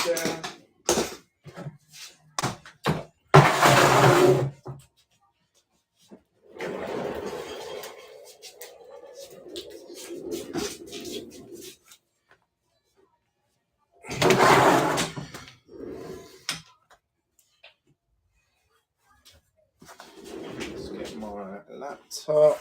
share. Let's get my laptop.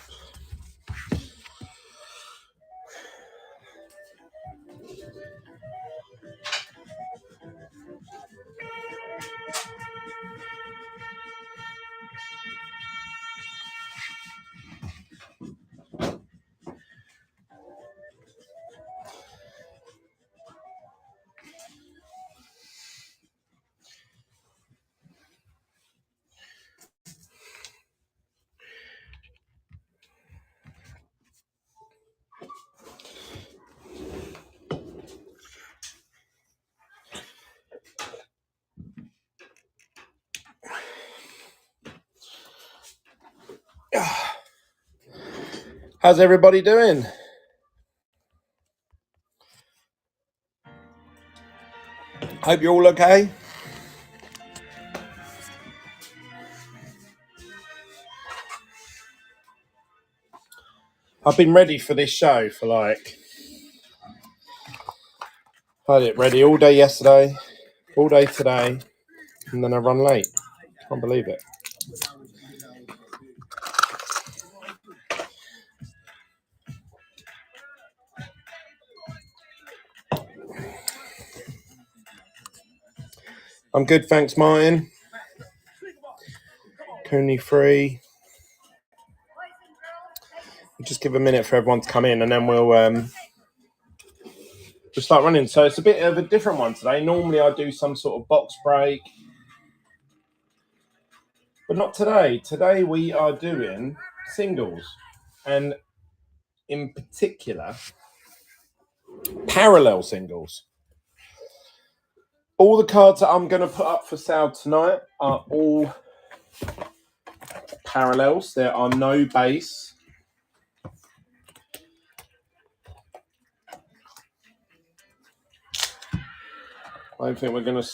How's everybody doing? Hope you're all okay. I've been ready for this show for like, I had it ready all day yesterday, all day today, and then I run late. Can't believe it. I'm good, thanks, Martin. Cooney free. We'll just give a minute for everyone to come in, and then we'll start running. So it's a bit of a different one today. Normally I do some sort of box break, but not today. Today we are doing singles, and in particular, parallel singles. All the cards that I'm going to put up for sale tonight are all parallels. There are no base. I don't think we're going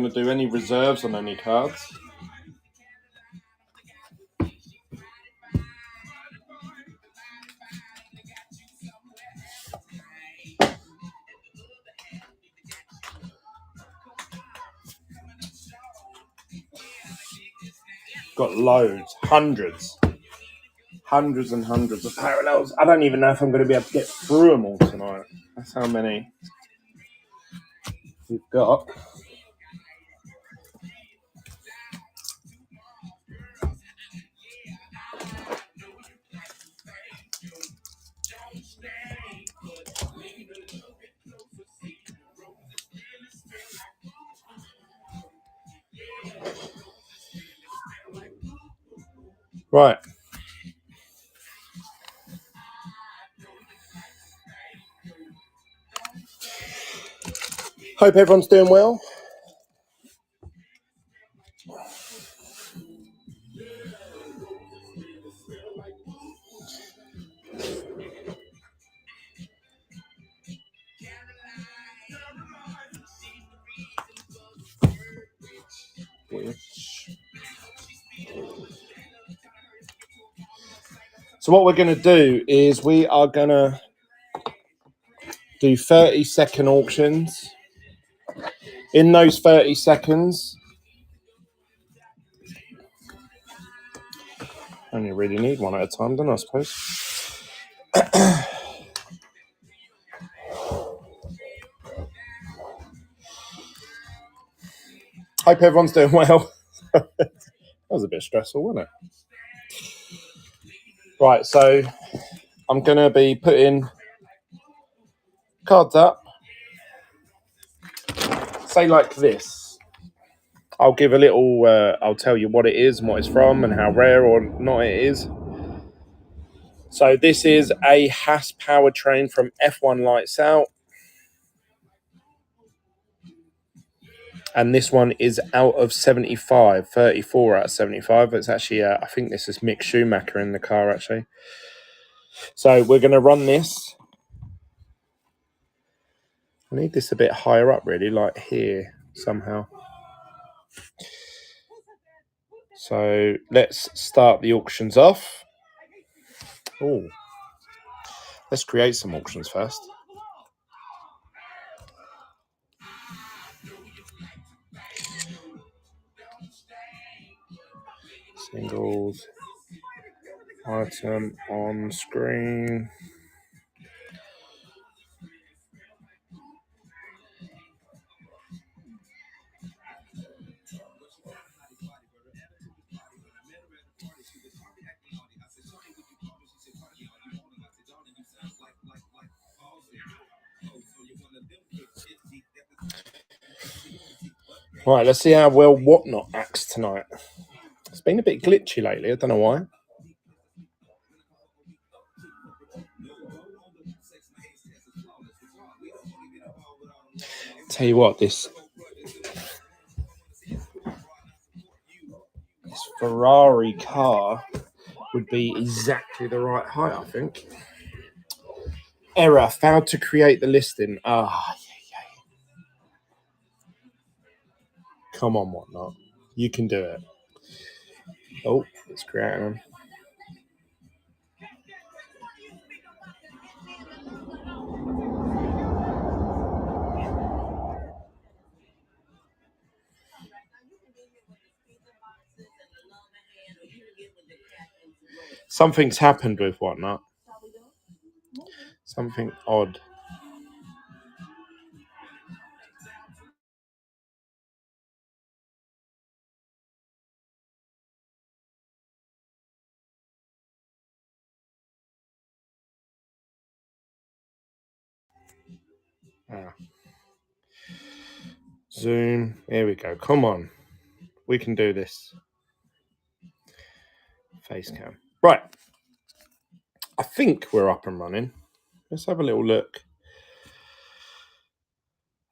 to do any reserves on any cards. Got loads, hundreds and hundreds of parallels. I don't even know if I'm going to be able to get through them all tonight. That's how many we've got. Right. Hope everyone's doing well. So what we're going to do is we are going to do 30-second auctions. In those 30 seconds, only really need one at a time, don't I suppose? Hope everyone's doing well. That was a bit stressful, wasn't it? Right, so I'm going to be putting cards up. Say like this. I'll give a little, I'll tell you what it is and what it's from and how rare or not it is. So this is a Haas powertrain from F1 Lights Out. And this one is out of 75, 34 out of 75. It's actually, I think this is Mick Schumacher in the car, actually. So we're going to run this. I need this a bit higher up, really, like here somehow. So let's start the auctions off. Oh, let's create some auctions first. Singles, item on screen. Right, let's see how well Whatnot acts tonight. It's been a bit glitchy lately. I don't know why. Tell you what, this Ferrari car would be exactly the right height, I think. Error, failed to create the listing. Come on, Whatnot. You can do it. Oh, it's creating them. Something's happened with Whatnot. Something odd. Zoom. Here we go. Come on. We can do this. Face cam. Right. I think we're up and running. Let's have a little look.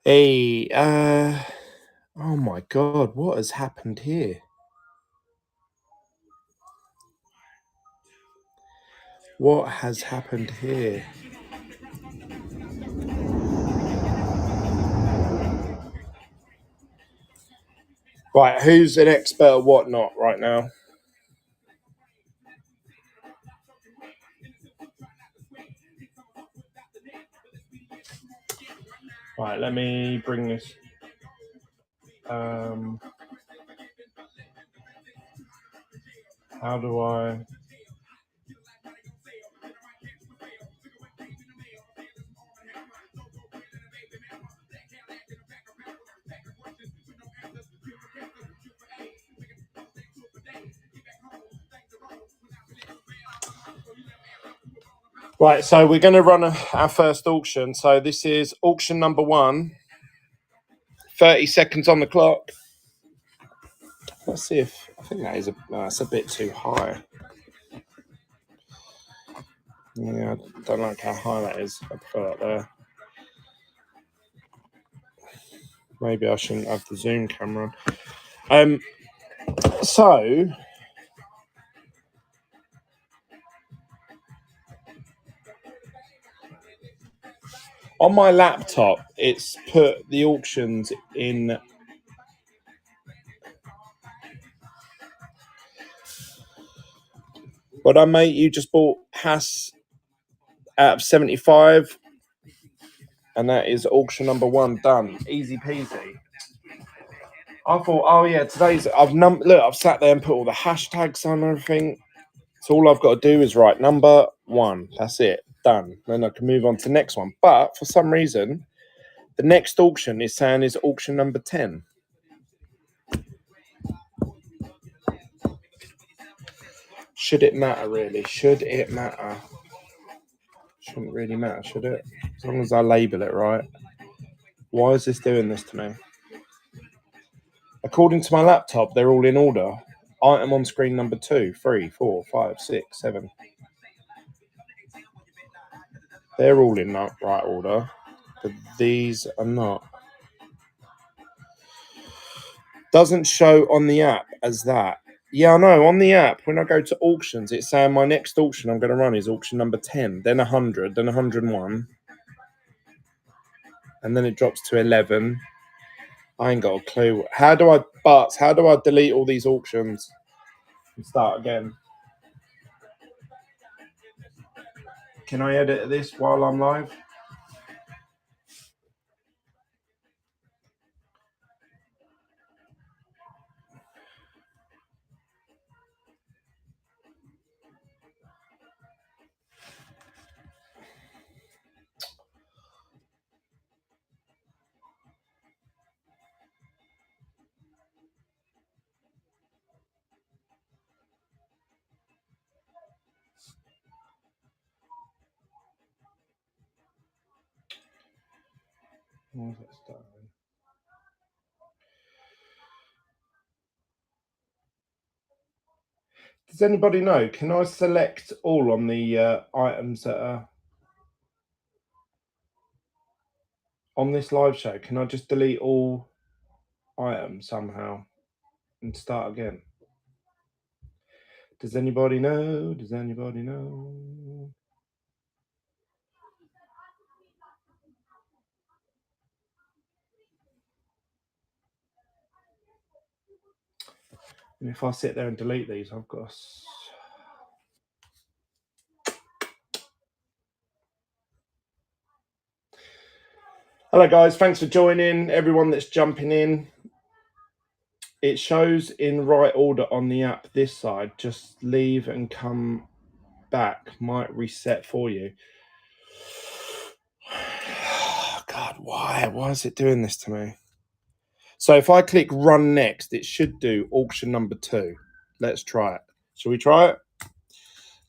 Hey, oh my God, what has happened here? What has happened here? Right, who's an expert at Whatnot right now? Right, let me bring this. How do I? Right, so we're going to run our first auction. So this is auction number 1. 30 seconds on the clock. Let's see if I think that's a bit too high. Yeah, I don't like how high that is. I prefer that there. Maybe I shouldn't have the zoom camera on. So on my laptop, it's put the auctions in. But mate, you just bought Haas out of 75, and that is auction number 1 done. Easy peasy. I thought, oh yeah, I've sat there and put all the hashtags on everything. So all I've got to do is write number 1. That's it. Done. Then I can move on to the next one. But for some reason, the next auction is saying is auction number 10. Should it matter, really? Should it matter? Shouldn't really matter, should it? As long as I label it right. Why is this doing this to me? According to my laptop, they're all in order. Item on screen number 2, 3, 4, 5, 6, 7. They're all in that right order, but these are not. Doesn't show on the app as that. Yeah, I know. On the app, when I go to auctions, it's saying my next auction I'm going to run is auction number 10, then 100, then 101. and then it drops to 11. I ain't got a clue. How do I delete all these auctions and start again? Can I edit this while I'm live? Why is that starting? Does anybody know? Can I select all on the items that are on this live show? Can I just delete all items somehow and start again? Does anybody know? Does anybody know? And if I sit there and delete these, I've got. Hello, guys. Thanks for joining. Everyone that's jumping in. It shows in right order on the app this side. Just leave and come back. Might reset for you. God, why? Why is it doing this to me? So if I click run next, it should do auction number 2. Let's try it. Shall we try it?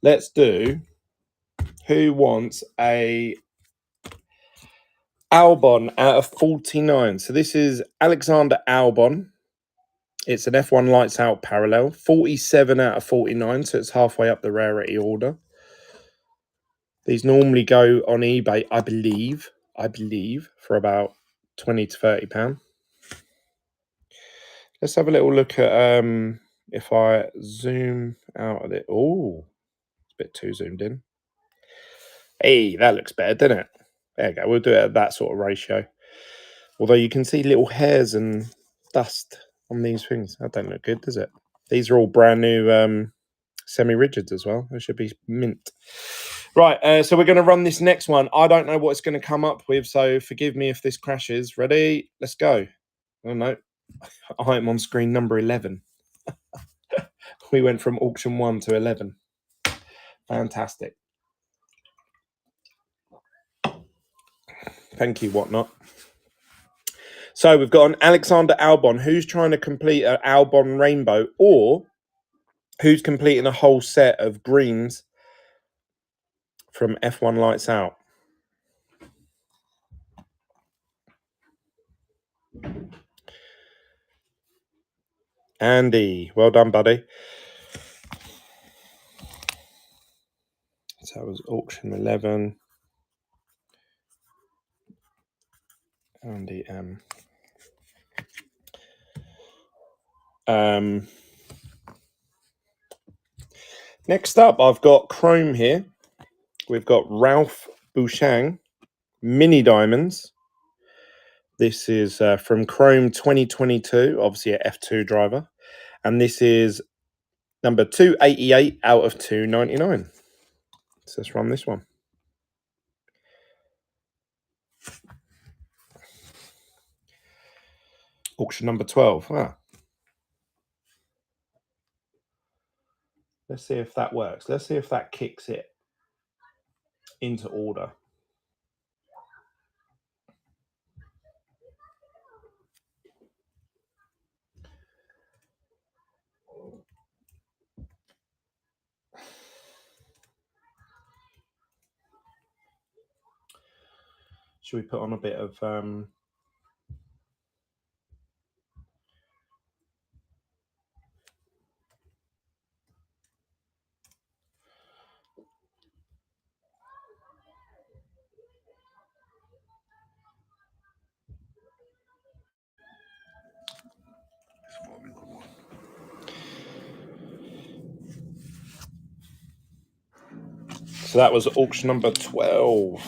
Let's do who wants a Albon out of 49. So this is Alexander Albon. It's an F1 Lights Out parallel. 47 out of 49, so it's halfway up the rarity order. These normally go on eBay, I believe, for about 20 to 30 pounds. Let's have a little look at if I zoom out of it. Oh, it's a bit too zoomed in. Hey, that looks better, doesn't it? There you go. We'll do it at that sort of ratio. Although you can see little hairs and dust on these things. That don't look good, does it? These are all brand new semi-rigids as well. They should be mint. Right, so we're going to run this next one. I don't know what it's going to come up with, so forgive me if this crashes. Ready? Let's go. Oh, no. I'm on screen number 11. We went from auction 1 to 11. Fantastic. Thank you, Whatnot. So we've got an Alexander Albon. Who's trying to complete an Albon rainbow, or who's completing a whole set of greens from F1 Lights Out? Andy, well done, buddy. So that was auction 11. Andy M. Next up, I've got Chrome here. We've got Ralph Bouchang, Mini Diamonds. This is from Chrome 2022, obviously an F2 driver. And this is number 288 out of 299. So let's run this one. Auction number 12. Let's see if that works. Let's see if that kicks it into order. Should we put on a bit of so that was auction number 12.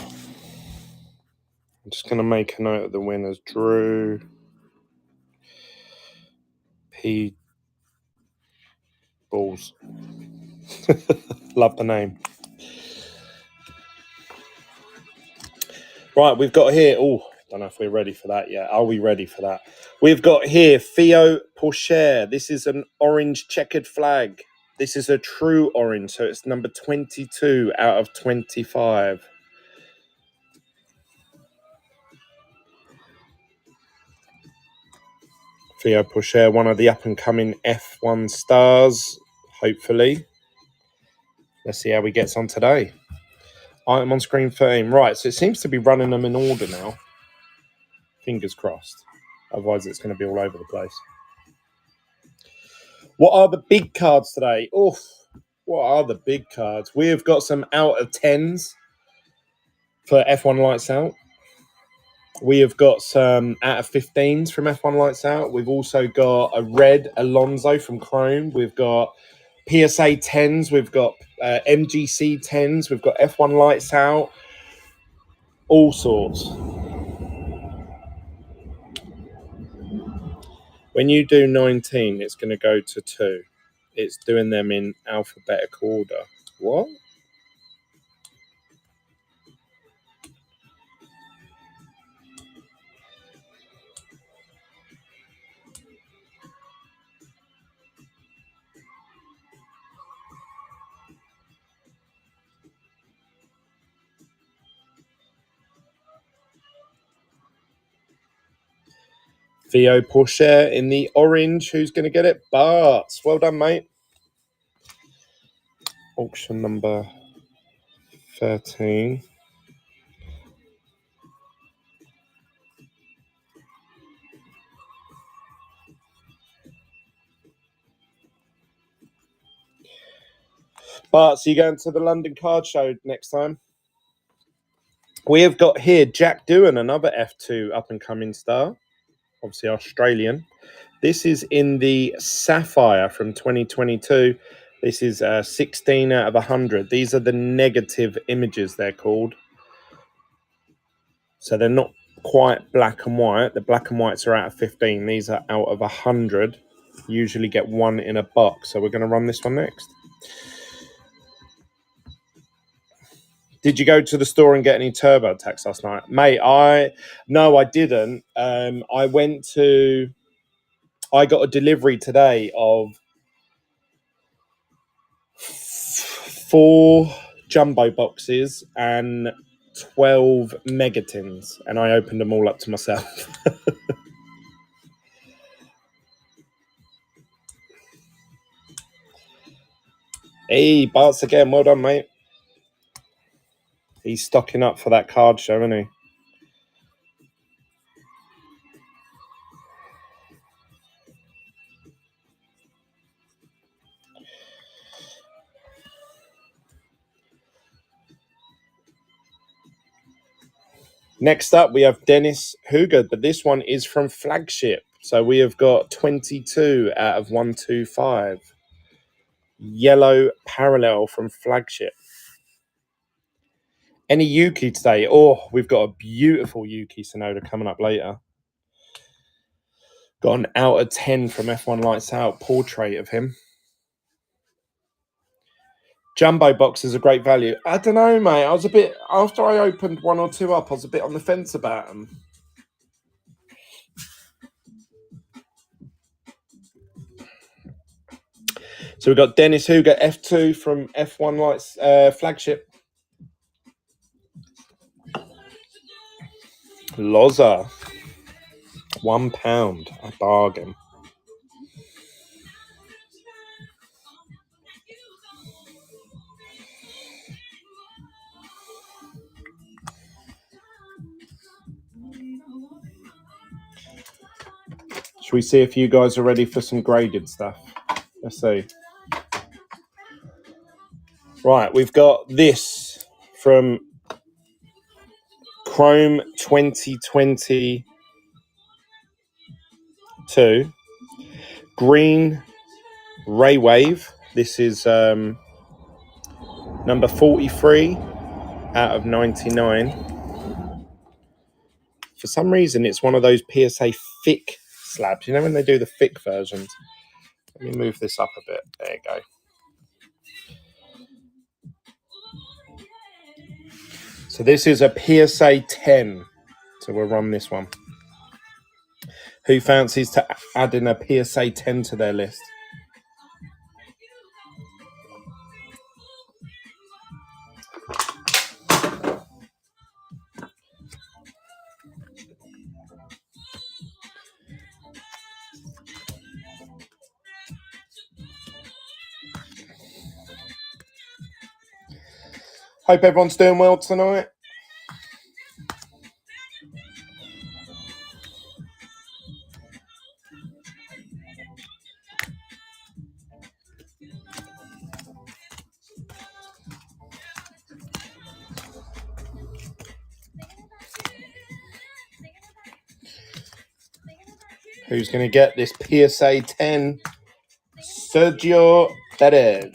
I'm just just going to make a note of the winners. Drew P. Balls. Love the name. Right, we've got here... Oh, don't know if we're ready for that yet. Are we ready for that? We've got here Theo Pourchaire. This is an orange checkered flag. This is a true orange, so it's number 22 out of 25. Theo Pourchaire, one of the up-and-coming F1 stars, hopefully. Let's see how he gets on today. Item on screen 13. Right, so it seems to be running them in order now. Fingers crossed. Otherwise, it's going to be all over the place. What are the big cards today? Oof. What are the big cards? We have got some out of 10s for F1 Lights Out. We have got some out of 15s from F1 Lights Out. We've also got a red Alonso from Chrome. We've got PSA 10s. We've got MGC 10s. We've got F1 Lights Out. All sorts. When you do 19, it's going to go to 2. It's doing them in alphabetical order. What? Theo Pourchaire in the orange. Who's going to get it? Bart. Well done, mate. Auction number 13. Bart, so you're going to the London Card Show next time? We have got here Jack Doohan, another F2 up-and-coming star. Obviously Australian. This is in the Sapphire from 2022. This is 16 out of 100. These are the negative images, they're called. So they're not quite black and white. The black and whites are out of 15. These are out of 100. Usually get one in a box. So we're going to run this one next. Did you go to the store and get any TurboTax last night? Mate, no, I didn't. I got a delivery today of 4 jumbo boxes and 12 megatins, and I opened them all up to myself. Hey, Bart's again. Well done, mate. He's stocking up for that card show, isn't he? Next up, we have Dennis Hooger, but this one is from Flagship. So we have got 22 out of 125. Yellow Parallel from Flagship. Any Yuki today? Oh, we've got a beautiful Yuki Tsunoda coming up later. Got an out of 10 from F1 Lights Out portrait of him. Jumbo box is a great value. I don't know, mate. I was a bit, after I opened 1 or 2 up, I was a bit on the fence about them. So we've got Dennis Hooger, F2 from F1 Lights Flagship. Loza, £1, a bargain. Should we see if you guys are ready for some graded stuff? Let's see. Right, we've got this from Chrome 2022. Green Ray Wave. This is number 43 out of 99. For some reason, it's one of those PSA thick slabs. You know when they do the thick versions? Let me move this up a bit. There you go. So this is a PSA 10. So we'll run this one. Who fancies to add in a PSA 10 to their list? Hope everyone's doing well tonight. Who's going to get this PSA 10? Sergio Perez.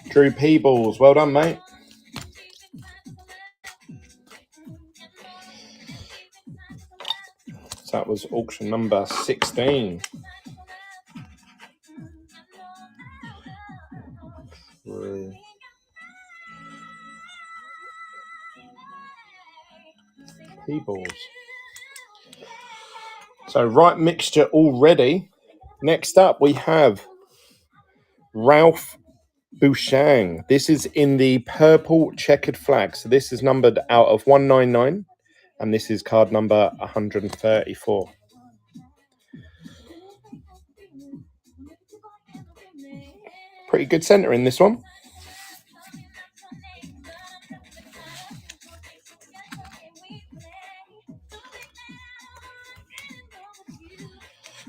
Drew Peebles. Well done, mate. So that was auction number 16. Peebles. So right mixture already. Next up we have Ralph Bouchang. This is in the purple checkered flag. So this is numbered out of 199 and this is card number 134. Pretty good center in this one.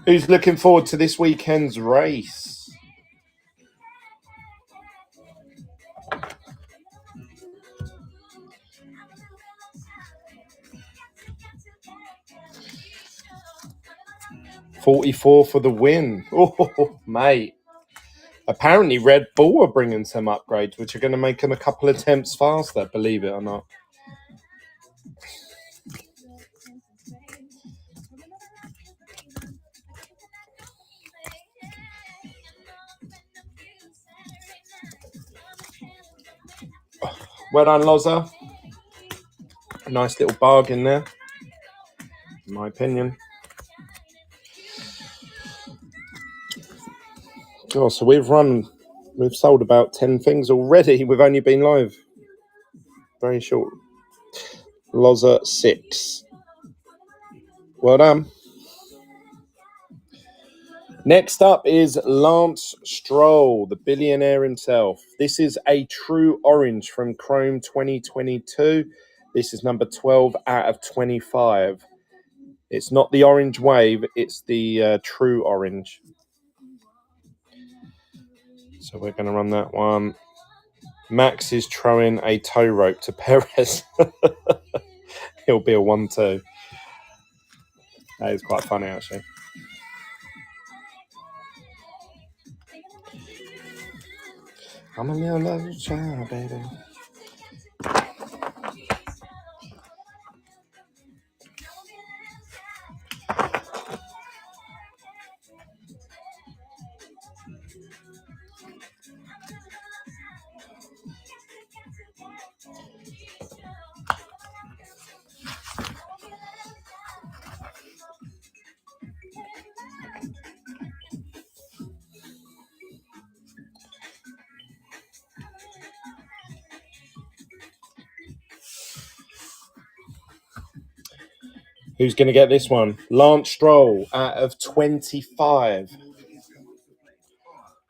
Who's looking forward to this weekend's race? $44 for the win. Oh, mate. Apparently Red Bull are bringing some upgrades, which are going to make them a couple of attempts faster, believe it or not. Well done, Loza. Nice little bargain there, in my opinion. Oh, so we've sold about 10 things already. We've only been live very short. Loza 6. Well done. Next up is Lance Stroll, the billionaire himself. This is a true orange from Chrome 2022. This is number 12 out of 25. It's not the orange wave, it's the true orange. So we're going to run that one. Max is throwing a tow rope to Perez. He'll be a 1-2. That is quite funny, actually. I'm a little child, baby. Who's going to get this one? Lance Stroll out of 25.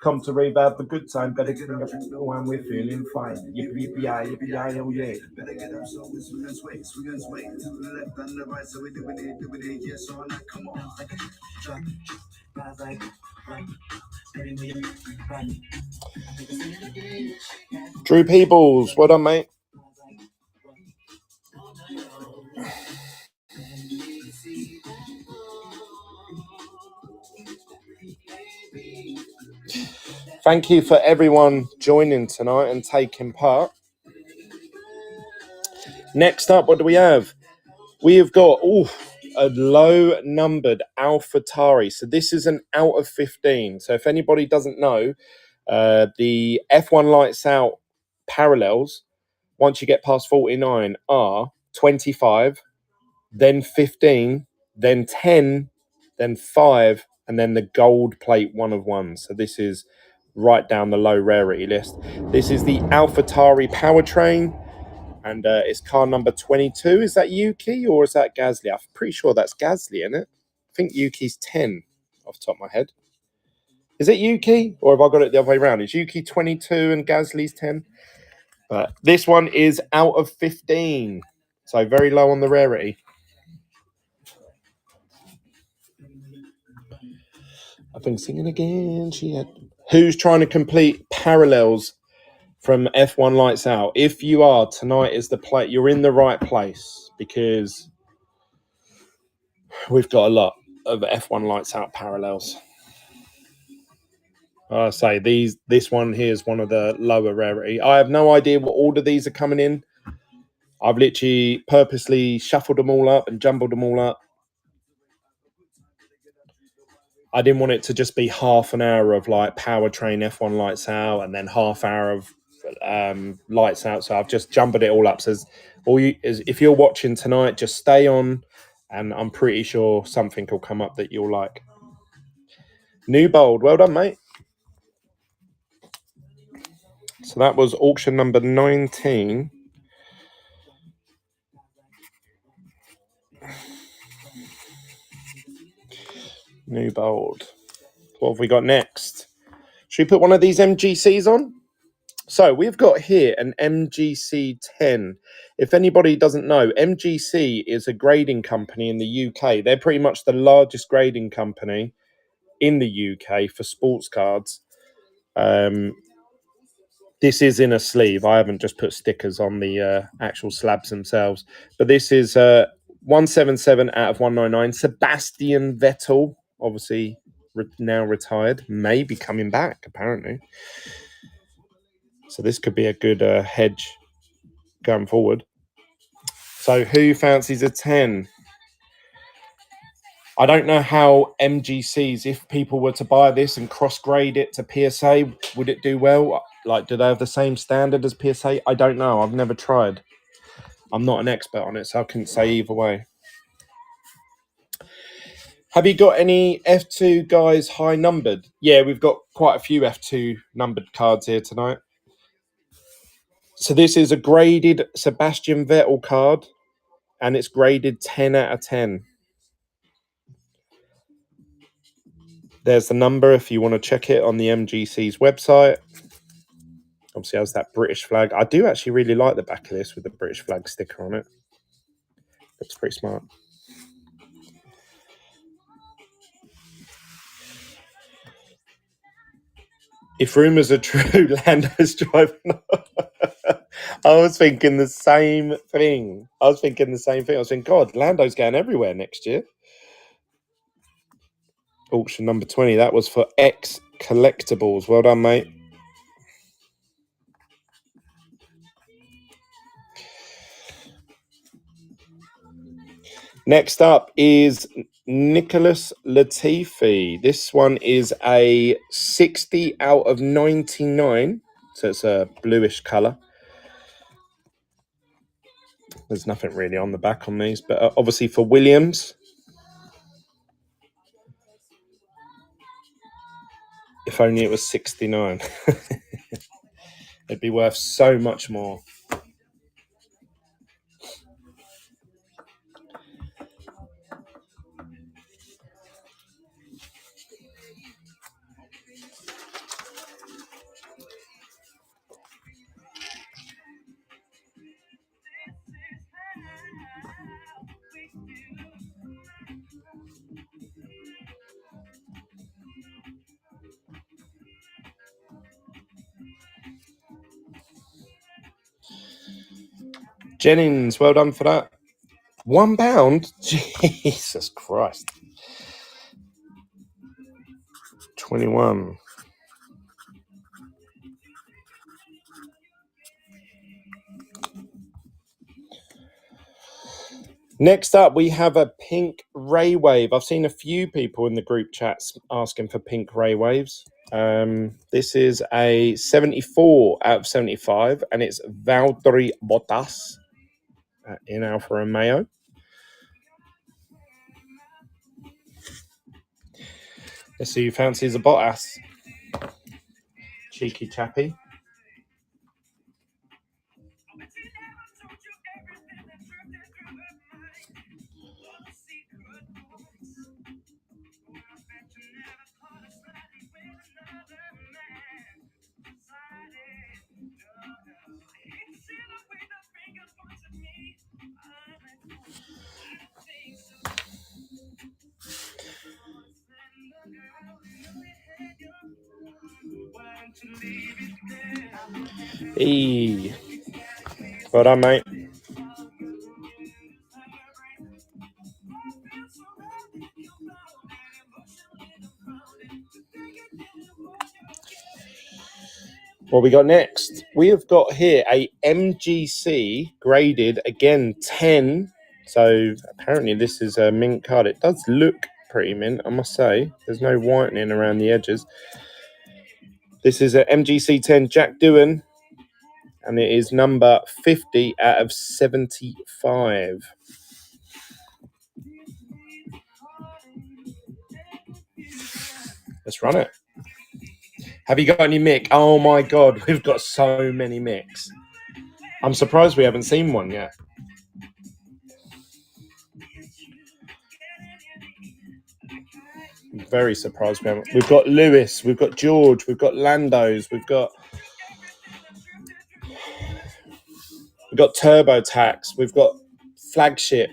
Come to Reverb, the good time. Better get up when we're feeling fine. Yippee, yippee, yippee, oh yeah. Better get up so we swing and sway to the left and the right. So we do it, yes or no. Come on. Drew Peebles, well done, mate. Thank you for everyone joining tonight and taking part. Next up, what do we have? We have got a low-numbered AlphaTauri. So this is an out of 15. So if anybody doesn't know, the F1 Lights Out parallels, once you get past 49, are 25, then 15, then 10, then 5, and then the gold plate 1 of 1. So this is right down the low rarity list. This is the AlphaTauri powertrain, and it's car number 22. Is that Yuki or is that Gasly? I'm pretty sure that's Gasly, isn't it? I think Yuki's 10 off the top of my head. Is it Yuki, or have I got it the other way around? Is Yuki 22 and Gasly's 10? But this one is out of 15, so very low on the rarity. I've been singing again. Who's trying to complete parallels from F1 Lights Out? If you are, tonight is the play. You're in the right place because we've got a lot of F1 Lights Out parallels. I say this one here is one of the lower rarity. I have no idea what order these are coming in. I've literally purposely shuffled them all up and jumbled them all up. I didn't want it to just be half an hour of like powertrain F1 Lights Out and then half hour of Lights Out. So I've just jumbled it all up. So if you're watching tonight, just stay on, and I'm pretty sure something will come up that you'll like. New bold, well done, mate. So that was auction number 19. New bold. What have we got next? Should we put one of these MGCs on? So we've got here an MGC 10. If anybody doesn't know, MGC is a grading company in the UK. They're pretty much the largest grading company in the UK for sports cards. This is in a sleeve. I haven't just put stickers on the actual slabs themselves. But this is 177 out of 199. Sebastian Vettel, obviously now retired, may be coming back, apparently. So this could be a good hedge going forward. So who fancies a 10? I don't know how MGCs, if people were to buy this and cross-grade it to PSA, would it do well? Like, do they have the same standard as PSA? I don't know. I've never tried. I'm not an expert on it, so I couldn't say either way. Have you got any F2 guys high numbered? Yeah, we've got quite a few F2 numbered cards here tonight. So this is a graded Sebastian Vettel card, and it's graded 10 out of 10. There's the number if you want to check it on the MGC's website. Obviously has that British flag. I do actually really like the back of this with the British flag sticker on it. Looks pretty smart. If rumours are true, Lando's driving. I was thinking the same thing. I was thinking, God, Lando's going everywhere next year. Auction number 20. That was for X Collectibles. Well done, mate. Next up is Nicholas Latifi. This one is a 60 out of 99. So it's a bluish colour. There's nothing really on the back on these, but obviously for Williams. If only it was 69. It'd be worth so much more. Jennings, well done for that. £1? Jesus Christ. 21. Next up, we have a pink ray wave. I've seen a few people in the group chats asking for pink ray waves. This is a 74 out of 75, and it's Valtteri Bottas in Alfa Romeo. Let's see who fancies a Bottas. Cheeky chappy. Hey. Well done, mate. What we got next? We have got here a MGC graded, again, 10. So apparently this is a mint card. It does look pretty mint, I must say. There's no whitening around the edges. This is a MGC 10 Jack Doohan, and it is number 50 out of 75. Let's run it. Have you got any Mick? Oh my God, we've got so many Micks. I'm surprised we haven't seen one yet. I'm very surprised we haven't. We've got Lewis, we've got George, we've got Lando's, we've got TurboTax, we've got Flagship,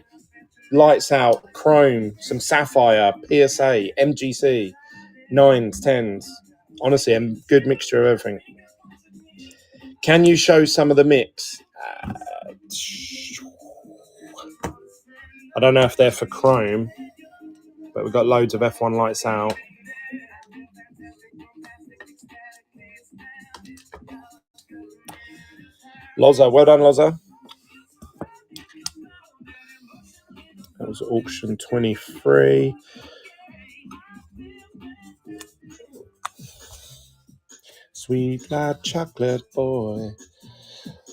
Lights Out, Chrome, some Sapphire, PSA, MGC, 9s, 10s. Honestly, a good mixture of everything. Can you show some of the mix? I don't know if they're for Chrome, but we've got loads of F1 Lights Out. Loza, well done, Loza. That was auction 23. Sweet like chocolate boy.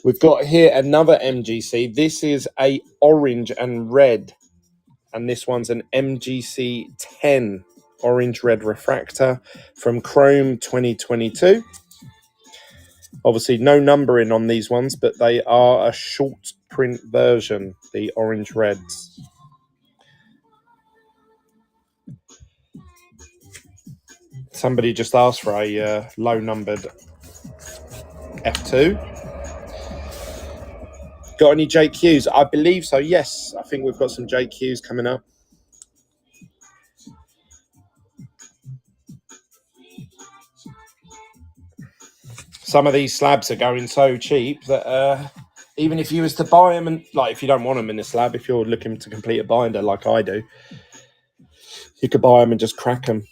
We've got here another MGC. This is a orange and red, and this one's an MGC 10 orange red refractor from Chrome 2022. Obviously no numbering on these ones, but they are a short print version, the orange reds. Somebody just asked for a low numbered F2. Got any JQs? I believe so, yes. I think we've got some JQs coming up. Some of these slabs are going so cheap that even if you was to buy them, and like if you don't want them in the slab, if you're looking to complete a binder like I do, you could buy them and just crack them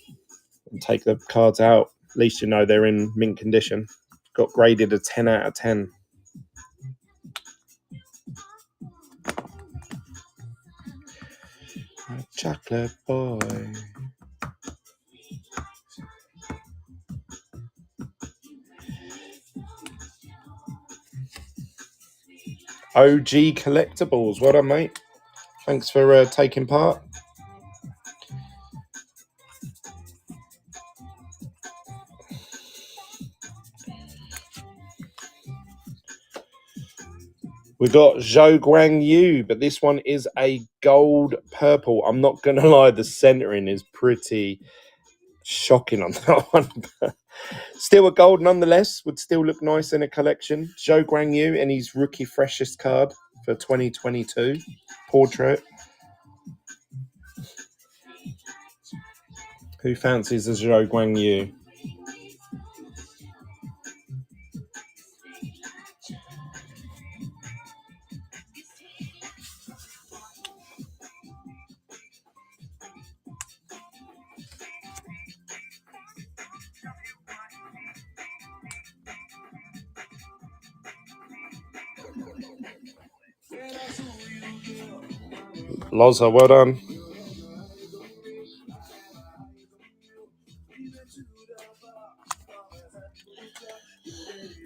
and take the cards out. At least you know they're in mint condition. Got graded a 10 out of 10. Chocolate boy. OG Collectibles. Well done, mate. Thanks for taking part. We got Zhou Guang Yu, but this one is a gold purple. I'm not going to lie, the centering is pretty shocking on that one. Still a gold nonetheless, would still look nice in a collection. Zhou Guang Yu and his rookie freshest card for 2022 portrait. Who fancies a Zhou Guang Yu? Loza, well done.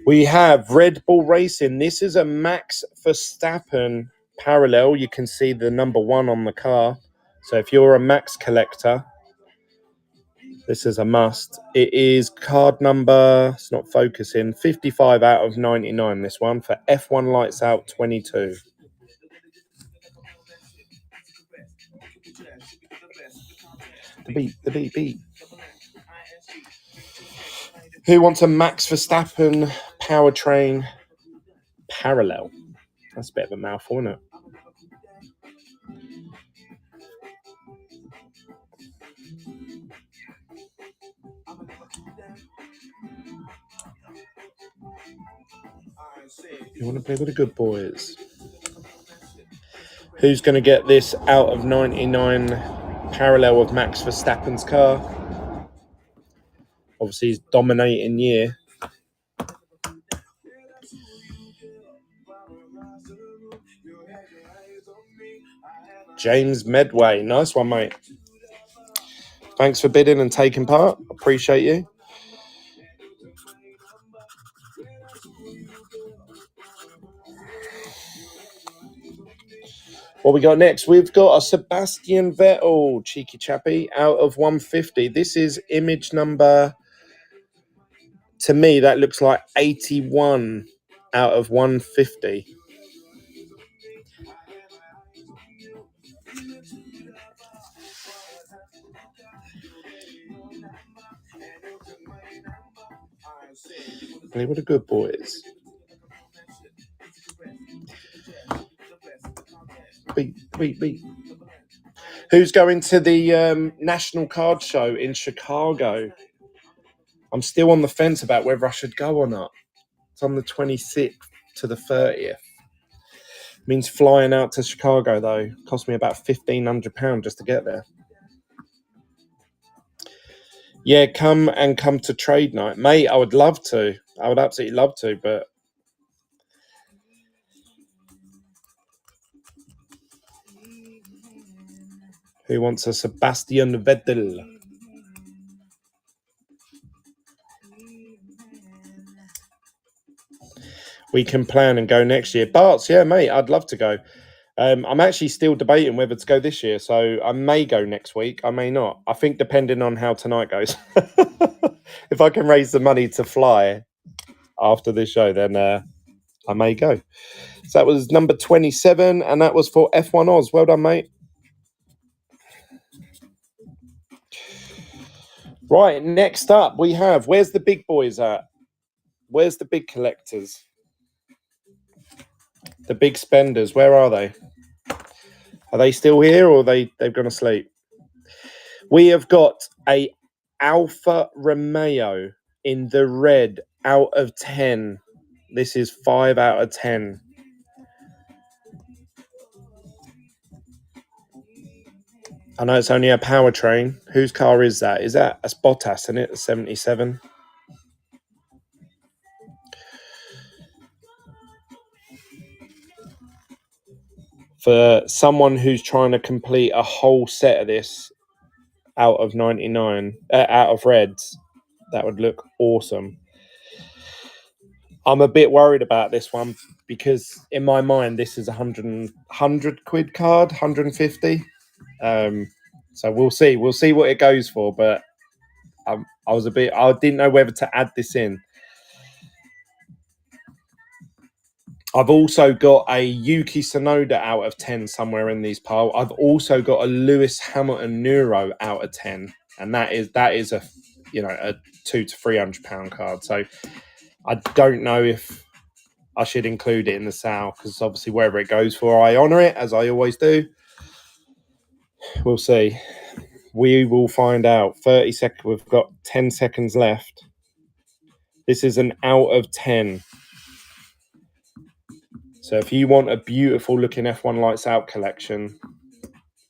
We have Red Bull Racing. This is a Max Verstappen parallel. You can see the number 1 on the car. So if you're a Max collector, this is a must. It is card number, it's not focusing, 55 out of 99, this one, for F1 Lights Out 22. The beat. Who wants a Max Verstappen powertrain parallel? That's a bit of a mouthful, isn't it? You want to play with the good boys. Who's going to get this out of 99 parallel of Max Verstappen's car? Obviously, he's dominating year. James Medway. Nice one, mate. Thanks for bidding and taking part. Appreciate you. What we got next? We've got a Sebastian Vettel, cheeky chappy, out of 150. This is image number, to me, that looks like 81 out of 150. Play with the good boys. Beat. Who's going to the National Card Show in Chicago? I'm still on the fence about whether I should go or not. It's on the 26th to the 30th. Means flying out to Chicago, though. Cost me about £1,500 just to get there. Yeah, come to trade night. Mate, I would love to. I would absolutely love to, but... Who wants a Sebastian Vettel? We can plan and go next year. Barts, yeah, mate, I'd love to go. I'm actually still debating whether to go this year, so I may go next week. I may not. I think depending on how tonight goes. If I can raise the money to fly after this show, then I may go. So that was number 27, and that was for F1 Oz. Well done, mate. Right, next up we have, where's the big boys at? Where's the big collectors? The big spenders, where are they? Are they still here, or they've gone to sleep? We have got a Alfa Romeo in the red out of 10. This is 5 out of 10. I know it's only a powertrain. Whose car is that? Is that a Bottas, isn't it? A 77. For someone who's trying to complete a whole set of this out of 99, out of reds, that would look awesome. I'm a bit worried about this one because in my mind, this is a 100 quid card, 150. So we'll see. We'll see what it goes for. But I didn't know whether to add this in. I've also got a Yuki Tsunoda out of 10 somewhere in these piles. I've also got a Lewis Hamilton Neuro out of 10, and that is a £200 to £300 card. So I don't know if I should include it in the sale because obviously wherever it goes for, I honour it as I always do. We'll see. We will find out. 30 seconds. We've got 10 seconds left. This is an out of 10. So if you want a beautiful looking F1 Lights Out collection,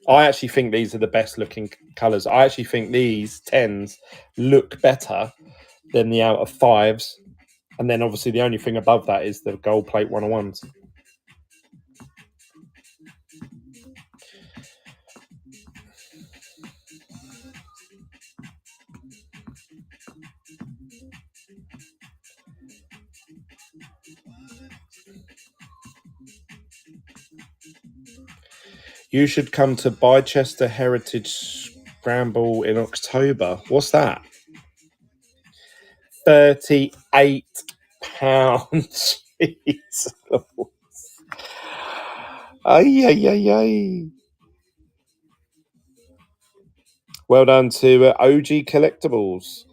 I actually think these are the best looking colours. I actually think these 10s look better than the out of 5s. And then obviously the only thing above that is the gold plate 101s. You should come to Bicester Heritage Scramble in October. What's that? £38. Jeez. Ay, ay, ay, ay. Well done to OG Collectibles.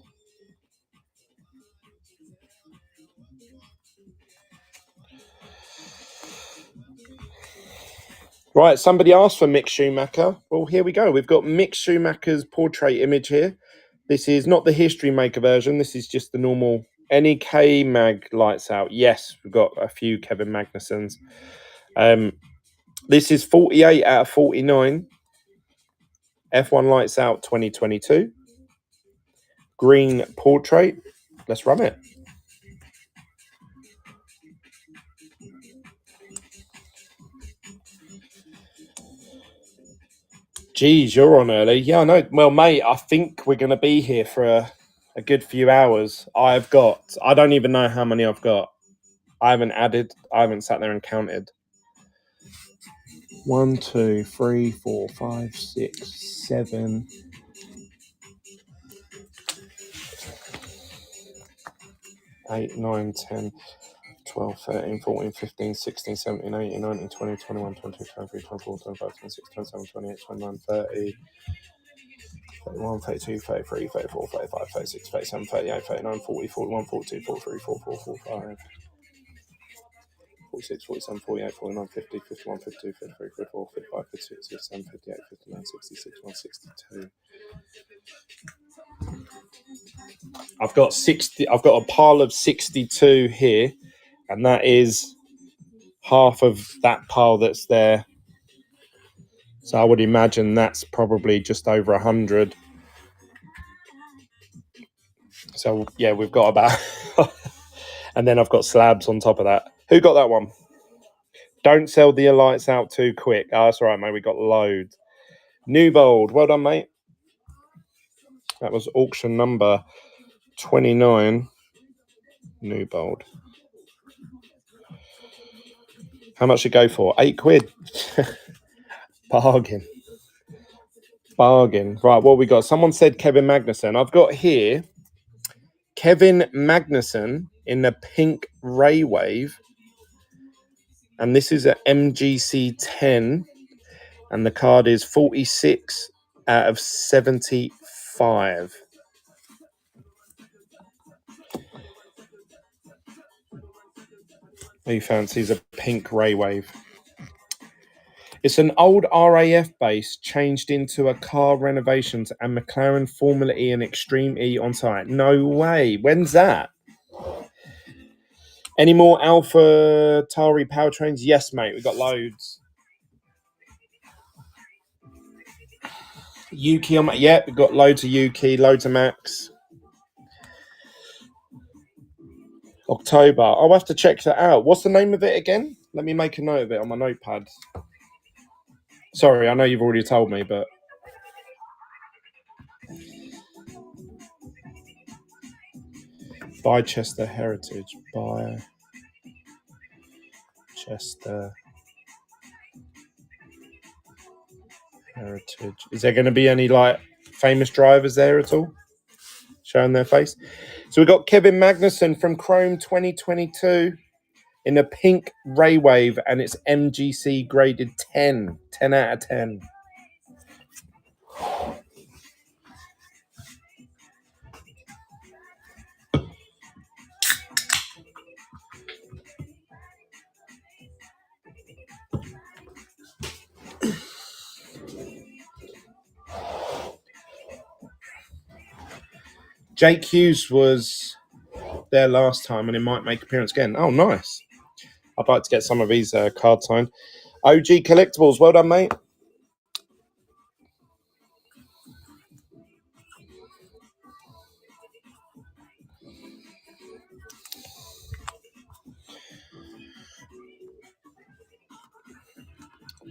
Right, somebody asked for Mick Schumacher. Well, here we go. We've got Mick Schumacher's portrait image here. This is not the History Maker version. This is just the normal NEK Mag Lights Out. Yes, we've got a few Kevin Magnussons. This is 48 out of 49. F1 Lights Out 2022. Green portrait. Let's run it. Geez, you're on early. Yeah, I know. Well, mate, I think we're going to be here for a good few hours. I don't even know how many I've got. I haven't sat there and counted. 1, 2, 3, 4, 5, 6, 7, 8, 9, 10, 12, 13, 14, 15, 16, 17, 18, 19, 20, 21, 22, 23, 24, 25, 26, 27, 28, 29, 30, 31, 32, 33, 34, 35, 36, 37, 38, 39, 40, 41, 42, 43, 44, 45, 46, 47, 48, 49, 50, 51, 52, 53, 54, 55, 56, 57, 58, 59, 60, 61, 62. I've got a pile of 62 here, and that is half of that pile that's there. So I would imagine that's probably just over 100. So yeah, we've got about and then I've got slabs on top of that. Who got that one? Don't sell the lights out too quick. Oh, that's all right, mate. We got loads. Newbold, well done, mate. That was auction number 29. Newbold. How much did it go for? £8. Bargain. Bargain. Right, what we got? Someone said Kevin Magnussen. I've got here Kevin Magnussen in the pink Ray Wave. And this is an MGC 10. And the card is 46 out of 75. Who fancies a pink Ray Wave? It's an old RAF base changed into a car renovations and McLaren Formula E and Extreme E on site. No way. When's that? Any more Alpha Tari powertrains? Yes, mate. We've got loads. Yuki on, yeah, we've got loads of Yuki, loads of Max. October. I'll have to check that out. What's the name of it again? Let me make a note of it on my notepad. Sorry, I know you've already told me, but Bicester Heritage. Bicester Heritage. Is there going to be any like famous drivers there at all showing their face? So we've got Kevin Magnussen from Chrome 2022 in a pink Ray Wave, and it's MGC graded 10 out of 10. Jake Hughes was there last time, and he might make appearance again. Oh, nice. I'd like to get some of these cards signed. OG Collectibles, well done, mate.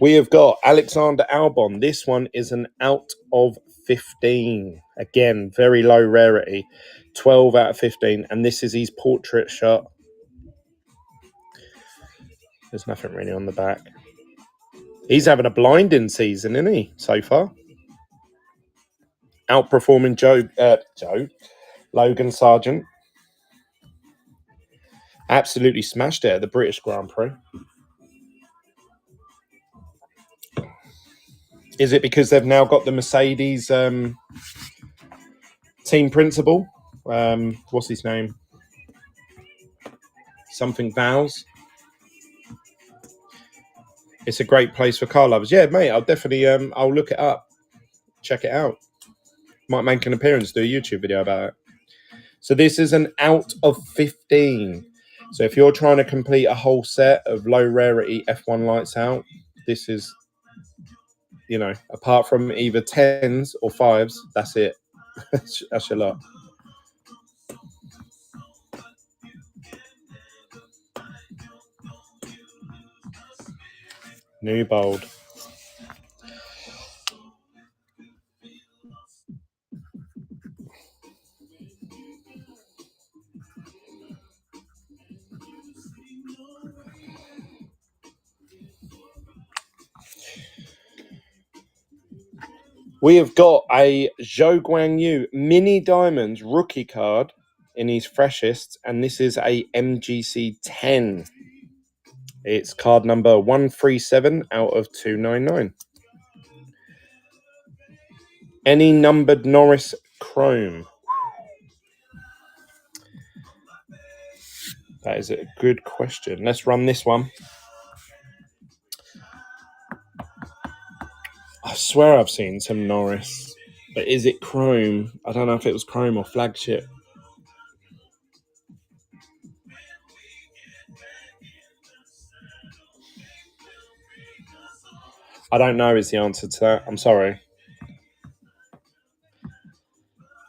We have got Alexander Albon. This one is an out of 15. Again, very low rarity. 12 out of 15. And this is his portrait shot. There's nothing really on the back. He's having a blinding season, isn't he, so far? Outperforming Logan Sargent. Absolutely smashed it at the British Grand Prix. Is it because they've now got the Mercedes team principal? What's his name? Something Vowles. It's a great place for car lovers. Yeah, mate, I'll definitely I'll look it up. Check it out. Might make an appearance, do a YouTube video about it. So this is an out of 15. So if you're trying to complete a whole set of low rarity F1 lights out, this is, you know, apart from either 10s or 5s, that's it. That's your lot. New bold. We have got a Zhou Guanyu mini diamonds rookie card in his freshest, and this is a MGC 10. It's card number 137 out of 299. Any numbered Norris Chrome? That is a good question. Let's run this one. I swear I've seen some Norris, but is it Chrome? I don't know if it was Chrome or Flagship. I don't know is the answer to that. I'm sorry.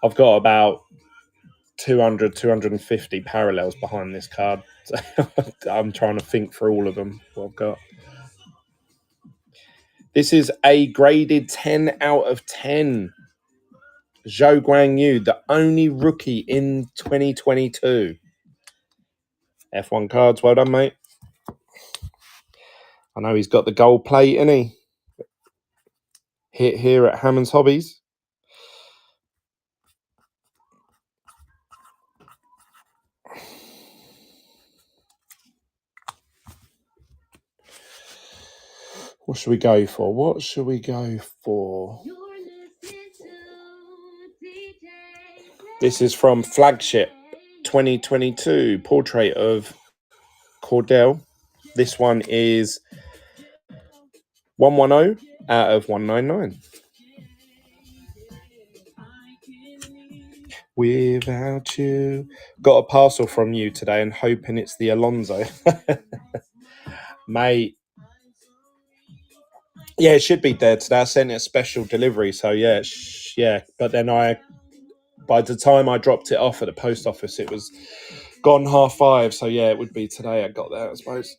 I've got about 200, 250 parallels behind this card. So I'm trying to think for all of them what I've got. This is a graded 10 out of 10. Zhou Guanyu, the only rookie in 2022. F1 cards, well done, mate. I know he's got the gold plate, isn't he? Here at Hammond's Hobbies. What should we go for? What should we go for? This is from Flagship 2022, portrait of Cordell. This one is 110 out of 199. Without you. Got a parcel from you today and hoping it's the Alonso. Mate. Yeah, it should be there today. I sent it a special delivery. So, yeah. But then by the time I dropped it off at the post office, it was gone 5:30. So, yeah, it would be today I got there, I suppose.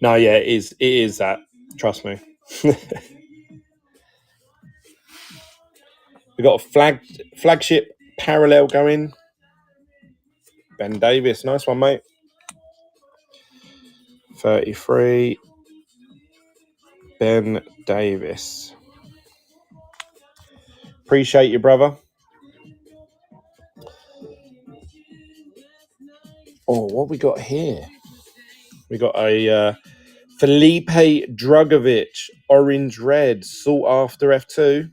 No, yeah, it is. It is that. Trust me. We've got a flagship parallel going. Ben Davis. Nice one, mate. 33. Ben Davis. Appreciate you, brother. Oh, what we got here? We got a Felipe Drugovich, orange red, sought after F2.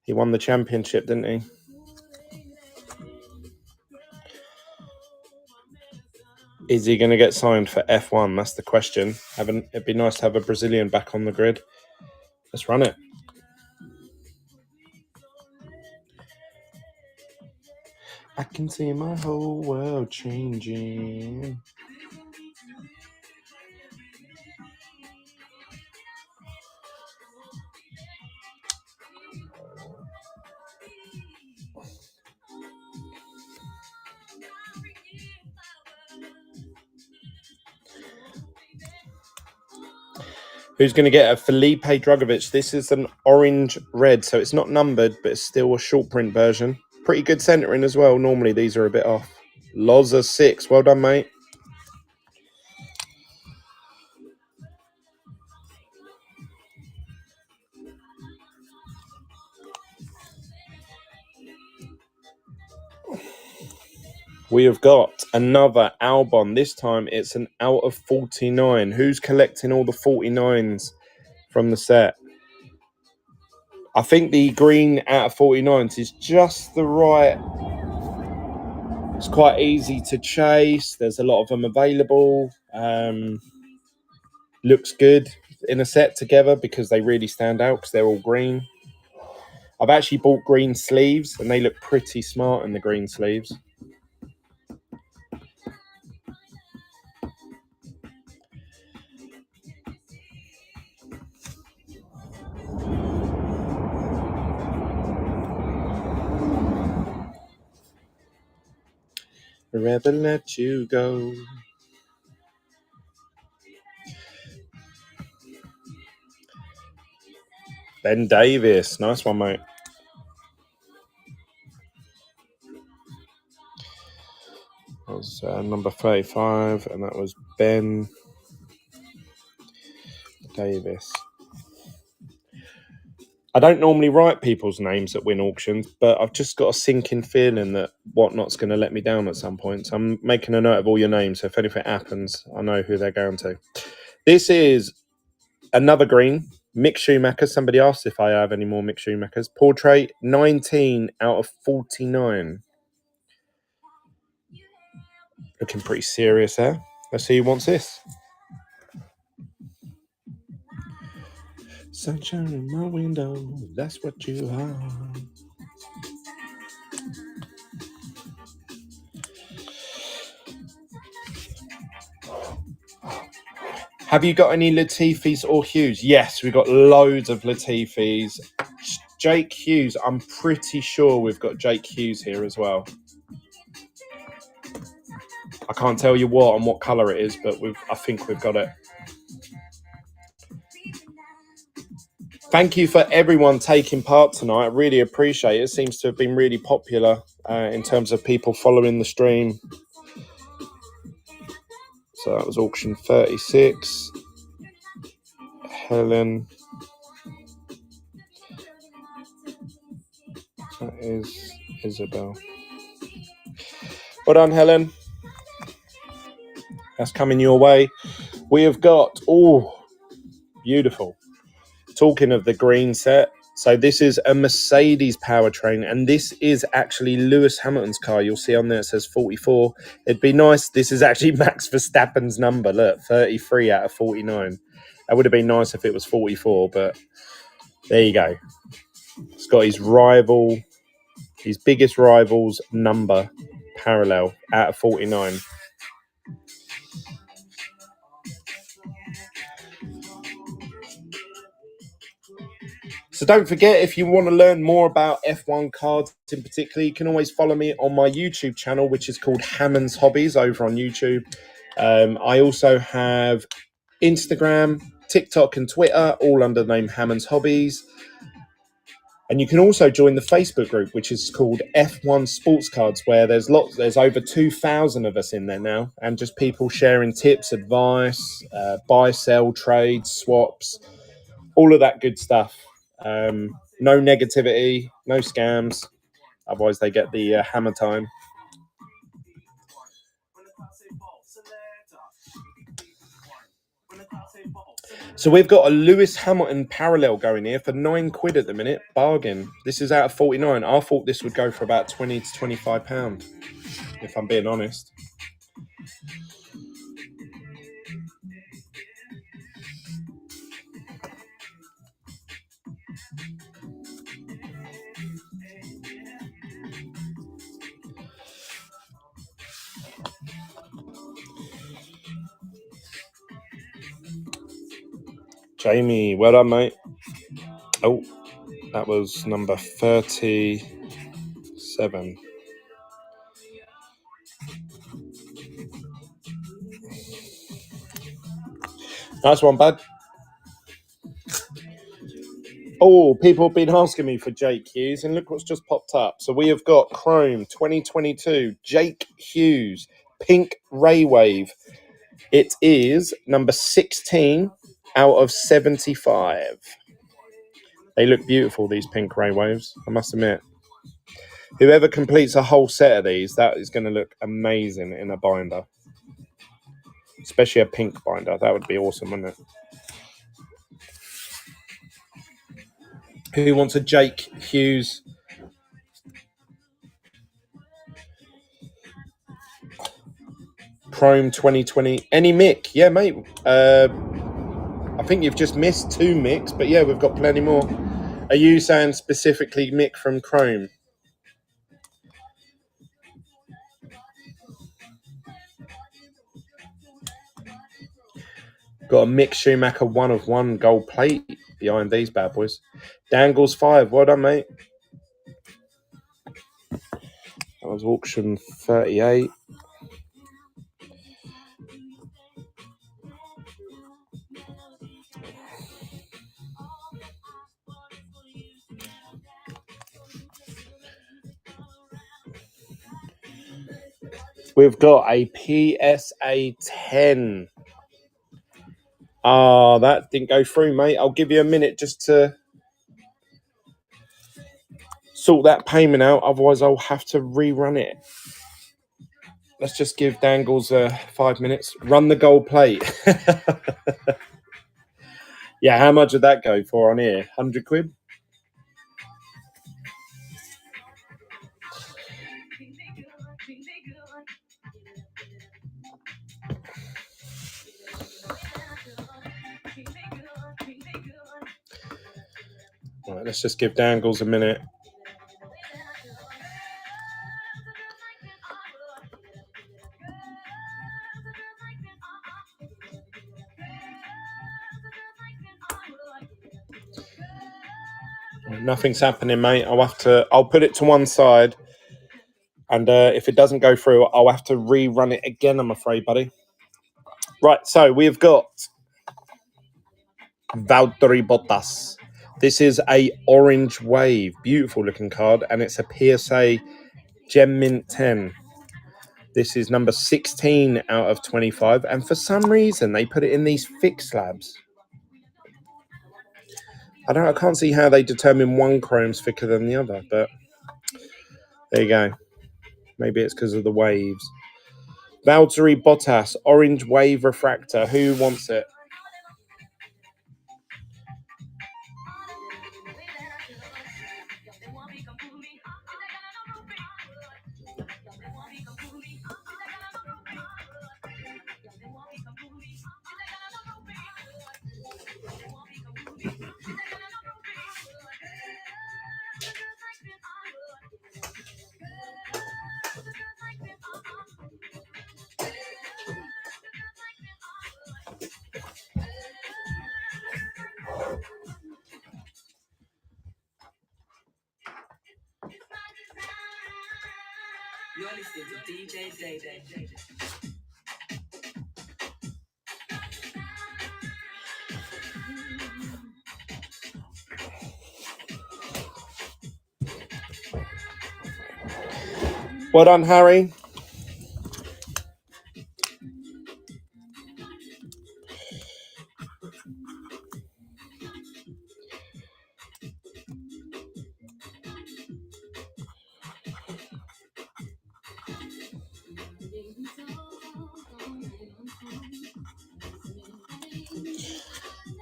He won the championship, didn't he? Is he going to get signed for F1? That's the question. It'd be nice to have a Brazilian back on the grid. Let's run it. I can see my whole world changing. Who's going to get a Felipe Drugovich? This is an orange red, so it's not numbered, but it's still a short print version. Pretty good centering as well. Normally these are a bit off. Loza 6. Well done, mate. We have got another Albon. This time it's an out of 49. Who's collecting all the 49s from the set? I think the green out of 49s is just the right. It's quite easy to chase. There's a lot of them available. Looks good in a set together because they really stand out because they're all green. I've actually bought green sleeves and they look pretty smart in the green sleeves. Forever let you go. Ben Davis. Nice one, mate. That was number 35, and that was Ben Davis. I don't normally write people's names that win auctions, but I've just got a sinking feeling that Whatnot's going to let me down at some point. So I'm making a note of all your names, so if anything happens, I know who they're going to. This is another green, Mick Schumacher. Somebody asked if I have any more Mick Schumachers. Portrait, 19 out of 49. Looking pretty serious there. Let's see who wants this. Sunshine in my window, that's what you are. Have you got any Latifis or Hughes? Yes, we've got loads of Latifis. Jake Hughes, I'm pretty sure we've got Jake Hughes here as well. I can't tell you what and what colour it is, but I think we've got it. Thank you for everyone taking part tonight. I really appreciate it. It seems to have been really popular in terms of people following the stream. So that was auction 36. Helen. That is Isabel. Well done, Helen. That's coming your way. We have got, beautiful. Talking of the green set, so this is a Mercedes powertrain, and this is actually Lewis Hamilton's car. You'll see on there it says 44. It'd be nice. This is actually Max Verstappen's number. Look, 33 out of 49. That would have been nice if it was 44, but there you go. It's got his rival, his biggest rival's number parallel out of 49. So don't forget, if you want to learn more about F1 cards in particular, you can always follow me on my YouTube channel, which is called Hammond's Hobbies over on YouTube. I also have Instagram, TikTok and Twitter, all under the name Hammond's Hobbies. And you can also join the Facebook group, which is called F1 Sports Cards, where there's over 2,000 of us in there now, and just people sharing tips, advice, buy, sell, trades, swaps, all of that good stuff. No negativity, no scams. Otherwise, they get the hammer time. So we've got a Lewis Hamilton parallel going here for £9 at the minute. Bargain. This is out of 49. I thought this would go for about £20 to £25, if I'm being honest. Jamie, well done, mate. Oh, that was number 37. Nice one, bud. Oh, people have been asking me for Jake Hughes, and look what's just popped up. So we have got Chrome 2022 Jake Hughes Pink Ray Wave. It is number 16 out of 75. They look beautiful, these pink Ray Waves, I must admit. Whoever completes a whole set of these, that is going to look amazing in a binder. Especially a pink binder. That would be awesome, wouldn't it? Who wants a Jake Hughes? Chrome 2020. Any Mick? Yeah, mate. I think you've just missed 2 Micks, but yeah, we've got plenty more. Are you saying specifically Mick from Chrome? Got a Mick Schumacher 1 of 1 gold plate behind these bad boys. Dangles 5. Well done, mate. That was auction 38. We've got a PSA 10. Oh, that didn't go through, mate. I'll give you a minute just to sort that payment out. Otherwise, I'll have to rerun it. Let's just give Dangles 5 minutes. Run the gold plate. Yeah, how much did that go for on here? 100 quid? Right, let's just give Dangles a minute. Nothing's happening, mate. I'll put it to one side. And if it doesn't go through, I'll have to rerun it again, I'm afraid, buddy. Right, so we've got Valtteri Bottas. This is a orange wave. Beautiful looking card. And it's a PSA Gem Mint 10. This is number 16 out of 25. And for some reason, they put it in these thick slabs. I can't see how they determine one chrome's thicker than the other, but there you go. Maybe it's because of the waves. Valtteri Bottas, orange wave refractor. Who wants it? You're listening to DJ Day. Well done, Harry.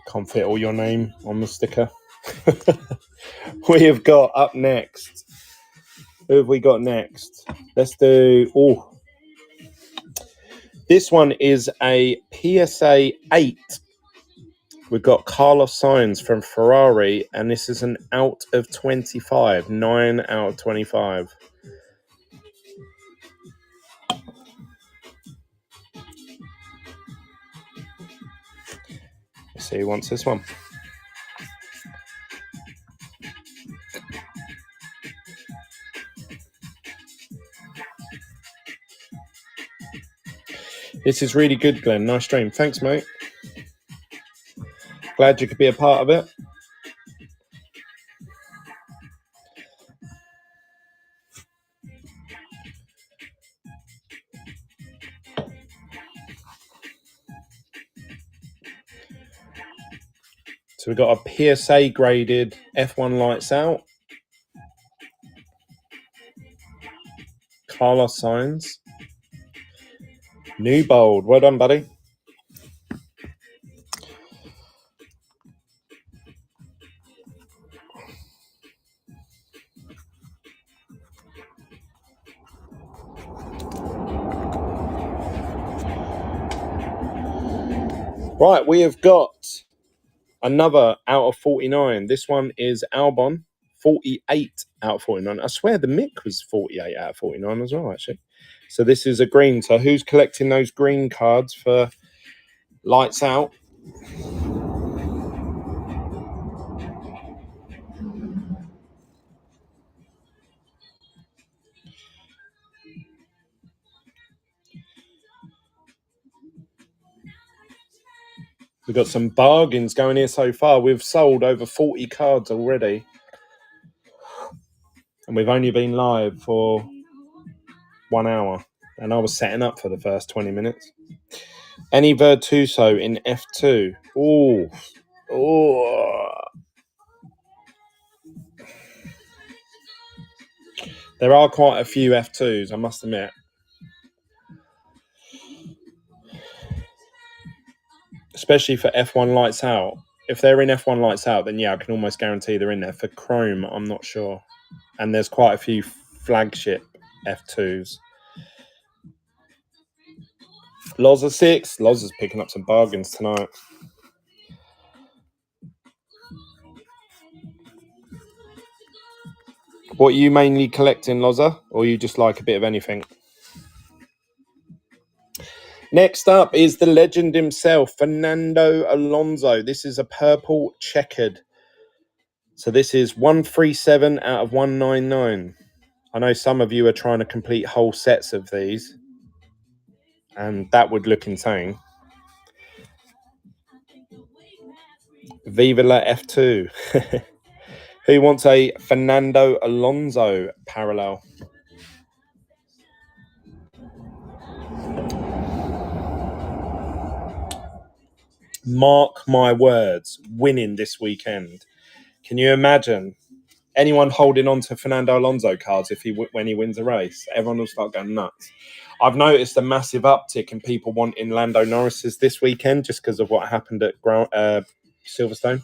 Can't fit all your name on the sticker. We have got up next. Who have we got next? Let's do... Oh. This one is a PSA 8. We've got Carlos Sainz from Ferrari, and this is an out of 25. 9 out of 25. Let's see who wants this one. This is really good, Glenn. Nice stream. Thanks, mate. Glad you could be a part of it. So we've got a PSA graded F1 Lights Out. Carlos Sainz. New bold. Well done, buddy. Right, we have got another out of 49. This one is Albon, 48 out of 49. I swear the Mick was 48 out of 49 as well, actually. So this is a green. So who's collecting those green cards for Lights Out? We've got some bargains going here so far. We've sold over 40 cards already. And we've only been live for 1 hour. And I was setting up for the first 20 minutes. Any Virtuoso in F2. Oh. There are quite a few F2s, I must admit. Especially for F1 Lights Out. If they're in F1 Lights Out, then yeah, I can almost guarantee they're in there. For Chrome, I'm not sure. And there's quite a few flagship F2s. Loza 6. Loza's picking up some bargains tonight. What are you mainly collecting, Loza? Or you just like a bit of anything? Next up is the legend himself, Fernando Alonso. This is a purple checkered. So this is 137 out of 199. I know some of you are trying to complete whole sets of these. And that would look insane. Viva la F2. Who wants a Fernando Alonso parallel? Mark my words, winning this weekend. Can you imagine anyone holding on to Fernando Alonso cards when he wins a race? Everyone will start going nuts. I've noticed a massive uptick in people wanting Lando Norris's this weekend just because of what happened at Silverstone.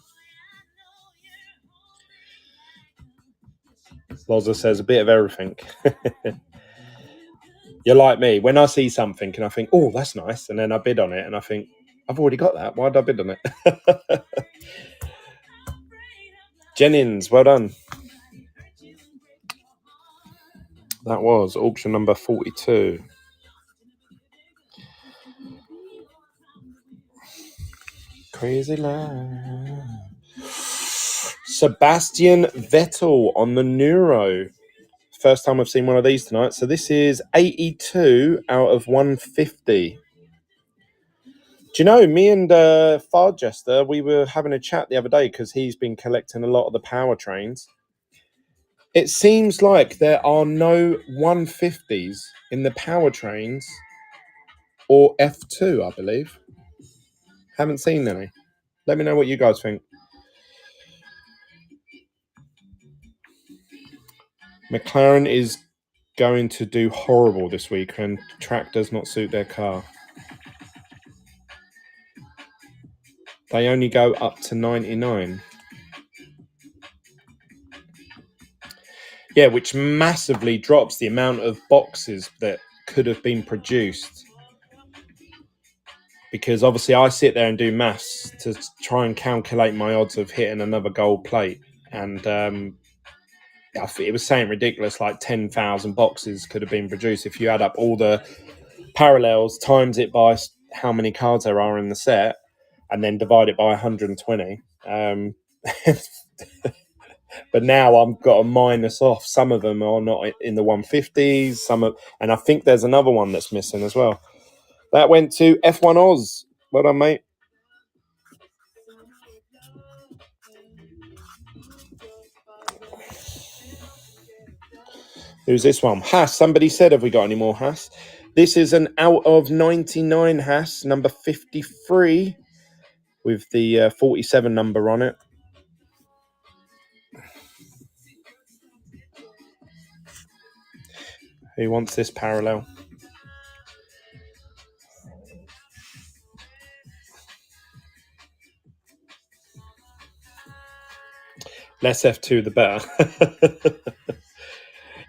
Loza says a bit of everything. You're like me. When I see something and I think, oh, that's nice, and then I bid on it and I think, I've already got that. Why did I bid on it? Jennings, well done. That was auction number 42. Crazy life. Sebastian Vettel on the Neuro. First time I've seen one of these tonight. So this is 82 out of 150. Do you know, me and Farjester, we were having a chat the other day because he's been collecting a lot of the powertrains. It seems like there are no 150s in the powertrains or F2, I believe. Haven't seen any. Let me know what you guys think. McLaren is going to do horrible this week and track does not suit their car. They only go up to 99. Yeah, which massively drops the amount of boxes that could have been produced. Because obviously I sit there and do maths to try and calculate my odds of hitting another gold plate. And it was saying ridiculous, like 10,000 boxes could have been produced. If you add up all the parallels, times it by how many cards there are in the set, and then divide it by 120. But now I've got a minus off. Some of them are not in the 150s. And I think there's another one that's missing as well. That went to F1 Oz. Well done, mate. Who's this one? Haas. Somebody said, have we got any more Haas? This is an out of 99 Haas, number 53. with the 47 number on it. Who wants this parallel? Less F2, the better.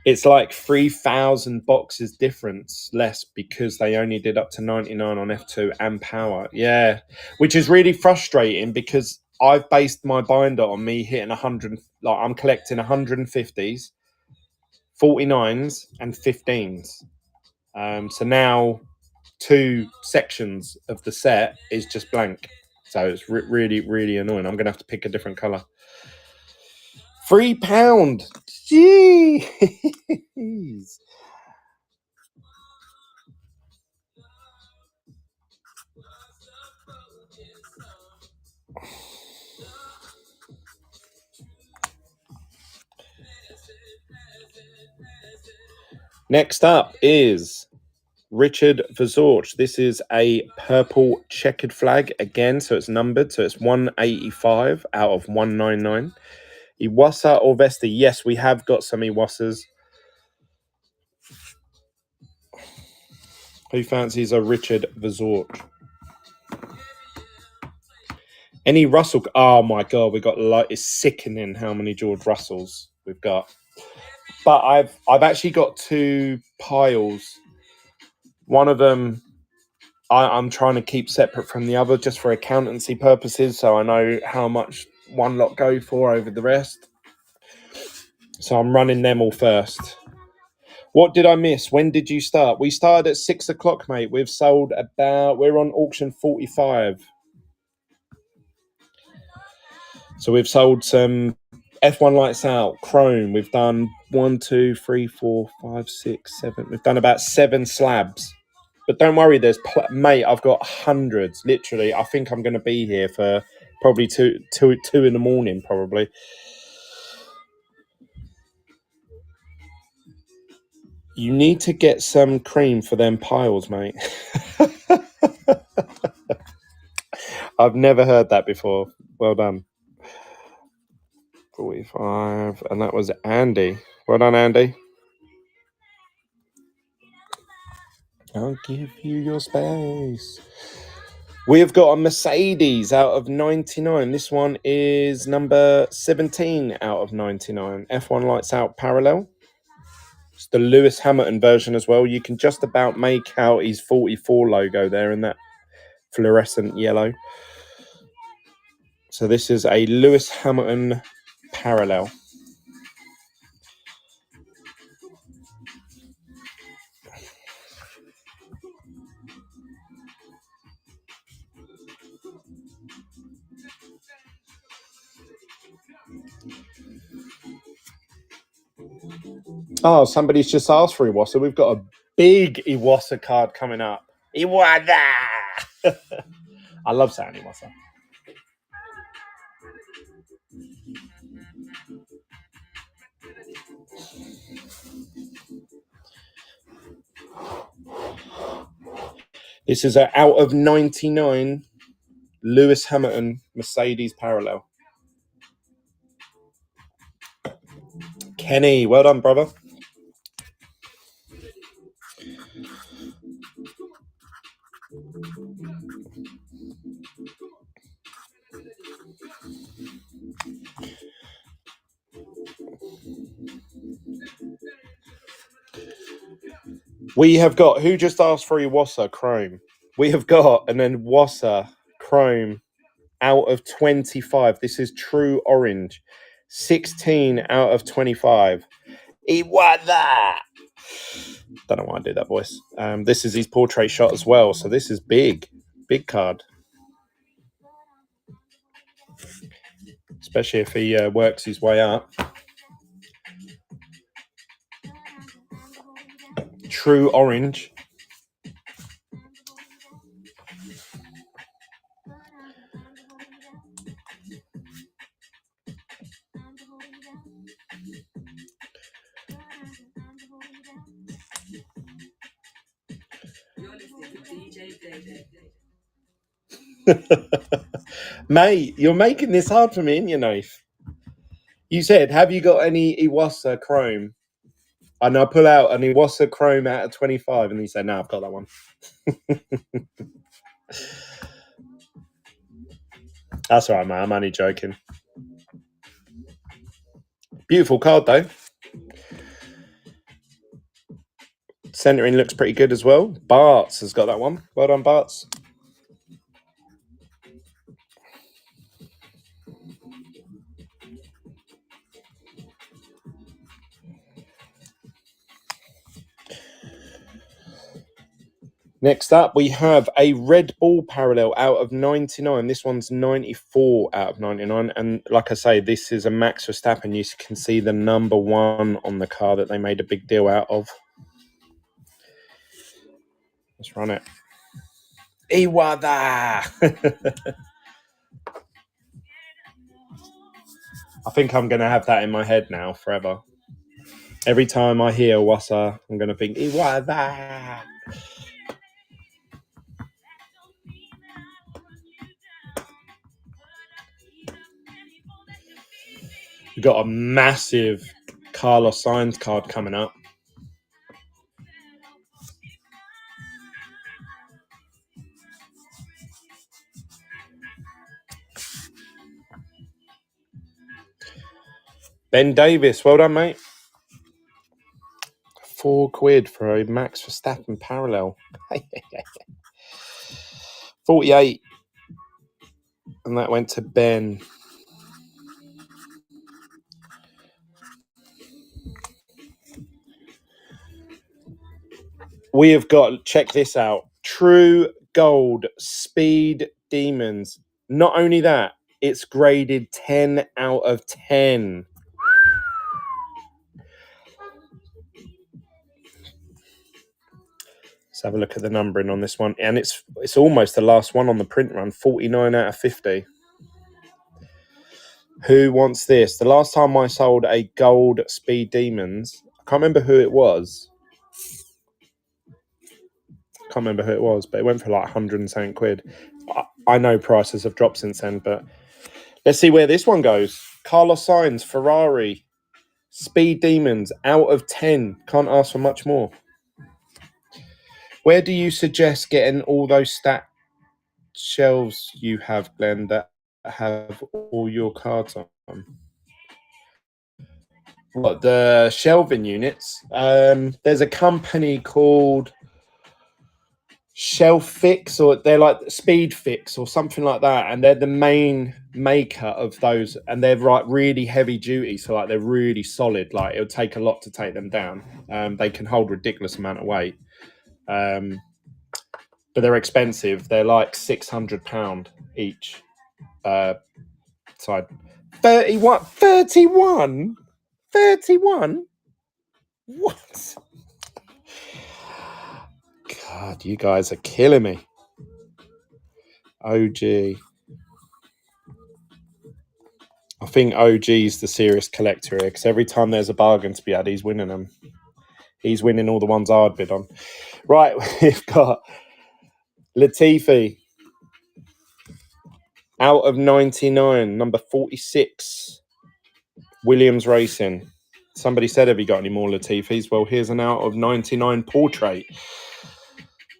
It's like 3,000 boxes difference less because they only did up to 99 on F2 and power. Yeah, which is really frustrating because I've based my binder on me hitting 100. Like I'm collecting 150s, 49s, and 15s. So now 2 sections of the set is just blank. So it's really, really annoying. I'm going to have to pick a different colour. £3. Jeez. Next up is Richard Versorch. This is a purple checkered flag again, so it's numbered. So it's 185 out of 199. Iwasa or Vesti? Yes, we have got some Iwasas. Who fancies a Richard Versorch? Any Russell? Oh my god, we got like it's sickening how many George Russells we've got. But I've actually got 2 piles. One of them I'm trying to keep separate from the other just for accountancy purposes, so I know how much one lot go for over the rest. So I'm running them all first. What did I miss? When did you start? We started at 6 o'clock, mate. We're on auction 45. So we've sold some F1 Lights Out, Chrome. We've done 1, 2, 3, 4, 5, 6, 7. We've done about 7 slabs. But don't worry, mate, I've got hundreds. Literally, I think I'm going to be here for probably two in the morning, probably. You need to get some cream for them piles, mate. I've never heard that before. Well done. 45, and that was Andy. Well done, Andy. I'll give you your space. We have got a Mercedes out of 99. This one is number 17 out of 99. F1 Lights Out parallel. It's the Lewis Hamilton version as well. You can just about make out his 44 logo there in that fluorescent yellow. So this is a Lewis Hamilton parallel. Oh, somebody's just asked for Iwasa. We've got a big Iwasa card coming up. Iwasa! I love saying Iwasa. This is an out of 99 Lewis Hamilton Mercedes parallel. Kenny, well done, brother. We have got, who just asked for Iwasa Chrome? We have got an Iwasa Chrome out of 25. This is true orange. 16 out of 25. Iwasa! Don't know why I did that voice. This is his portrait shot as well. So this is big. Big card. Especially if he works his way up. True orange. Mate, you're making this hard for me, ain't you, Nath? You said, have you got any Iwasa Chrome? And I pull out an Iwasa Chrome out of 25, and you say, no, I've got that one. That's all right, man. I'm only joking. Beautiful card, though. Centering looks pretty good as well. Bart's has got that one. Well done, Bart's. Next up, we have a Red Bull parallel out of 99. This one's 94 out of 99. And like I say, this is a Max Verstappen. You can see the number 1 on the car that they made a big deal out of. Let's run it. Iwasa! I think I'm going to have that in my head now forever. Every time I hear Iwasa, I'm going to think, Iwasa! We've got a massive Carlos Sainz card coming up. Ben Davis, well done, mate. £4 for a Max Verstappen parallel. 48. And that went to Ben. We have got, check this out, True Gold Speed Demons. Not only that, it's graded 10 out of 10. Let's have a look at the numbering on this one. And it's almost the last one on the print run, 49 out of 50. Who wants this? The last time I sold a gold Speed Demons, I can't remember who it was. Can't remember who it was, but it went for like 100 and something quid. I know prices have dropped since then, but let's see where this one goes. Carlos Sainz, Ferrari, Speed Demons, out of 10. Can't ask for much more. Where do you suggest getting all those stat shelves you have, Glenn, that have all your cards on? What, the shelving units? There's a company called Shelf Fix, or they're like Speed Fix or something like that, and they're the main maker of those, and they're like really heavy duty, so like they're really solid. Like it'll take a lot to take them down. They can hold ridiculous amount of weight, but they're expensive. They're like £600 each. So 31. What? God, you guys are killing me. OG. I think OG's the serious collector here, because every time there's a bargain to be had, he's winning them. He's winning all the ones I'd bid on. Right, we've got Latifi. Out of 99, number 46. Williams Racing. Somebody said, have you got any more Latifis? Well, here's an out of 99 portrait.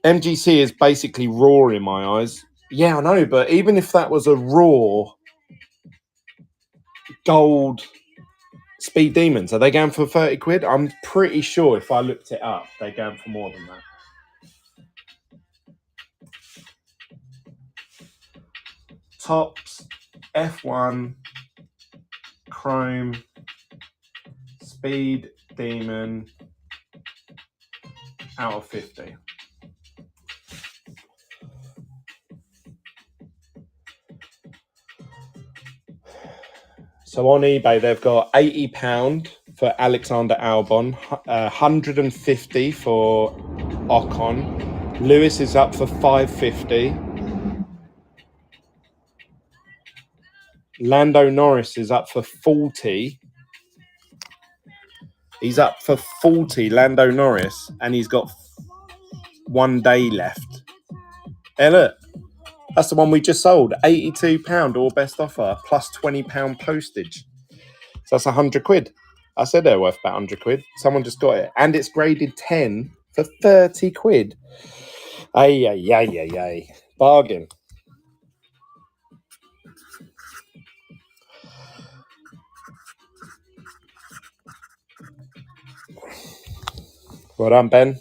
MGC is basically raw in my eyes. Yeah, I know, but even if that was a raw gold Speed Demons, are they going for 30 quid? I'm pretty sure if I looked it up, they're going for more than that. Tops, F1, Chrome, Speed Demon, out of 50. So on eBay, they've got £80 for Alexander Albon, 150 for Ocon. Lewis is up for 550. Lando Norris is up for 40. He's up for 40, Lando Norris, and he's got 1 day left. Hey, look. That's the one we just sold. £82 or best offer plus £20 postage. So that's 100 quid. I said they're worth about 100 quid. Someone just got it. And it's graded 10 for 30 quid. Ay. Bargain. Well done, Ben.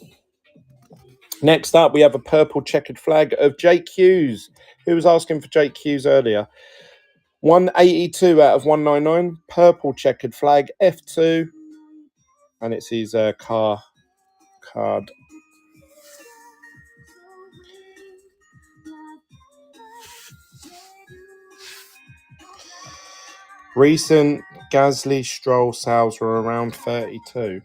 Next up, we have a purple checkered flag of Jake Hughes. Who was asking for Jake Hughes earlier? 182 out of 199. Purple checkered flag, F2. And it's his car card. Recent Gasly Stroll sales were around 32.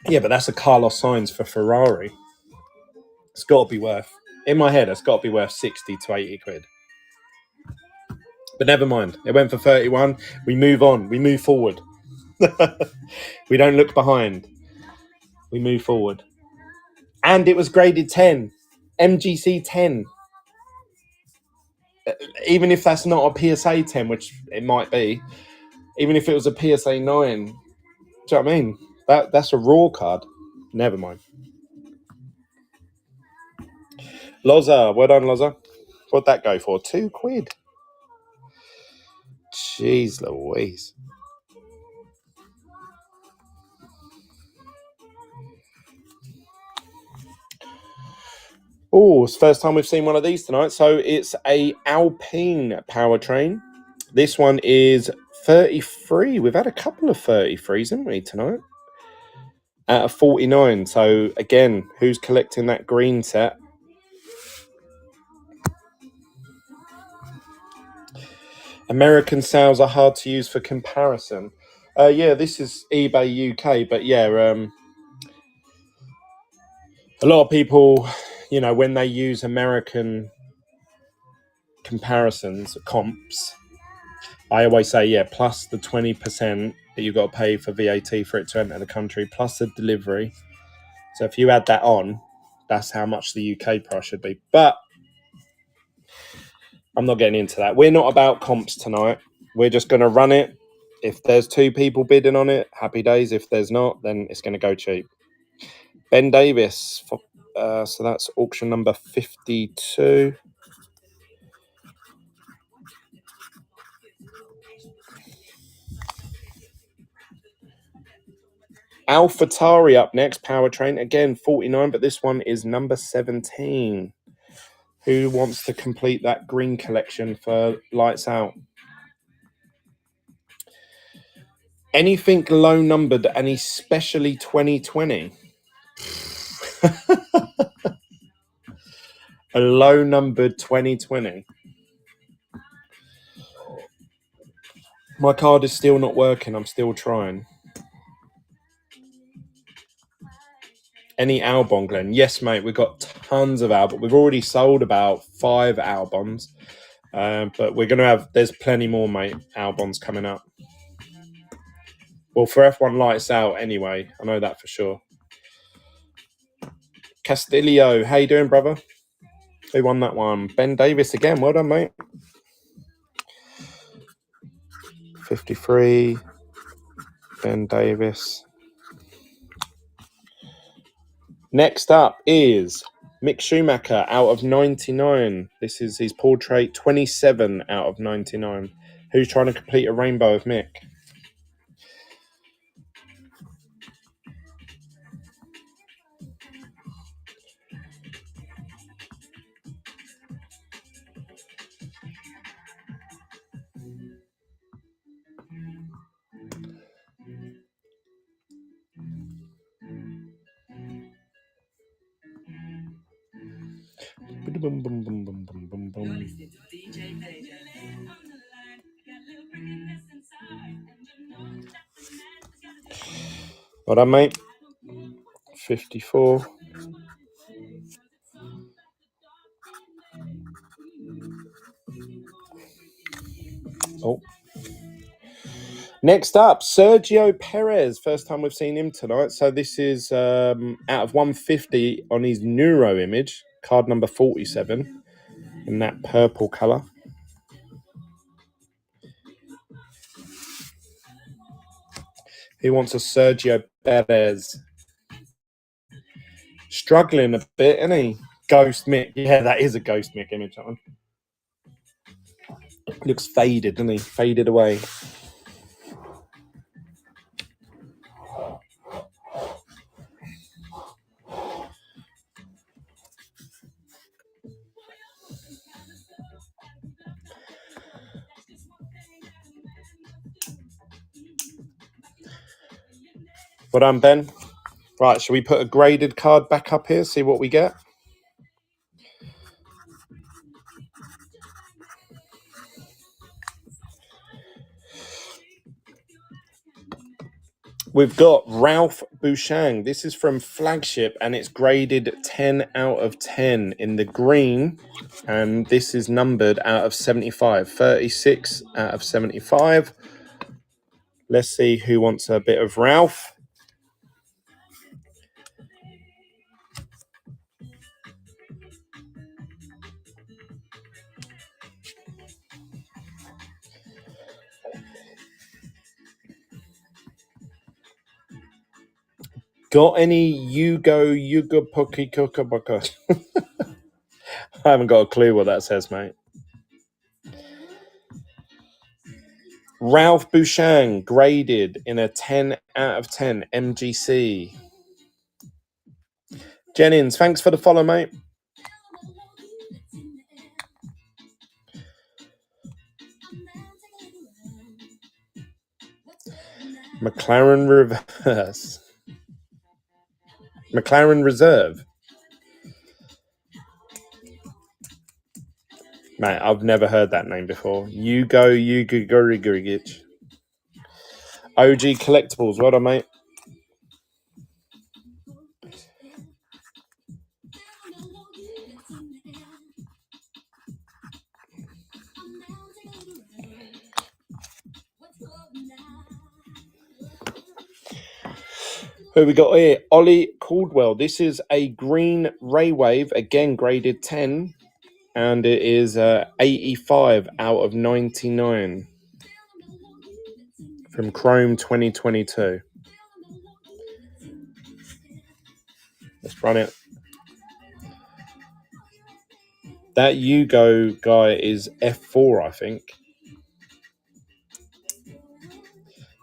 Yeah, but that's a Carlos Sainz for Ferrari. It's got to be worth, in my head, it's got to be worth 60 to 80 quid. But never mind. It went for 31. We move on. We move forward. We don't look behind. We move forward. And it was graded 10. MGC 10. Even if that's not a PSA 10, which it might be, even if it was a PSA 9, do you know what I mean? That's a raw card. Never mind. Loza, well done, Loza. What'd that go for? 2 quid. Jeez Louise. Oh, it's the first time we've seen one of these tonight. So it's a Alpine powertrain. This one is 33. We've had a couple of 33s, haven't we, tonight? Out of 49. So again, who's collecting that green set? American sales are hard to use for comparison. Yeah, this is eBay UK, but yeah, a lot of people, you know, when they use American comparisons, comps, I always say, yeah, plus the 20% that you've got to pay for VAT for it to enter the country, plus the delivery. So if you add that on, that's how much the UK price should be. But I'm not getting into that. We're not about comps tonight. We're just going to run it. If there's 2 people bidding on it, happy days. If there's not, then it's going to go cheap. Ben Davis. So that's auction number 52. AlphaTauri up next. Powertrain. Again, 49, but this one is number 17. Who wants to complete that green collection for Lights Out? Anything low numbered and especially 2020. A low numbered 2020. My card is still not working. I'm still trying. Any Albon, Glenn? Yes, mate. We've got tons of Albon. We've already sold about 5 Albons. But we're going to have, there's plenty more, mate, Albons coming up. Well, for F1 Lights Out anyway. I know that for sure. Castillo, how you doing, brother? Who won that one? Ben Davis again. Well done, mate. 53. Ben Davis. Next up is Mick Schumacher out of 99. This is his portrait, 27 out of 99. Who's trying to complete a rainbow of Mick? Boom, boom, boom, boom, boom, boom, You're boom. listening to DJ Day. Well done, mate. 54. Oh. Next up, Sergio Perez. First time we've seen him tonight. So this is out of 150 on his Neuro image. Card number 47 in that purple colour. Who wants a Sergio Perez? Struggling a bit, isn't he? Ghost Mick. Yeah, that is a Ghost Mick image. That one. Looks faded, doesn't he? Faded away. Well done, Ben. Right, shall we put a graded card back up here, see what we get? We've got Ralph Bouchang. This is from Flagship, and it's graded 10 out of 10 in the green, and this is numbered out of 75. 36 out of 75. Let's see who wants a bit of Ralph. Got any Yugo Poki Kokabaka? I haven't got a clue what that says, mate. Ralph Bouchang, graded in a 10 out of 10 MGC. Jennings, thanks for the follow, mate. McLaren Reverse. McLaren Reserve. Mate, I've never heard that name before. Yugo Gurigic. OG Collectibles. Well done, mate. Who we got here? Ollie Caldwell. This is a green Ray Wave, again graded 10, and it is 85 out of 99 from Chrome 2022. Let's run it. That Yugo guy is F4, I think.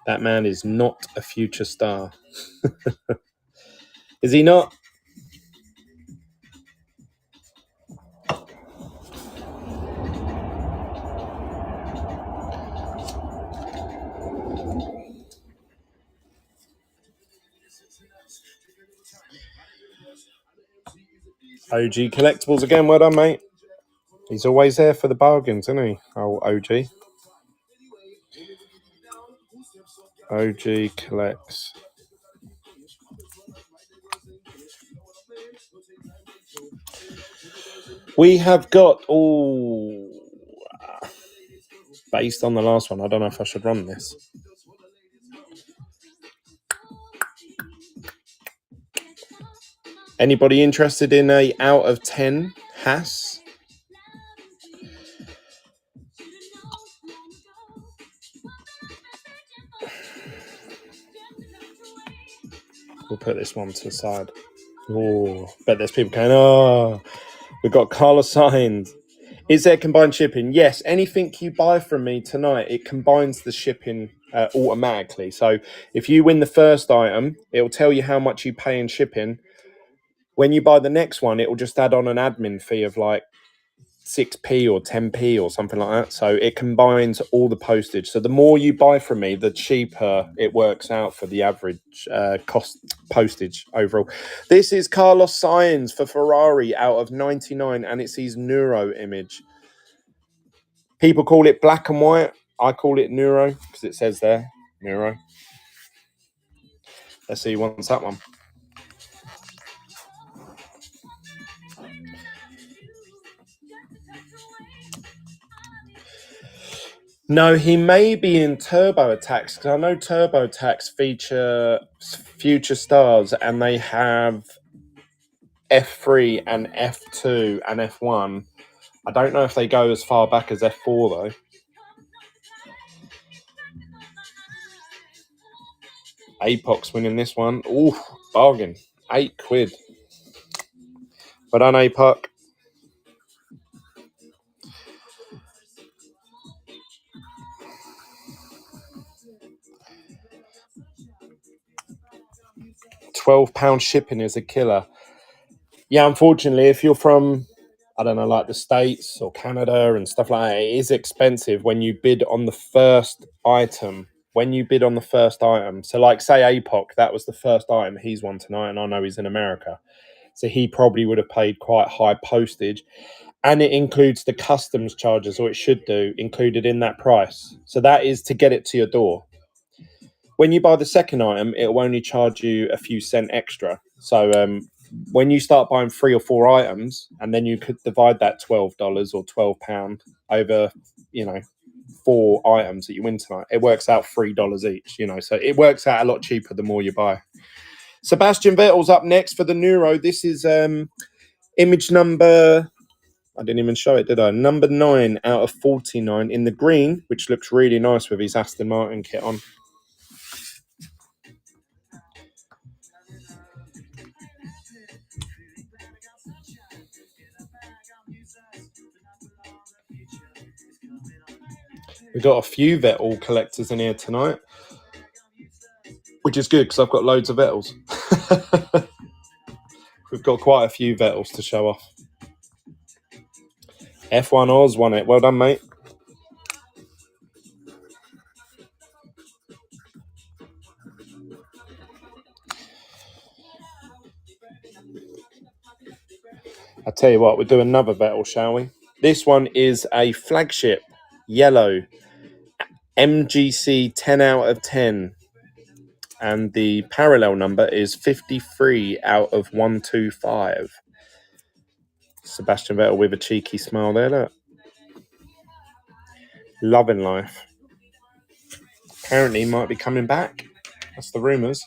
That man is not a future star. Is he not? OG Collectibles again. Well done, mate. He's always there for the bargains, isn't he? Oh, OG. OG collects. We have got, based on the last one, I don't know if I should run this. Anybody interested in a out of 10 Haas? We'll put this one to the side. Oh, bet there's people going, we've got Carlos Sainz. Is there combined shipping? Yes, anything you buy from me tonight, it combines the shipping automatically. So if you win the first item, it'll tell you how much you pay in shipping. When you buy the next one, it will just add on an admin fee of like 6p or 10p or something like that. So it combines all the postage. So the more you buy from me, the cheaper it works out for the average cost postage overall. This is Carlos Sainz for Ferrari out of 99, and it's his Neuro image. People call it black and white. I call it Neuro because it says there, Neuro. Let's see who wants that one. No, he may be in Turbo Attacks because I know Turbo Attacks feature future stars and they have F3 and F2 and F1. I don't know if they go as far back as F4 though. Apox winning this one. Ooh, bargain. £8. But on Apoc. £12 shipping is a killer. Yeah, unfortunately, if you're from, I don't know, like the States or Canada and stuff like that, it is expensive when you bid on the first item. So like say Apoc, that was the first item he's won tonight, and I know he's in America. So he probably would have paid quite high postage. And it includes the customs charges, or it should do, included in that price. So that is to get it to your door. When you buy the second item, it will only charge you a few cents extra. So when you start buying 3 or 4 items, and then you could divide that $12 or £12 over, 4 items that you win tonight, it works out $3 each, so it works out a lot cheaper the more you buy. Sebastian Vettel's up next for the Neuro. This is image number, I didn't even show it, did I? Number 9 out of 49 in the green, which looks really nice with his Aston Martin kit on. We've got a few Vettel collectors in here tonight, which is good because I've got loads of Vettels. We've got quite a few Vettels to show off. F1 Oz won it. Well done, mate. I'll tell you what, we'll do another Vettel, shall we? This one is a flagship yellow MGC 10 out of 10. And the parallel number is 53 out of 125. Sebastian Vettel with a cheeky smile there, look. Loving life. Apparently he might be coming back. That's the rumours.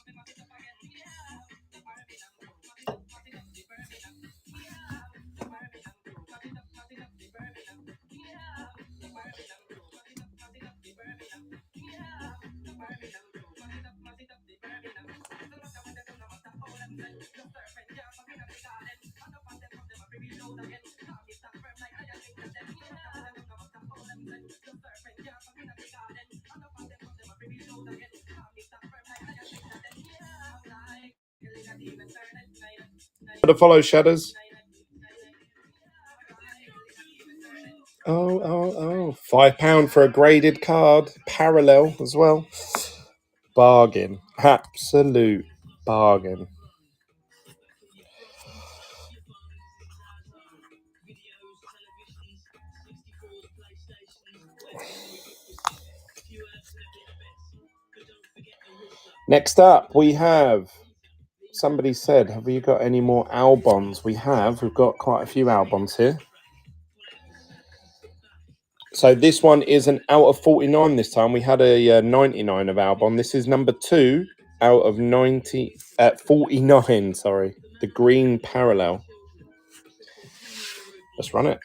To follow Shadows. Oh. £5 for a graded card. Parallel as well. Bargain. Absolute bargain. Next up, we have, somebody said, have we got any more Albons? We have. We've got quite a few Albons here. So this one is an out of 49 this time. We had a 99 of Albon. This is number 2 out of 49, sorry. The green parallel. Let's run it.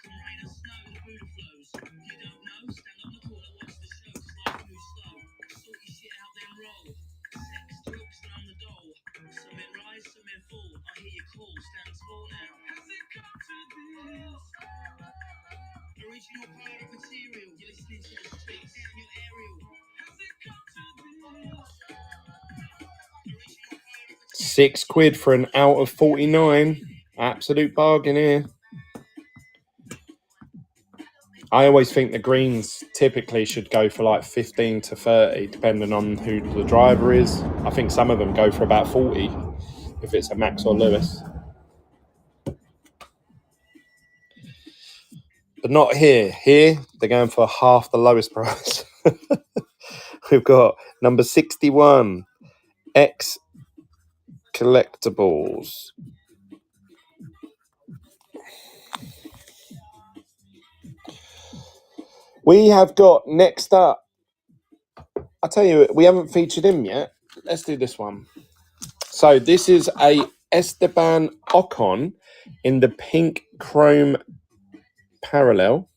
£6 for an out of 49. Absolute bargain here. I always think the greens typically should go for like 15 to 30, depending on who the driver is. I think some of them go for about 40 if it's a Max or Lewis. But not here. Here, they're going for half the lowest price. We've got number 61, X Collectibles. We have got next up, I tell you, we haven't featured him yet. Let's do this one. So this is a Esteban Ocon in the pink chrome parallel.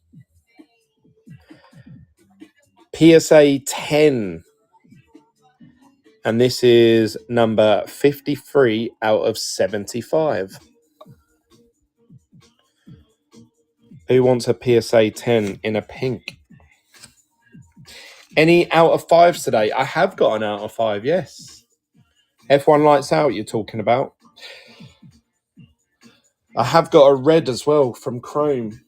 PSA 10. And this is number 53 out of 75. Who wants a PSA 10 in a pink? Any out of 5s today? I have got an out of 5, yes. F1 Lights Out you're talking about. I have got a red as well from Chrome.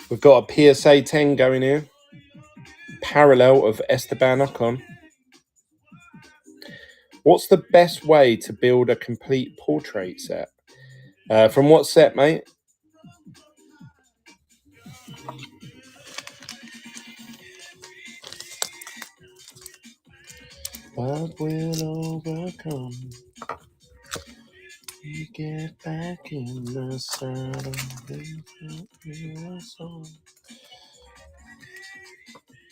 We've got a PSA 10 going here. Parallel of Esteban Ocon. What's the best way to build a complete portrait set? From what set, mate? What will overcome? You get back in the saddle.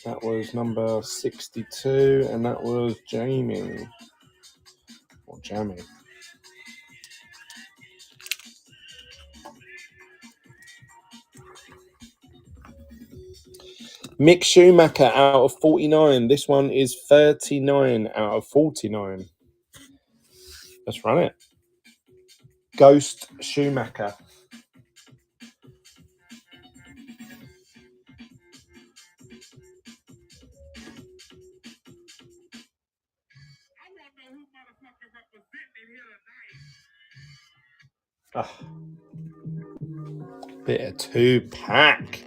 That was number 62, and that was Jamie. Or Jamie. Mick Schumacher out of 49. This one is 39 out of 49. Let's run it. Ghost Schumacher. Oh. Bit of 2-pack.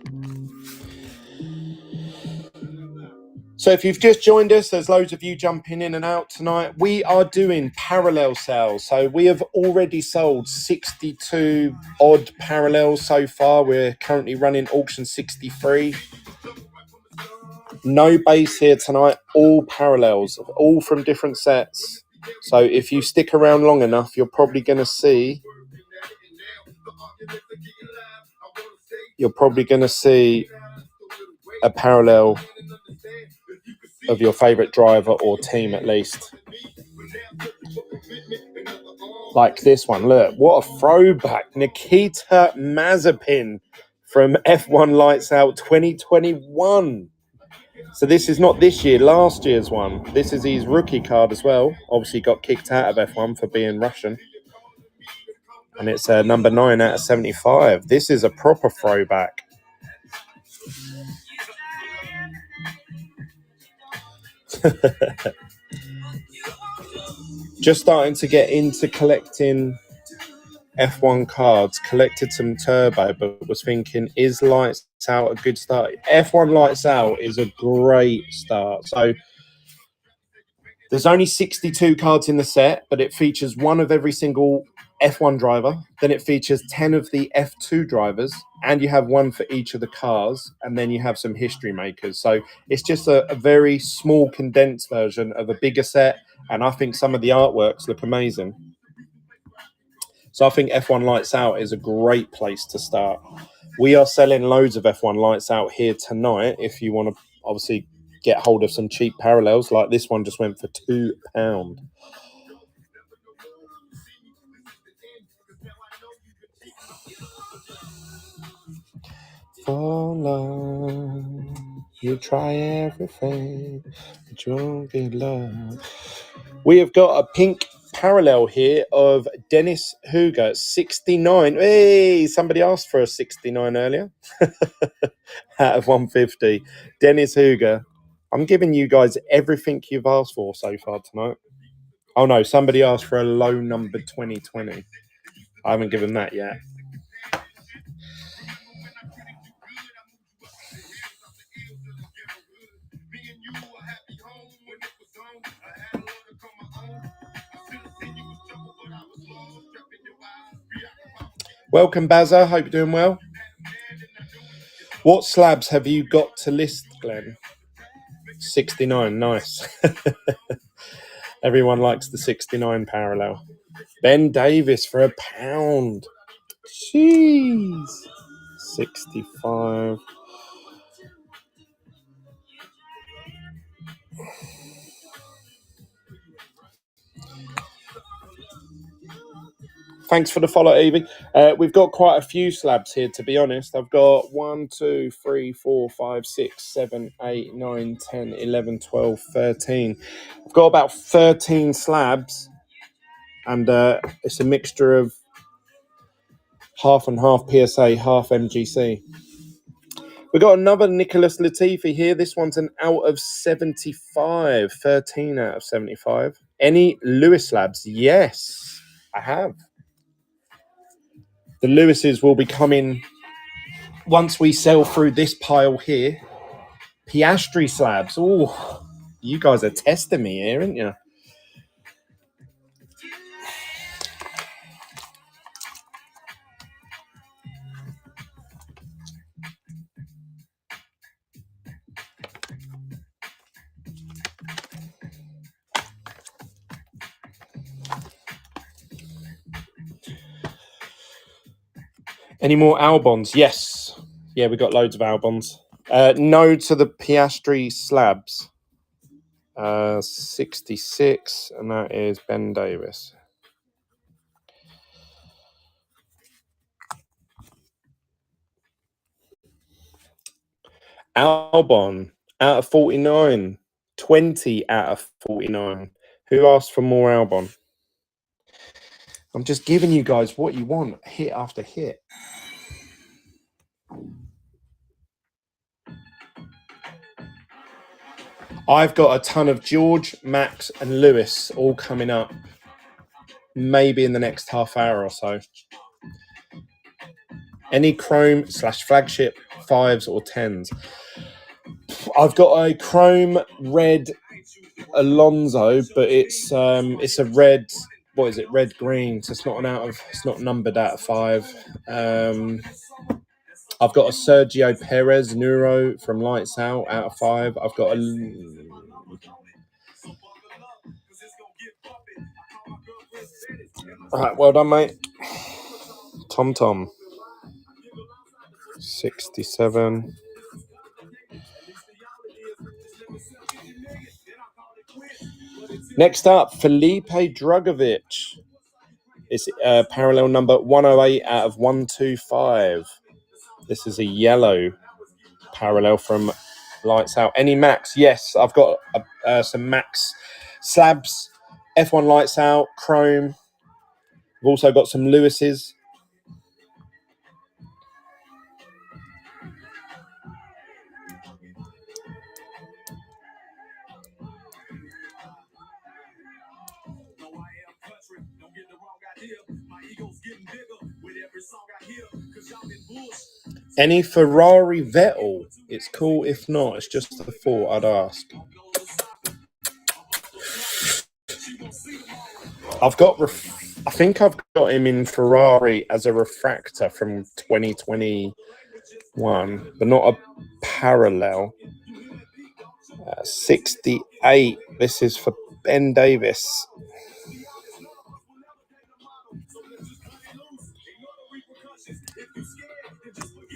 So if you've just joined us, there's loads of you jumping in and out tonight. We are doing parallel sales. So we have already sold 62 odd parallels so far. We're currently running auction 63. No base here tonight, all parallels, all from different sets. So if you stick around long enough, you're probably going to see a parallel of your favorite driver or team at least. Like this one. Look, what a throwback. Nikita Mazepin from F1 Lights Out 2021. So this is not this year, last year's one. This is his rookie card as well. Obviously got kicked out of F1 for being Russian. And it's number 9 out of 75. This is a proper throwback. Just starting to get into collecting F1 cards. Collected some turbo, but was thinking, is Lights Out a good start? F1 Lights Out is a great start. So there's only 62 cards in the set, but it features one of every single F1 driver. Then it features 10 of the F2 drivers, and you have one for each of the cars, and then you have some history makers. So it's just a very small condensed version of a bigger set, and I think some of the artworks look amazing. So I think F1 Lights Out is a great place to start. We are selling loads of F1 Lights Out here tonight. If you want to obviously get hold of some cheap parallels, like this one just went for £2. For love, you try everything, but you won't get love. We have got a pink parallel here of Dennis Huger, 69. Hey, somebody asked for a 69 earlier. Out of 150. Dennis Huger. I'm giving you guys everything you've asked for so far tonight. Oh no, somebody asked for a low number 2020. I haven't given that yet. Welcome, Bazza. Hope you're doing well. What slabs have you got to list, Glenn? 69, nice. Everyone likes the 69 parallel. Ben Davis for £1. Jeez. 65. Thanks for the follow, Evie. We've got quite a few slabs here, to be honest. I've got 1, 2, 3, 4, 5, 6, 7, 8, 9, 10, 11, 12, 13. I've got about 13 slabs, and it's a mixture of half and half PSA, half MGC. We've got another Nicholas Latifi here. This one's an out of 75, 13 out of 75. Any Lewis slabs? Yes, I have. The Lewises will be coming once we sell through this pile here. Piastri slabs. Oh, you guys are testing me here, aren't you? Any more Albons? Yes. Yeah, we got loads of Albons. No to the Piastri slabs. 66, and that is Ben Davis. Albon out of 49. 20 out of 49. Who asked for more Albon? I'm just giving you guys what you want, hit after hit. I've got a ton of George, Max, and Lewis all coming up, maybe in the next half hour or so. Any Chrome / flagship 5s or 10s. I've got a Chrome red Alonso, but it's a red. What is it? Red green. So it's not numbered out of 5. I've got a Sergio Perez Neuro from Lights Out of 5. I've got a. All right, well done, mate. Tom. 67. Next up, Felipe Drugovich. It's parallel number 108 out of 125. This is a yellow parallel from Lights Out. Any Max? Yes, I've got some Max slabs. F1 Lights Out, Chrome. We've also got some Lewis's. Any Ferrari Vettel? It's cool. If not, it's just the thought I'd ask. I think I've got him in Ferrari as a refractor from 2021, but not a parallel. 68. This is for Ben Davis.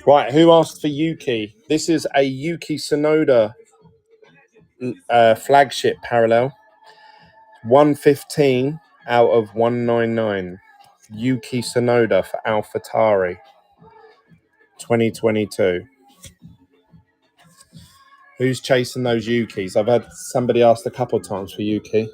Right, who asked for Yuki? This is a Yuki Tsunoda flagship parallel. 115 out of 199. Yuki Tsunoda for AlphaTauri 2022. Who's chasing those Yukis? I've had somebody asked a couple of times for Yuki.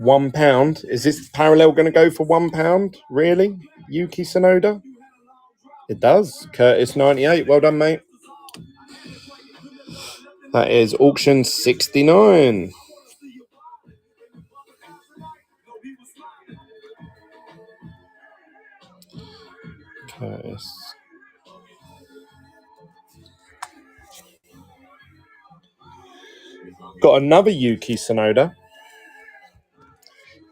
£1. Is this parallel going to go for £1? Really? Yuki Tsunoda? It does. Curtis 98. Well done, mate. That is auction 69. Curtis. Got another Yuki Tsunoda,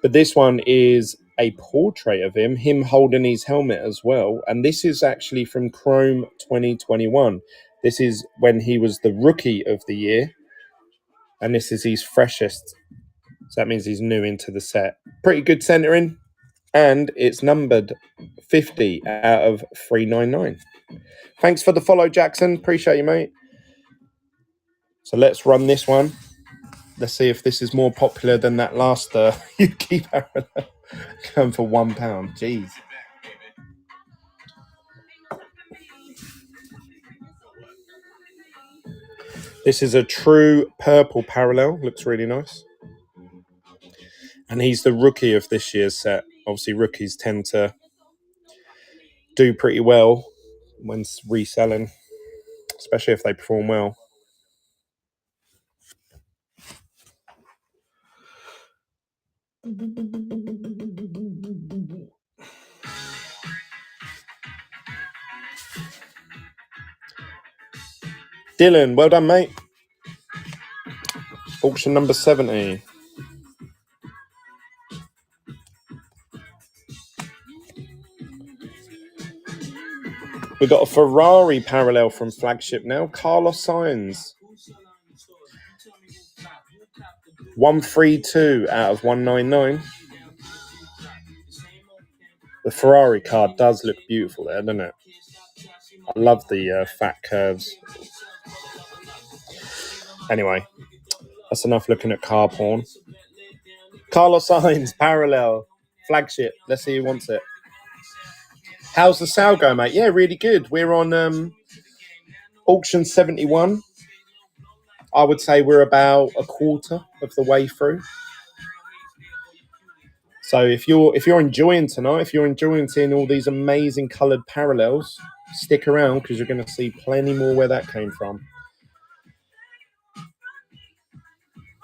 but this one is a portrait of him holding his helmet as well. And this is actually from Chrome 2021. This is when he was the rookie of the year. And this is his freshest. So that means he's new into the set. Pretty good centering. And it's numbered 50 out of 399. Thanks for the follow, Jackson. Appreciate you, mate. So let's run this one. Let's see if this is more popular than that last Yuki parallel. Going for £1. Jeez. This is a true purple parallel. Looks really nice. And he's the rookie of this year's set. Obviously, rookies tend to do pretty well when reselling, especially if they perform well. Dylan, well done, mate. Auction number 70. We've got a Ferrari parallel from Flagship now. Carlos Sainz. 132 out of 199. The Ferrari card does look beautiful there, doesn't it? I love the fat curves. Anyway, that's enough looking at car porn. Carlos Sainz, parallel, Flagship. Let's see who wants it. How's the sale going, mate? Yeah, really good. We're on auction 71. I would say we're about a quarter of the way through. So if you're enjoying tonight, if you're enjoying seeing all these amazing coloured parallels, stick around because you're going to see plenty more where that came from.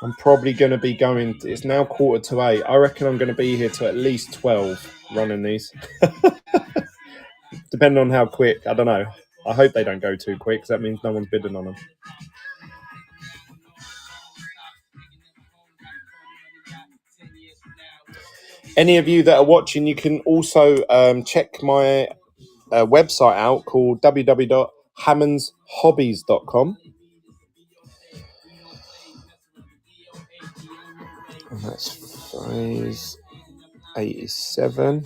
I'm probably going to be going. It's now 7:45. I reckon I'm going to be here till at least 12 running these. Depending on how quick, I don't know. I hope they don't go too quick because that means no one's bidding on them. Any of you that are watching, you can also check my website out called www.hammondshobbies.com. And that's size 87.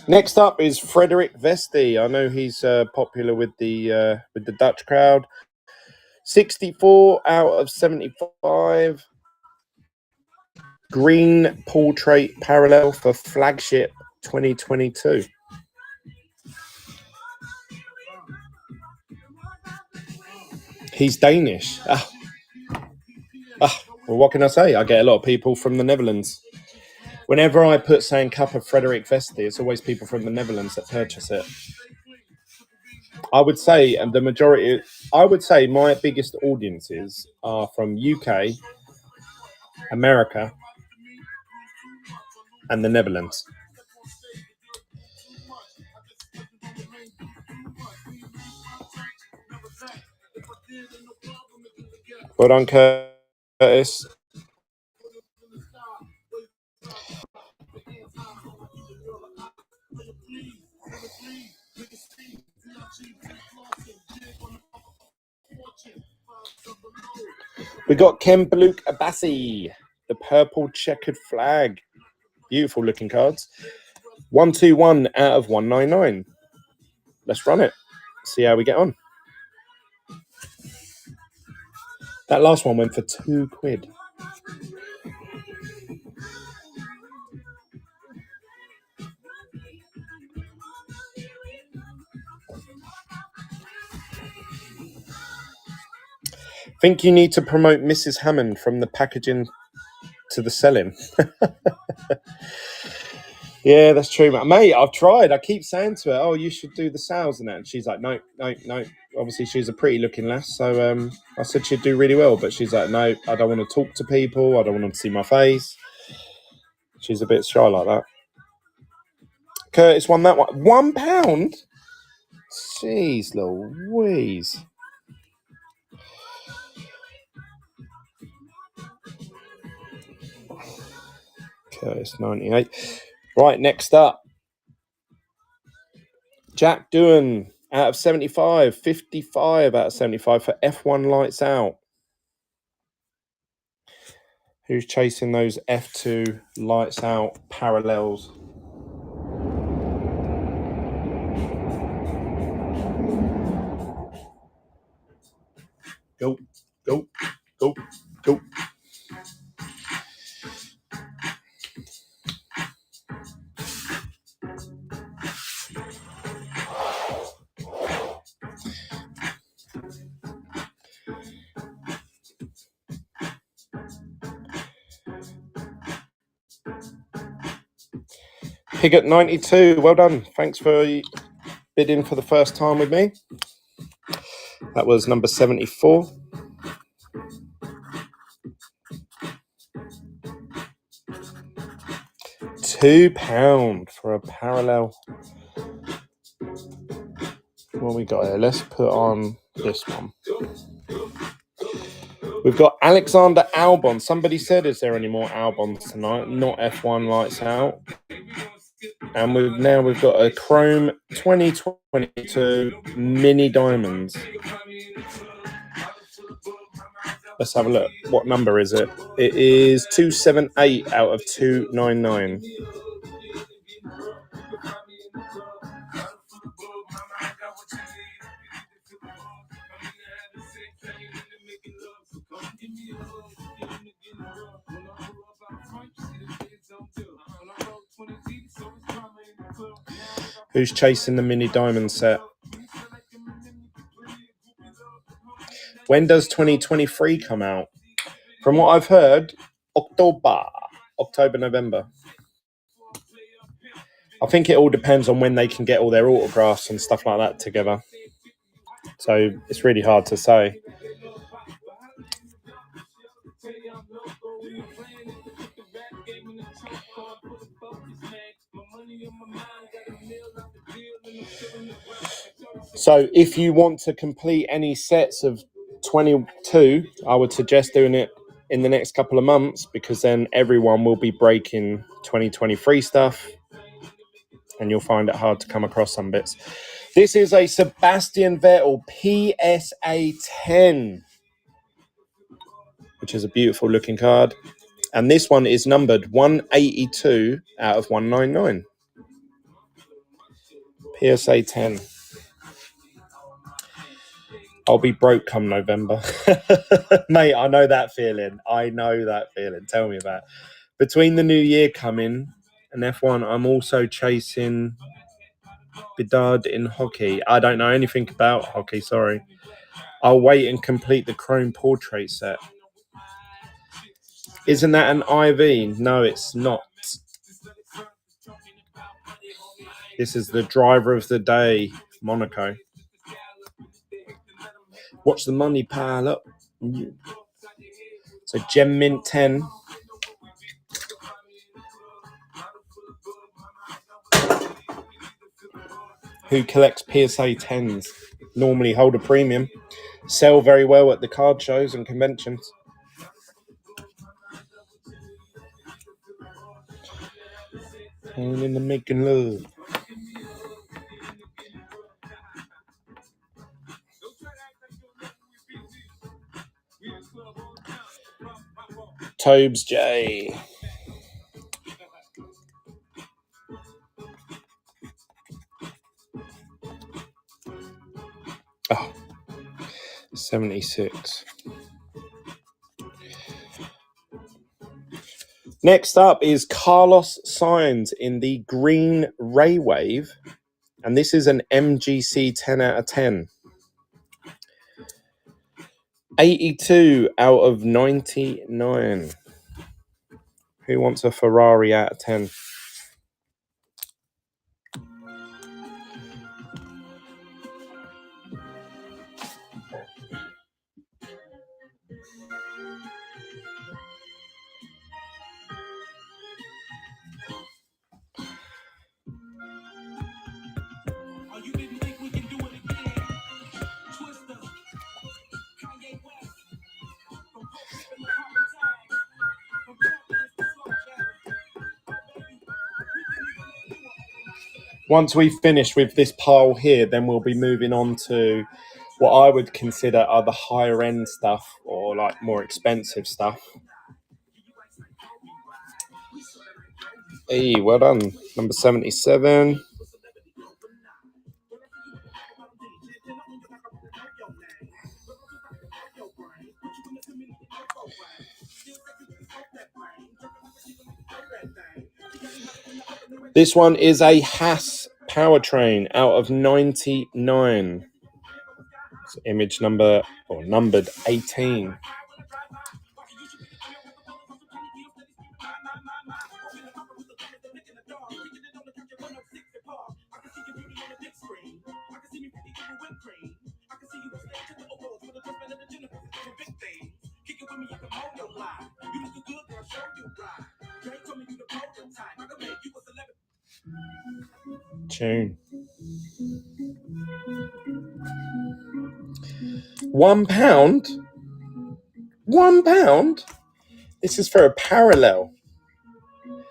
Next up is Frederick Vesti. I know he's popular with the Dutch crowd. 64 out of 75. Green portrait parallel for Flagship 2022. He's Danish. Well, what can I say? I get a lot of people from the Netherlands. Whenever I put saying cup of Frederick Vesti, it's always people from the Netherlands that purchase it. I would say, and the majority, I would say my biggest audiences are from UK, America, and the Netherlands. Well done, Curtis. We got Kempaluk Abassi, the purple checkered flag. Beautiful looking cards. 121 out of 199. Let's run it. See how we get on. That last one went for £2. Think you need to promote Mrs. Hammond from the packaging to the selling. Yeah, that's true, mate. I've tried. I keep saying to her, "Oh, you should do the sales and that." And she's like, "No." Obviously, she's a pretty looking lass, so I said she'd do really well. But she's like, "No, I don't want to talk to people. I don't want them to see my face." She's a bit shy like that. Curtis won that one. £1. Jeez Louise. Curtis 98. Right, next up. Jack Doohan out of 75. 55 out of 75 for F1 Lights Out. Who's chasing those F2 Lights Out parallels? Go, go, go, go. Pig at 92. Well done. Thanks for bidding for the first time with me. That was number 74. £2 for a parallel. What we got here? Let's put on this one. We've got Alexander Albon. Somebody said, is there any more Albons tonight? Not F1 Lights Out. And we've got a Chrome 2022 Mini Diamonds. Let's have a look. What number is it? It is 278 out of 299. Who's chasing the Mini Diamond set? When does 2023 come out? From what I've heard, October, November. I think it all depends on when they can get all their autographs and stuff like that together. So it's really hard to say. So if you want to complete any sets of 22, I would suggest doing it in the next couple of months, because then everyone will be breaking 2023 stuff and you'll find it hard to come across some bits. This is a Sebastian Vettel PSA 10, which is a beautiful looking card. And this one is numbered 182 out of 199. PSA 10. I'll be broke come November. Mate, I know that feeling. Tell me about it. Between the new year coming and F1, I'm also chasing Bedard in hockey. I don't know anything about hockey, sorry. I'll wait and complete the Chrome Portrait set. Isn't that an IV? No, it's not. This is the driver of the day, Monaco. Watch the money pile up. So Gem Mint 10. Who collects PSA 10s normally hold a premium. Sell very well at the card shows and conventions. And in the making love. Tobes J. Oh, 76. Next up is Carlos Sainz in the green Ray Wave. And this is an MGC 10 out of 10. 82 out of 99. Who wants a Ferrari out of 10? once we finish with this pile here, then we'll be moving on to what I would consider are the higher end stuff, or like more expensive stuff. Hey, well done. Number 77. This one is a Haas powertrain out of 99. It's image number, or numbered 18. Tune. £1? £1? This is for a parallel. You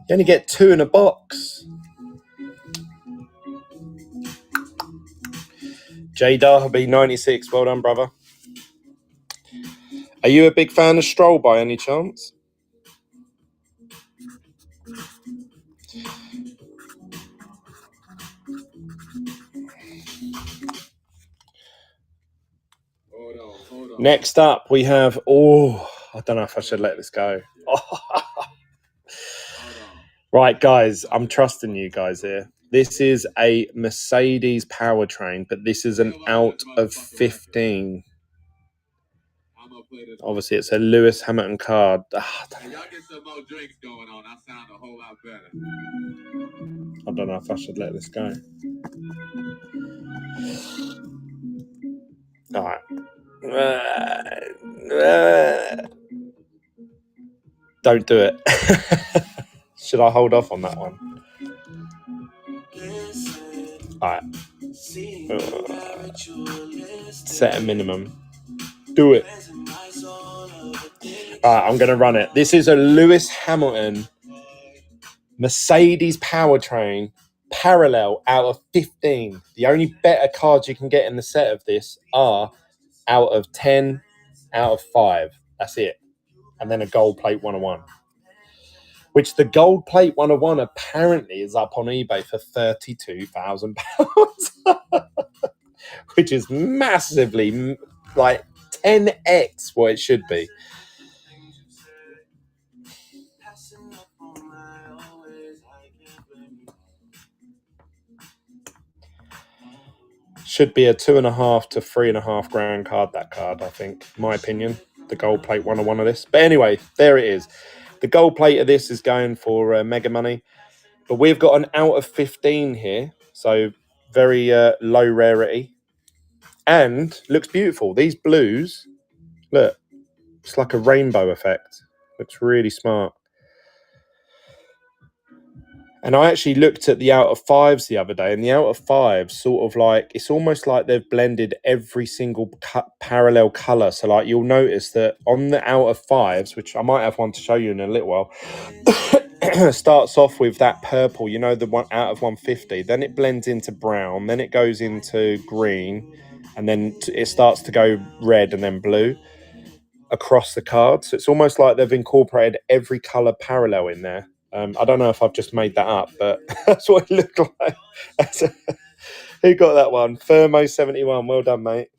only get 2 in a box. J Darby 96. Well done, brother. Are you a big fan of Stroll by any chance? Hold on. Next up, we have... Oh, I don't know if I should let this go. Right, guys, I'm trusting you guys here. This is a Mercedes powertrain, but this is an out of 15. Obviously, it's a Lewis Hamilton card. Y'all get some more drinks going on. I sound a whole lot better. I don't know if I should let this go. All right. Don't do it. Should I hold off on that one? All right. Set a minimum. Do it. All right, I'm going to run it. This is a Lewis Hamilton Mercedes powertrain parallel out of 15. The only better cards you can get in the set of this are out of 10, out of 5. That's it. And then a gold plate 101. Which the gold plate 101 apparently is up on eBay for £32,000. Which is massively, like 10x what it should be. Should be a 2.5 to 3.5 grand card, that card, I think, in my opinion. The gold plate 101 of this. But anyway, there it is. The gold plate of this is going for mega money. But we've got an out of 15 here. So very low rarity. And looks beautiful. These blues, look, it's like a rainbow effect. Looks really smart. And I actually looked at the out of 5s the other day, and the out of 5s sort of like, it's almost like they've blended every single parallel colour. So like you'll notice that on the out of 5s, which I might have one to show you in a little while, starts off with that purple, you know, the one out of 150. Then it blends into brown, then it goes into green, and then it starts to go red and then blue across the card. So it's almost like they've incorporated every colour parallel in there. I don't know if I've just made that up, but that's what it looked like. Who got that one? Thermo71. Well done, mate.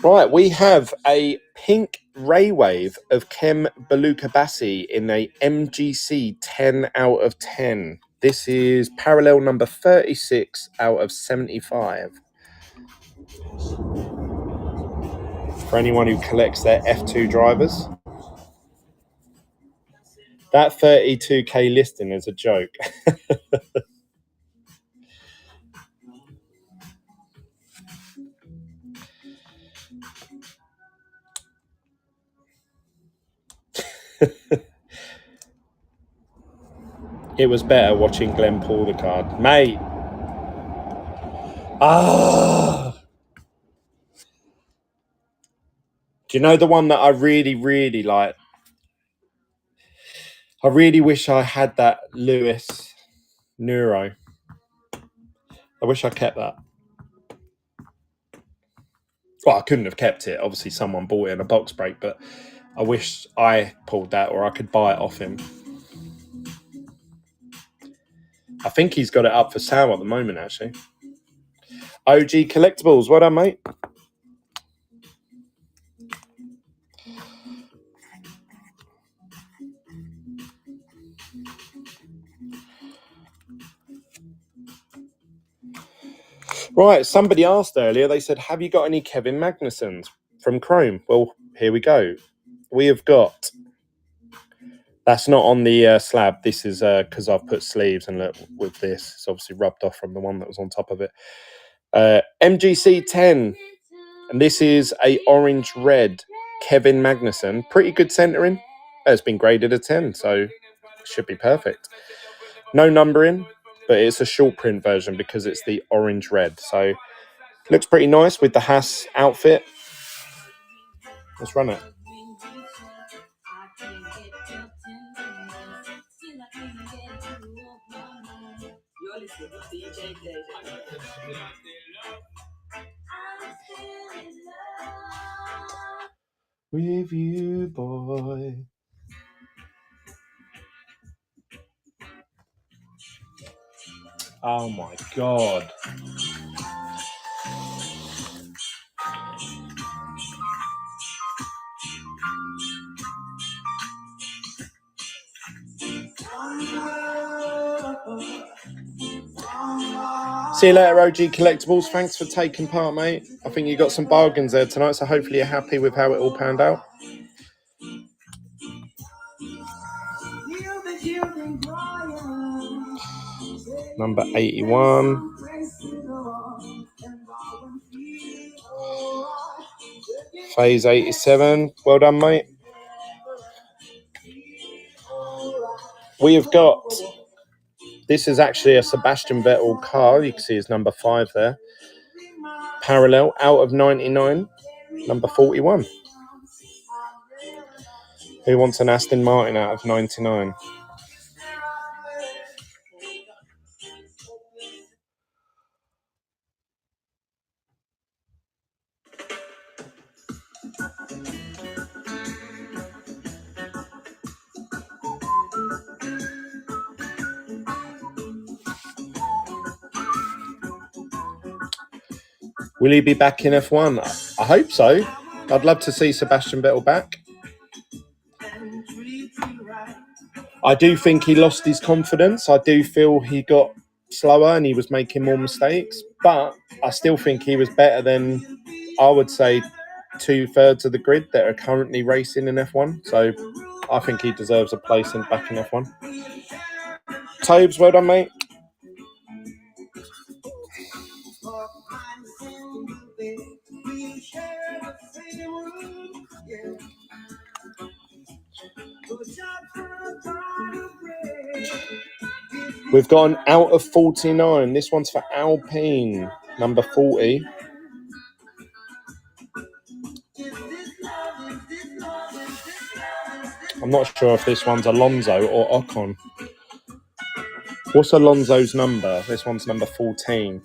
Right, we have a pink Ray Wave of Kem Belukabasi in a MGC 10 out of 10. This is parallel number 36 out of 75. For anyone who collects their F2 drivers. That 32k listing is a joke. It was better watching Glenn pull the card. Mate, Ah. Do you know the one that I really, really like? I really wish I had that Lewis Neuro. I wish I kept that. Well, I couldn't have kept it. Obviously, someone bought it in a box break, but I wish I pulled that or I could buy it off him. I think he's got it up for sale at the moment, actually. OG Collectibles. Well done, mate. Right, somebody asked earlier, they said, have you got any Kevin Magnussons from Chrome? Well, here we go. We have got... That's not on the slab. This is because I've put sleeves, and look, with this, it's obviously rubbed off from the one that was on top of it. MGC 10, and this is a orange-red Kevin Magnussen. Pretty good centering. It's been graded a 10, so it should be perfect. No numbering, but it's a short print version because it's the orange-red. So looks pretty nice with the Haas outfit. Let's run it. You're listening to DJ Day. With you, boy. Oh my God. See you later, OG Collectibles. Thanks for taking part, mate. I think you got some bargains there tonight, so hopefully you're happy with how it all panned out. Number 81. Phase 87. Well done, mate. We have got... This is actually a Sebastian Vettel car. You can see his number 5 there. Parallel, out of 99. Number 41. Who wants an Aston Martin out of 99? Will he be back in F1? I hope so. I'd love to see Sebastian Vettel back. I do think he lost his confidence. I do feel he got slower and he was making more mistakes. But I still think he was better than, I would say, 2/3 of the grid that are currently racing in F1. So I think he deserves a place back in F1. Tobes, well done, mate. We've got an out of 49. This one's for Alpine, number 40. I'm not sure if this one's Alonso or Ocon. What's Alonso's number? This one's number 14.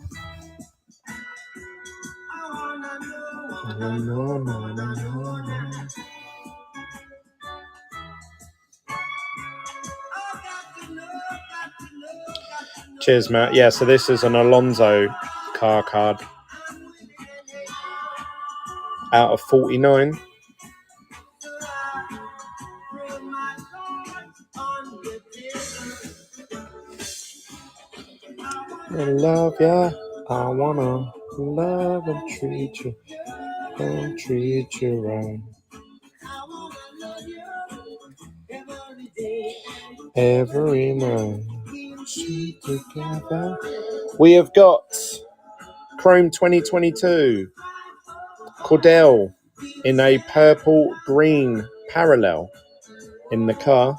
Cheers, Matt. Yeah, so this is an Alonso car card. Out of 49. I love ya. I wanna love and treat you right. Every night. Together. We have got Chrome 2022 Cordell in a purple green parallel in the car.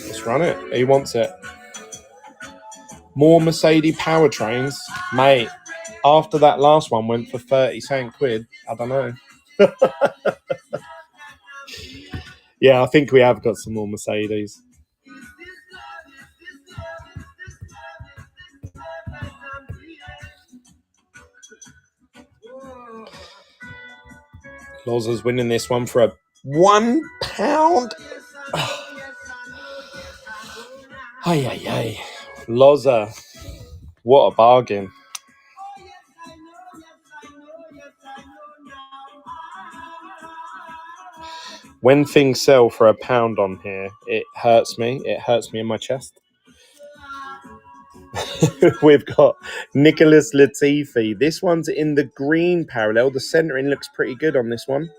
Let's run it. He wants it. More Mercedes powertrains, mate. After that last one went for 30 quid, I don't know. Yeah, I think we have got some more Mercedes. Loza's winning this one for a £1. Ay. Loza, what a bargain. When things sell for £1 on here, it hurts me. It hurts me in my chest. We've got Nicholas Latifi. This one's in the green parallel. The centering looks pretty good on this one.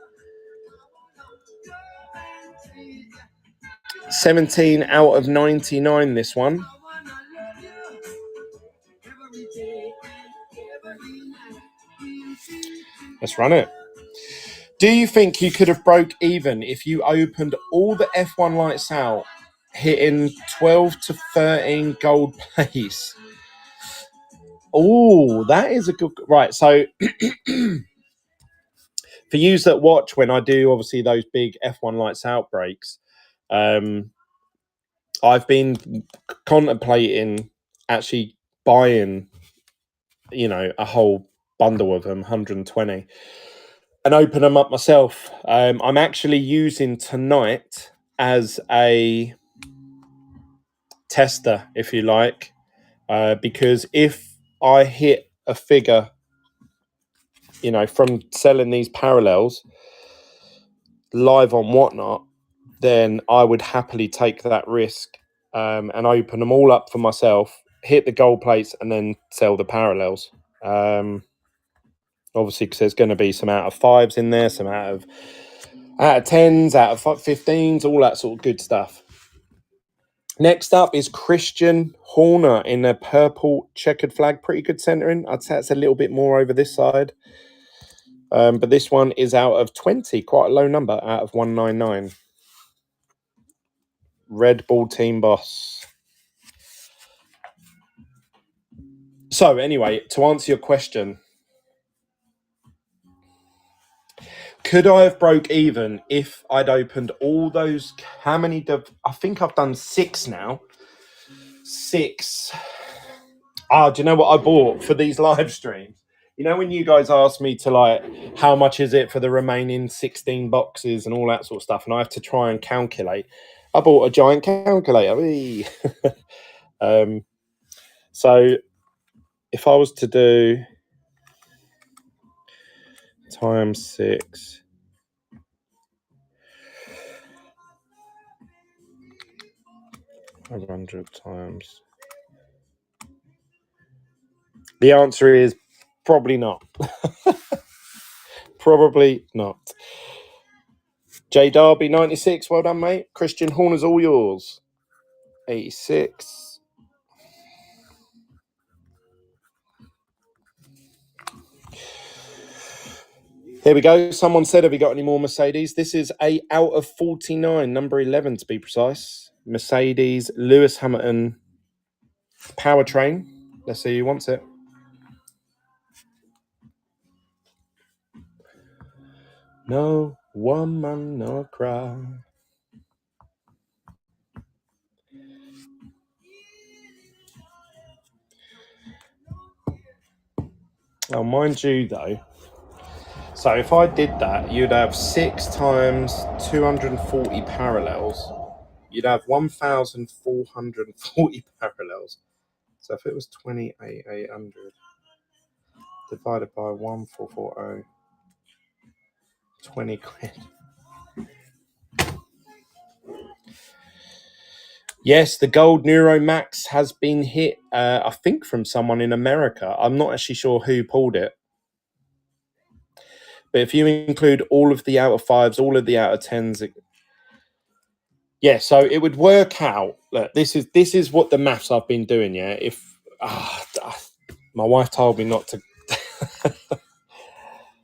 17 out of 99, this one. Let's run it. Do you think you could have broke even if you opened all the F1 lights out, hitting 12 to 13 gold plays? Oh, that is a good... Right, so for you that watch when I do, obviously, those big F1 lights out breaks, I've been contemplating actually buying, a whole bundle of them, 120, and open them up myself. I'm actually using tonight as a tester, if you like, because if I hit a figure, from selling these parallels live on Whatnot, then I would happily take that risk and open them all up for myself, hit the gold plates, and then sell the parallels. Obviously, because there's going to be some out of 5s in there, some out of 10s, out of 15s, all that sort of good stuff. Next up is Christian Horner in a purple checkered flag. Pretty good centering. I'd say it's a little bit more over this side. But this one is out of 20. Quite a low number, out of 199. Red Bull team boss. So anyway, to answer your question, could I have broke even if I'd opened all those? How many? I think I've done 6 now. 6. Do you know what I bought for these live streams? When you guys asked me to how much is it for the remaining 16 boxes and all that sort of stuff, and I have to try and calculate. I bought a giant calculator. So if I was to do times 6, $100 times. The answer is probably not. Probably not. J Darby 96, well done, mate. Christian Horner's all yours. 86. Here we go. Someone said, have you got any more Mercedes? This is a out of 49, number 11 to be precise. Mercedes Lewis Hamilton powertrain. Let's see who wants it. No woman, no cry. Oh, mind you, though. So if I did that, you'd have 6 times 240 parallels. You'd have 1,440 parallels. So if it was 28,800 divided by 1,440, 20 quid. Yes, the gold Neuro Max has been hit, I think, from someone in America. I'm not actually sure who pulled it. But if you include all of the out of 5s, all of the out of 10s, so it would work out. Look, this is what the maths I've been doing. Yeah, if my wife told me not to.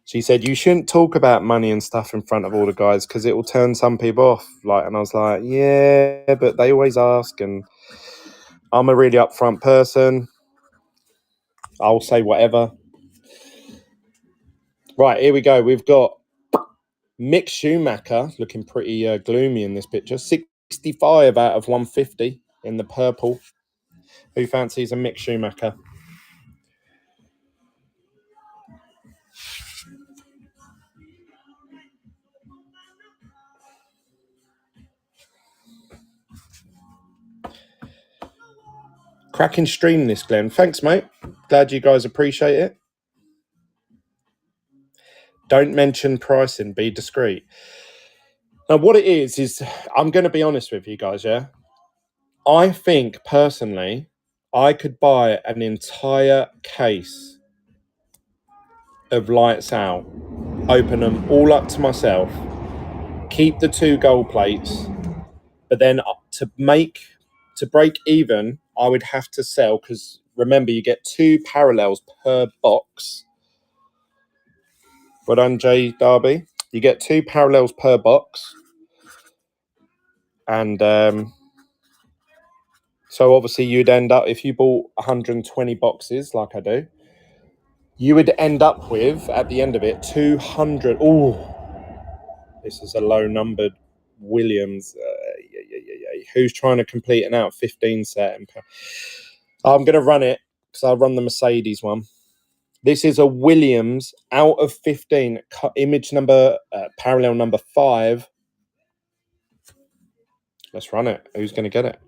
She said you shouldn't talk about money and stuff in front of all the guys because it will turn some people off. And I was like, yeah, but they always ask. And I'm a really upfront person. I'll say whatever. Right, here we go. We've got Mick Schumacher looking pretty gloomy in this picture. 65 out of 150 in the purple. Who fancies a Mick Schumacher? Cracking stream this, Glenn. Thanks, mate. Glad you guys appreciate it. Don't mention pricing. Be discreet. Now, what it is I'm going to be honest with you guys, yeah? I think, personally, I could buy an entire case of Lights Out, open them all up to myself, keep the 2 gold plates, but then to break even, I would have to sell, because remember, you get 2 parallels per box. Well done, Jay Darby. You get 2 parallels per box. And so obviously you'd end up, if you bought 120 boxes like I do, you would end up with, at the end of it, 200. Oh, this is a low numbered Williams. Who's trying to complete an out of 15 set? I'm going to run it because I'll run the Mercedes one. This is a Williams out of 15, image number, parallel number 5. Let's run it. Who's going to get it?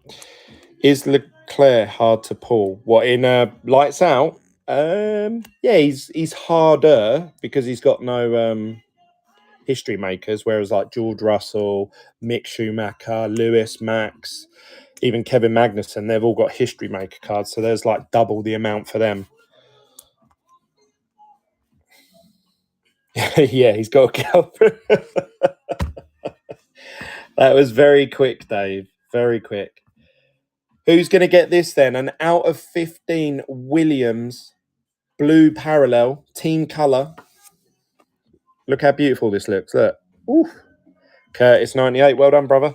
Is Leclerc hard to pull? What, in Lights Out? Yeah, he's harder because he's got no history makers, whereas like George Russell, Mick Schumacher, Lewis, Max, even Kevin Magnussen, they've all got history maker cards, so there's like double the amount for them. Yeah, he's got a girlfriend. That was very quick, Dave. Very quick. Who's going to get this then? An out of 15 Williams blue parallel, team colour. Look how beautiful this looks. Look. Ooh. Curtis 98. Well done, brother.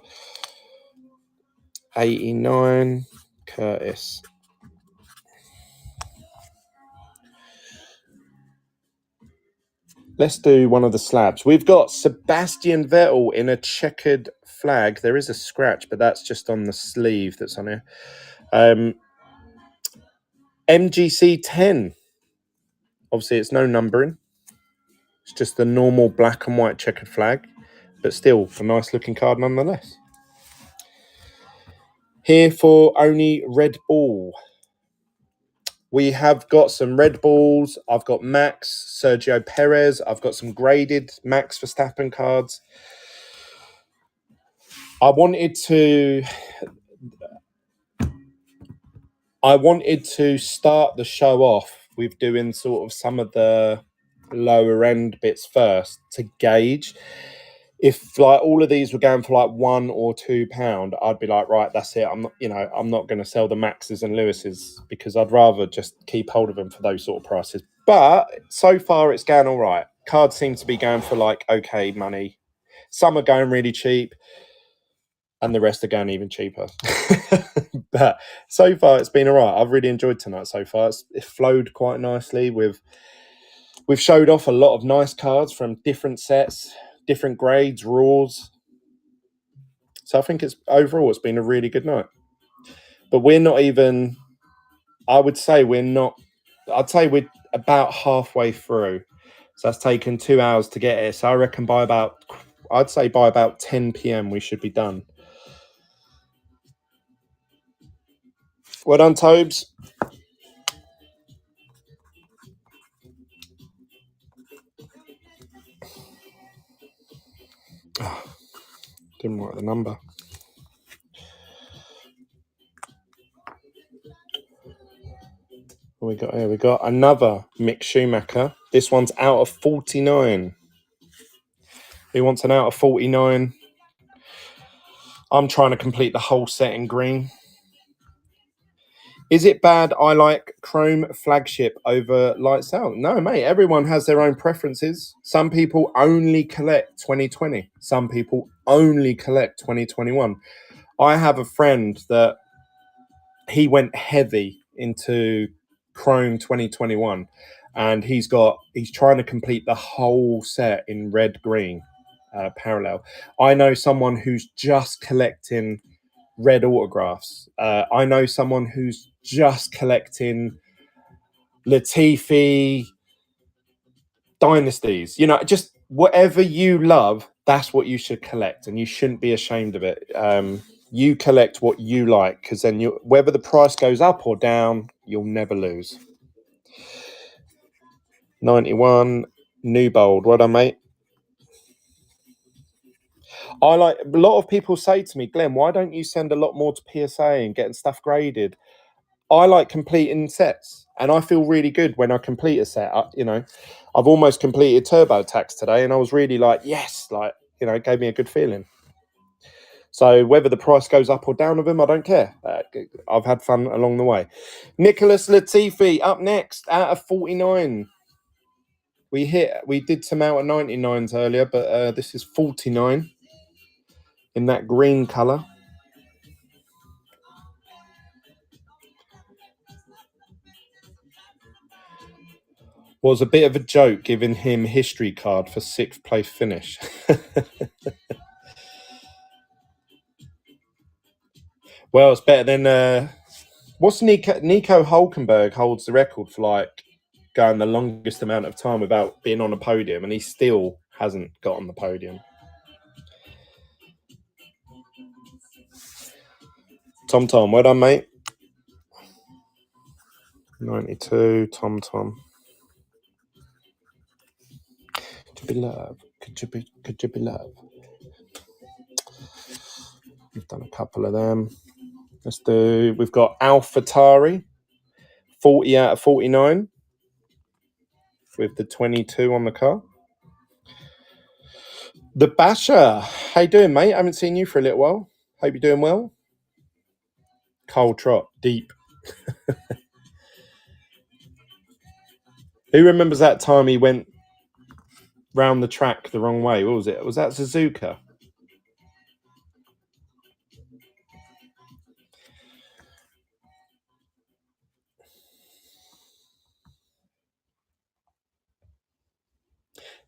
89. Curtis. Let's do one of the slabs. We've got Sebastian Vettel in a checkered flag. There is a scratch, but that's just on the sleeve that's on here. MGC 10. Obviously, it's no numbering. It's just the normal black and white checkered flag, but still a nice looking card nonetheless. Here for only Red Bull. We have got some Red Bulls. I've got Max, Sergio Perez. I've got some graded Max Verstappen cards. I wanted to start the show off with doing sort of some of the lower end bits first to gauge. If like all of these were going for like £1 or £2, I'd be like, right, that's it. I'm not going to sell the Maxes and Lewises because I'd rather just keep hold of them for those sort of prices. But so far it's going all right. Cards seem to be going for like okay money. Some are going really cheap and the rest are going even cheaper. But so far it's been all right. I've really enjoyed tonight so far. It flowed quite nicely. We've showed off a lot of nice cards from different sets, different grades, raws. So I think overall it's been a really good night. But we're not even, I'd say we're about halfway through. So that's taken 2 hours to get here. So I reckon by about 10 p.m. we should be done. Well done, Tobes. Oh, didn't write the number. What we got here? We got another Mick Schumacher. This one's out of 49. Who wants an out of 49? I'm trying to complete the whole set in green. Is it bad I like Chrome Flagship over Lights Out? No, mate. Everyone has their own preferences. Some people only collect 2020. Some people only collect 2021. I have a friend that he went heavy into Chrome 2021, and he's trying to complete the whole set in red green parallel. I know someone who's just collecting red autographs. I know someone who's just collecting Latifi dynasties. You know, just whatever you love, that's what you should collect, and you shouldn't be ashamed of it. You collect what you like, because then whether the price goes up or down, you'll never lose. 91 Newbold. Well done, mate. A lot of people say to me, Glenn, why don't you send a lot more to PSA and getting stuff graded? I like completing sets, and I feel really good when I complete a set. I've almost completed TurboTax today, and I was really like, yes, it gave me a good feeling. So whether the price goes up or down of them, I don't care. I've had fun along the way. Nicholas Latifi up next out of 49. We did some out of 99s earlier, but this is 49 in that green colour. Was a bit of a joke giving him history card for 6th place finish. Well, it's better than what's Nico Hulkenberg holds the record for going the longest amount of time without being on a podium, and he still hasn't got on the podium. Tom, well done, mate. 92, Tom. Could you be love? Could you be love? We've done a couple of them. We've got AlphaTauri, 40 out of 49, with the 22 on the car. The Basher, how you doing, mate? I haven't seen you for a little while. Hope you're doing well. Cole Trott, deep. Who remembers that time he went round the track the wrong way? What was it? Was that Suzuka?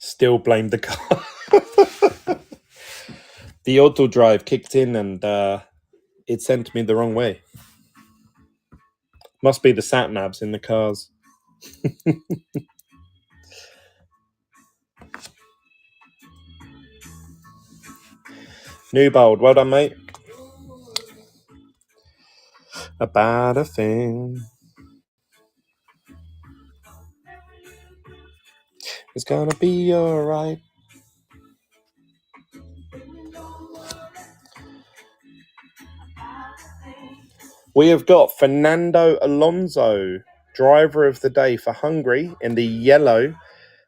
Still blamed the car. The auto drive kicked in and it sent me the wrong way. Must be the sat navs in the cars. Newbold, well done, mate. About a thing. It's gonna be alright. We have got Fernando Alonso, driver of the day for Hungary, in the yellow.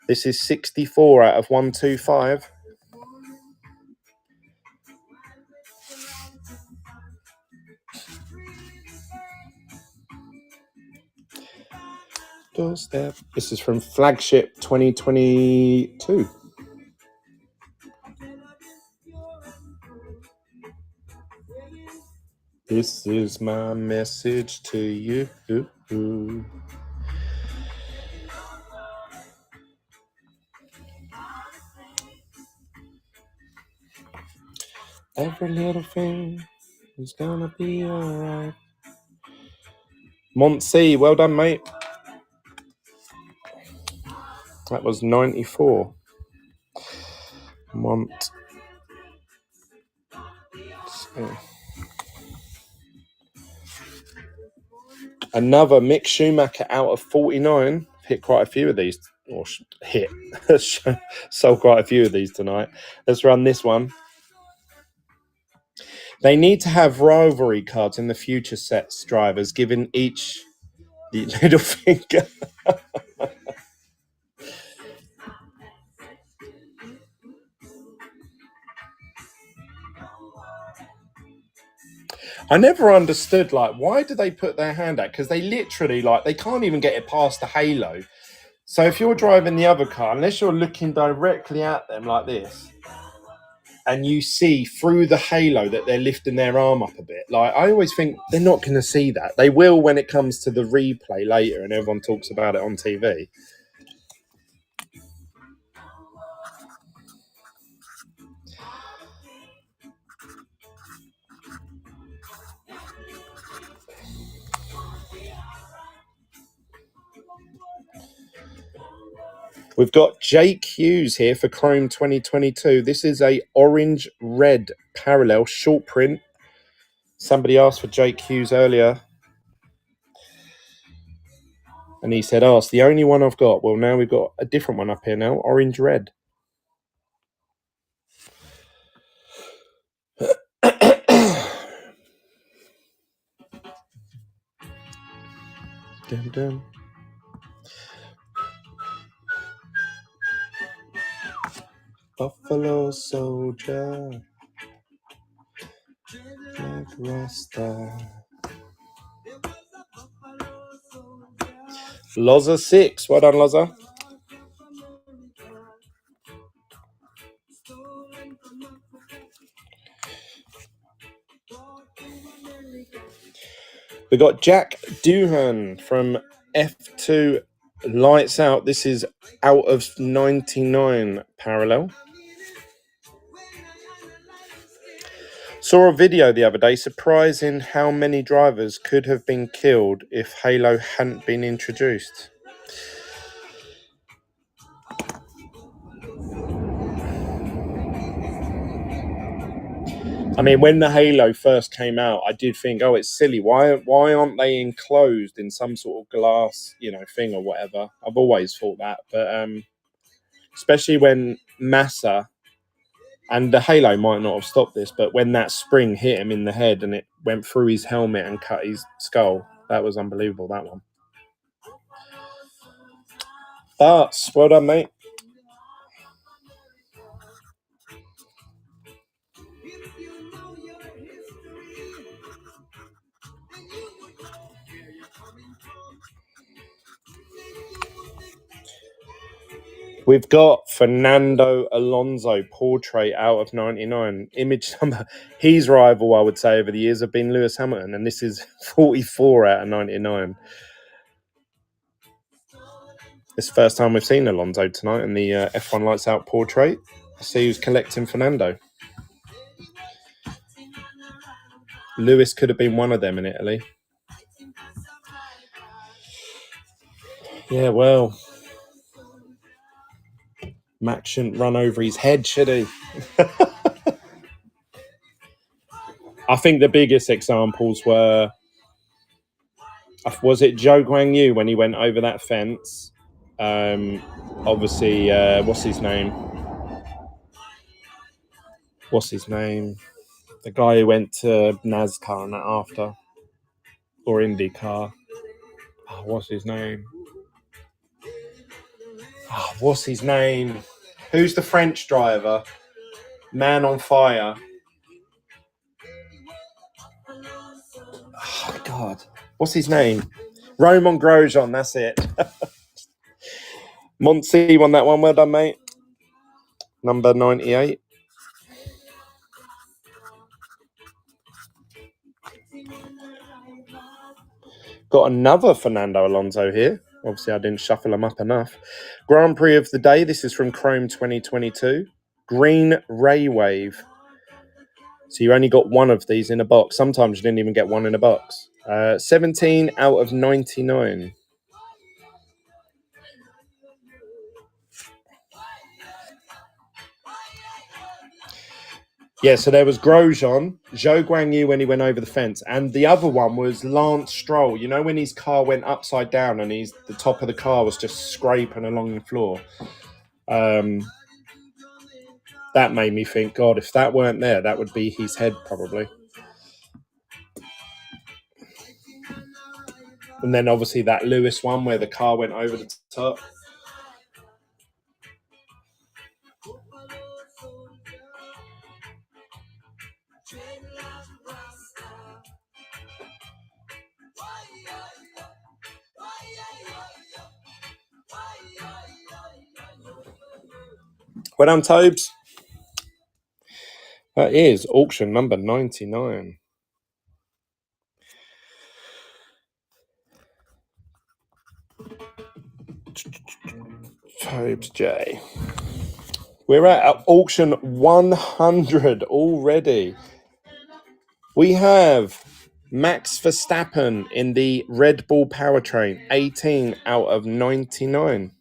This is 64 out of 125. Doorstep. This is from Flagship 2022. This is my message to you. Every little thing is gonna be alright. Monty, well done, mate. That was 94. Another Mick Schumacher out of 49. Hit quite a few of these. Or sold quite a few of these tonight. Let's run this one. They need to have rivalry cards in the future sets, drivers, giving each the little finger. I never understood, why do they put their hand out? Because they literally, they can't even get it past the halo. So if you're driving the other car, unless you're looking directly at them like this, and you see through the halo that they're lifting their arm up a bit. Like, I always think they're not going to see that. They will when it comes to the replay later and everyone talks about it on TV. We've got Jake Hughes here for Chrome 2022. This is a orange red parallel short print. Somebody asked for Jake Hughes earlier, and he said, "Oh, it's the only one I've got." Well, now we've got a different one up here now, orange red. Dun, dun. Buffalo Soldier, Jack Rasta. Loza 6. Well done, Loza. We got Jack Doohan from F2 Lights Out. This is out of 99 parallel. Saw a video the other day surprising how many drivers could have been killed if Halo hadn't been introduced. I mean, when the Halo first came out, I did think, oh, it's silly. Why aren't they enclosed in some sort of glass, thing or whatever? I've always thought that. But especially when Massa, and the Halo might not have stopped this, but when that spring hit him in the head and it went through his helmet and cut his skull, that was unbelievable, that one. But, well done, mate. We've got Fernando Alonso portrait out of 99. Image number. His rival, I would say, over the years have been Lewis Hamilton, and this is 44 out of 99. It's the first time we've seen Alonso tonight in the F1 Lights Out portrait. I see who's collecting Fernando. Lewis could have been one of them in Italy. Yeah, well, Max shouldn't run over his head, should he? I think the biggest examples were, was it Zhou Guanyu when he went over that fence? Obviously, what's his name? The guy who went to NASCAR and that after, or IndyCar. Oh, what's his name? Who's the French driver? Man on Fire. Oh, God. What's his name? Romain Grosjean, that's it. Monty won that one. Well done, mate. Number 98. Got another Fernando Alonso here. Obviously, I didn't shuffle them up enough. Grand Prix of the day. This is from Chrome 2022. Green Ray Wave. So you only got one of these in a box. Sometimes you didn't even get one in a box. 17 out of 99. Yeah, so there was Grosjean, Zhou Guanyu when he went over the fence, and the other one was Lance Stroll. You know when his car went upside down and the top of the car was just scraping along the floor? That made me think, God, if that weren't there, that would be his head probably. And then obviously that Lewis one where the car went over the top. Well done, Tobes. That is auction number 99. Tobes J. We're at auction 100 already. We have Max Verstappen in the Red Bull powertrain, 18 out of 99.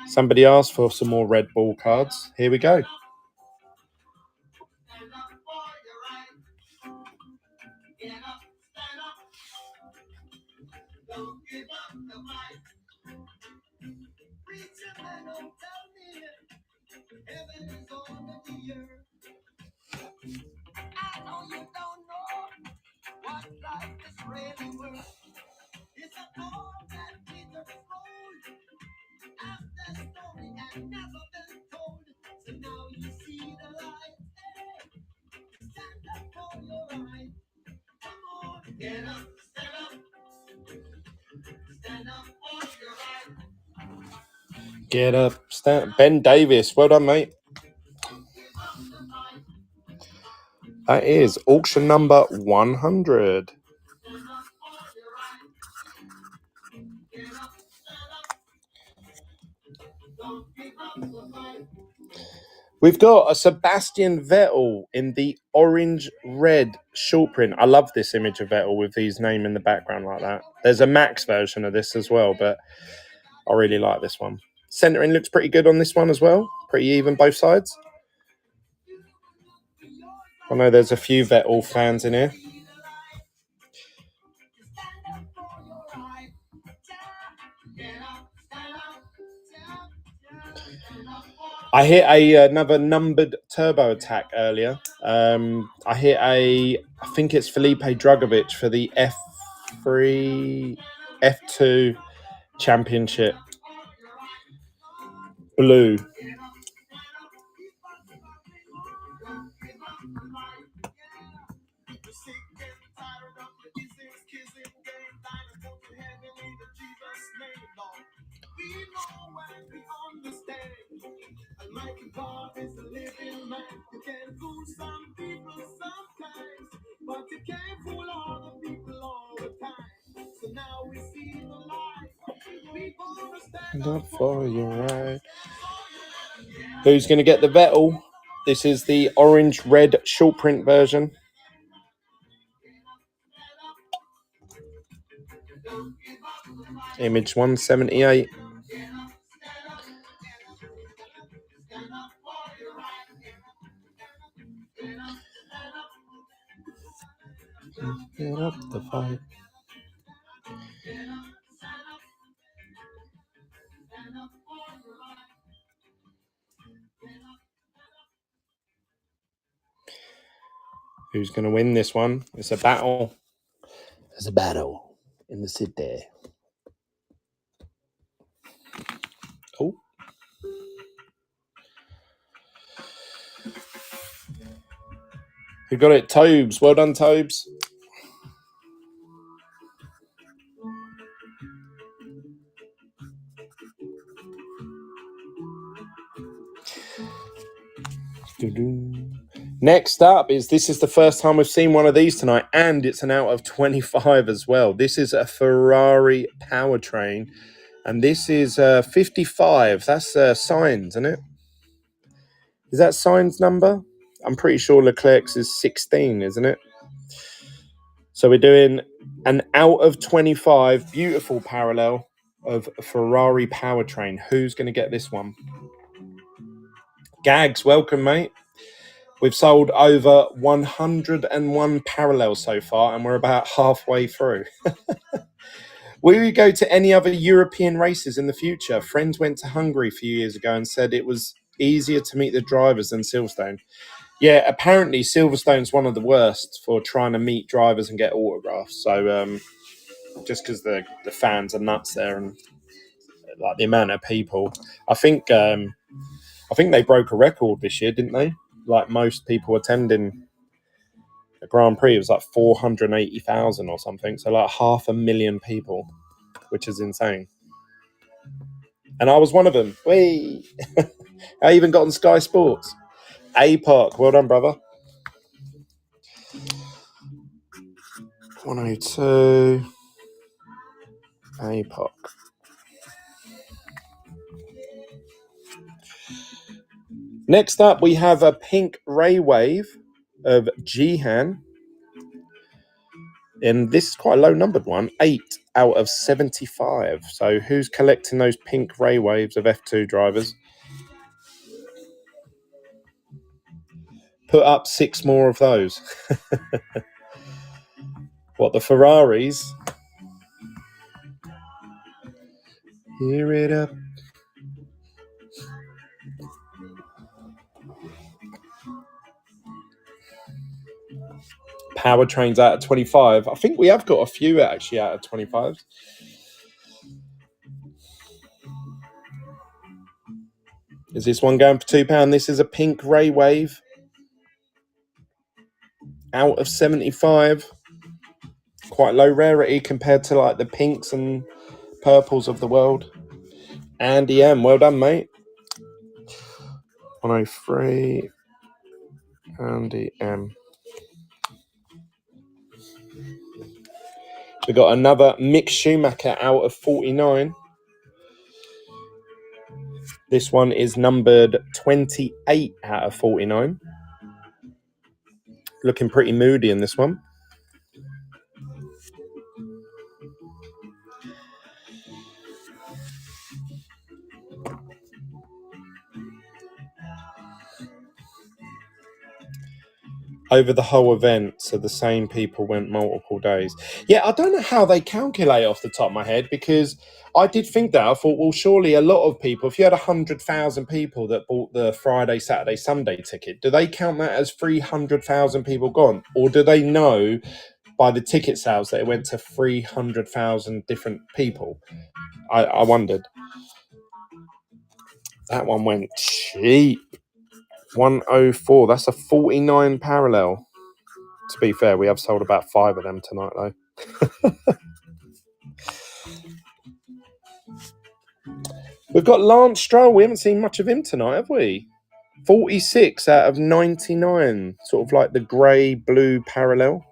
Somebody asked for some more Red Bull cards. Here we go. Get up, stand. Ben Davis, well done, mate. That is auction number 100. We've got a Sebastian Vettel in the orange-red short print. I love this image of Vettel with his name in the background like that. There's a Max version of this as well, but I really like this one. Centering looks pretty good on this one as well. Pretty even both sides. I know there's a few Vettel fans in here. I hit another numbered turbo attack earlier. I hit I think it's Felipe Drugovich for the F2 championship. Blue. Not for you, right? Who's going to get the Vettel? This is the orange-red short print version. Image 178. Get up the fight. Who's going to win this one? It's a battle. There's a battle in the city. Oh. Who got it? Tobes. Well done, Tobes. Next up is this is the first time we've seen one of these tonight, and it's an out of 25 as well. This is a Ferrari powertrain, and this is 55. That's Sainz, isn't it? Is that Sainz number? I'm pretty sure Leclerc's is 16, isn't it? So we're doing an out of 25 beautiful parallel of Ferrari powertrain. Who's going to get this one? Gags, welcome, mate. We've sold over 101 parallels so far, and we're about halfway through. Will we go to any other European races in the future? Friends went to Hungary a few years ago and said it was easier to meet the drivers than Silverstone. Yeah, apparently Silverstone's one of the worst for trying to meet drivers and get autographs. So just because the fans are nuts there and like the amount of people, I think they broke a record this year, didn't they? Like most people attending the Grand Prix, it was like 480,000 or something. So like 500,000 people, which is insane. And I was one of them. Whee! I even got on Sky Sports. APOC. Well done, brother. 102. APOC. Next up, we have a pink ray wave of Jihan. And this is quite a low numbered one, 8 out of 75. So who's collecting those pink ray waves of F2 drivers? Put up 6 more of those. What, the Ferraris? Hear it up. Powertrains out of 25. I think we have got a few actually out of 25s. Is this one going for £2? This is a pink ray wave out of 75. Quite low rarity compared to like the pinks and purples of the world. Andy M, well done, mate. 103. Andy M. We got another Mick Schumacher out of 49. This one is numbered 28 out of 49. Looking pretty moody in this one. Over the whole event, so the same people went multiple days. Yeah, I don't know how they calculate off the top of my head, because I did think that. I thought, well, surely a lot of people, if you had 100,000 people that bought the Friday, Saturday, Sunday ticket, do they count that as 300,000 people gone? Or do they know by the ticket sales that it went to 300,000 different people? I wondered. That one went cheap. 104. That's a 49 parallel. To be fair, we have sold about 5 of them tonight, though. We've got Lance Stroll. We haven't seen much of him tonight, have we? 46 out of 99. Sort of like the grey-blue parallel.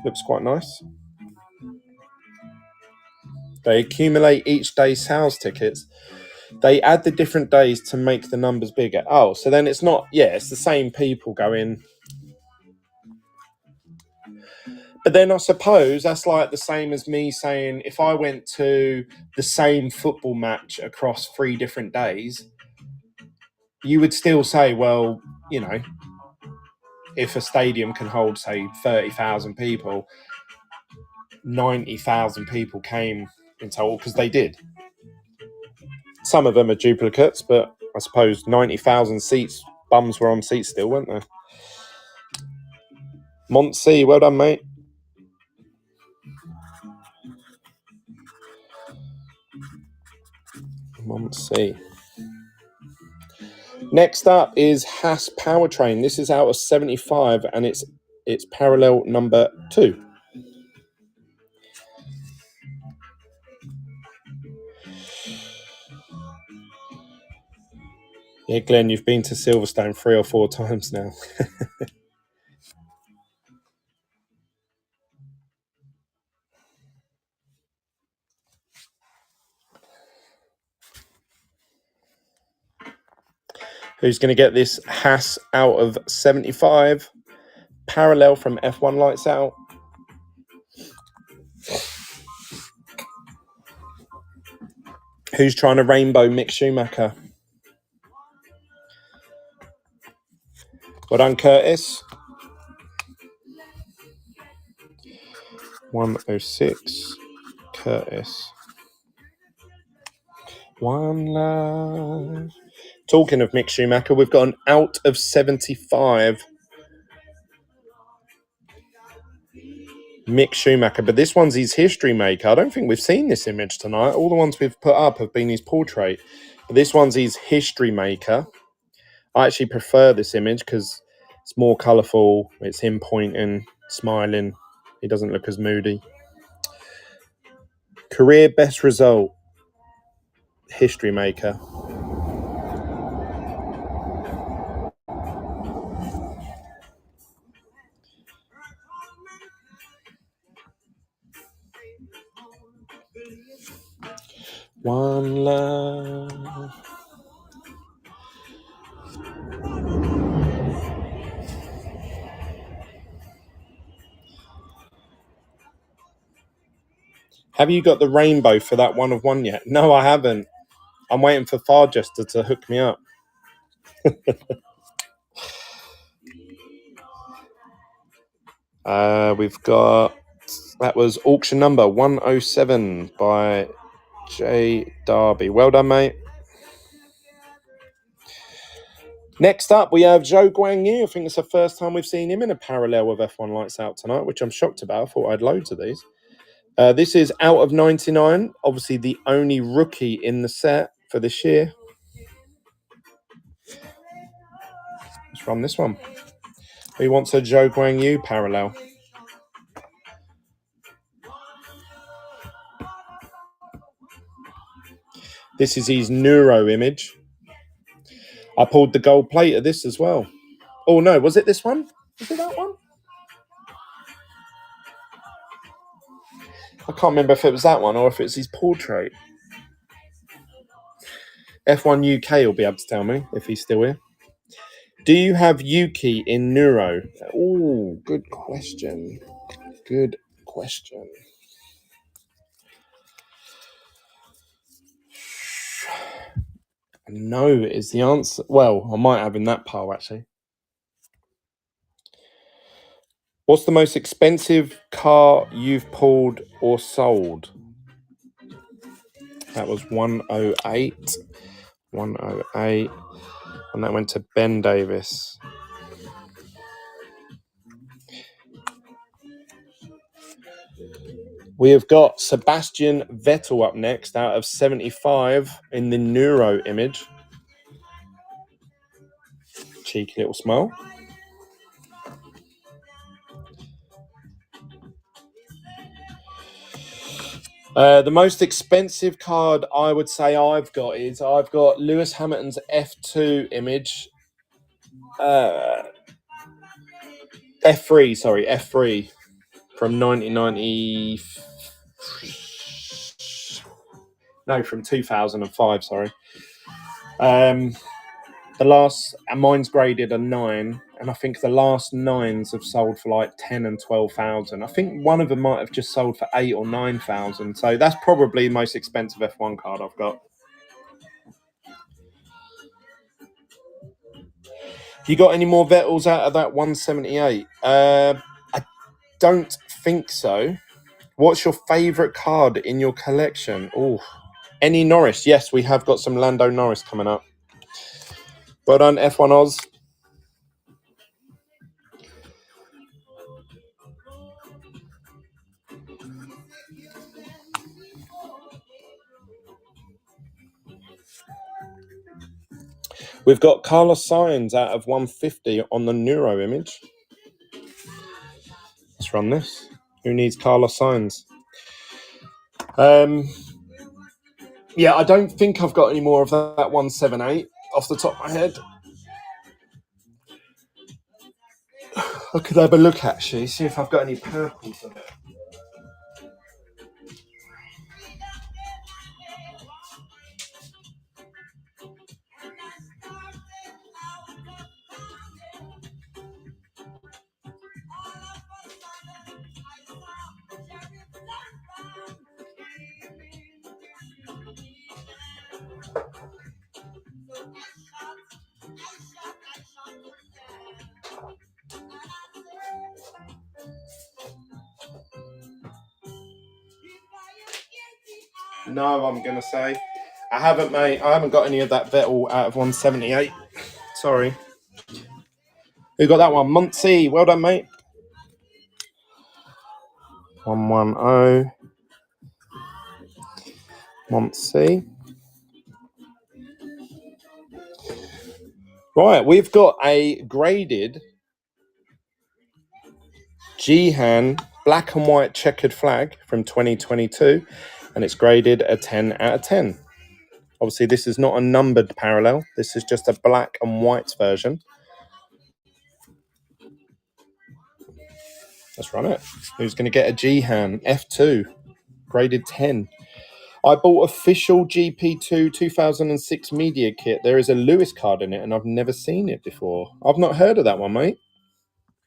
Looks quite nice. They accumulate each day's sales tickets. They add the different days to make the numbers bigger. Oh, so then it's not... Yeah, it's the same people going... But then I suppose that's like the same as me saying, if I went to the same football match across 3 different days, you would still say, well, you know, if a stadium can hold, say, 30,000 people, 90,000 people came in total, because they did. Some of them are duplicates, but I suppose 90,000 seats, bums were on seats still, weren't they? Monty, well done, mate. Monty. Next up is Haas Powertrain. This is out of 75, and it's parallel number 2. Yeah, Glenn, you've been to Silverstone 3 or 4 times now. Who's going to get this Haas out of 75? Parallel from F1 Lights Out. Who's trying to rainbow Mick Schumacher? Well done, Curtis. 106. Curtis. One love. Talking of Mick Schumacher, we've got an out of 75 Mick Schumacher, but this one's his history maker. I don't think we've seen this image tonight. All the ones we've put up have been his portrait, but this one's his history maker. I actually prefer this image because it's more colourful. It's him pointing, smiling. He doesn't look as moody. Career best result, history maker. Have you got the rainbow for that 1 of 1 yet? No, I haven't. I'm waiting for Farjester to hook me up. We've got, that was auction number 107 by J Darby. Well done, mate. Next up, we have Zhou Guanyu. I think it's the first time we've seen him in a parallel with F1 Lights Out tonight, which I'm shocked about. I thought I had loads of these. This is out of 99. Obviously, the only rookie in the set for this year. Let's run this one. Who wants a Zhou Guanyu parallel? This is his Neuro image. I pulled the gold plate of this as well. Oh, no. Was it this one? Was it that one? I can't remember if it was that one or if it's his portrait. F1 UK will be able to tell me if he's still here. Do you have Yuki in Neuro? Oh, good question. Good question. No is the answer. Well, I might have in that pile, actually. What's the most expensive car you've pulled or sold? That was 108. 108. And that went to Ben Davis. We have got Sebastian Vettel up next out of 75 in the Neuro image. Cheeky little smile. The most expensive card I would say I've got Lewis Hamilton's F2 image. F3 from 1990. No, from 2005, sorry. The last, mine's graded a 9, and I think the last 9s have sold for like 10 and 12,000. I think one of them might have just sold for 8 or 9,000. So that's probably the most expensive F1 card I've got. You got any more Vettels out of that 178? I don't think so. What's your favourite card in your collection? Oh, any Norris? Yes, we have got some Lando Norris coming up. Well done, F1 Oz. We've got Carlos Sainz out of 150 on the Neuro image. Let's run this. Who needs Carlos Sainz? Yeah, I don't think I've got any more of that 178 off the top of my head. I could have a look, actually, see if I've got any purples of it. No, I'm going to say. I haven't, mate. I haven't got any of that Vettel out of 178. Sorry. Who got that one? Muncie. Well done, mate. 110. Muncie. Right, we've got a graded Jihan black and white checkered flag from 2022, and it's graded a 10 out of 10. Obviously, this is not a numbered parallel. This is just a black and white version. Let's run it. Who's going to get a Jihan F2 graded 10? I bought official GP2 2006 media kit. There is a Lewis card in it, and I've never seen it before. I've not heard of that one, mate.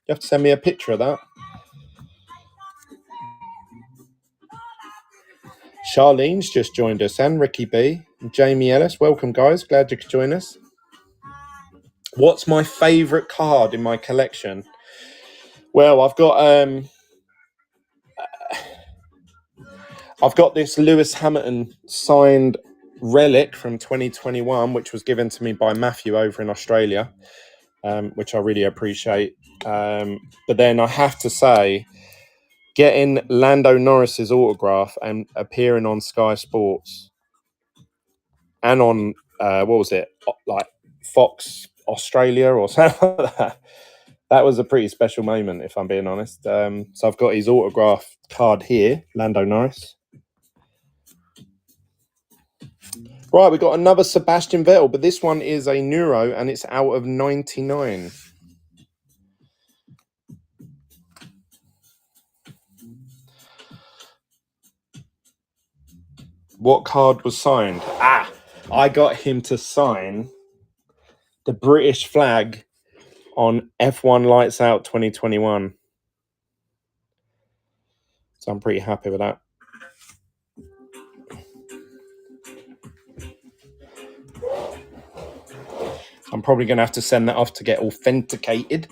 You have to send me a picture of that. Charlene's just joined us, and Ricky B. And Jamie Ellis. Welcome, guys. Glad you could join us. What's my favourite card in my collection? Well, I've got this Lewis Hamilton signed relic from 2021, which was given to me by Matthew over in Australia, which I really appreciate. But then I have to say, getting Lando Norris's autograph and appearing on Sky Sports and on what was it, like Fox Australia or something like that. That was a pretty special moment, if I'm being honest. So I've got his autograph card here, Lando Norris. Right, we got another Sebastian Vettel, but this one is a Neuro and it's out of 99. What card was signed? I got him to sign the British flag on F1 Lights Out 2021. So I'm pretty happy with that. I'm probably going to have to send that off to get authenticated.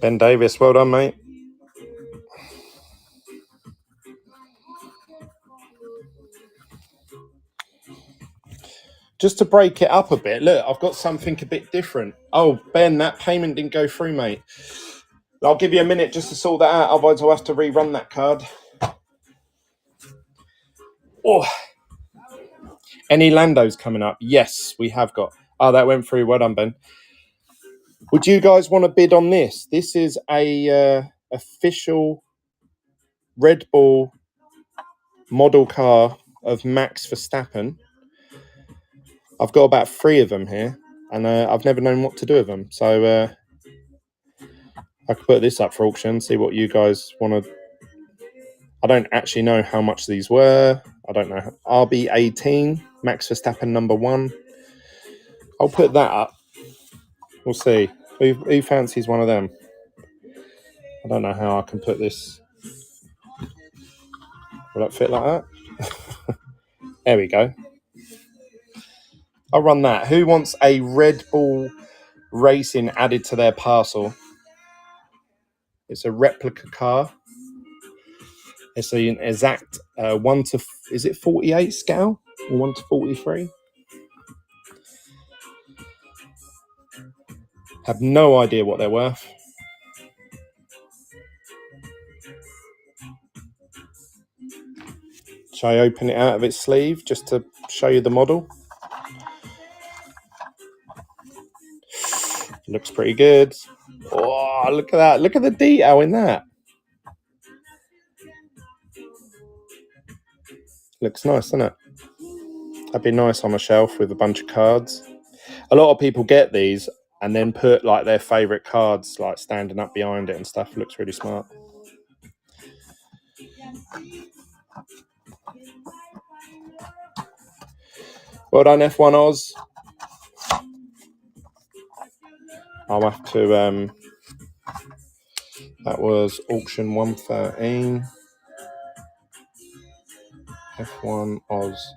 Ben Davis, well done, mate. Just to break it up a bit, look, I've got something a bit different. Oh, Ben, that payment didn't go through, mate. I'll give you a minute just to sort that out, otherwise I'll have to rerun that card. Oh, any Landos coming up? Yes, we have got. Oh, that went through. Well done, Ben. Would you guys want to bid on this? This is a official Red Bull model car of Max Verstappen. I've got about 3 of them here, and I've never known what to do with them. So I could put this up for auction, see what you guys want to... I don't actually know how much these were. I don't know. RB18, Max Verstappen number 1. I'll put that up. We'll see. Who fancies one of them? I don't know how I can put this. Will that fit like that? There we go. I'll run that. Who wants a Red Bull Racing added to their parcel? It's a replica car. It's an exact 1 to... Is it 48 scale? Or 1 to 43? Have no idea what they're worth. Shall I open it out of its sleeve just to show you the model? Looks pretty good. Oh, look at that. Look at the detail in that. Looks nice, doesn't it? That'd be nice on a shelf with a bunch of cards. A lot of people get these and then put like their favourite cards like standing up behind it and stuff. Looks really smart. Well done, F1 Oz. I'll have to... that was auction 113. F1 Oz.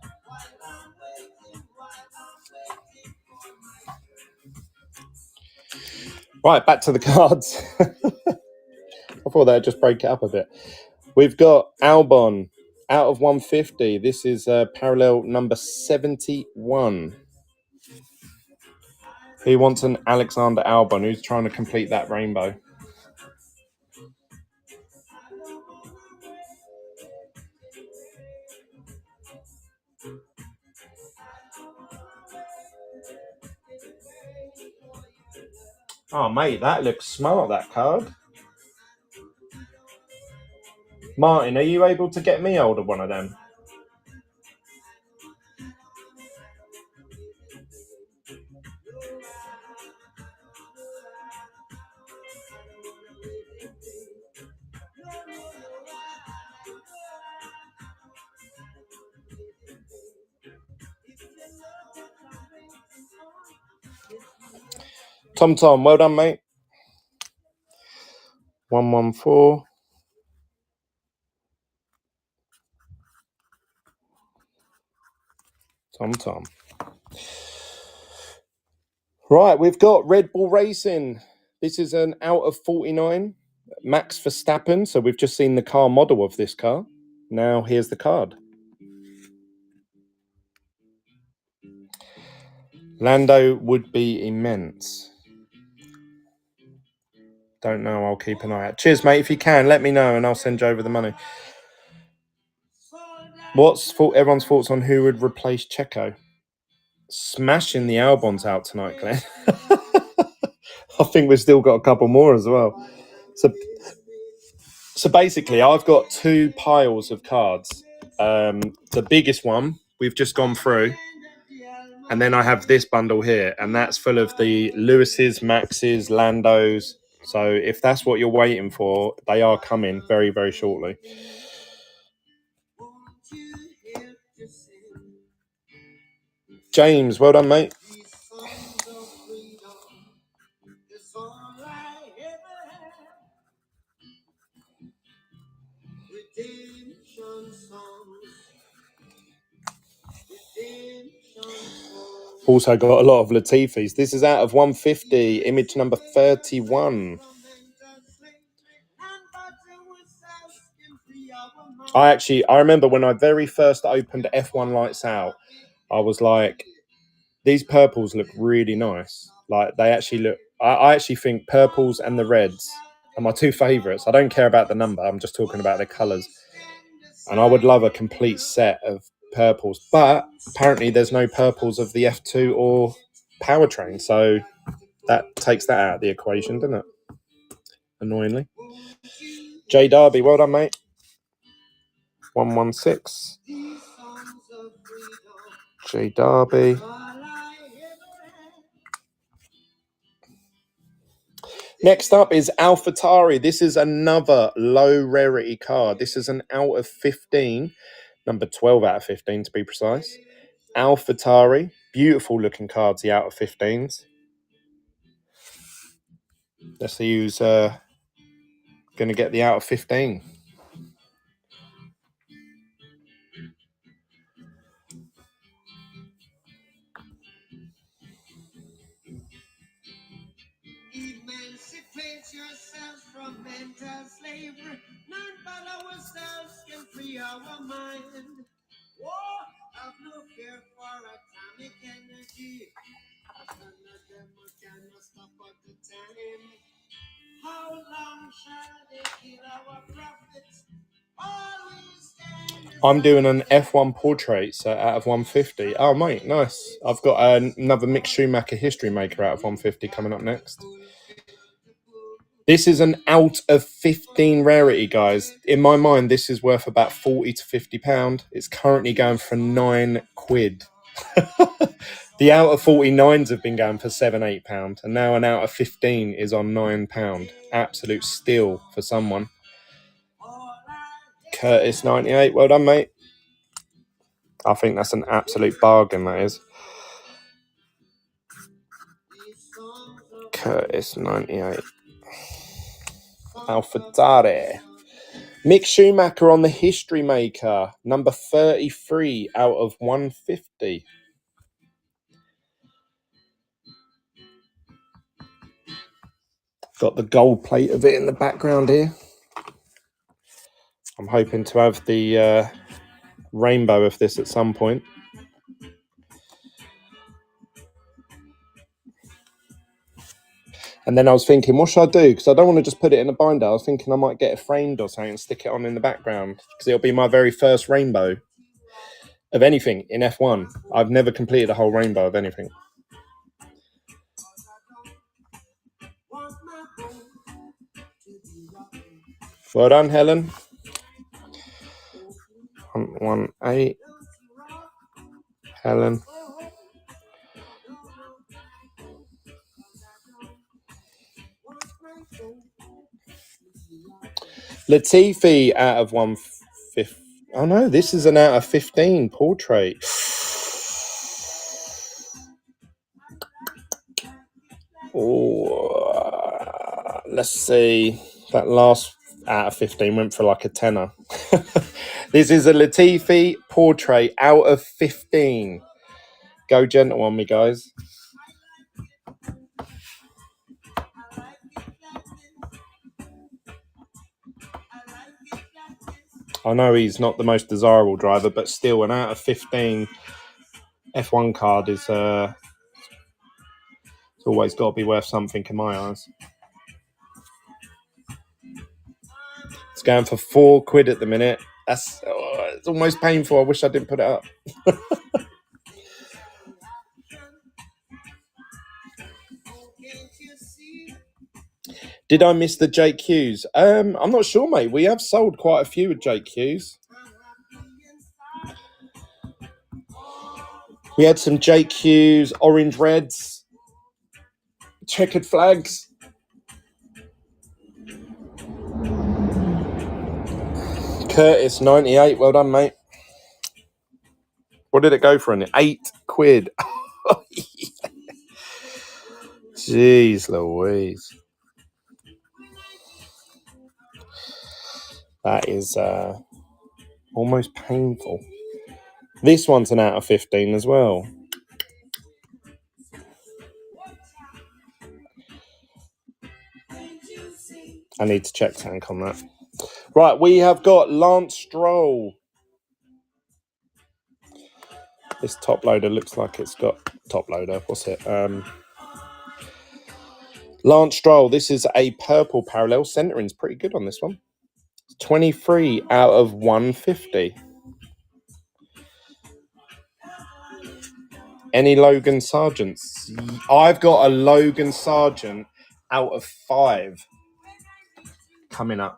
Right, back to the cards. I thought that'd just break it up a bit. We've got Albon out of 150. This is parallel number 71. Who wants an Alexander Albon? Who's trying to complete that rainbow? Oh, mate, that looks smart, that card. Martin, are you able to get me hold of one of them? Tom, well done, mate. 114. Tom. Right, we've got Red Bull Racing. This is an out of 49. Max Verstappen. So we've just seen the car model of this car. Now here's the card. Lando would be immense. Don't know. I'll keep an eye out. Cheers, mate. If you can, let me know and I'll send you over the money. What's everyone's thoughts on who would replace Checo? Smashing the Albons out tonight, Glenn. I think we've still got a couple more as well. So basically, I've got two piles of cards. The biggest one we've just gone through, and then I have this bundle here, and that's full of the Lewis's, Max's, Landos. So if that's what you're waiting for, they are coming very, very shortly. James, well done, mate. Also got a lot of Latifis. This is out of 150, image number 31. I remember when I very first opened F1 Lights Out, I was like, these purples look really nice. Like they actually look, I actually think purples and the reds are my two favourites. I don't care about the number, I'm just talking about the colours. And I would love a complete set of purples, but apparently there's no purples of the F2 or powertrain, so that takes that out of the equation, doesn't it? Annoyingly. J Darby, well done, mate. 116. J Darby. Next up is AlphaTauri. This is another low rarity card. This is an out of 15, number 12 out of 15 to be precise. AlphaTauri, beautiful looking cards, the out of 15s. Let's see who's going to get the out of 15. Emancipate yourselves from mental slavery. None but ourselves can free our mind. War, have no fear for atomic energy. None of them can stop at the time. How long shall they kill our prophets? I'm doing an F1 portrait set out of 150. Oh, mate, nice. I've got another Mick Schumacher history maker out of 150 coming up next. This is an out of 15 rarity, guys. In my mind, this is worth about 40 to 50 pound. It's currently going for £9. The out of 49s have been going for £7, £8, and now an out of 15 is on £9. Absolute steal for someone. Curtis 98, well done, mate. I think that's an absolute bargain, that is. Curtis 98. AlphaTauri. Mick Schumacher on the history maker, number 33 out of 150. Got the gold plate of it in the background here. I'm hoping to have the rainbow of this at some point. And then I was thinking, what should I do? Because I don't want to just put it in a binder. I was thinking I might get it framed or something and stick it on in the background. Because it'll be my very first rainbow of anything in F1. I've never completed a whole rainbow of anything. Well done, Helen. 118. Helen. Latifi out of 150. Oh no, this is an out of 15 portrait. Oh, let's see. That last out of 15 went for like a tenner. This is a Latifi portrait out of 15. Go gentle on me, guys. I know he's not the most desirable driver, but still, an out of 15 F1 card is it's always got to be worth something in my eyes. It's going for £4 at the minute. It's almost painful. I wish I didn't put it up. Did I miss the Jake Hughes? I'm not sure, mate. We have sold quite a few with Jake Hughes. We had some Jake Hughes, orange reds, checkered flags. Curtis, 98. Well done, mate. What did it go for in it? £8. Jeez Louise. That is almost painful. This one's an out of 15 as well. I need to check tank on that. Right, we have got Lance Stroll. This top loader looks like it's got top loader. What's it? Lance Stroll. This is a purple parallel. Centering's pretty good on this one. 23 out of 150. Any Logan Sargents? I've got a Logan Sargent out of 5 coming up.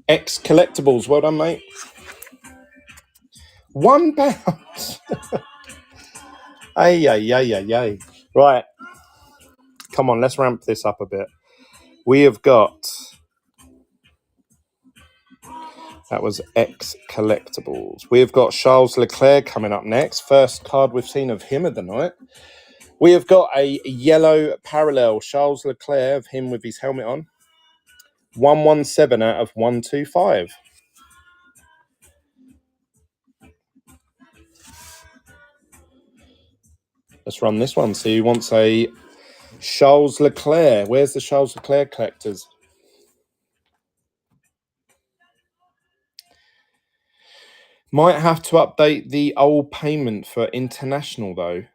X Collectibles, well done, mate. £1. Ay. Right. Come on, let's ramp this up a bit. We have got... That was X Collectibles. We have got Charles Leclerc coming up next. First card we've seen of him of the night. We have got a yellow parallel Charles Leclerc of him with his helmet on. 117 out of 125. Let's run this one. See who wants a Charles Leclerc. Where's the Charles Leclerc collectors? Might have to update the old payment for international though.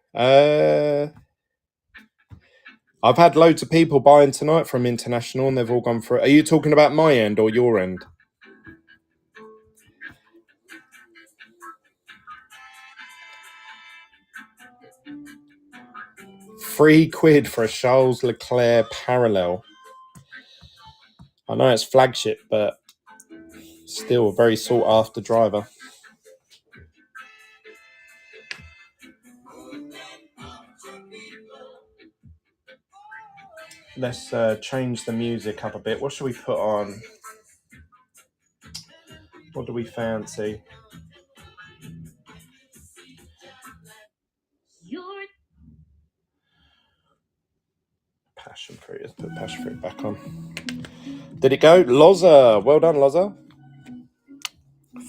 I've had loads of people buying tonight from international and they've all gone for it. Are you talking about my end or your end? £3 for a Charles Leclerc parallel. I know it's flagship, but still a very sought after driver. Let's change the music up a bit. What should we put on? What do we fancy? Passion fruit. Let's put passion fruit back on. Did it go? Loza. Well done, Loza.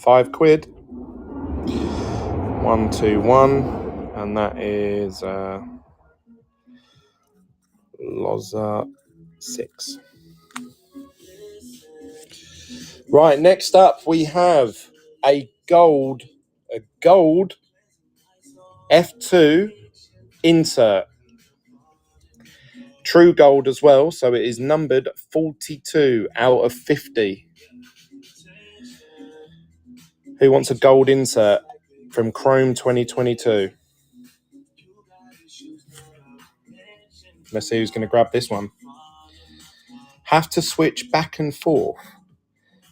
£5. 121. And that is Loza 6. Right, next up we have a gold F2 insert. True gold as well, so it is numbered 42 out of 50. Who wants a gold insert from Chrome 2022? Let's see who's going to grab this one. Have to switch back and forth.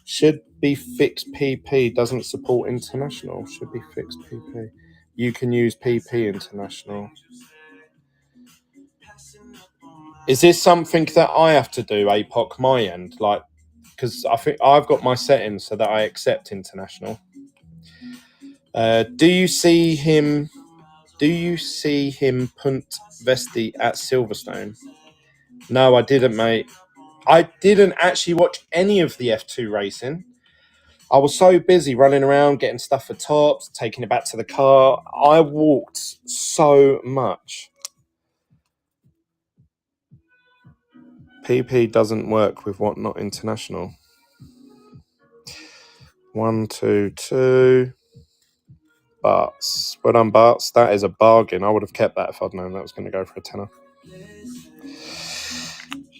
Should be fixed PP. Doesn't support international. Should be fixed PP. You can use PP international. Is this something that I have to do, APOC, my end? Like, because I think I've got my settings so that I accept international. Do you see him punt Vesti at Silverstone? No, I didn't, mate. I didn't actually watch any of the F2 racing. I was so busy running around, getting stuff for tops, taking it back to the car. I walked so much. PP doesn't work with what not international. 1, 2, 2. Barts. Well done, Barts. That is a bargain. I would have kept that if I'd known that was going to go for a tenner.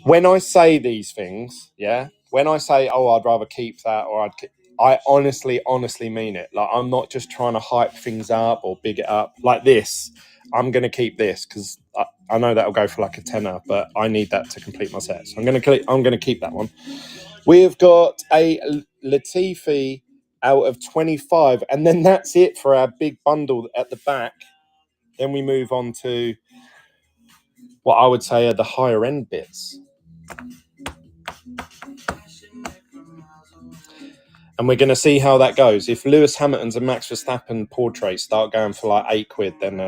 When I say these things, when I say, oh, I'd rather keep that or I honestly mean it. Like, I'm not just trying to hype things up or big it up. Like this, I'm going to keep this because I know that'll go for like a tenner, but I need that to complete my set. So I'm going to keep that one. We've got a Latifi out of 25, and then that's it for our big bundle at the back. Then we move on to what I would say are the higher end bits. And we're going to see how that goes. If Lewis Hamilton's and Max Verstappen portraits start going for like £8, then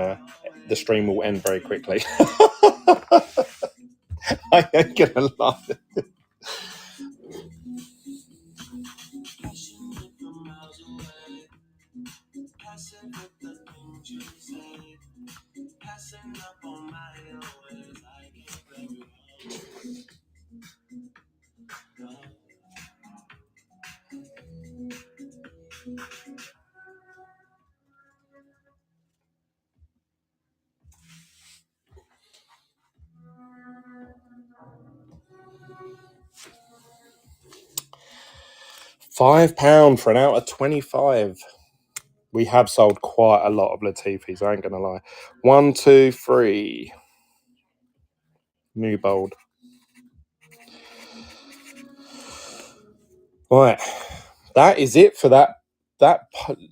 the stream will end very quickly. I ain't going to lie. £5 for an out of 25. We have sold quite a lot of Latifis, I ain't going to lie. 1, 2, 3. New bold. Right. That is it for that.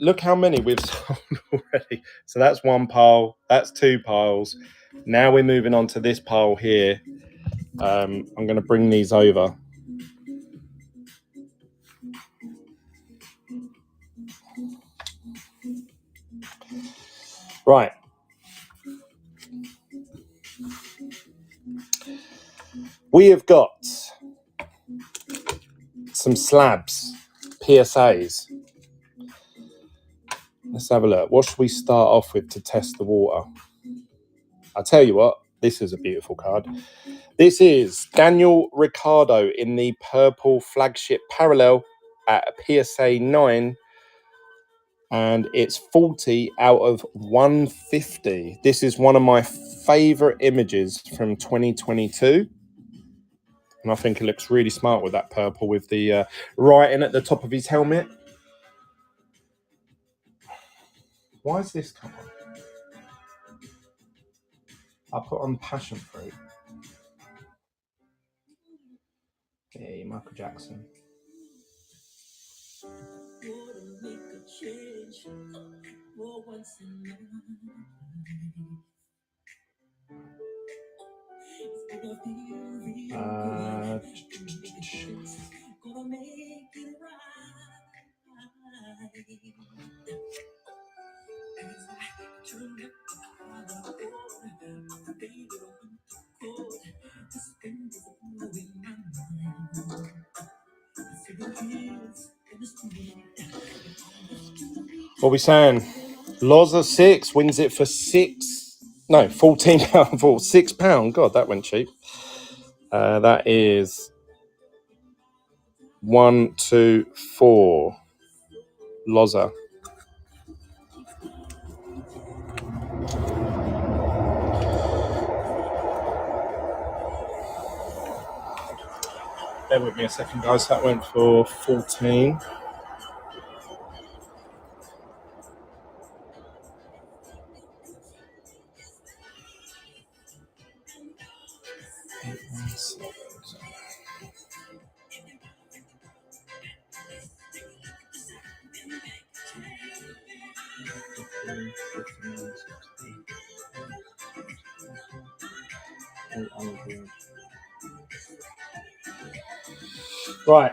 Look how many we've sold already. So that's one pile. That's 2 piles. Now we're moving on to this pile here. I'm going to bring these over. Right. We have got some slabs, PSAs. Let's have a look. What should we start off with to test the water? I'll tell you what, this is a beautiful card. This is Daniel Ricciardo in the purple flagship parallel at a PSA 9. And it's 40 out of 150. This is one of my favourite images from 2022. And I think it looks really smart with that purple with the writing at the top of his helmet. Why is this come on? I'll put on passion fruit. Hey, Michael Jackson. What are we saying? Loza 6 wins it for £14 for £6. God, that went cheap. That is 1, 2, 4. Loza. Bear with me a second, guys. That went for 14. Right.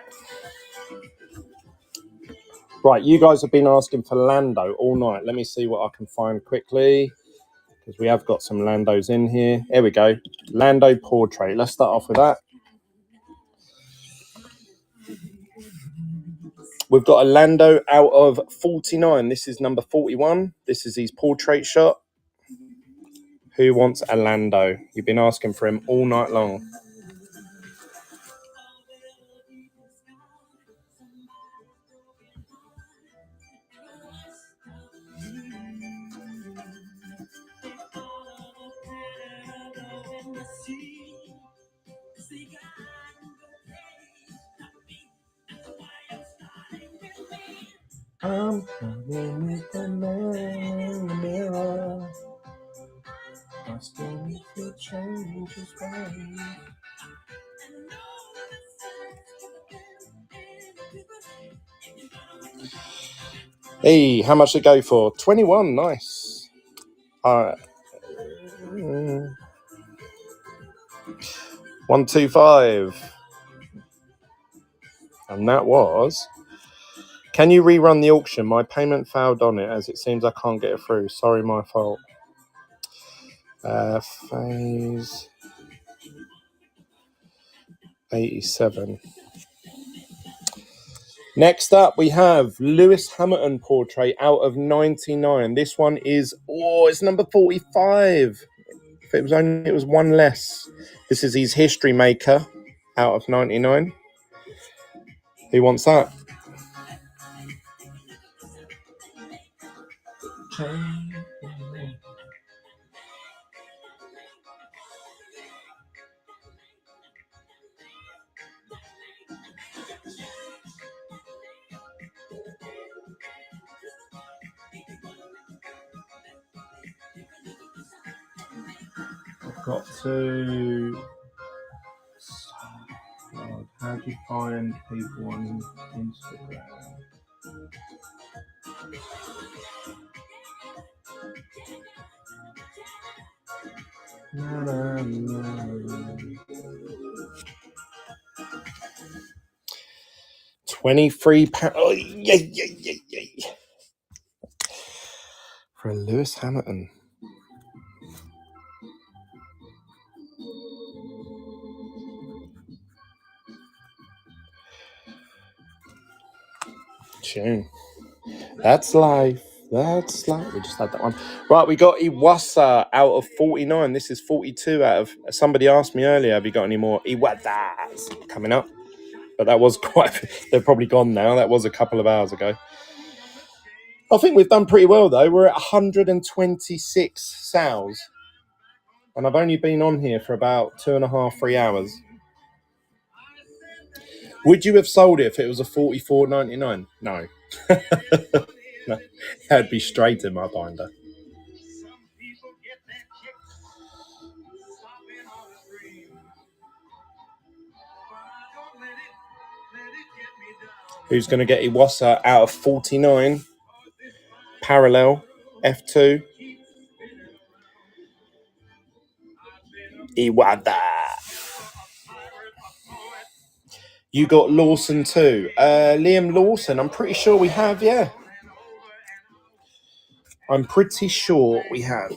Right, you guys have been asking for Lando all night. Let me see what I can find quickly, because we have got some Landos in here. Here we go. Lando portrait. Let's start off with that. We've got a Lando out of 49. This is number 41. This is his portrait shot. Who wants a Lando? You've been asking for him all night long. I'm coming with the man in the mirror. I still need to change his ways. Hey, how much to go for? 21, nice. 125. And that was... Can you rerun the auction? My payment failed on it, as it seems I can't get it through. Sorry, my fault. Phase 87. Next up, we have Lewis Hamilton portrait out of 99. This one is, it's number 45. If it was one less. This is his history maker out of 99. Who wants that? Got to... How do you find people on Instagram? £23. Oh, yay. For Lewis Hamilton. Tune. That's life. That's life. We just had that one. Right, we got Iwasa out of 49. This is 42 out of... Somebody asked me earlier, have you got any more Iwatas coming up? But that was quite... They're probably gone now. That was a couple of hours ago. I think we've done pretty well, though. We're at 126 sales. And I've only been on here for about 2.5, 3 hours. Would you have sold it if it was a $44.99? No. No. That'd be straight in my binder. Who's going to get Iwasa out of 49? Parallel, F2. Iwada. You got Lawson too. Liam Lawson, I'm pretty sure we have, yeah. I'm pretty sure we have.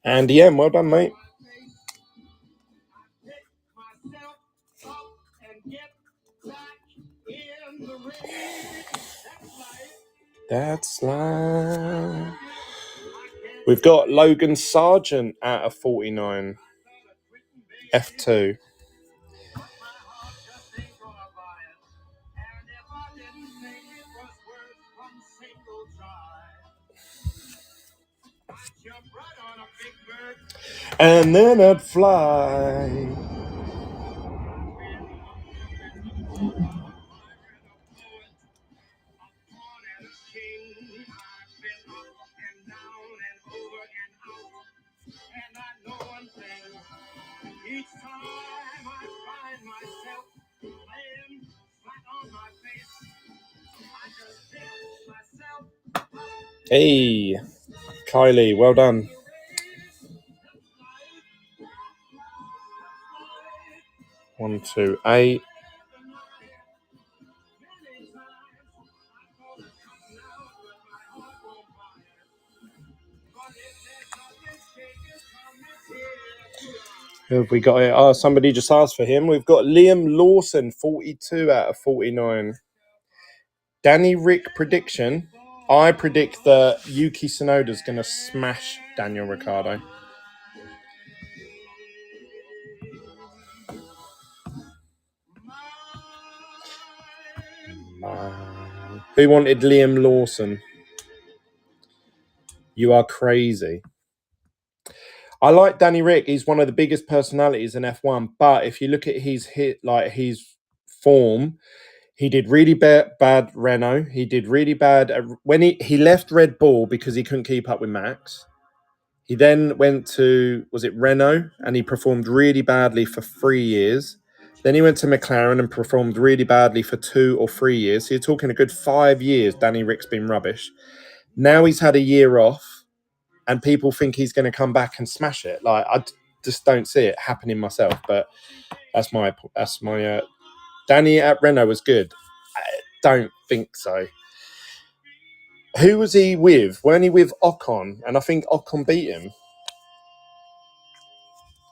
And yeah, well done, mate. That's life. We've got Logan Sargent out of 49. F2. And then I'd fly. Hey, Kylie, well done. One, 2, 8. Who have we got here? Oh, somebody just asked for him. We've got Liam Lawson, 42 out of 49. Danny Rick prediction. I predict that Yuki Tsunoda's going to smash Daniel Ricciardo. Who wanted Liam Lawson? You are crazy. I like Danny Rick. He's one of the biggest personalities in F1. But if you look at his form, he did really bad Renault. He did really bad when he left Red Bull because he couldn't keep up with Max. He then went to, was it Renault? And he performed really badly for 3 years. Then he went to McLaren and performed really badly for 2 or 3 years. So you're talking a good 5 years Danny Rick's been rubbish. Now he's had a year off and people think he's going to come back and smash it. Like, I just don't see it happening myself. But that's my Danny at Renault was good. I don't think so. Who was he with? Weren't he with Ocon? And I think Ocon beat him.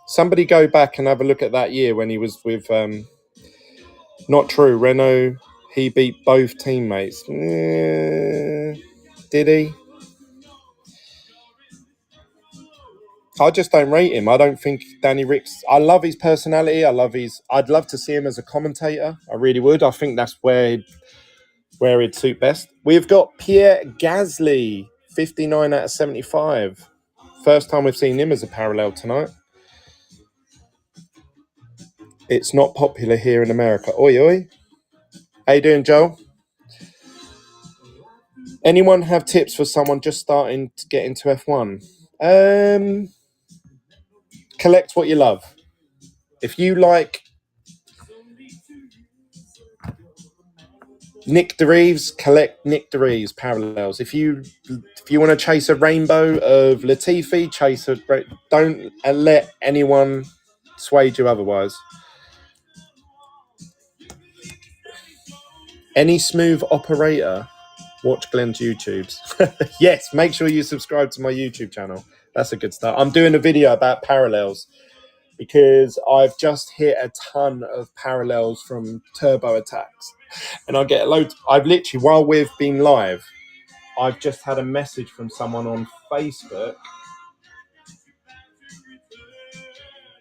Somebody go back and have a look at that year when he was with... not true. Renault, he beat both teammates. Did he? I just don't rate him. I don't think Danny Rick's... I love his personality. I'd love to see him as a commentator. I really would. I think that's where he'd suit best. We've got Pierre Gasly, 59 out of 75. First time we've seen him as a parallel tonight. It's not popular here in America. Oi, oi. How you doing, Joel? Anyone have tips for someone just starting to get into F1? Collect what you love. If you like Nick DeReeves, collect Nick DeReeves parallels. If you want to chase a rainbow of Latifi, don't let anyone sway you otherwise. Any smooth operator, watch Glenn's YouTubes. Yes, make sure you subscribe to my YouTube channel. That's a good start. I'm doing a video about parallels because I've just hit a ton of parallels from turbo attacks. And I get loads. I've literally, while we've been live, I've just had a message from someone on Facebook.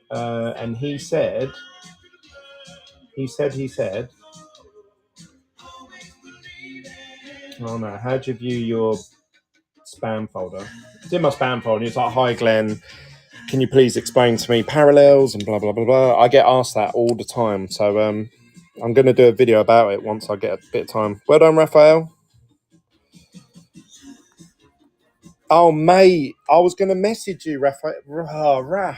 And he said, oh no, how do you view your spam folder? It's in my spam folder. It's like, hi Glenn, can you please explain to me parallels and blah, blah, blah, blah. I get asked that all the time. So I'm going to do a video about it once I get a bit of time. Well done, Raphael. Oh, mate, I was going to message you, Raphael. Raph.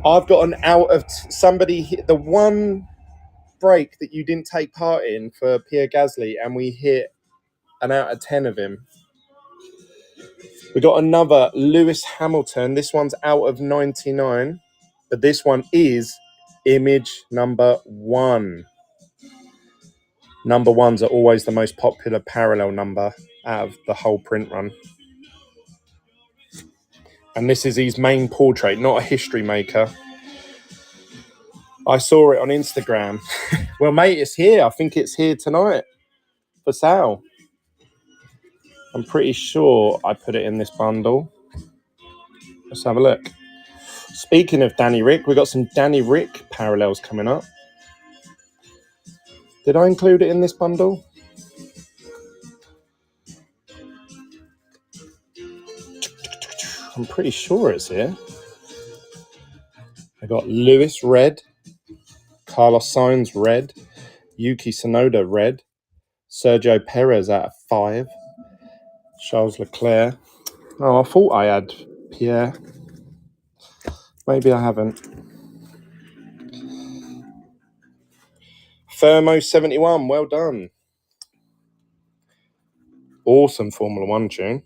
I've got an out of somebody hit the one break that you didn't take part in for Pierre Gasly, and we hit an out of 10 of him. We got another Lewis Hamilton. This one's out of 99, but this one is image number 1. Number 1s are always the most popular parallel number out of the whole print run. And this is his main portrait, not a history maker. I saw it on Instagram. Well, mate, it's here. I think it's here tonight for sale. I'm pretty sure I put it in this bundle. Let's have a look. Speaking of Danny Rick, we've got some Danny Rick parallels coming up. Did I include it in this bundle? I'm pretty sure it's here. I got Lewis red, Carlos Sainz red, Yuki Tsunoda red, Sergio Perez out of 5, Charles Leclerc. Oh, I thought I had Pierre. Maybe I haven't. Thermo 71, well done. Awesome Formula 1 tune.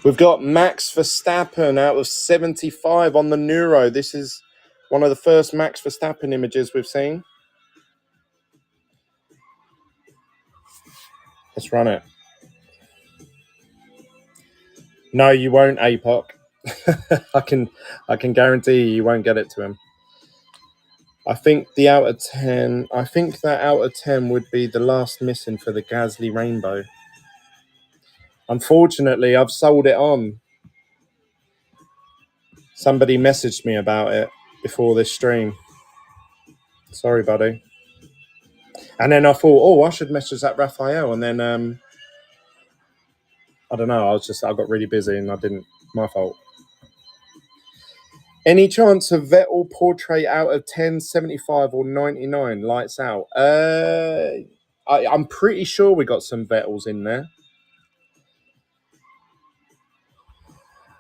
We've got Max Verstappen out of 75 on the Neuro. This is one of the first Max Verstappen images we've seen. Let's run it. No, you won't, APOC. I can guarantee you won't get it to him. I think the out of 10. I think that out of 10 would be the last missing for the Gasly Rainbow. Unfortunately, I've sold it on. Somebody messaged me about it before this stream. Sorry, buddy. And then I thought, I should message that Raphael. And then, I don't know, I got really busy and I didn't. My fault. Any chance of Vettel portrait out of 10, 75 or 99? Lights out. I'm pretty sure we got some Vettels in there.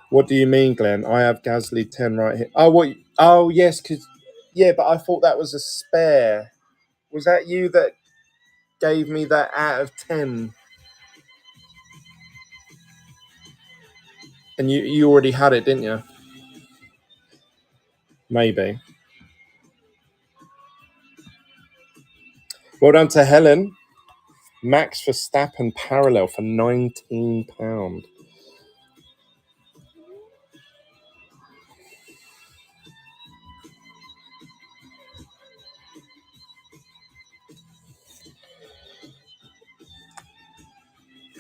What do you mean, Glenn? I have Gasly 10 right here. Oh, what? Oh, yes, because... Yeah, but I thought that was a spare. Was that you that gave me that out of 10? And you already had it, didn't you? Maybe. Well done to Helen. Max Verstappen parallel for £19.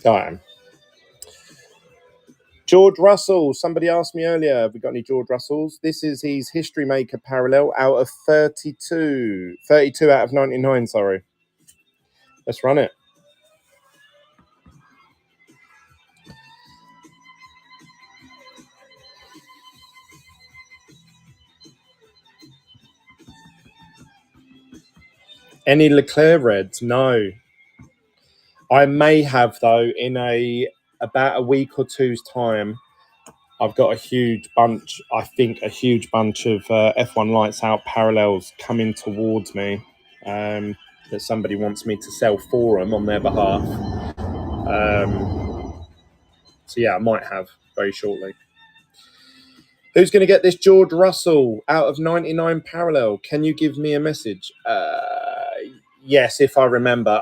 I am. George Russell. Somebody asked me earlier, have we got any George Russells? This is his History Maker parallel out of 32. 32 out of 99, sorry. Let's run it. Any Leclerc reds? No. I may have, though, in about a week or two's time. I've got a huge bunch of F1 Lights Out parallels coming towards me that somebody wants me to sell for them on their behalf. So, yeah, I might have very shortly. Who's going to get this George Russell out of 99 parallel? Can you give me a message? Yes, if I remember.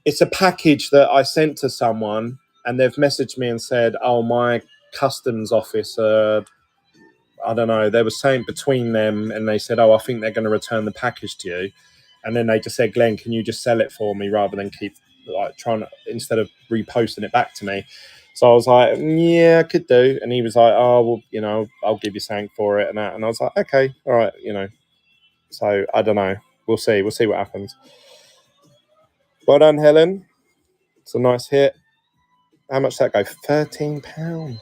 It's a package that I sent to someone, and they've messaged me and said, "Oh, my customs office, I don't know." They were saying between them, and they said, "Oh, I think they're going to return the package to you." And then they just said, "Glenn, can you just sell it for me rather than keep instead of reposting it back to me?" So I was like, "Yeah, I could do." And he was like, "Oh, well, I'll give you something for it and that." And I was like, "Okay, all right, So I don't know. We'll see. We'll see what happens. Well done, Helen. It's a nice hit. How much did that go? £13.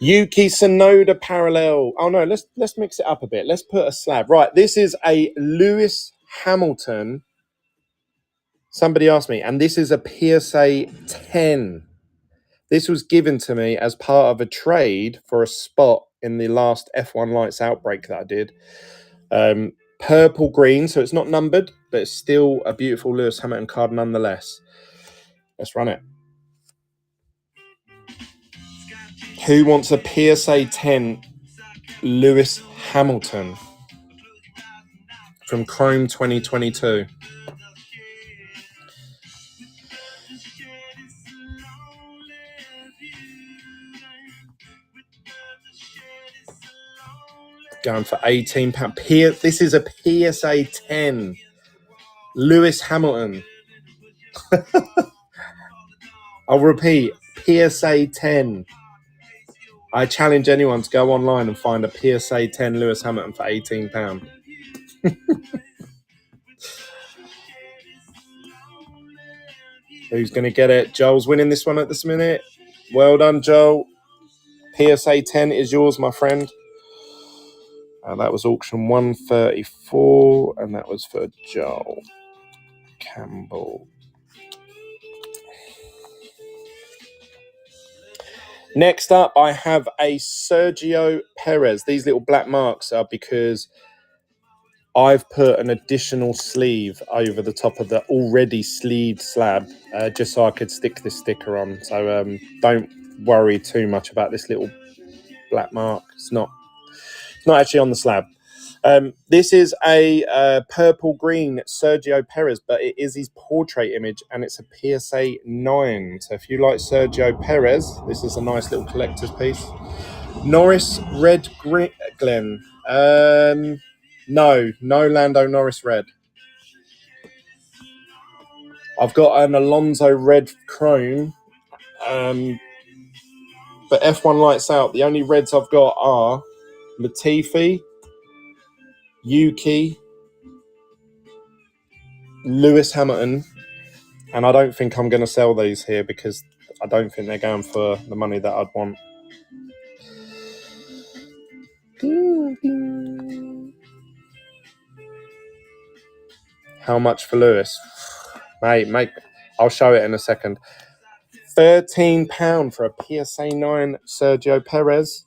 Yuki Tsunoda parallel. Oh no, let's mix it up a bit. Let's put a slab. Right, this is a Lewis Hamilton. Somebody asked me, and this is a PSA 10. This was given to me as part of a trade for a spot in the last F1 Lights Outbreak that I did. Purple green, so it's not numbered, but it's still a beautiful Lewis Hamilton card nonetheless. Let's run it. Who wants a PSA 10 Lewis Hamilton from Chrome 2022? Going for £18. This is a PSA 10 Lewis Hamilton. I'll repeat, PSA 10. I challenge anyone to go online and find a PSA 10 Lewis Hamilton for £18. Who's going to get it? Joel's winning this one at this minute. Well done, Joel. PSA 10 is yours, my friend. That was auction 134, and that was for Joel Campbell. Next up, I have a Sergio Perez. These little black marks are because I've put an additional sleeve over the top of the already sleeved slab, just so I could stick this sticker on. So don't worry too much about this little black mark. It's not actually on the slab. This is a purple green Sergio Perez, but it is his portrait image and it's a PSA 9. So if you like Sergio Perez, this is a nice little collector's piece. Norris Red Glen. No Lando Norris Red. I've got an Alonso Red Chrome. But F1 lights out. The only reds I've got are Latifi, Yuki, Lewis Hamilton, and I don't think I'm going to sell these here because I don't think they're going for the money that I'd want. How much for Lewis? Mate, I'll show it in a second. £13 for a PSA 9 Sergio Perez.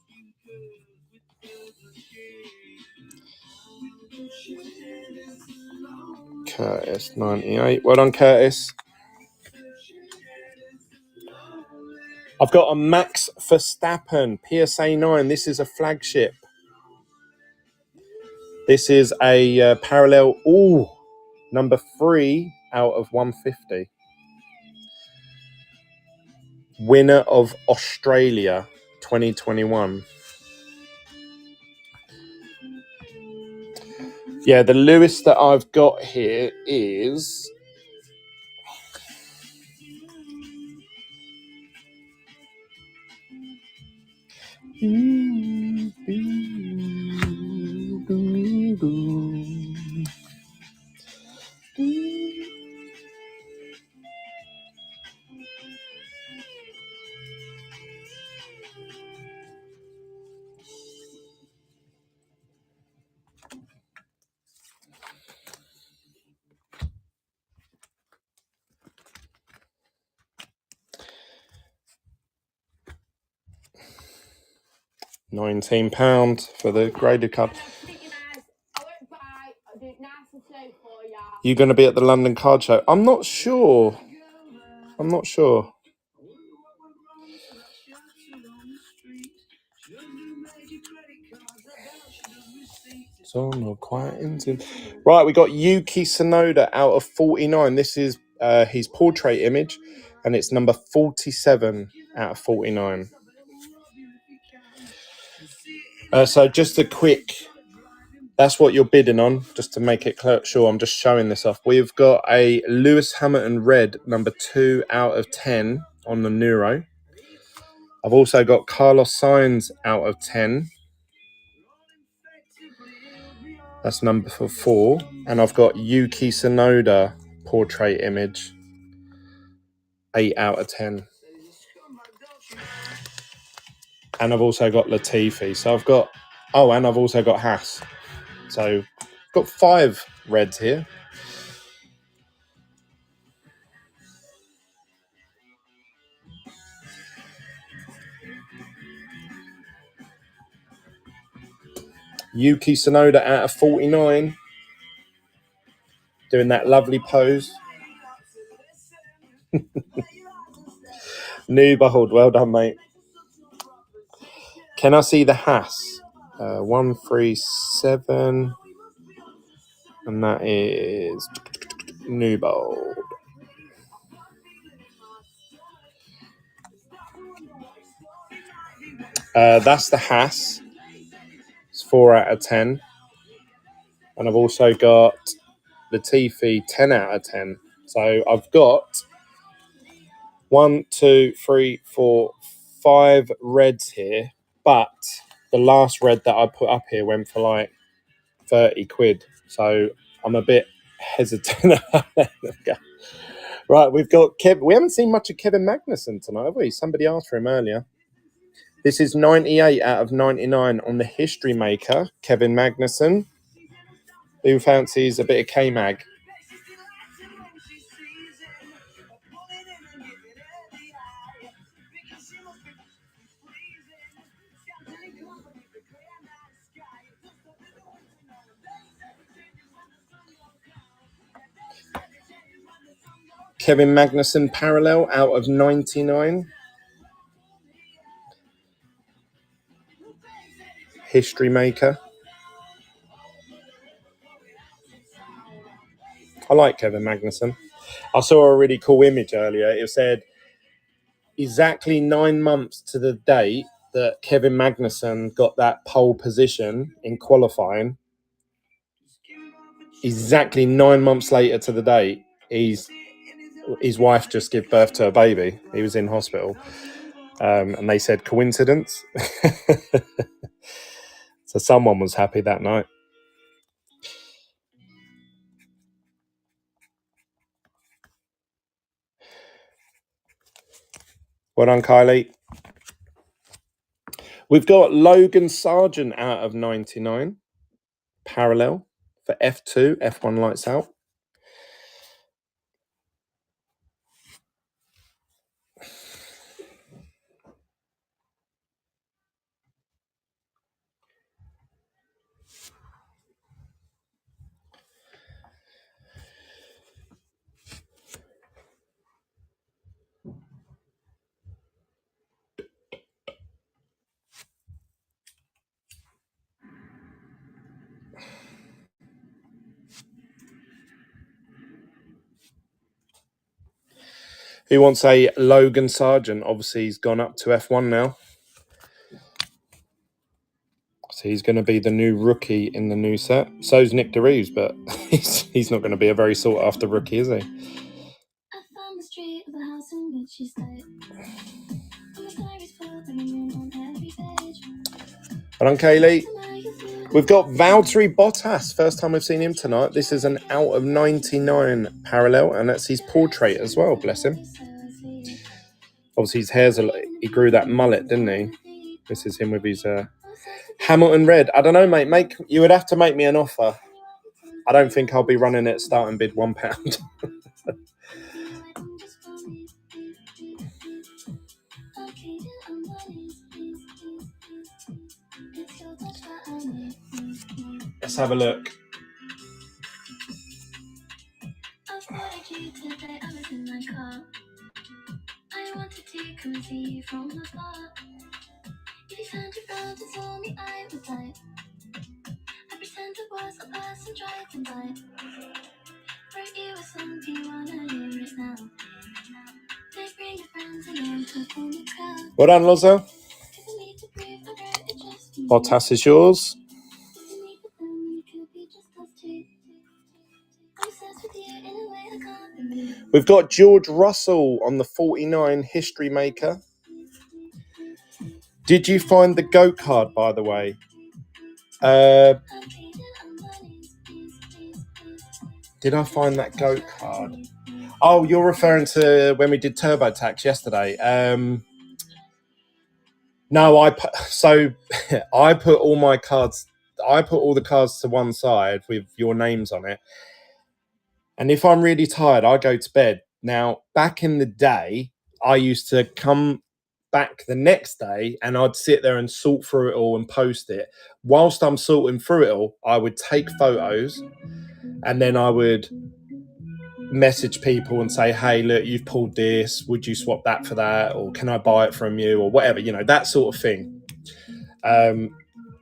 Curtis 98. Well done, Curtis. I've got a Max Verstappen PSA 9. This is a flagship. This is a parallel. Number 3 out of 150. Winner of Australia 2021. Yeah, the Lewis that I've got here is £19 for the graded card. You going to be at the London Card Show? I'm not sure. So not quite into. Right, we got Yuki Tsunoda out of 49. This is his portrait image, and it's number 47 out of 49. So just a quick. That's what you're bidding on, just to make it clear. Sure, I'm just showing this off. We've got a Lewis Hamilton red, number 2 out of 10 on the Neuro. I've also got Carlos Sainz out of 10. That's number 4. And I've got Yuki Tsunoda portrait image, 8 out of 10. And I've also got Latifi. So I've got... Oh, and I've also got Haas. So I've got 5 reds here. Yuki Tsunoda out of 49. Doing that lovely pose. Newbold, well done, mate. Can I see the Haas? 137. And that is Newbold. That's the Haas. It's 4 out of 10. And I've also got Latifi 10 out of 10. So I've got 1, 2, 3, 4, 5 reds here. But the last red that I put up here went for like 30 quid. So I'm a bit hesitant. Right, we've got Kev. We haven't seen much of Kevin Magnussen tonight, have we? Somebody asked for him earlier. This is 98 out of 99 on the History Maker, Kevin Magnussen. Who fancies a bit of K-Mag? Kevin Magnussen parallel out of 99. History maker. I like Kevin Magnussen. I saw a really cool image earlier. It said exactly 9 months to the date that Kevin Magnussen got that pole position in qualifying. Exactly 9 months later to the date, his wife just gave birth to a baby. He was in hospital. And they said coincidence. So someone was happy that night. Well done, Kylie. We've got Logan Sargent out of 99. Parallel for F2, F1 lights out. Who wants a Logan Sargent? Obviously, he's gone up to F1 now. So he's going to be the new rookie in the new set. So's Nick DeReeves, but he's not going to be a very sought-after rookie, is he? Well done, Kaylee. We've got Valtteri Bottas. First time we've seen him tonight. This is an out of 99 parallel, and that's his portrait as well, bless him. Obviously, his hair's he grew that mullet, didn't he? This is him with his Hamilton red. I don't know, mate. You would have to make me an offer. I don't think I'll be running it starting bid £1. Let's have a look. Well done, Lozo. Bottas is yours. We've got George Russell on the 49 history maker. Did you find the GOAT card, by the way? Did I find that GOAT card? Oh, you're referring to when we did TurboTax yesterday. No, I put all my cards. I put all the cards to one side with your names on it. And if I'm really tired, I go to bed. Now, back in the day, I used to come back the next day and I'd sit there and sort through it all and post it. Whilst I'm sorting through it all, I would take photos and then I would message people and say, hey, look, you've pulled this. Would you swap that for that? Or can I buy it from you? Or whatever, that sort of thing.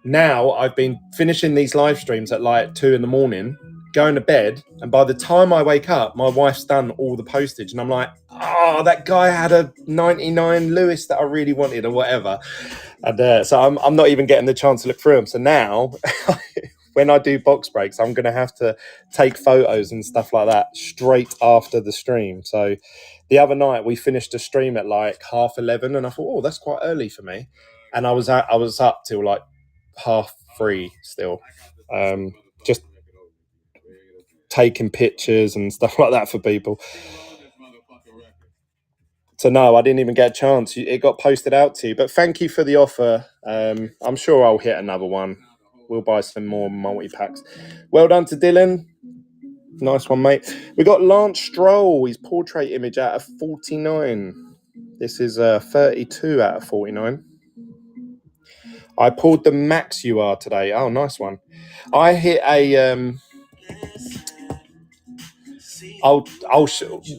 Now I've been finishing these live streams at like 2 a.m, going to bed, and by the time I wake up, my wife's done all the postage, and I'm like, oh, that guy had a 99 Lewis that I really wanted, or whatever. And so I'm not even getting the chance to look through them. So now, when I do box breaks, I'm going to have to take photos and stuff like that straight after the stream. So the other night we finished the stream at like 11:30, and I thought, oh, that's quite early for me. And I was up till like 3:30 still, just taking pictures and stuff like that for people. So no, I didn't even get a chance. It got posted out to you, but thank you for the offer. I'm sure I'll hit another one. We'll buy some more multi-packs. Well done to Dylan. Nice one, mate. We got Lance Stroll, his portrait image out of 49. This is 32 out of 49. I pulled the Max UR today. Oh, nice one. I hit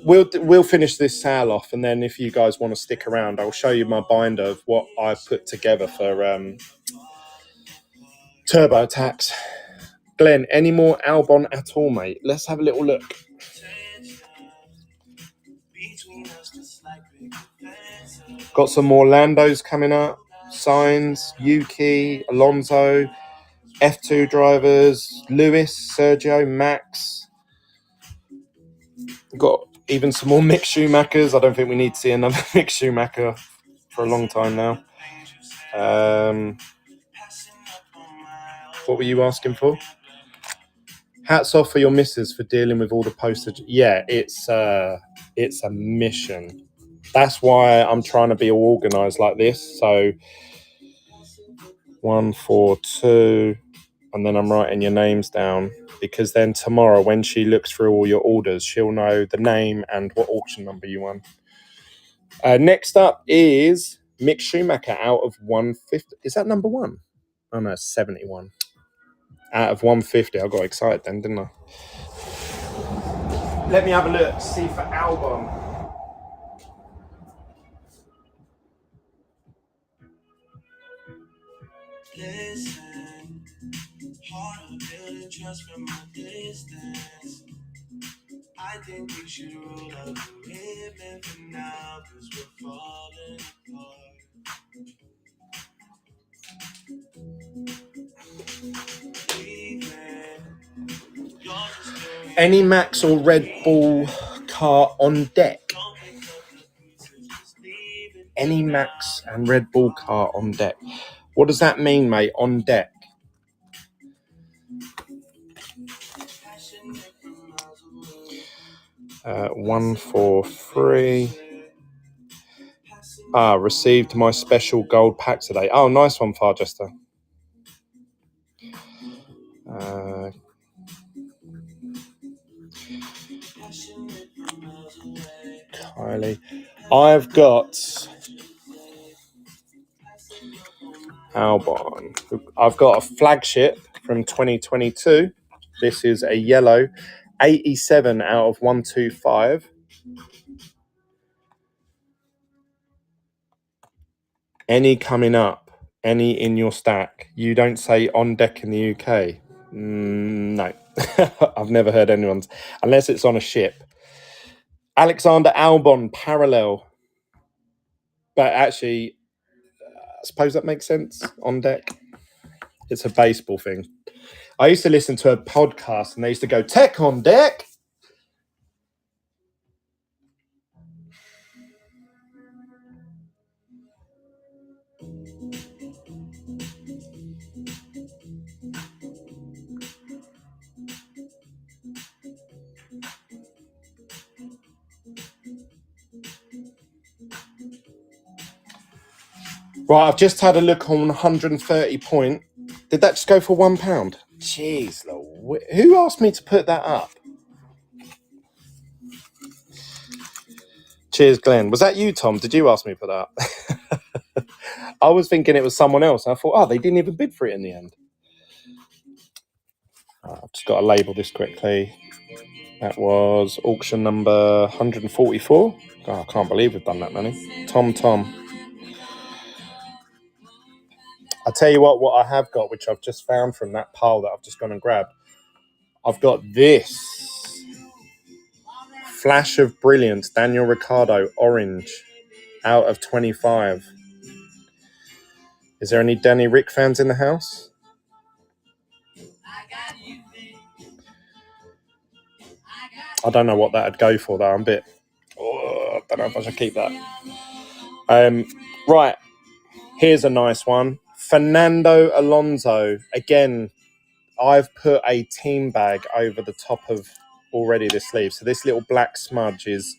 we'll finish this sale off, and then if you guys want to stick around, I'll show you my binder of what I put together for TurboTax. Glenn, any more Albon at all, mate? Let's have a little look. Got some more Landos coming up. Sainz, Yuki, Alonso, F2 drivers, Lewis, Sergio, Max. Got even some more Mick Schumachers. I don't think we need to see another Mick Schumacher for a long time now. What were you asking for? Hats off for your missus for dealing with all the postage. Yeah, it's a mission. That's why I'm trying to be all organised like this. So 1, 4, 2, and then I'm writing your names down, because then tomorrow when she looks through all your orders, she'll know the name and what auction number you won. Next up is Mick Schumacher out of 150. Is that number 1? Oh no, 71. Out of 150. I got excited then, didn't I? Let me have a look, see for Albon. Listen, hard to build trust from my distance. I think we should roll up the ribbon for now, cause we're falling apart. Any Max or Red Bull car on deck? Any Max and Red Bull car on deck. What does that mean, mate, on deck? One, 4, 3. Received my special gold pack today. Oh, nice one, Farjester. Kylie. I've got Albon. I've got a flagship from 2022. This is a yellow 87 out of 125. Any coming up? Any in your stack? You don't say on deck in the UK. No, I've never heard anyone's, unless it's on a ship. Alexander Albon parallel. But actually, I suppose that makes sense. On deck. It's a baseball thing. I used to listen to a podcast and they used to go, tech on deck. Right, I've just had a look on 130 point. Did that just go for £1? Jeez, who asked me to put that up? Cheers, Glenn. Was that you, Tom? Did you ask me to put that up? I was thinking it was someone else. I thought, they didn't even bid for it in the end. I've just got to label this quickly. That was auction number 144. I can't believe we've done that many. Tom. I'll tell you what I have got, which I've just found from that pile that I've just gone and grabbed. I've got this. Flash of Brilliance, Daniel Ricciardo, orange, out of 25. Is there any Danny Rick fans in the house? I don't know what that'd go for, though. I'm a bit... I don't know if I should keep that. Right. Here's a nice one. Fernando Alonso. Again, I've put a team bag over the top of already this sleeve. So this little black smudge is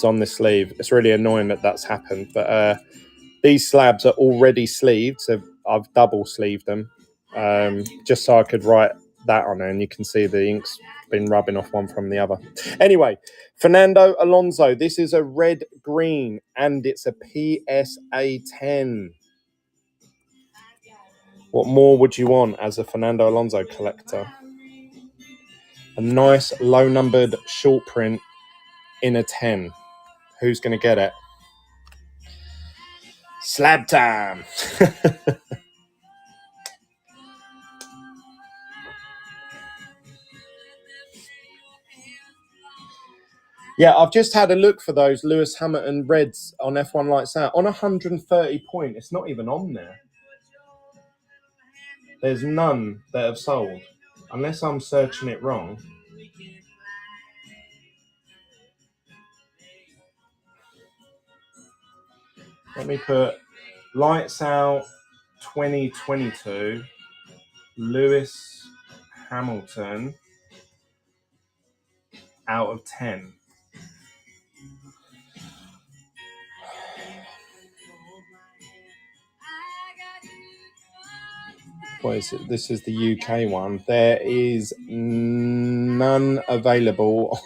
on the sleeve. It's really annoying that that's happened. But these slabs are already sleeved. So I've double sleeved them just so I could write that on there. And you can see the ink's been rubbing off one from the other. Anyway, Fernando Alonso. This is a red-green and it's a PSA 10. What more would you want as a Fernando Alonso collector? A nice low-numbered short print in a 10. Who's going to get it? Slab time! Yeah, I've just had a look for those Lewis Hamilton Reds on F1 Lights Out. On 130 point, it's not even on there. There's none that have sold. Unless I'm searching it wrong. Let me put Lights Out 2022 Lewis Hamilton out of 10. What is it? This is the UK one. There is none available.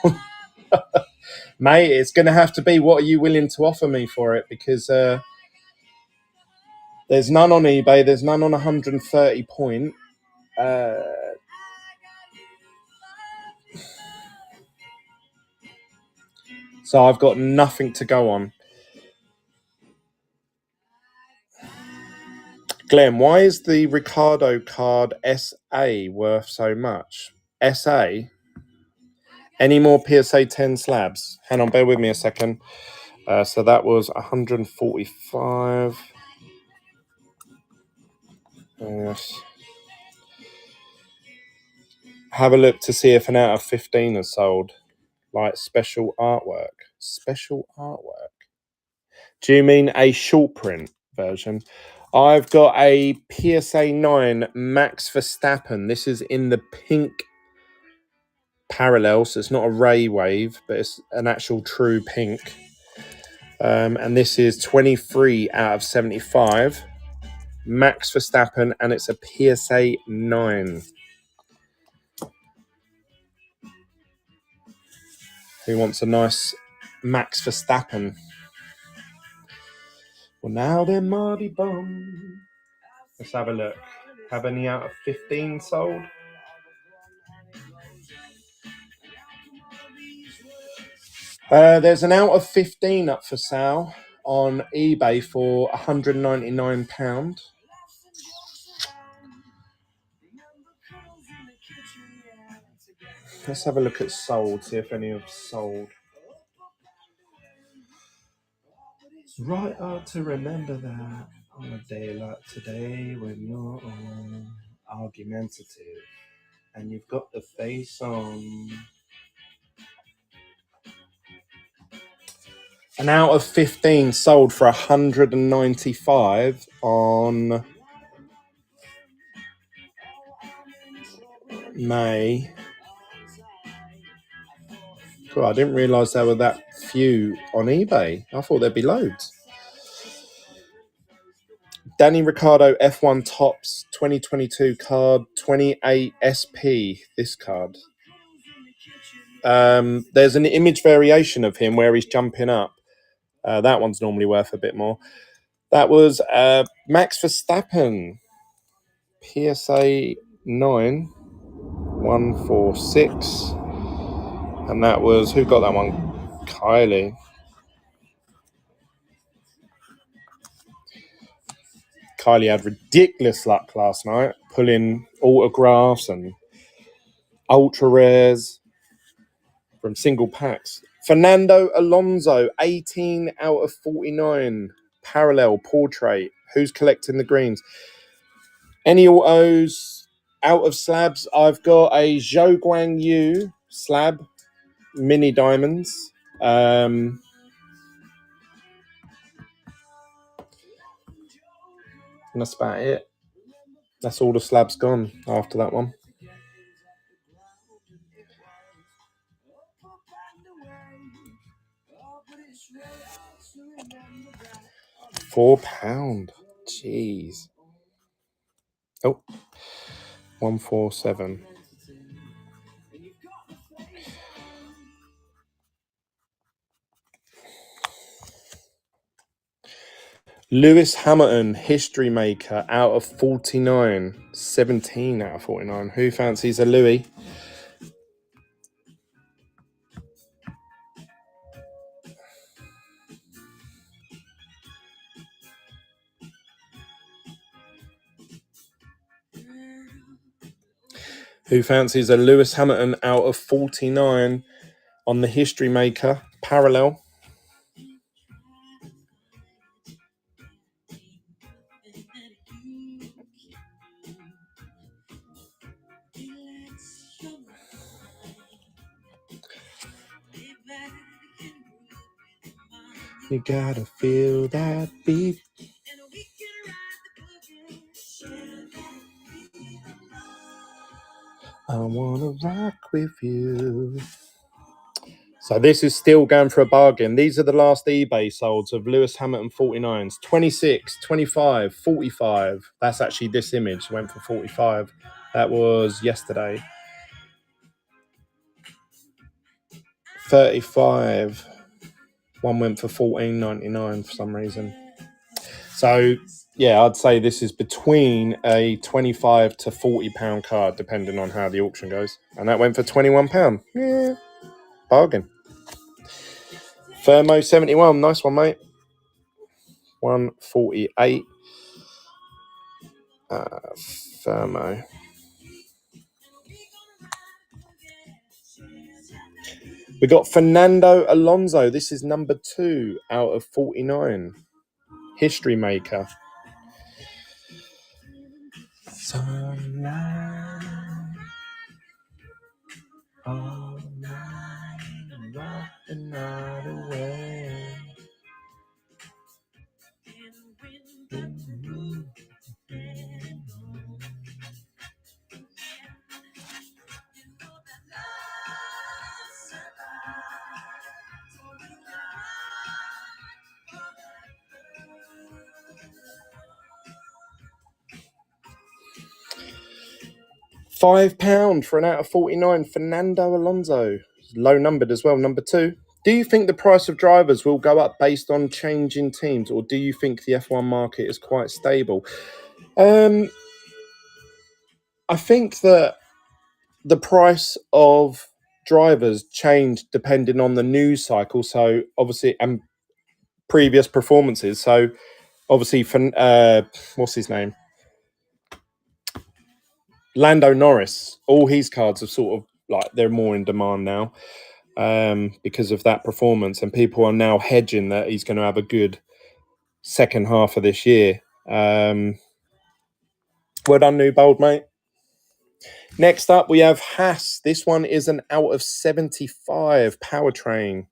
Mate, it's going to have to be what are you willing to offer me for it? Because there's none on eBay. There's none on 130 point. So I've got nothing to go on. Glenn, why is the Ricardo card SA worth so much? SA? Any more PSA 10 slabs? Hang on, bear with me a second. So that was 145. Yes. Have a look to see if an out of 15 is sold. Like special artwork. Special artwork. Do you mean a short print version? I've got a PSA 9 Max Verstappen. This is in the pink parallel, so it's not a ray wave, but it's an actual true pink. And this is 23 out of 75. Max Verstappen, and it's a PSA 9. Who wants a nice Max Verstappen? Well, now then, Marty Bum. Let's have a look. Have any out of 15 sold? There's an out of 15 up for sale on eBay for £199. Let's have a look at sold, see if any have sold. Right hard to remember that on a day like today when you're argumentative and you've got the face on. An out of 15 sold for 195 on May. God, I didn't realise there were that few on eBay. I thought there'd be loads. Danny Ricciardo F1 Tops 2022 card 28 SP. This card. There's an image variation of him where he's jumping up. That one's normally worth a bit more. That was Max Verstappen. PSA 9 146. And that was, who got that one? Kylie. Kylie had ridiculous luck last night, pulling autographs and ultra rares from single packs. Fernando Alonso, 18 out of 49. Parallel portrait. Who's collecting the greens? Any autos out of slabs? I've got a Zhou Guang Yu slab, mini diamonds. And that's about it. That's all the slabs gone after that one. £4. Jeez. Oh. 147. Lewis Hamilton, history maker, out of 49. 17 out of 49. Who fancies a Louis? Who fancies a Lewis Hamilton out of 49 on the History Maker parallel? You gotta feel that beat. I wanna rock with you. So this is still going for a bargain. These are the last eBay solds of Lewis Hamilton 49s. 26, 25, 45. That's actually this image. Went for 45. That was yesterday. 35. One went for $14.99 for some reason. So, yeah, I'd say this is between a £25 to £40 card, depending on how the auction goes. And that went for £21. Yeah, bargain. Thermo 71, nice one, mate. 148. Thermo. We got Fernando Alonso. This is number 2 out of 49. History Maker. Sunlight, all night, rock the night away. £5 for an out of 49 Fernando Alonso. Low numbered as well, number 2. Do you think the price of drivers will go up based on changing teams, or do you think the F1 market is quite stable? I think that the price of drivers change depending on the news cycle. So obviously, and previous performances. So obviously, what's his name? Lando Norris. All his cards are sort of like they're more in demand now because of that performance, and people are now hedging that he's going to have a good second half of this year. Well done, New Bold, mate. Next up, we have Haas. This one is an out of 75 powertrain.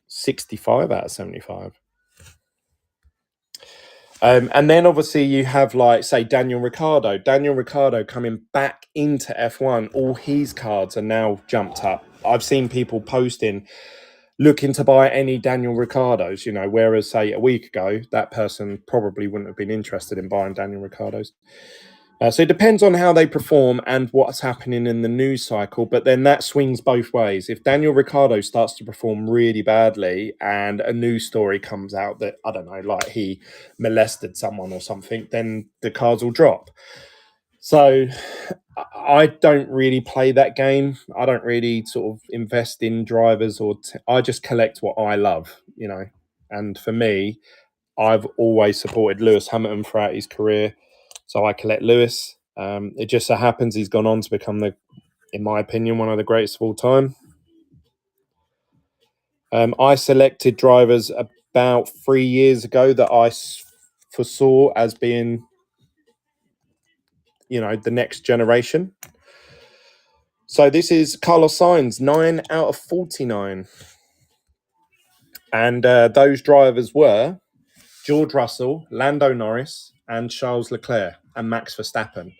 65 out of 75. And then obviously you have like, say, Daniel Ricciardo. Daniel Ricciardo coming back into F1. All his cards are now jumped up. I've seen people posting, looking to buy any Daniel Ricciardos, you know, whereas, say, a week ago, that person probably wouldn't have been interested in buying Daniel Ricciardos. So it depends on how they perform and what's happening in the news cycle, but then that swings both ways. If Daniel Ricciardo starts to perform really badly and a news story comes out that, I don't know, like he molested someone or something, then the cards will drop. So I don't really play that game. I don't really sort of invest in drivers I just collect what I love, you know. And for me, I've always supported Lewis Hamilton throughout his career. So I collect Lewis. It just so happens he's gone on to become, in my opinion, one of the greatest of all time. I selected drivers about 3 years ago that I foresaw as being, you know, the next generation. So this is Carlos Sainz, 9 out of 49. And those drivers were George Russell, Lando Norris, and Charles Leclerc, and Max Verstappen.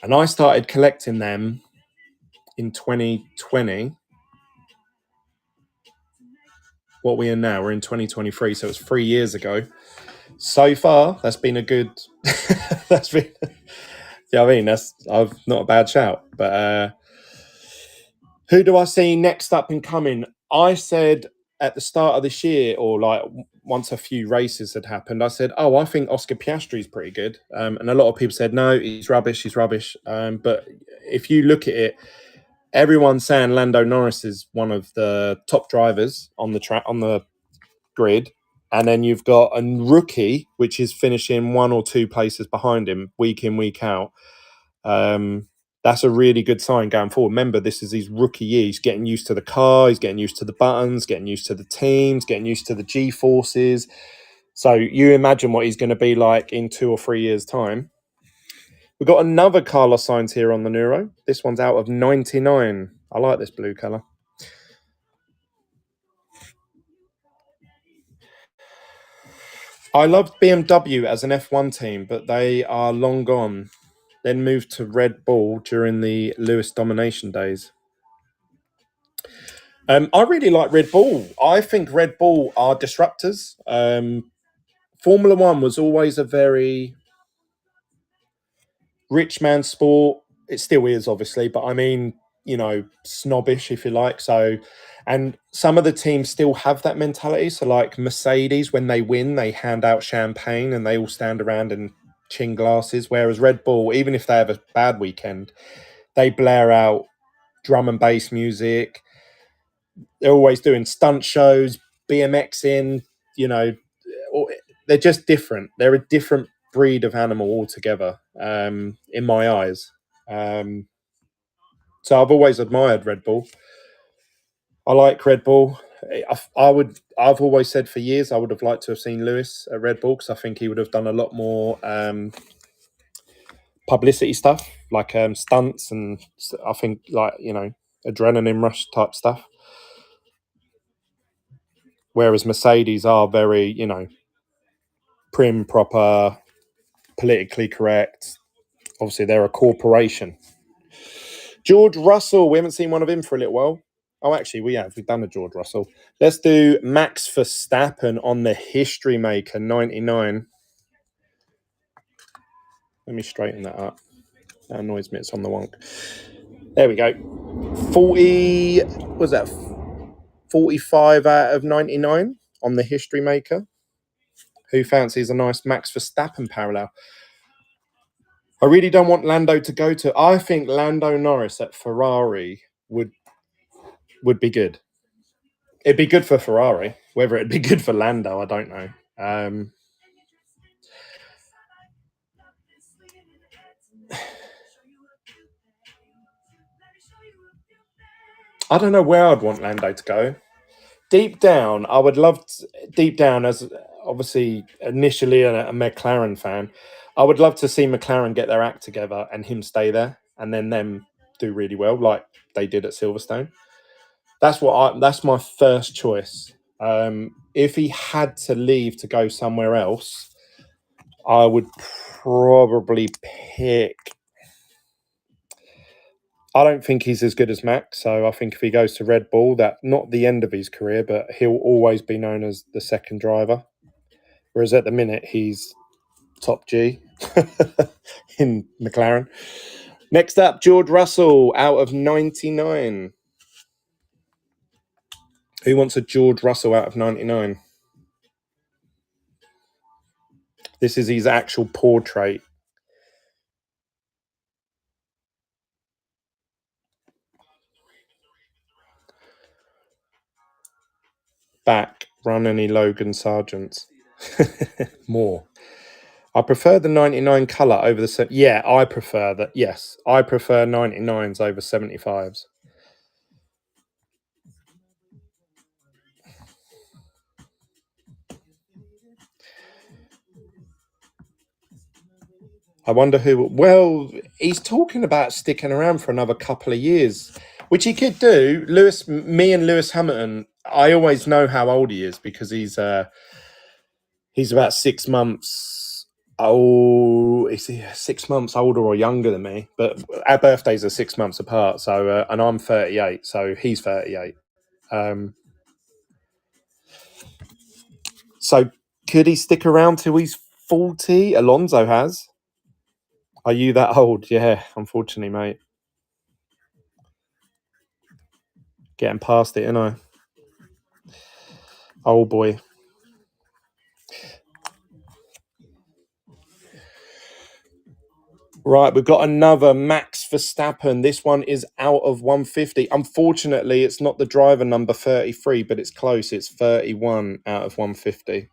And I started collecting them in 2020. What we are now, we're in 2023, so it's 3 years ago. So far, that's been a good. That's been. Yeah, I mean, that's not a bad shout. But who do I see next up and coming? I said at the start of this year, or like once a few races had happened, I said, "Oh, I think Oscar Piastri is pretty good," and a lot of people said, "No, he's rubbish. He's rubbish." But if you look at it, everyone's saying Lando Norris is one of the top drivers on the track, on the grid. And then you've got a rookie, which is finishing 1 or 2 places behind him week in, week out. That's a really good sign going forward. Remember, this is his rookie year. He's getting used to the car, he's getting used to the buttons, getting used to the teams, getting used to the G-forces. So you imagine what he's going to be like in 2 or 3 years' time. We've got another Carlos Sainz here on the Neuro. This one's out of 99. I like this blue colour. I loved BMW as an F1 team, but they are long gone. Then moved to Red Bull during the Lewis domination days. I really like Red Bull. I think Red Bull are disruptors. Formula One was always a very rich man sport. It still is, obviously, but I mean, snobbish, if you like. So, and some of the teams still have that mentality. So, like Mercedes, when they win, they hand out champagne and they all stand around and chin glasses. Whereas Red Bull, even if they have a bad weekend, they blare out drum and bass music. They're always doing stunt shows, BMXing, they're just different. They're a different breed of animal altogether, in my eyes. So I've always admired Red Bull. I like Red Bull. I've always said for years I would have liked to have seen Lewis at Red Bull because I think he would have done a lot more publicity stuff, like stunts, and I think adrenaline rush type stuff. Whereas Mercedes are very, prim, proper, politically correct. Obviously, they're a corporation. George Russell, we haven't seen one of him for a little while. Oh, actually, we have. We've done a George Russell. Let's do Max Verstappen on the History Maker 99. Let me straighten that up. That annoys me. It's on the wonk. There we go. 40, was that 45 out of 99 on the History Maker? Who fancies a nice Max Verstappen parallel? I really don't want Lando to go to. I think Lando Norris at Ferrari would be good. It'd be good for Ferrari. Whether it'd be good for Lando, I don't know. I don't know where I'd want Lando to go. Deep down, I would love deep down, as obviously initially a McLaren fan, I would love to see McLaren get their act together and him stay there and then them do really well like they did at Silverstone. That's my first choice. If he had to leave to go somewhere else, I would probably pick. I don't think he's as good as Max, so I think if he goes to Red Bull, that's not the end of his career, but he'll always be known as the second driver. Whereas at the minute, he's top G in McLaren. Next up, George Russell out of 99. Who wants a George Russell out of 99? This is his actual portrait. Back, run any Logan Sargents. More. I prefer the 99 colour over the... Yeah, I prefer that. Yes, I prefer 99s over 75s. I wonder who... Well, he's talking about sticking around for another couple of years, which he could do. Me and Lewis Hamilton, I always know how old he is because he's about 6 months old. Is he 6 months older or younger than me? But our birthdays are 6 months apart. So, and I'm 38, so he's 38. So could he stick around till he's 40? Alonso has. Are you that old? Yeah, unfortunately, mate. Getting past it, ain't I? Oh boy. Right, we've got another Max Verstappen. This one is out of 150. Unfortunately, it's not the driver number 33, but it's close. It's 31 out of 150.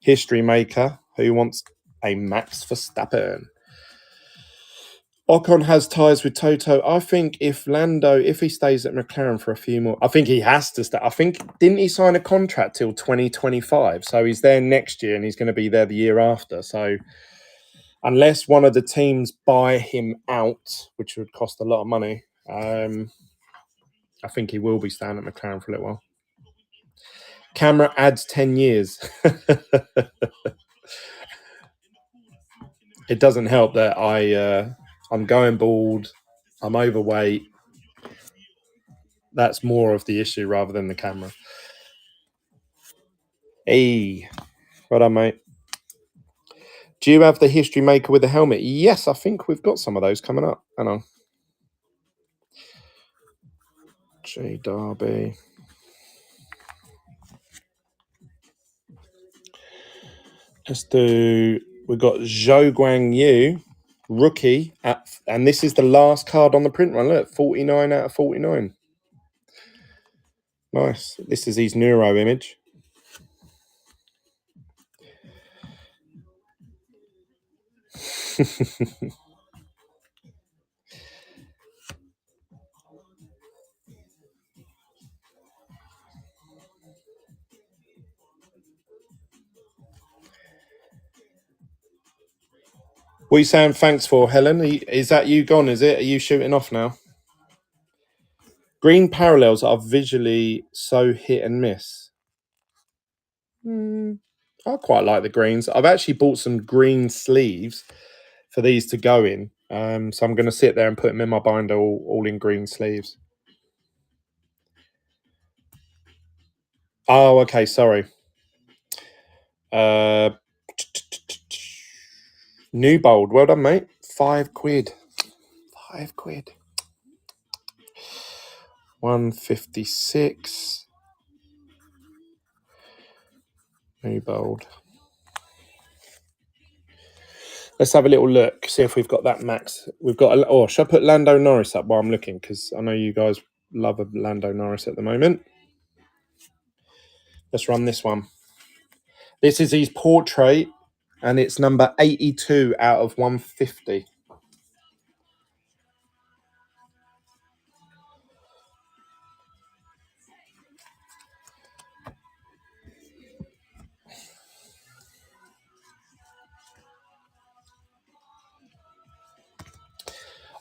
History maker who wants a Max Verstappen. Ocon has ties with Toto. I think if he stays at McLaren for a few more, I think he has to stay. I think, didn't he sign a contract till 2025? So he's there next year and he's going to be there the year after. So unless one of the teams buy him out, which would cost a lot of money, I think he will be staying at McLaren for a little while. Camera adds 10 years. It doesn't help that I'm going bald, I'm overweight. That's more of the issue rather than the camera. Hey, well done, mate. Do you have the history maker with the helmet? Yes, I think we've got some of those coming up. Hang on. J Derby. We've got Zhou Guang Yu, rookie, and this is the last card on the print run. Look, 49 out of 49. Nice. This is his Neuro image. What are you saying thanks for, Helen? Is that you gone, is it? Are you shooting off now? Green parallels are visually so hit and miss. I quite like the greens. I've actually bought some green sleeves for these to go in. So I'm going to sit there and put them in my binder all in green sleeves. Oh, okay. Sorry. New bold. Well done, mate. £5. £5. 156. New bold. Let's have a little look, see if we've got that Max. We've got should I put Lando Norris up while I'm looking? Because I know you guys love a Lando Norris at the moment. Let's run this one. This is his portrait, and it's number 82 out of 150.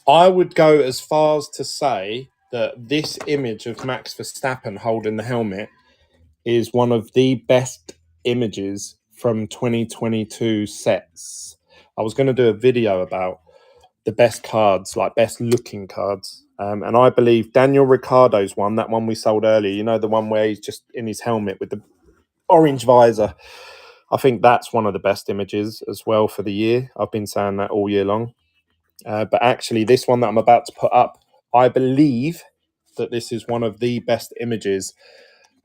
I would go as far as to say that this image of Max Verstappen holding the helmet is one of the best images from 2022 sets. I was going to do a video about the best cards, like best looking cards. And I believe Daniel Ricciardo's one, that one we sold earlier, you know, the one where he's just in his helmet with the orange visor. I think that's one of the best images as well for the year. I've been saying that all year long. But actually, this one that I'm about to put up, I believe that this is one of the best images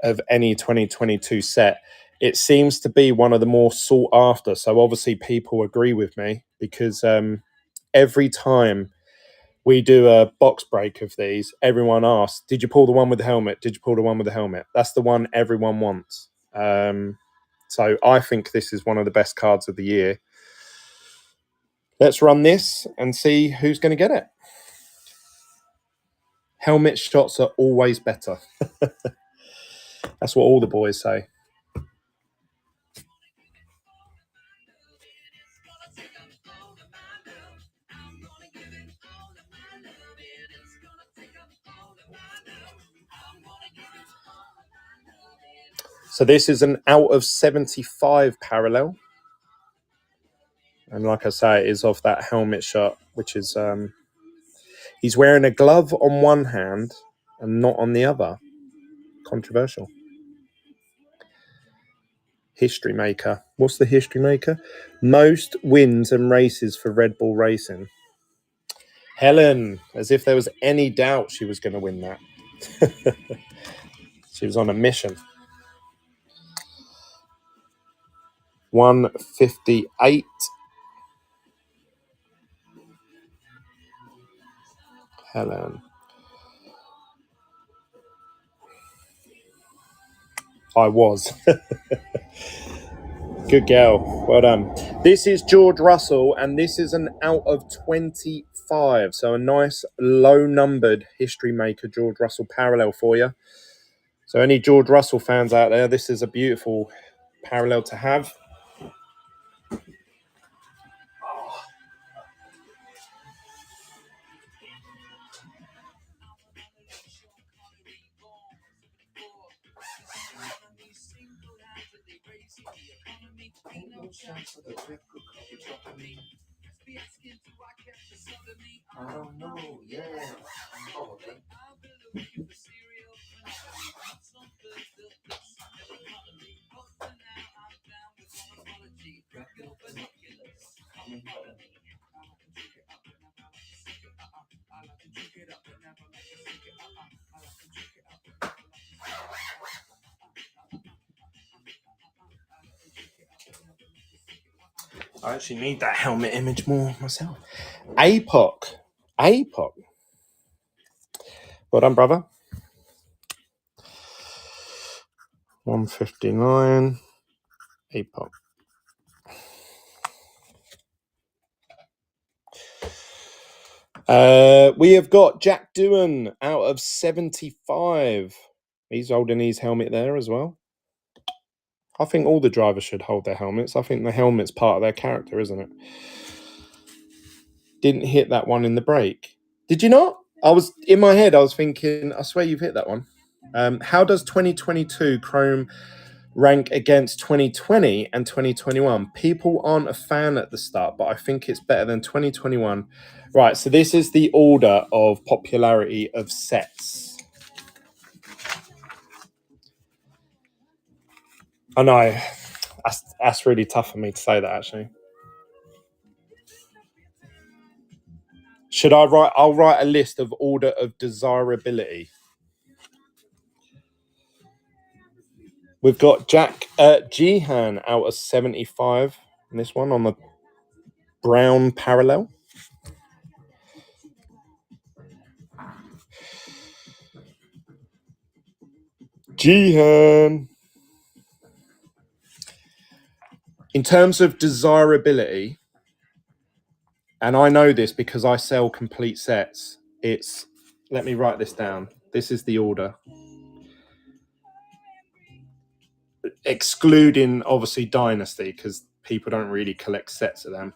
of any 2022 set. It seems to be one of the more sought after. So obviously people agree with me because every time we do a box break of these, everyone asks, did you pull the one with the helmet? Did you pull the one with the helmet? That's the one everyone wants. So I think this is one of the best cards of the year. Let's run this and see who's going to get it. Helmet shots are always better. That's what all the boys say. So this is an out of 75 parallel. And like I say, it is off that helmet shot, which is... he's wearing a glove on one hand and not on the other. Controversial. History maker. What's the history maker? Most wins and races for Red Bull Racing. Helen, as if there was any doubt she was going to win that. She was on a mission. 158. Helen. I was. Good girl. Well done. This is George Russell, and this is an out of 25. So a nice low-numbered history maker George Russell parallel for you. So any George Russell fans out there, this is a beautiful parallel to have. I don't know. Yeah. Probably. I actually need that helmet image more myself. APOC. APOC. Well done, brother. 159. APOC. We have got Jack Doohan out of 75. He's holding his helmet there as well. I think all the drivers should hold their helmets. I think the helmet's part of their character, isn't it? Didn't hit that one in the break. Did you not? In my head, I was thinking, I swear you've hit that one. How does 2022 Chrome rank against 2020 and 2021? People aren't a fan at the start, but I think it's better than 2021. Right, so this is the order of popularity of sets. I know. That's really tough for me to say that, actually. Should I write? I'll write a list of order of desirability. We've got Jack Jihan out of 75 in this one on the brown parallel. Jihan. In terms of desirability, and I know this because I sell complete sets, it's, let me write this down. This is the order. Excluding, obviously, Dynasty, because people don't really collect sets of them.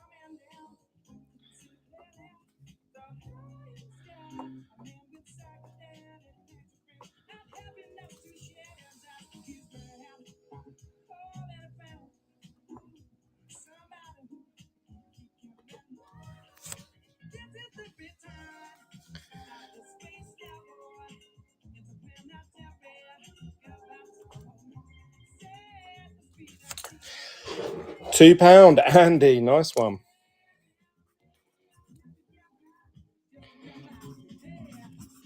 £2, Andy, nice one.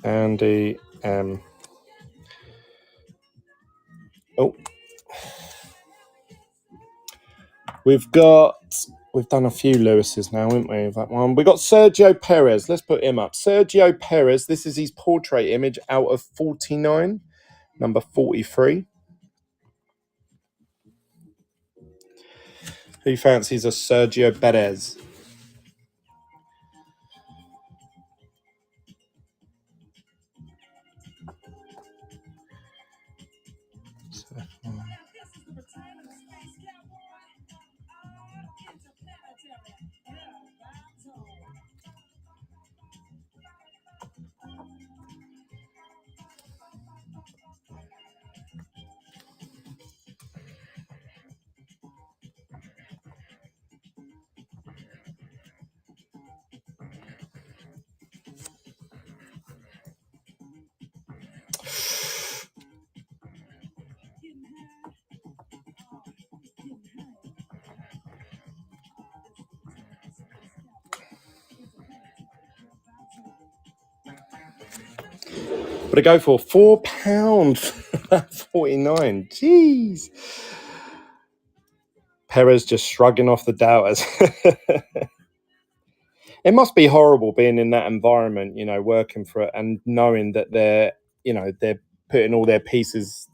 Andy, oh, we've done a few Lewis's now, haven't we? That one. We've got Sergio Perez. Let's put him up. Sergio Perez. This is his portrait image out of 49, number 43. Who fancies a Sergio Perez? What to go for? £4 49. Jeez. Perez just shrugging off the doubters. It must be horrible being in that environment, working for it and knowing that they're putting all their pieces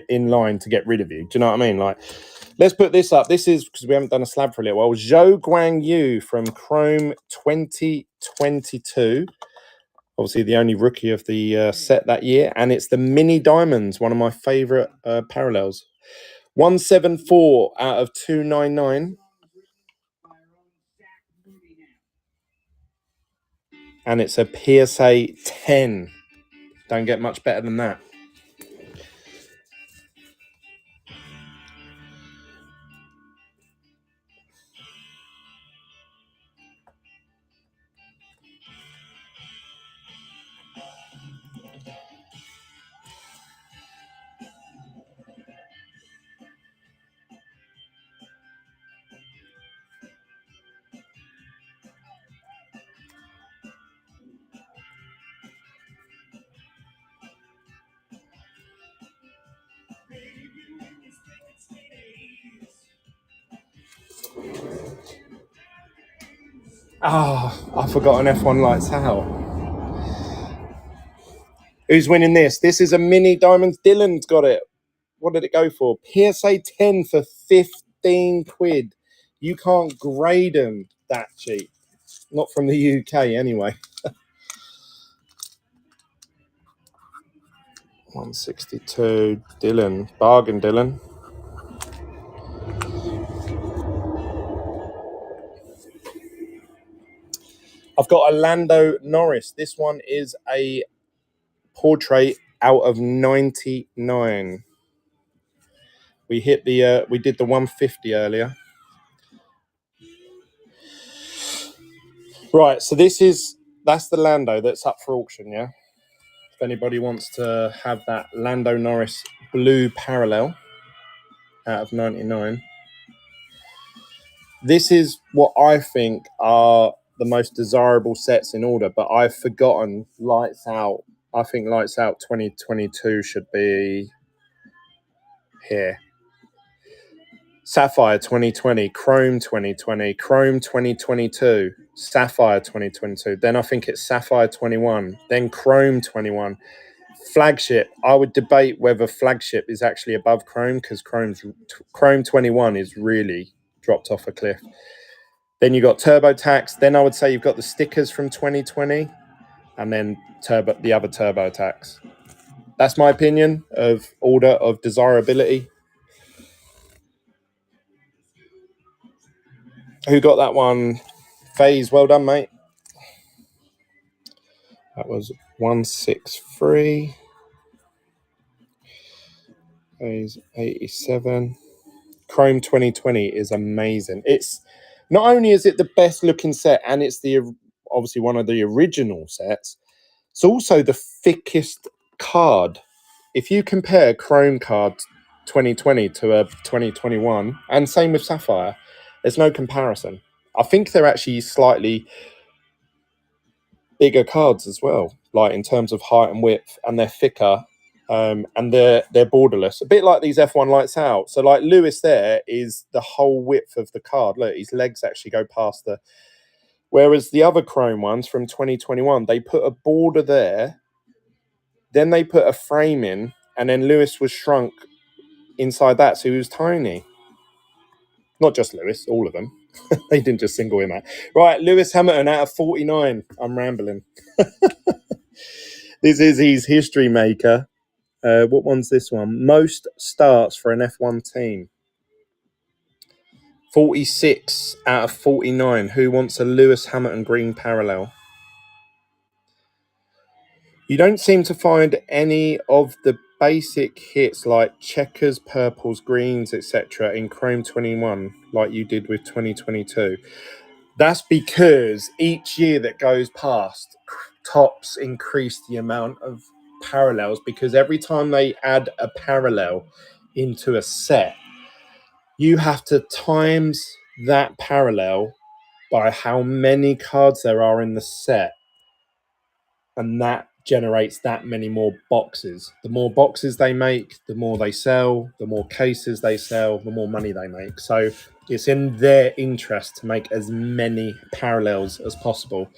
in line to get rid of you. Do you know what I mean? Like, let's put this up. This is, because we haven't done a slab for a little while, Zhou Guang Yu from Chrome 2022. Obviously, the only rookie of the set that year. And it's the Mini Diamonds, one of my favourite parallels. 174 out of 299. And it's a PSA 10. Don't get much better than that. Oh, I forgot an F1 Lights Out. Who's winning this? This is a Mini Diamonds. Dylan's got it. What did it go for? PSA 10 for 15 quid. You can't grade them that cheap. Not from the UK anyway. 162. Dylan. Bargain, Dylan. I've got a Lando Norris. This one is a portrait out of 99. We hit the we did the 150 earlier. Right, so that's the Lando that's up for auction, yeah? If anybody wants to have that Lando Norris blue parallel out of 99. This is what I think are the most desirable sets in order, but I've forgotten Lights Out. I think Lights Out 2022 should be here. Sapphire 2020, Chrome 2020, Chrome 2022, Sapphire 2022. Then I think it's Sapphire 21, then Chrome 21. Flagship, I would debate whether Flagship is actually above Chrome, because Chrome 21 is really dropped off a cliff. Then you got TurboTax. Then I would say you've got the stickers from 2020, and then the other TurboTax. That's my opinion of order of desirability. Who got that one? FaZe, well done, mate. That was 163. FaZe 87. Chrome 2020 is amazing. It's not only is it the best looking set, and it's obviously one of the original sets, it's also the thickest card. If you compare Chrome card 2020 to a 2021, and same with Sapphire, there's no comparison. I think they're actually slightly bigger cards as well, like in terms of height and width, and they're thicker, and they're borderless, a bit like these F1 Lights Out. So like Lewis there is the whole width of the card. Look, his legs actually go past the... Whereas the other Chrome ones from 2021, they put a border there, then they put a frame in, and then Lewis was shrunk inside that, so he was tiny. Not just Lewis, all of them. They didn't just single him out. Right, Lewis Hamilton out of 49. I'm rambling. This is his history maker. What one's this one? Most starts for an F1 team. 46 out of 49. Who wants a Lewis Hamilton green parallel? You don't seem to find any of the basic hits like checkers, purples, greens, etc. in Chrome 21 like you did with 2022. That's because each year that goes past, Topps increase the amount of parallels, because every time they add a parallel into a set, you have to times that parallel by how many cards there are in the set, and that generates that many more boxes. The more boxes they make, the more they sell, the more cases they sell, the more money they make. So it's in their interest to make as many parallels as possible.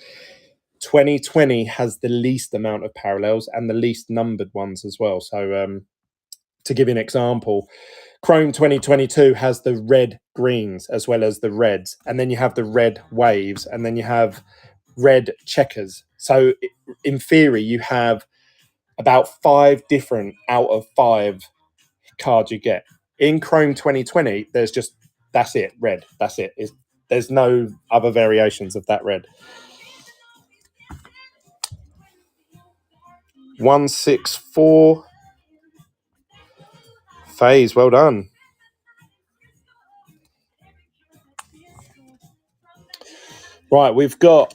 2020 has the least amount of parallels and the least numbered ones as well. So to give you an example, Chrome 2022 has the red greens as well as the reds, and then you have the red waves, and then you have red checkers. So in theory, you have about 5 different out of 5 cards you get. In Chrome 2020, there's just, that's it, red. That's it. There's no other variations of that red. 164. Phase, well done. Right, we've done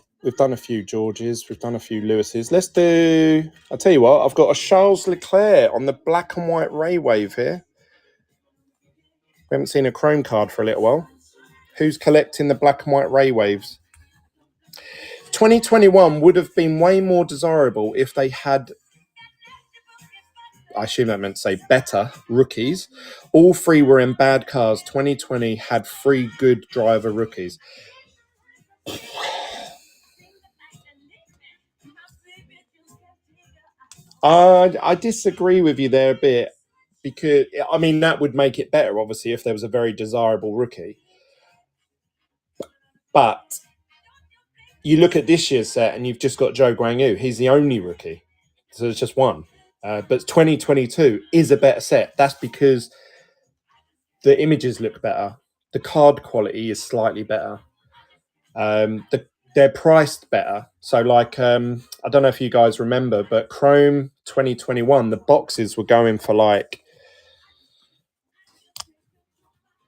a few Georges, we've done a few Lewises. Let's do, I'll tell you what, I've got a Charles Leclerc on the black and white Ray Wave here. We haven't seen a Chrome card for a little while. Who's collecting the black and white Ray Waves? 2021 would have been way more desirable if they had, I assume that meant to say better rookies. All 3 were in bad cars. 2020 had 3 good driver rookies. I disagree with you there a bit, because I mean that would make it better, obviously, if there was a very desirable rookie. But you look at this year's set and you've just got Zhou Guanyu. He's the only rookie, so it's just one. But 2022 is a better set. That's because the images look better. The card quality is slightly better. They're priced better. So like, I don't know if you guys remember, but Chrome 2021, the boxes were going for like,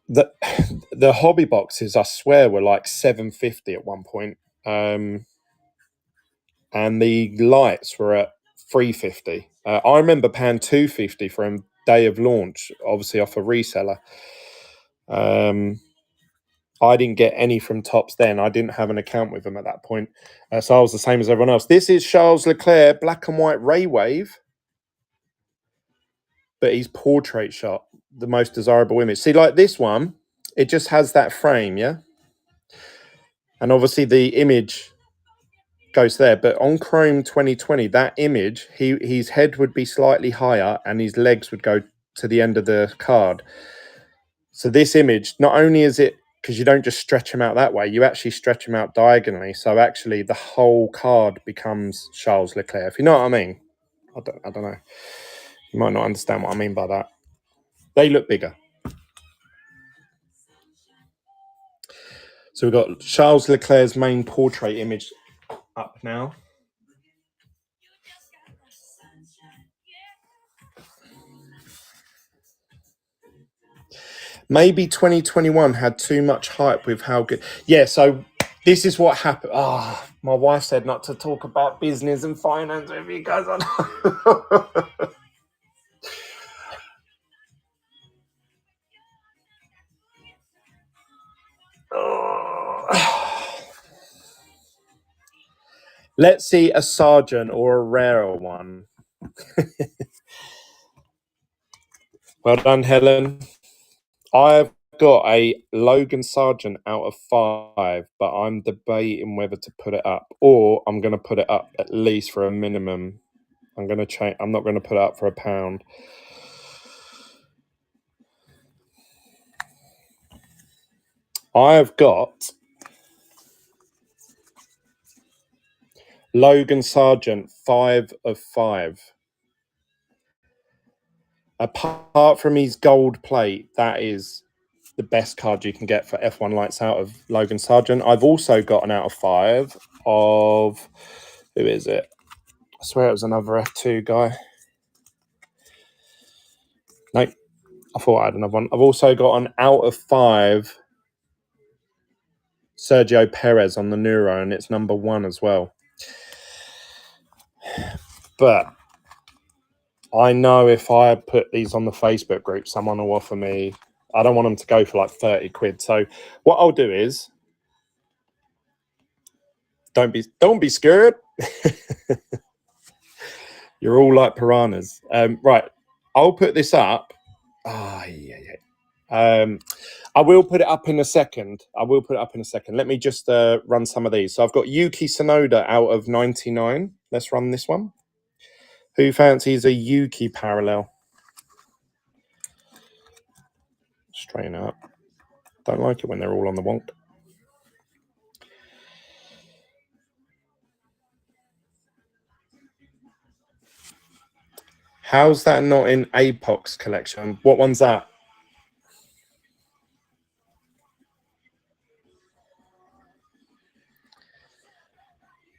the hobby boxes, I swear, were like $750 at one point. And the lights were at $350. I remember paying $250 for a day of launch, obviously off a reseller. I didn't get any from Topps then. I didn't have an account with them at that point. So I was the same as everyone else. This is Charles Leclerc, black and white Ray Wave. But he's portrait shot, the most desirable image. See, like this one, it just has that frame, yeah? And obviously the image goes there. But on Chrome 2020, that image, his head would be slightly higher and his legs would go to the end of the card. So this image, not only is it, because you don't just stretch them out that way, you actually stretch them out diagonally. So actually the whole card becomes Charles Leclerc, if you know what I mean. I don't know. You might not understand what I mean by that. They look bigger. So we've got Charles Leclerc's main portrait image up now. Maybe 2021 had too much hype with how good. Yeah, so this is what happened. My wife said not to talk about business and finance with you guys. Let's see a Sargent or a rarer one. Well done, Helen. I've got a Logan Sargent out of 5, but I'm debating whether to put it up, or I'm going to put it up at least for a minimum. I'm going to change. I'm not going to put it up for £1. I've got Logan Sargent 5 of 5. Apart from his gold plate, that is the best card you can get for F1 Lights Out of Logan Sargent. I've also got an out of 5 of, who is it? I swear it was another F2 guy. No, I thought I had another one. I've also got an out of 5 Sergio Perez on the Neuro, and it's number 1 as well. But I know if I put these on the Facebook group, someone will offer me, I don't want them to go for like 30 quid. So what I'll do is, don't be scared. You're all like piranhas. Right. I'll put this up. I'll I will put it up in a second. Let me just run some of these. So I've got Yuki Tsunoda out of 99. Let's run this one. Who fancies a Yuki parallel? Straighten up. Don't like it when they're all on the wonk. How's that not in Apox collection? What one's that?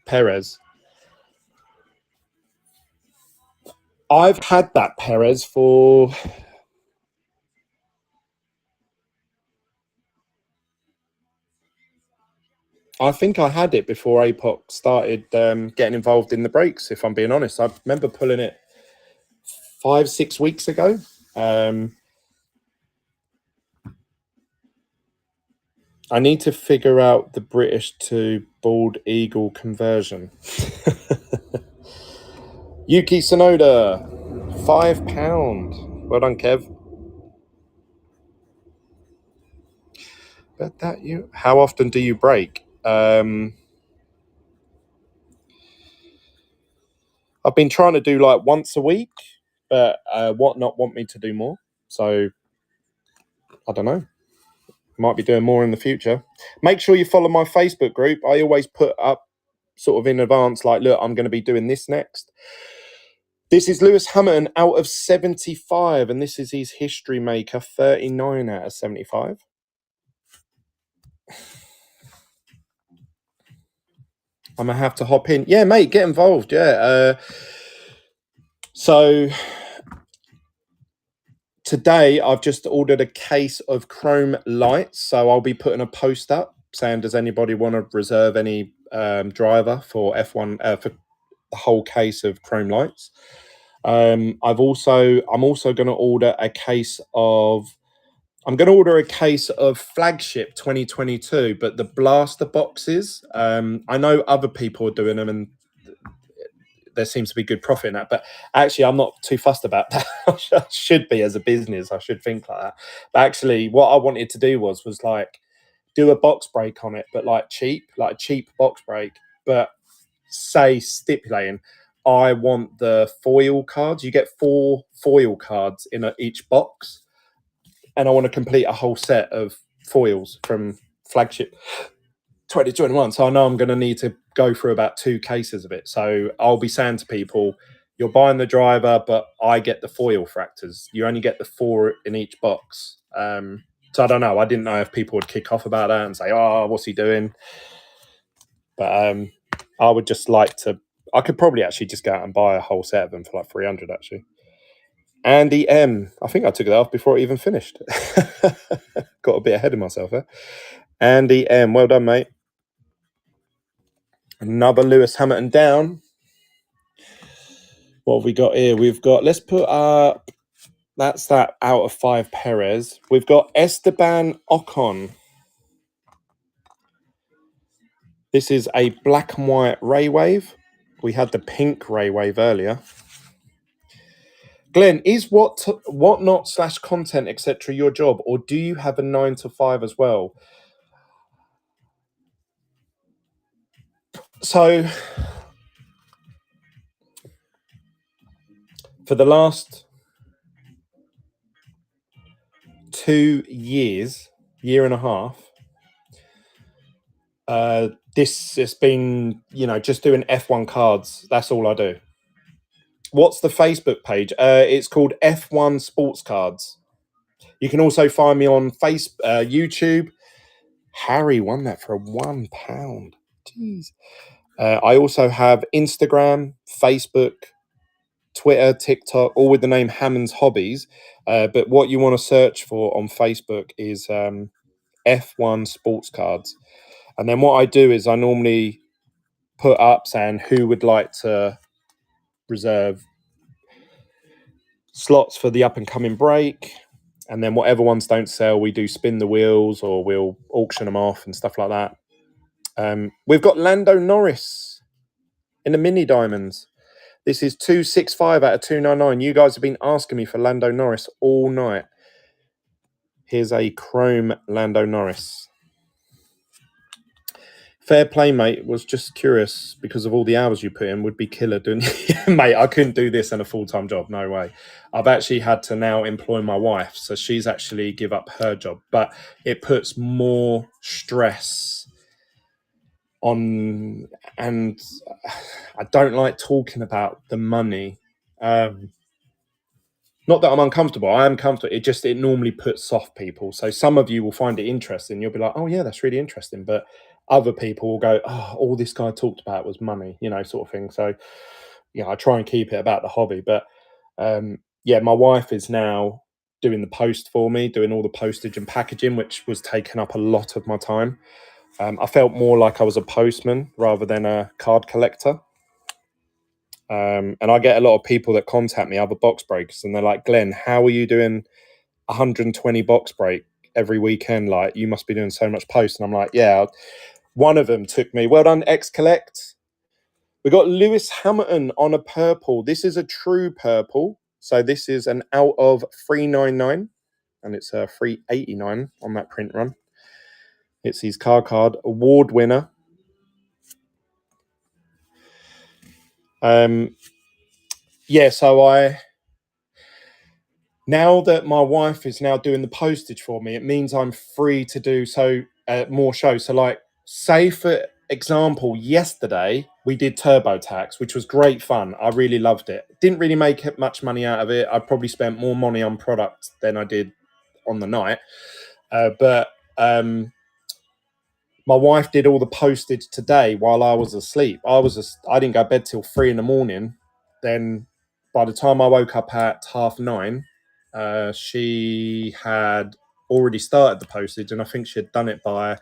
Perez. I've had that Perez for... I think I had it before Apox started getting involved in the breaks, if I'm being honest. I remember pulling it 5-6 weeks ago. I need to figure out the British to bald eagle conversion. Yuki Tsunoda, £5. Well done, Kev. But that you. How often do you break? I've been trying to do like once a week, but Whatnot want me to do more. So I don't know. Might be doing more in the future. Make sure you follow my Facebook group. I always put up sort of in advance, like, look, I'm going to be doing this next. This is Lewis Hamilton out of 75, and this is his history maker, 39 out of 75. I'm going to have to hop in. Yeah, mate, get involved. Yeah. So today I've just ordered a case of chrome lights. So I'll be putting a post up saying, does anybody want to reserve any driver for F1 for the whole case of chrome lights? I'm also going to order a case of Flagship 2022, but the blaster boxes. I know other people are doing them, and there seems to be good profit in that. But actually, I'm not too fussed about that. I should be as a business. I should think like that. But actually, what I wanted to do was like do a box break on it, but like a cheap box break, but say stipulating I want the foil cards. You get 4 foil cards in each box, and I want to complete a whole set of foils from Flagship 2021. So I know I'm going to need to go through about 2 cases of it. So I'll be saying to people, you're buying the driver, but I get the foil fractors. You only get the 4 in each box. So I don't know. I didn't know if people would kick off about that and say, oh, what's he doing? But I would just like to... I could probably actually just go out and buy a whole set of them for like 300 actually. Andy M. I think I took it off before it even finished. Got a bit ahead of myself there. Andy M. Well done, mate. Another Lewis Hamilton down. What have we got here? We've got... Let's put up... That's that out of 5 Perez. We've got Esteban Ocon. This is a black and white Ray Wave. We had the pink Ray Wave earlier. Glenn, is Whatnot / content, etc. your job, or do you have a 9 to 5 as well? So, for the last 2 years, year and a half, this has been, just doing F1 cards. That's all I do. What's the Facebook page? It's called F1 Sports Cards. You can also find me on YouTube. Harry won that for £1. Jeez. I also have Instagram, Facebook, Twitter, TikTok, all with the name Hammond's Hobbies. But what you want to search for on Facebook is F1 Sports Cards. And then what I do is I normally put up saying who would like to reserve slots for the up-and-coming break. And then whatever ones don't sell, we do spin the wheels or we'll auction them off and stuff like that. We've got Lando Norris in the mini diamonds. This is 265 out of 299. You guys have been asking me for Lando Norris all night. Here's a chrome Lando Norris. Fair play, mate. Was just curious because of all the hours you put in. Would be killer, doing mate. I couldn't do this in a full-time job. No way. I've actually had to now employ my wife, so she's actually give up her job, but it puts more stress on, and I don't like talking about the money. Not that I'm uncomfortable. I am comfortable. It normally puts off people. So some of you will find it interesting. You'll be like, oh yeah, that's really interesting. But other people will go, oh, all this guy talked about was money, sort of thing. So yeah, I try and keep it about the hobby. But yeah, my wife is now doing the post for me, doing all the postage and packaging, which was taking up a lot of my time. I felt more like I was a postman rather than a card collector. And I get a lot of people that contact me, other box breakers, and they're like, Glenn, how are you doing 120 box break every weekend? Like, you must be doing so much post. And I'm like, yeah. One of them took me, well done, X Collect. We got Lewis Hamilton on a purple. This is a true purple. So this is an out of 399, and it's a 389 on that print run. It's his car card, award winner. Yeah, so now that my wife is now doing the postage for me, it means I'm free to do more shows. So like, say for example, yesterday we did TurboTax, which was great fun. I really loved it. Didn't really make much money out of it. I probably spent more money on product than I did on the night. But my wife did all the postage today while I was asleep. I didn't go to bed till 3 a.m. Then by the time I woke up at 9:30, she had already started the postage, and I think she had done it by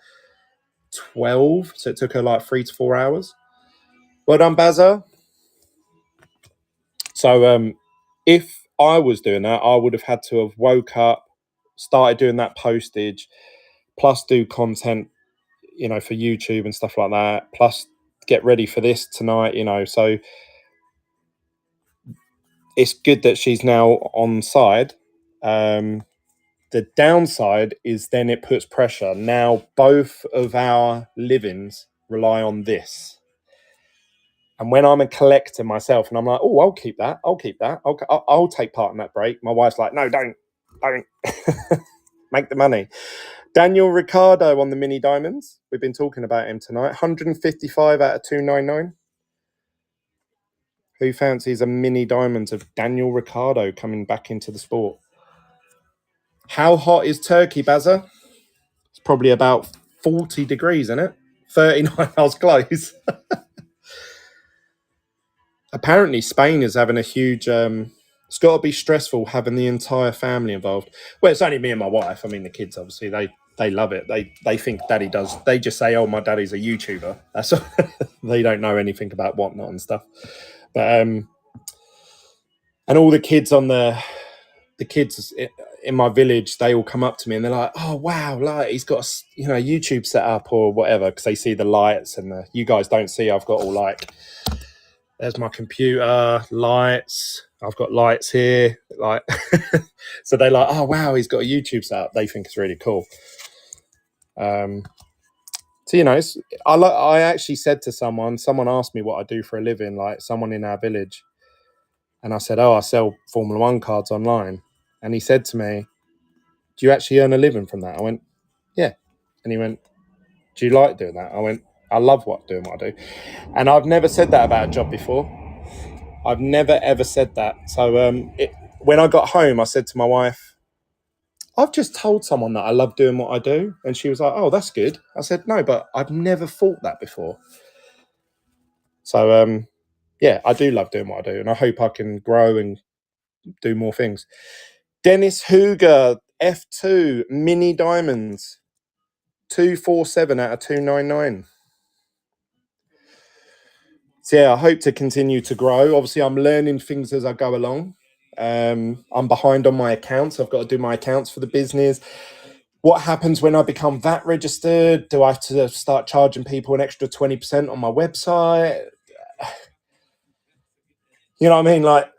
12. So it took her like 3 to 4 hours. Well done, Bazza. So if I was doing that, I would have had to have woke up, started doing that postage, plus do content, for YouTube and stuff like that, plus get ready for this tonight, so it's good that she's now on side. The downside is then it puts pressure. Now both of our livings rely on this. And when I'm a collector myself and I'm like, oh, I'll keep that. I'll take part in that break. My wife's like, no, don't. Make the money. Daniel Ricciardo on the mini diamonds. We've been talking about him tonight. 155 out of 299. Who fancies a mini diamond of Daniel Ricciardo coming back into the sport? How hot is Turkey, Bazza? It's probably about 40 degrees, isn't it? 39, I was close. Apparently, Spain is having a huge... it's got to be stressful having the entire family involved. Well, it's only me and my wife. I mean, the kids, obviously, they love it. They think daddy does. They just say, oh, my daddy's a YouTuber. That's all. They don't know anything about whatnot and stuff. But and all the kids the kids in my village, they all come up to me and they're like, oh wow, like he's got a YouTube set up or whatever, because they see the lights and you guys don't see. I've got all like, there's my computer, lights. I've got lights here, like so they're like, oh wow, he's got a YouTube set up. They think it's really cool. So I actually said to someone asked me what I do for a living, like someone in our village, and I said, oh, I sell Formula One cards online. And he said to me, do you actually earn a living from that? I went, yeah. And he went, do you like doing that? I went, I love doing what I do. And I've never said that about a job before. I've never, ever said that. So when I got home, I said to my wife, I've just told someone that I love doing what I do. And she was like, oh, that's good. I said, no, but I've never thought that before. So, yeah, I do love doing what I do. And I hope I can grow and do more things. Dennis Huger, F2, mini diamonds, 247 out of 299. So yeah, I hope to continue to grow. Obviously, I'm learning things as I go along. I'm behind on my accounts. I've got to do my accounts for the business. What happens when I become VAT registered? Do I have to start charging people an extra 20% on my website? You know what I mean? Like,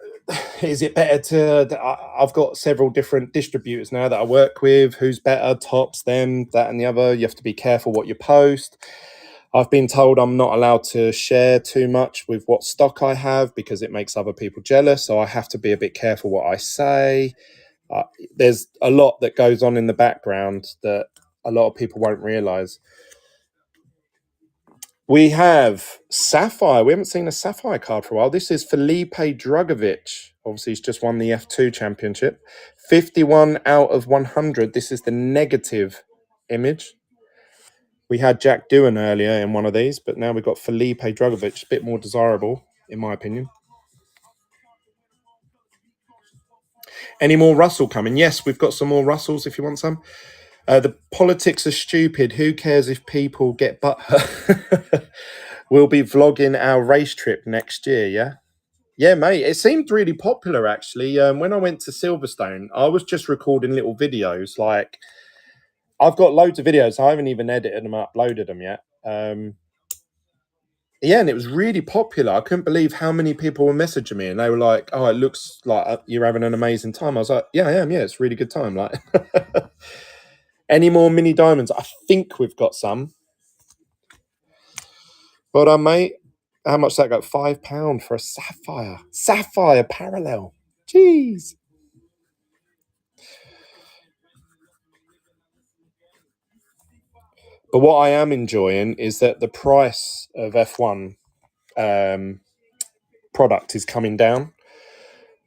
is it better to... I've got several different distributors now that I work with. Who's better? Tops, them, that and the other. You have to be careful what you post. I've been told I'm not allowed to share too much with what stock I have because it makes other people jealous. So I have to be a bit careful what I say. There's a lot that goes on in the background that a lot of people won't realise. We have Sapphire. We haven't seen a Sapphire card for a while. This is Felipe Drugovich. Obviously, he's just won the F2 championship. 51 out of 100. This is the negative image. We had Jack Doohan earlier in one of these, but now we've got Felipe Drugovich. A bit more desirable, in my opinion. Any more Russell coming? Yes, we've got some more Russells if you want some. The politics are stupid. Who cares if people get butthurt? We'll be vlogging our race trip next year, yeah? Yeah, mate. It seemed really popular, actually. When I went to Silverstone, I was just recording little videos. Like, I've got loads of videos. I haven't even edited them, uploaded them yet. Yeah, and it was really popular. I couldn't believe how many people were messaging me, and they were like, "Oh, it looks like you're having an amazing time." I was like, "Yeah, I am. Yeah, it's a really good time." Like, any more mini diamonds? I think we've got some. Well done, mate. How much that got? £5 for a sapphire. Sapphire parallel. Jeez. But what I am enjoying is that the price of F1 product is coming down.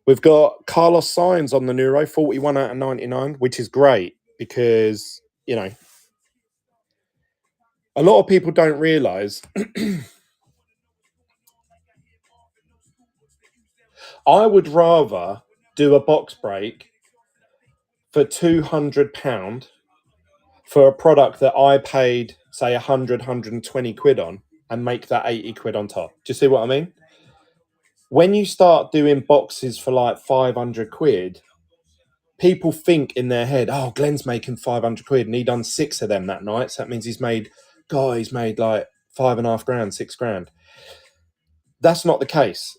We've got Carlos Sainz on the Neuro, 41 out of 99, which is great because, you know, a lot of people don't realise. I would rather do a box break for £200 for a product that I paid, say, 120 quid on and make that 80 quid on top. Do you see what I mean? When you start doing boxes for like 500 quid, people think in their head, oh, Glenn's making 500 quid and he done 6 of them that night. So that means he's made like £5.5 grand, £6 grand. That's not the case.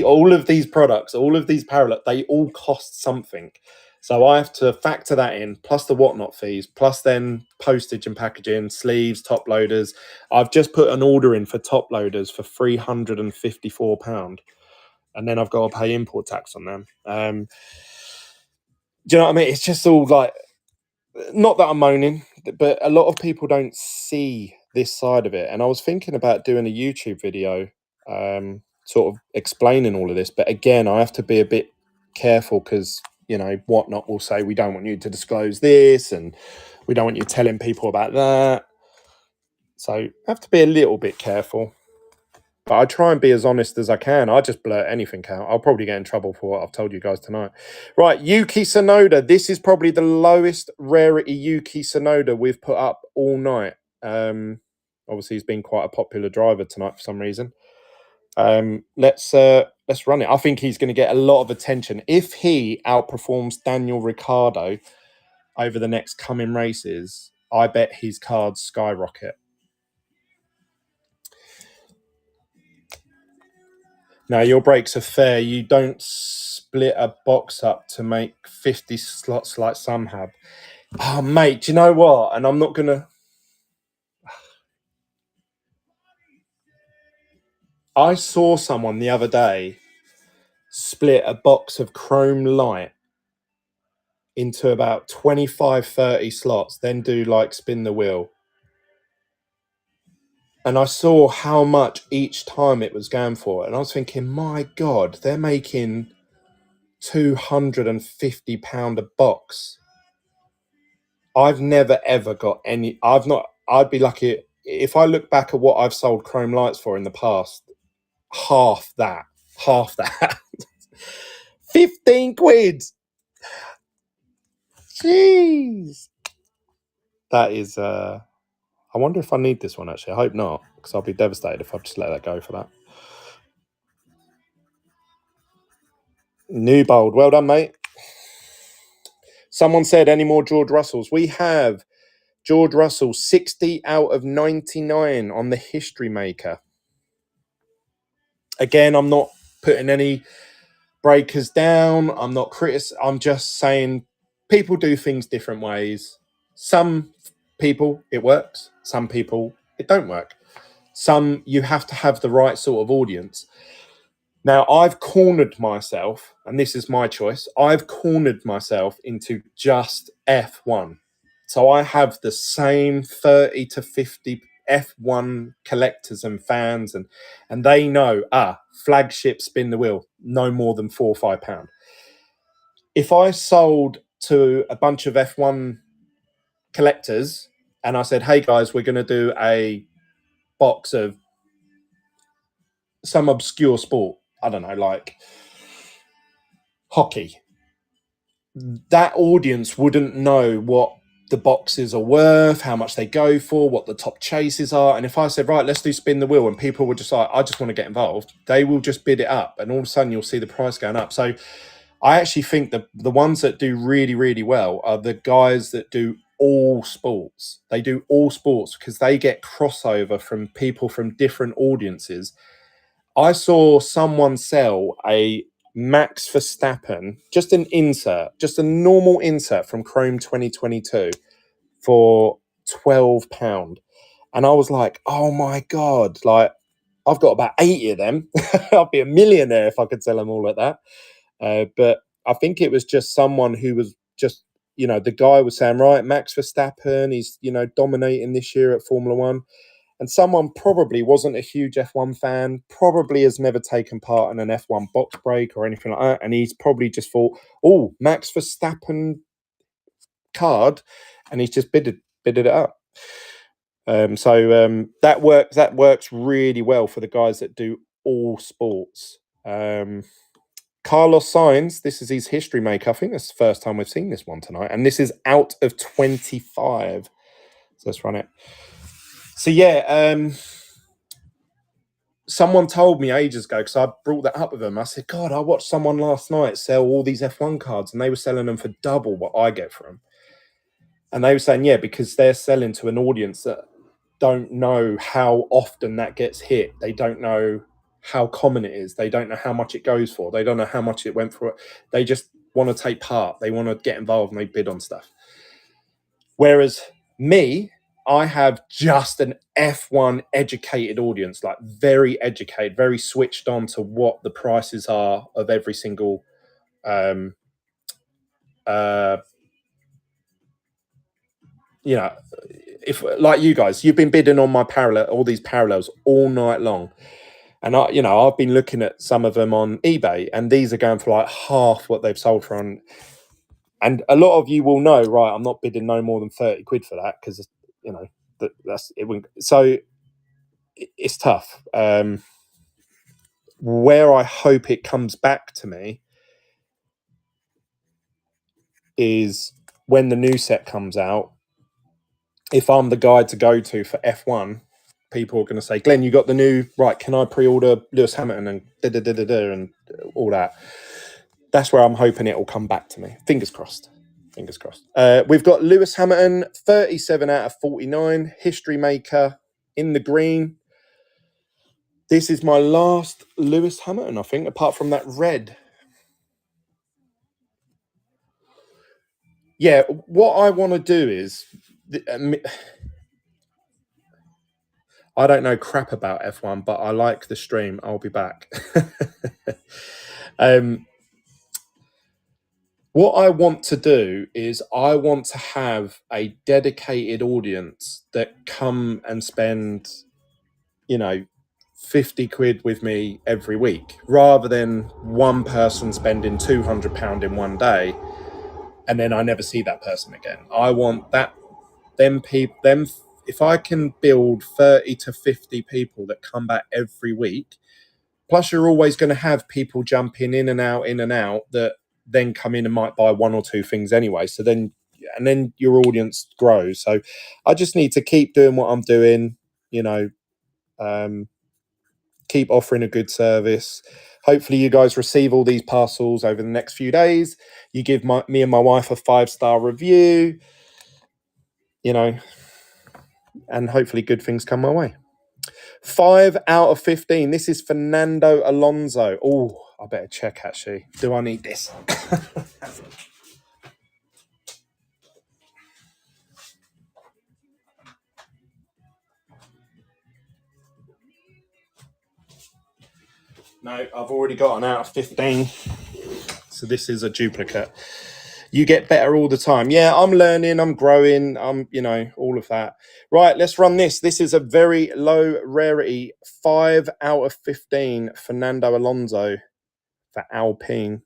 All of these products, all of these parallel, they all cost something. So I have to factor that in, plus the whatnot fees, plus then postage and packaging, sleeves, top loaders. I've just put an order in for top loaders for £354. And then I've got to pay import tax on them. Do you know what I mean? It's just all like, not that I'm moaning, but a lot of people don't see this side of it. And I was thinking about doing a YouTube video sort of explaining all of this. But again, I have to be a bit careful because, you know, whatnot will say, we don't want you to disclose this and we don't want you telling people about that. So I have to be a little bit careful. But I try and be as honest as I can. I just blurt anything out. I'll probably get in trouble for what I've told you guys tonight. Right, Yuki Tsunoda. This is probably the lowest rarity Yuki Tsunoda we've put up all night. Obviously, he's been quite a popular driver tonight for some reason. Let's run it. I think he's going to get a lot of attention if he outperforms Daniel Ricciardo over the next coming races. I bet his cards skyrocket. Now, your breaks are fair. You don't split a box up to make 50 slots like some have. Oh, mate, do you know what? And I'm not going to... I saw someone the other day split a box of Chrome Light into about 25, 30 slots, then do like spin the wheel. And I saw how much each time it was going for. And I was thinking, my God, they're making £250 a box. I've never, ever got any... I'd be lucky... If I look back at what I've sold Chrome Lights for in the past, half that. 15 quid. Jeez. That is... I wonder if I need this one, actually. I hope not, because I'll be devastated if I just let that go for that. Newbold. Well done, mate. Someone said, any more George Russells? We have George Russell, 60 out of 99 on the History Maker. Again, I'm not putting any breakers down. I'm not I'm just saying people do things different ways. Some people it works. Some people it don't work. Some you have to have the right sort of audience. Now I've cornered myself, and this is my choice. I've cornered myself into just F1. So I have the same 30 to 50 F1 collectors and fans, and they know, flagship spin the wheel, no more than £4 or £5. If I sold to a bunch of F1 collectors and I said, hey guys, we're going to do a box of some obscure sport, I don't know, like hockey, that audience wouldn't know what the boxes are worth, how much they go for, what the top chases are. And if I said, right, let's do spin the wheel, and people were just like, I just want to get involved, they will just bid it up, and all of a sudden you'll see the price going up. So I actually think that the ones that do really, really well are the guys that do all sports. They do all sports because they get crossover from people from different audiences. I saw someone sell a Max Verstappen, just an insert, just a normal insert from Chrome 2022 for £12. And I was like, oh my God, like I've got about 80 of them. I'd be a millionaire if I could sell them all like that. But I think it was just someone who was just, the guy was saying, right, Max Verstappen, he's, dominating this year at Formula One. And someone probably wasn't a huge F1 fan, probably has never taken part in an F1 box break or anything like that. And he's probably just thought, oh, Max Verstappen card. And he's just bidded it up. So that works really well for the guys that do all sports. Carlos Sainz, this is his history maker. I think that's the first time we've seen this one tonight. And this is out of 25. So let's run it. So yeah, someone told me ages ago, because I brought that up with them. I said, God, I watched someone last night sell all these F1 cards, and they were selling them for double what I get for them. And they were saying, yeah, because they're selling to an audience that don't know how often that gets hit. They don't know how common it is. They don't know how much it goes for. They don't know how much it went for. They just want to take part. They want to get involved, and they bid on stuff. Whereas me, I have just an F1 educated audience, like very educated, very switched on to what the prices are of every single if like you guys, you've been bidding on my all these parallels all night long. And I've been looking at some of them on eBay, and these are going for like half what they've sold for on. And a lot of you will know, right, I'm not bidding no more than 30 quid for that, because that's it. So it's tough. Where I hope it comes back to me is when the new set comes out. If I'm the guy to go to for F1, people are going to say, Glenn, you got the new, right, can I pre-order Lewis Hamilton and and all that. That's where I'm hoping it will come back to me. Fingers crossed. We've got Lewis Hamilton, 37 out of 49, history maker in the green. This is my last Lewis Hamilton, I think, apart from that red. Yeah, what I want to do is, I don't know crap about F1, but I like the stream. I'll be back. What I want to do is I want to have a dedicated audience that come and spend, 50 quid with me every week, rather than one person spending £200 in one day and then I never see that person again. I want them if I can build 30 to 50 people that come back every week, plus you're always going to have people jumping in and out that then come in and might buy one or two things anyway. So then your audience grows. So I just need to keep doing what I'm doing, keep offering a good service. Hopefully you guys receive all these parcels over the next few days. You give me and my wife a 5-star review, and hopefully good things come my way. 5 out of 15. This is Fernando Alonso. Oh, I better check actually. Do I need this? No, I've already got an out of 15. So this is a duplicate. You get better all the time. Yeah, I'm learning, I'm growing, all of that. Right, let's run this. This is a very low rarity. 5 out of 15 Fernando Alonso for Alpine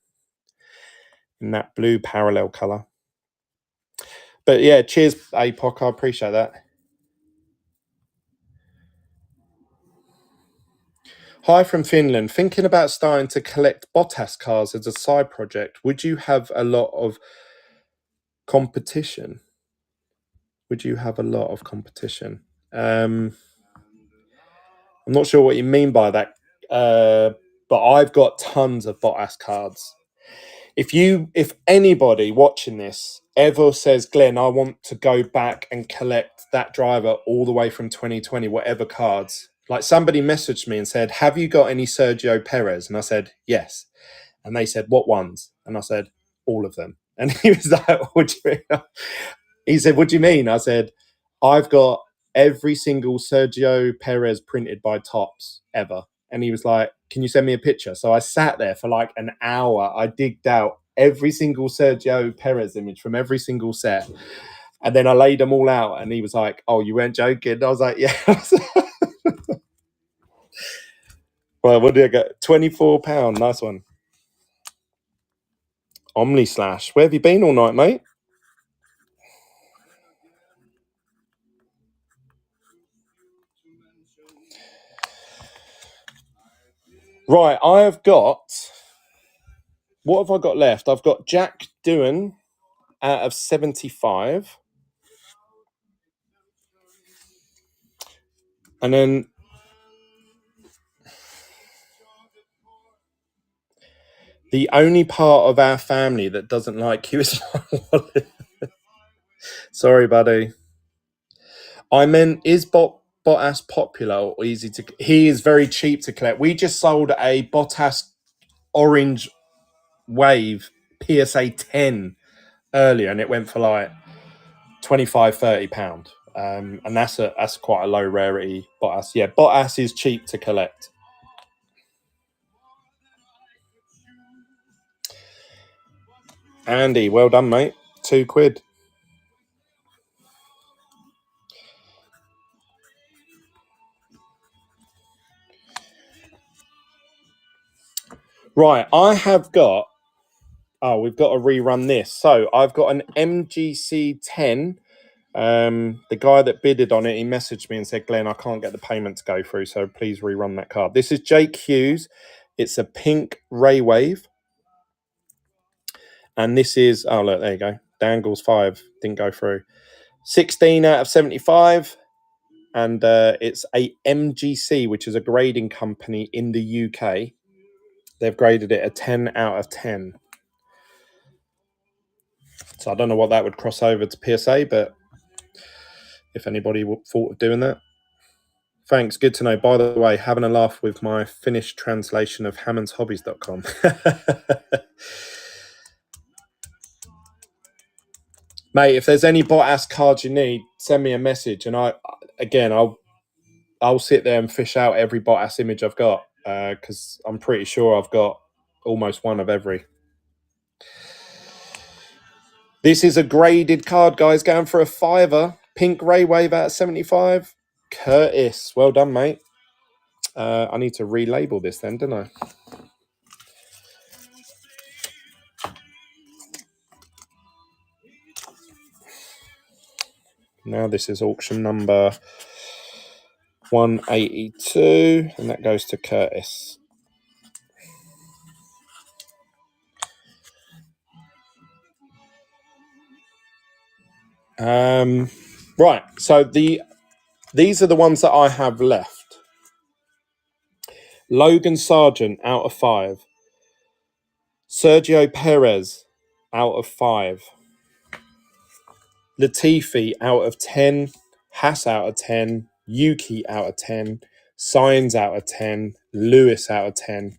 in that blue parallel colour. But yeah, cheers, APOC. I appreciate that. Hi from Finland. Thinking about starting to collect Bottas cars as a side project. Would you have a lot of competition? I'm not sure what you mean by that, but I've got tons of Bottas cards. If anybody watching this ever says, Glenn, I want to go back and collect that driver all the way from 2020, whatever cards, like somebody messaged me and said, have you got any Sergio Perez? And I said, yes. And they said, what ones? And I said, all of them. And he was like, what do you mean? He said, what do you mean? I said, I've got every single Sergio Perez printed by Topps ever. And he was like, can you send me a picture? So I sat there for like an hour. I digged out every single Sergio Perez image from every single set. And then I laid them all out. And he was like, oh, you weren't joking? I was like, yeah. Well, what did I get? £24. Nice one. Omni Slash. Where have you been all night, mate? Right, I have got... What have I got left? I've got Jack Doohan out of 75. And then the only part of our family that doesn't like you is my wallet. Sorry, buddy. I meant, is Bottas popular or easy to... He is very cheap to collect. We just sold a Bottas Orange Wave PSA 10 earlier, and it went for like £25-30. And that's quite a low rarity Bottas. Yeah, Bottas is cheap to collect. Andy, well done, mate. £2. Right, I have got... Oh, we've got to rerun this. So I've got an MGC 10. The guy that bidded on it, he messaged me and said, Glenn, I can't get the payment to go through, so please rerun that card. This is Jake Hughes. It's a pink Ray Wave. And this is... Oh, look, there you go. Dangles 5. Didn't go through. 16 out of 75. And it's a MGC, which is a grading company in the UK. They've graded it a 10 out of 10. So I don't know what that would cross over to PSA, but if anybody thought of doing that. Thanks, good to know. By the way, having a laugh with my Finnish translation of hammondshobbies.com. Mate, if there's any Bottas cards you need, send me a message, and I'll sit there and fish out every Bottas image I've got, because I'm pretty sure I've got almost one of every. This is a graded card, guys, going for a £5. Pink Ray Wave out of 75. Curtis, well done, mate. I need to relabel this then, don't I? Now this is auction number 182, and that goes to Curtis. Right, so these are the ones that I have left. Logan Sargent out of 5. Sergio Perez out of 5. Latifi out of 10. Haas out of 10. Yuki out of 10. Signs out of 10. Lewis out of 10.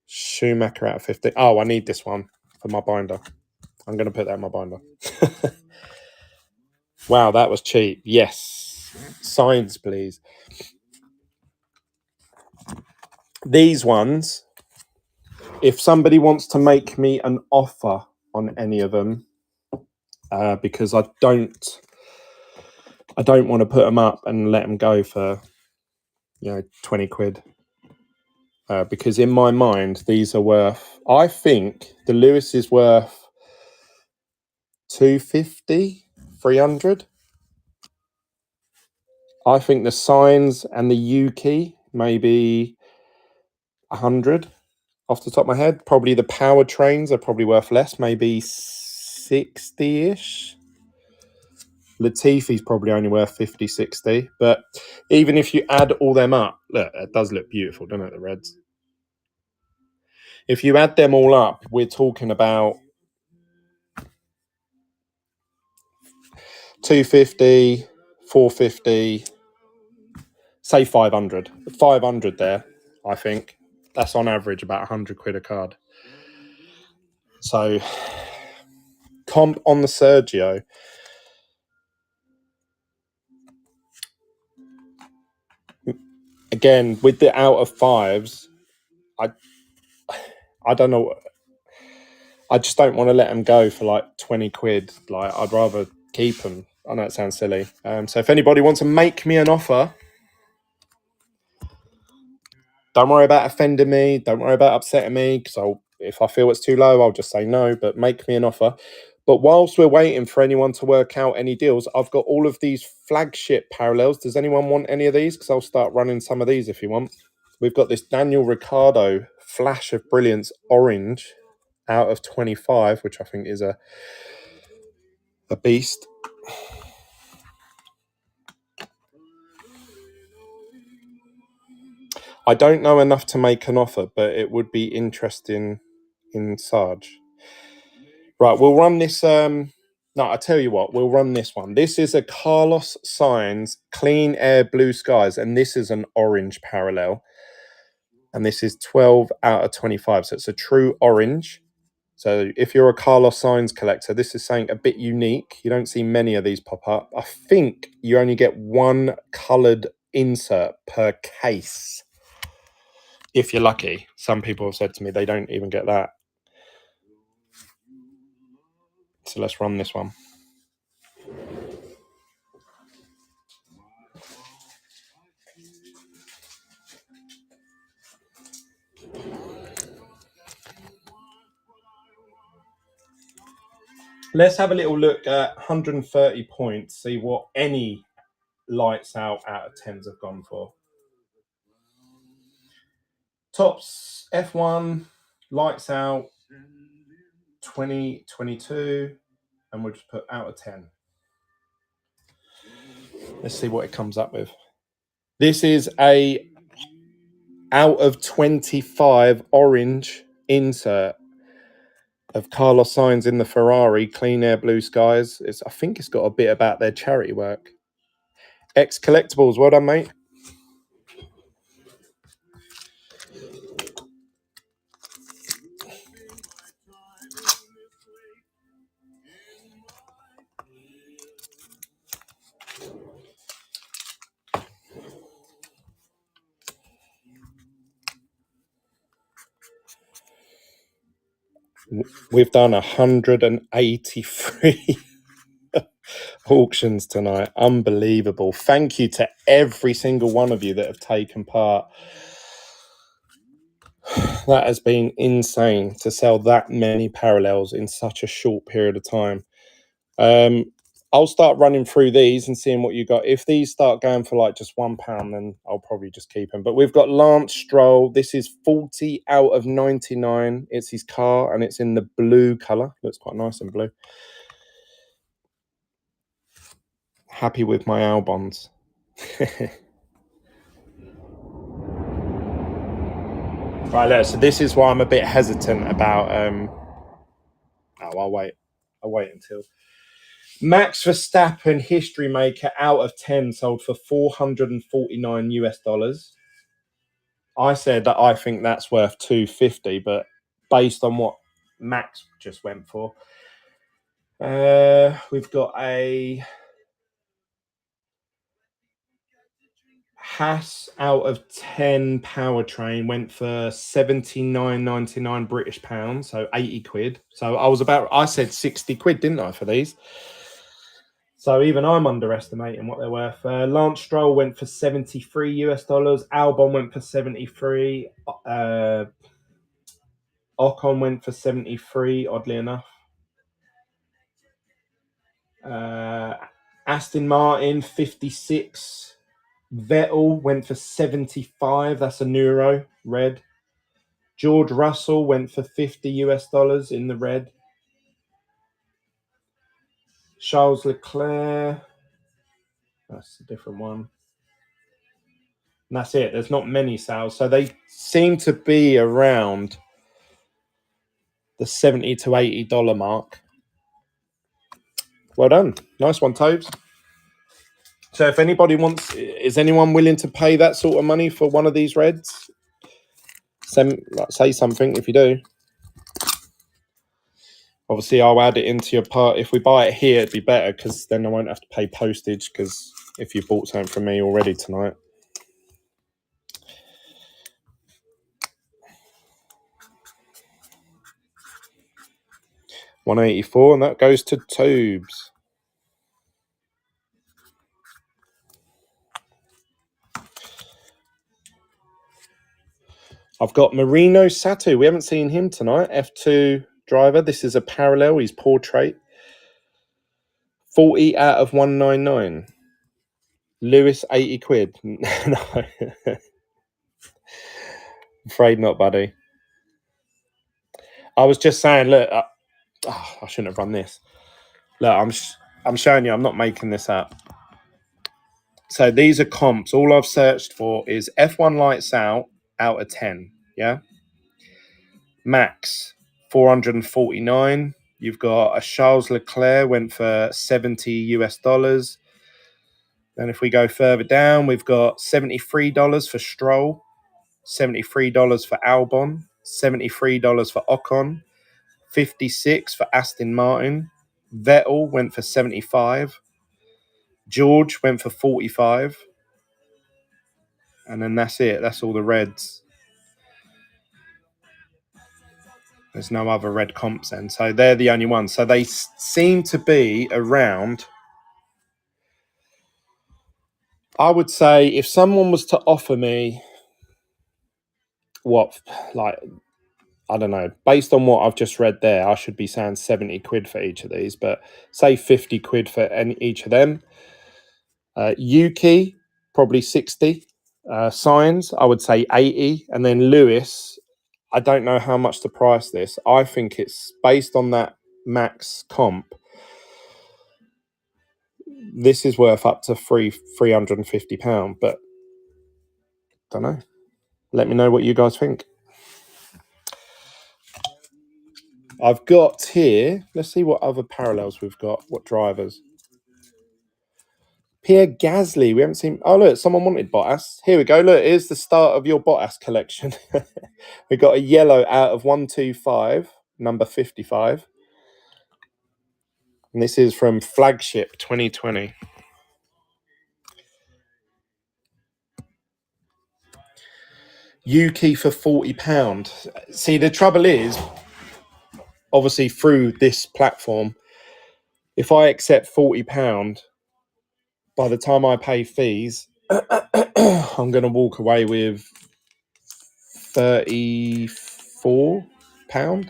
Schumacher out of 50. Oh, I need this one for my binder. I'm going to put that in my binder. Wow, that was cheap. Yes. Signs, please. These ones, if somebody wants to make me an offer on any of them, because I don't want to put them up and let them go for 20 quid, because in my mind these are worth, I think the Lewis is worth 250, 300. I think the Signs and the Yuki maybe 100 off the top of my head. Probably the Powertrains are probably worth less, maybe 60-ish. Latifi's probably only worth 50, 60. But even if you add all them up, look, it does look beautiful, doesn't it, the reds? If you add them all up, we're talking about 250, 450, say 500. 500 there, I think. That's on average about 100 quid a card. So, comp on the Sergio. Again, with the out of fives, I don't know. I just don't want to let them go for like 20 quid. Like, I'd rather keep them. I know it sounds silly. So if anybody wants to make me an offer, don't worry about offending me. Don't worry about upsetting me, because if I feel it's too low, I'll just say no, but make me an offer. But whilst we're waiting for anyone to work out any deals, I've got all of these flagship parallels. Does anyone want any of these? Because I'll start running some of these if you want. We've got this Daniel Ricciardo Flash of Brilliance Orange out of 25, which I think is a beast. I don't know enough to make an offer, but it would be interesting in Sarge. Right, we'll run this. No, I tell you what, we'll run this one. This is a Carlos Sainz Clean Air Blue Skies, and this is an orange parallel. And this is 12 out of 25, so it's a true orange. So if you're a Carlos Sainz collector, this is something a bit unique. You don't see many of these pop up. I think you only get one coloured insert per case, if you're lucky. Some people have said to me they don't even get that. So let's run this one. Let's have a little look at 130 points, see what any lights out of 10s have gone for. Tops F1, lights out 2022, and we'll just put out of 10. Let's see what it comes up with. This is a out of 25 orange insert of Carlos Sainz in the Ferrari Clean Air Blue Skies. I think it's got a bit about their charity work. X Collectibles, well done, mate. We've done 183 auctions tonight. Unbelievable. Thank you to every single one of you that have taken part. That has been insane to sell that many parallels in such a short period of time. I'll start running through these and seeing what you got. If these start going for like just £1, then I'll probably just keep them. But we've got Lance Stroll. This is 40 out of 99. It's his car and it's in the blue colour. Looks quite nice in blue. Happy with my Albons. Right, look, so this is why I'm a bit hesitant about... I'll wait until Max Verstappen history maker out of 10 sold for $449 US. I said that I think that's worth 250, but based on what Max just went for, we've got a Haas out of 10 powertrain went for 79.99 British pounds, so 80 quid. So I said 60 quid, didn't I, for these? So even I'm underestimating what they're worth. Lance Stroll went for $73 US. Albon went for 73. Ocon went for 73, oddly enough. Aston Martin, 56. Vettel went for 75. That's a Neuro, red. George Russell went for $50 US in the red. Charles Leclerc, that's a different one. And that's it. There's not many sales. So they seem to be around the $70 to $80 mark. Well done. Nice one, Tobes. So if anybody wants, is anyone willing to pay that sort of money for one of these reds? Say something if you do. Obviously, I'll add it into your part. If we buy it here, it'd be better because then I won't have to pay postage because if you bought something from me already tonight. $184, and that goes to Tubes. I've got Marino Satu. We haven't seen him tonight. F2 driver. This is a parallel. He's portrait. 40 out of 199. Lewis, 80 quid. No. Afraid not, buddy. I was just saying, look, I shouldn't have run this. Look, I'm showing you, I'm not making this up. So these are comps. All I've searched for is F1 lights out of 10. Yeah. Max, 449. You've got a Charles Leclerc went for $70 US. Then if we go further down, we've got $73 for Stroll, $73 for Albon, $73 for Ocon, 56 for Aston Martin. Vettel went for 75. George went for 45. And then that's it. That's all the reds. There's no other red comps then. So they're the only ones. So they seem to be around, I would say, if someone was to offer me I don't know, based on what I've just read there, I should be saying 70 quid for each of these, but say 50 quid for each of them. Yuki, probably 60. Signs, I would say 80. And then Lewis, I don't know how much to price this. I think it's based on that Max comp. This is worth up to £350, but don't know. Let me know what you guys think. I've got here, let's see what other parallels we've got, what drivers. Pierre Gasly, we haven't seen. Oh, look, someone wanted Bottas. Here we go. Look, here's the start of your Bottas collection. We got a yellow out of 125, number 55. And this is from Flagship 2020. Yuki for £40. See, the trouble is, obviously through this platform, if I accept £40, by the time I pay fees, I'm going to walk away with £34.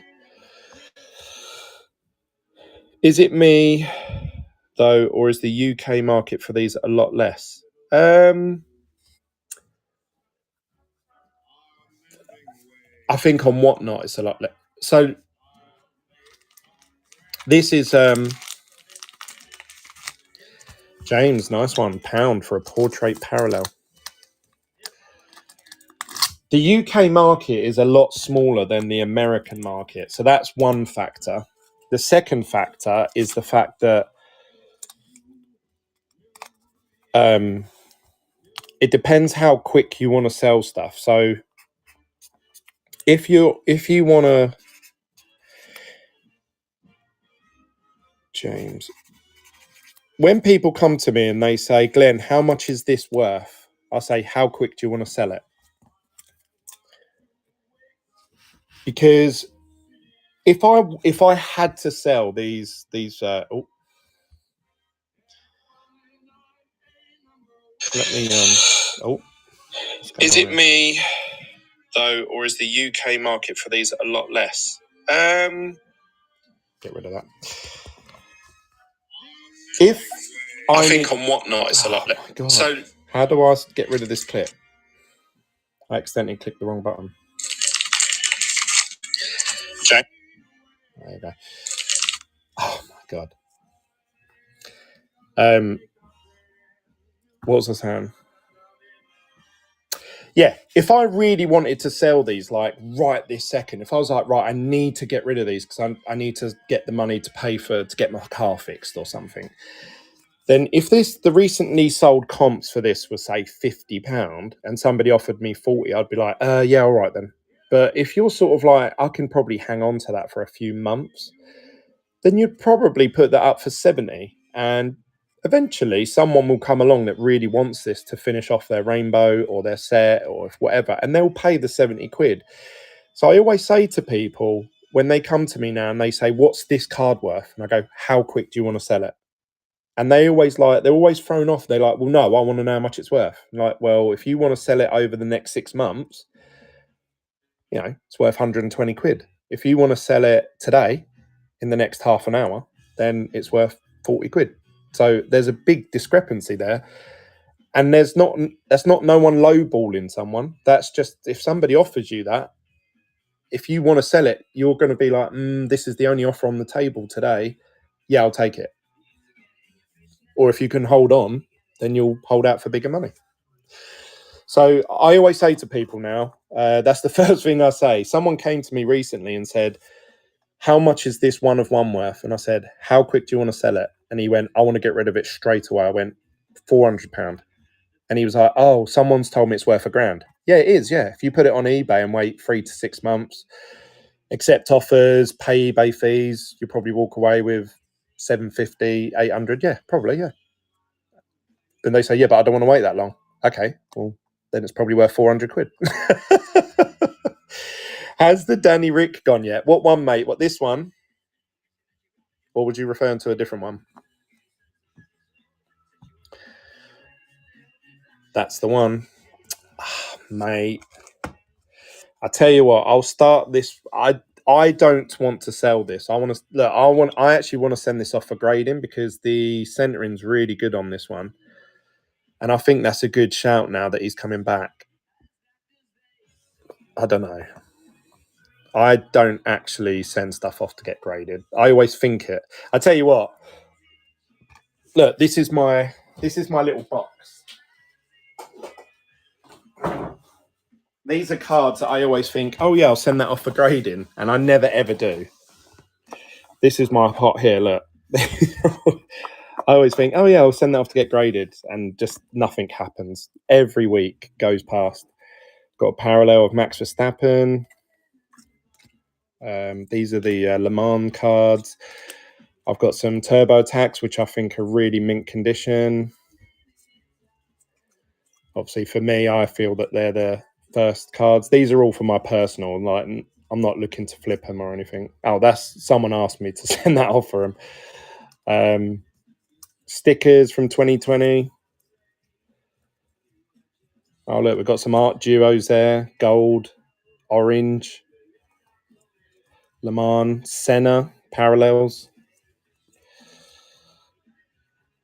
Is it me, though, or is the UK market for these a lot less? I think on Whatnot it's a lot less. So this is James, nice one. £1 for a portrait parallel. The UK market is a lot smaller than the American market. So that's one factor. The second factor is the fact that It depends how quick you want to sell stuff. So if you want to, James, when people come to me and they say, Glenn, how much is this worth? I say, how quick do you want to sell it? Because if I had to sell these let me is it me though, or is the UK market for these a lot less? Get rid of that. If I think on Whatnot it's a lot less. So how do I get rid of this clip? I accidentally clicked the wrong button. Okay. There you go. Oh my god. What was I saying? Yeah, if I really wanted to sell these, like right this second, if I was like, right, I need to get rid of these because I need to get the money to pay to get my car fixed or something, then if the recently sold comps for this was say £50 and somebody offered me 40, I'd be like, yeah, all right then. But if you're sort of like, I can probably hang on to that for a few months, then you'd probably put that up for 70, and eventually someone will come along that really wants this to finish off their rainbow or their set or whatever, and they'll pay the 70 quid. So I always say to people when they come to me now and they say, what's this card worth? And I go, how quick do you want to sell it? And they're always thrown off. They're like, well, no, I want to know how much it's worth. I'm like, well, if you want to sell it over the next 6 months, it's worth 120 quid. If you want to sell it today, in the next half an hour, then it's worth 40 quid. So there's a big discrepancy there. And that's not no one lowballing someone. That's just, if somebody offers you that, if you want to sell it, you're going to be like, this is the only offer on the table today. Yeah, I'll take it. Or if you can hold on, then you'll hold out for bigger money. So I always say to people now, that's the first thing I say. Someone came to me recently and said, how much is this one of one worth? And I said, how quick do you want to sell it? And he went, I want to get rid of it straight away. I went, £400. And he was like, oh, someone's told me it's worth £1,000. Yeah, it is. Yeah. If you put it on eBay and wait 3 to 6 months, accept offers, pay eBay fees, you'll probably walk away with 750, 800. Yeah, probably. Yeah. Then they say, yeah, but I don't want to wait that long. Okay. Well, then it's probably worth 400 quid. Has the Danny Rick gone yet? What one, mate? What, this one? Or would you refer to a different one? That's the one. Mate, I tell you what, I'll start this. I don't want to sell this. I actually want to send this off for grading because the centering's really good on this one. And I think that's a good shout now that he's coming back. I don't know. I don't actually send stuff off to get graded. I always think it. I tell you what. Look, this is my little box. These are cards that I always think, oh yeah, I'll send that off for grading, and I never ever do. This is my pot here. Look, I always think, oh yeah, I'll send that off to get graded, and just nothing happens. Every week goes past. Got a parallel of Max Verstappen. These are the Le Mans cards. I've got some Turbo Attacks, which I think are really mint condition. Obviously, for me, I feel that they're the first cards. These are all for my personal. Like, I'm not looking to flip them or anything. Oh, that's someone asked me to send that off for them. Stickers from 2020. Oh, look, we've got some art duos there. Gold, orange, Le Mans, Senna, parallels.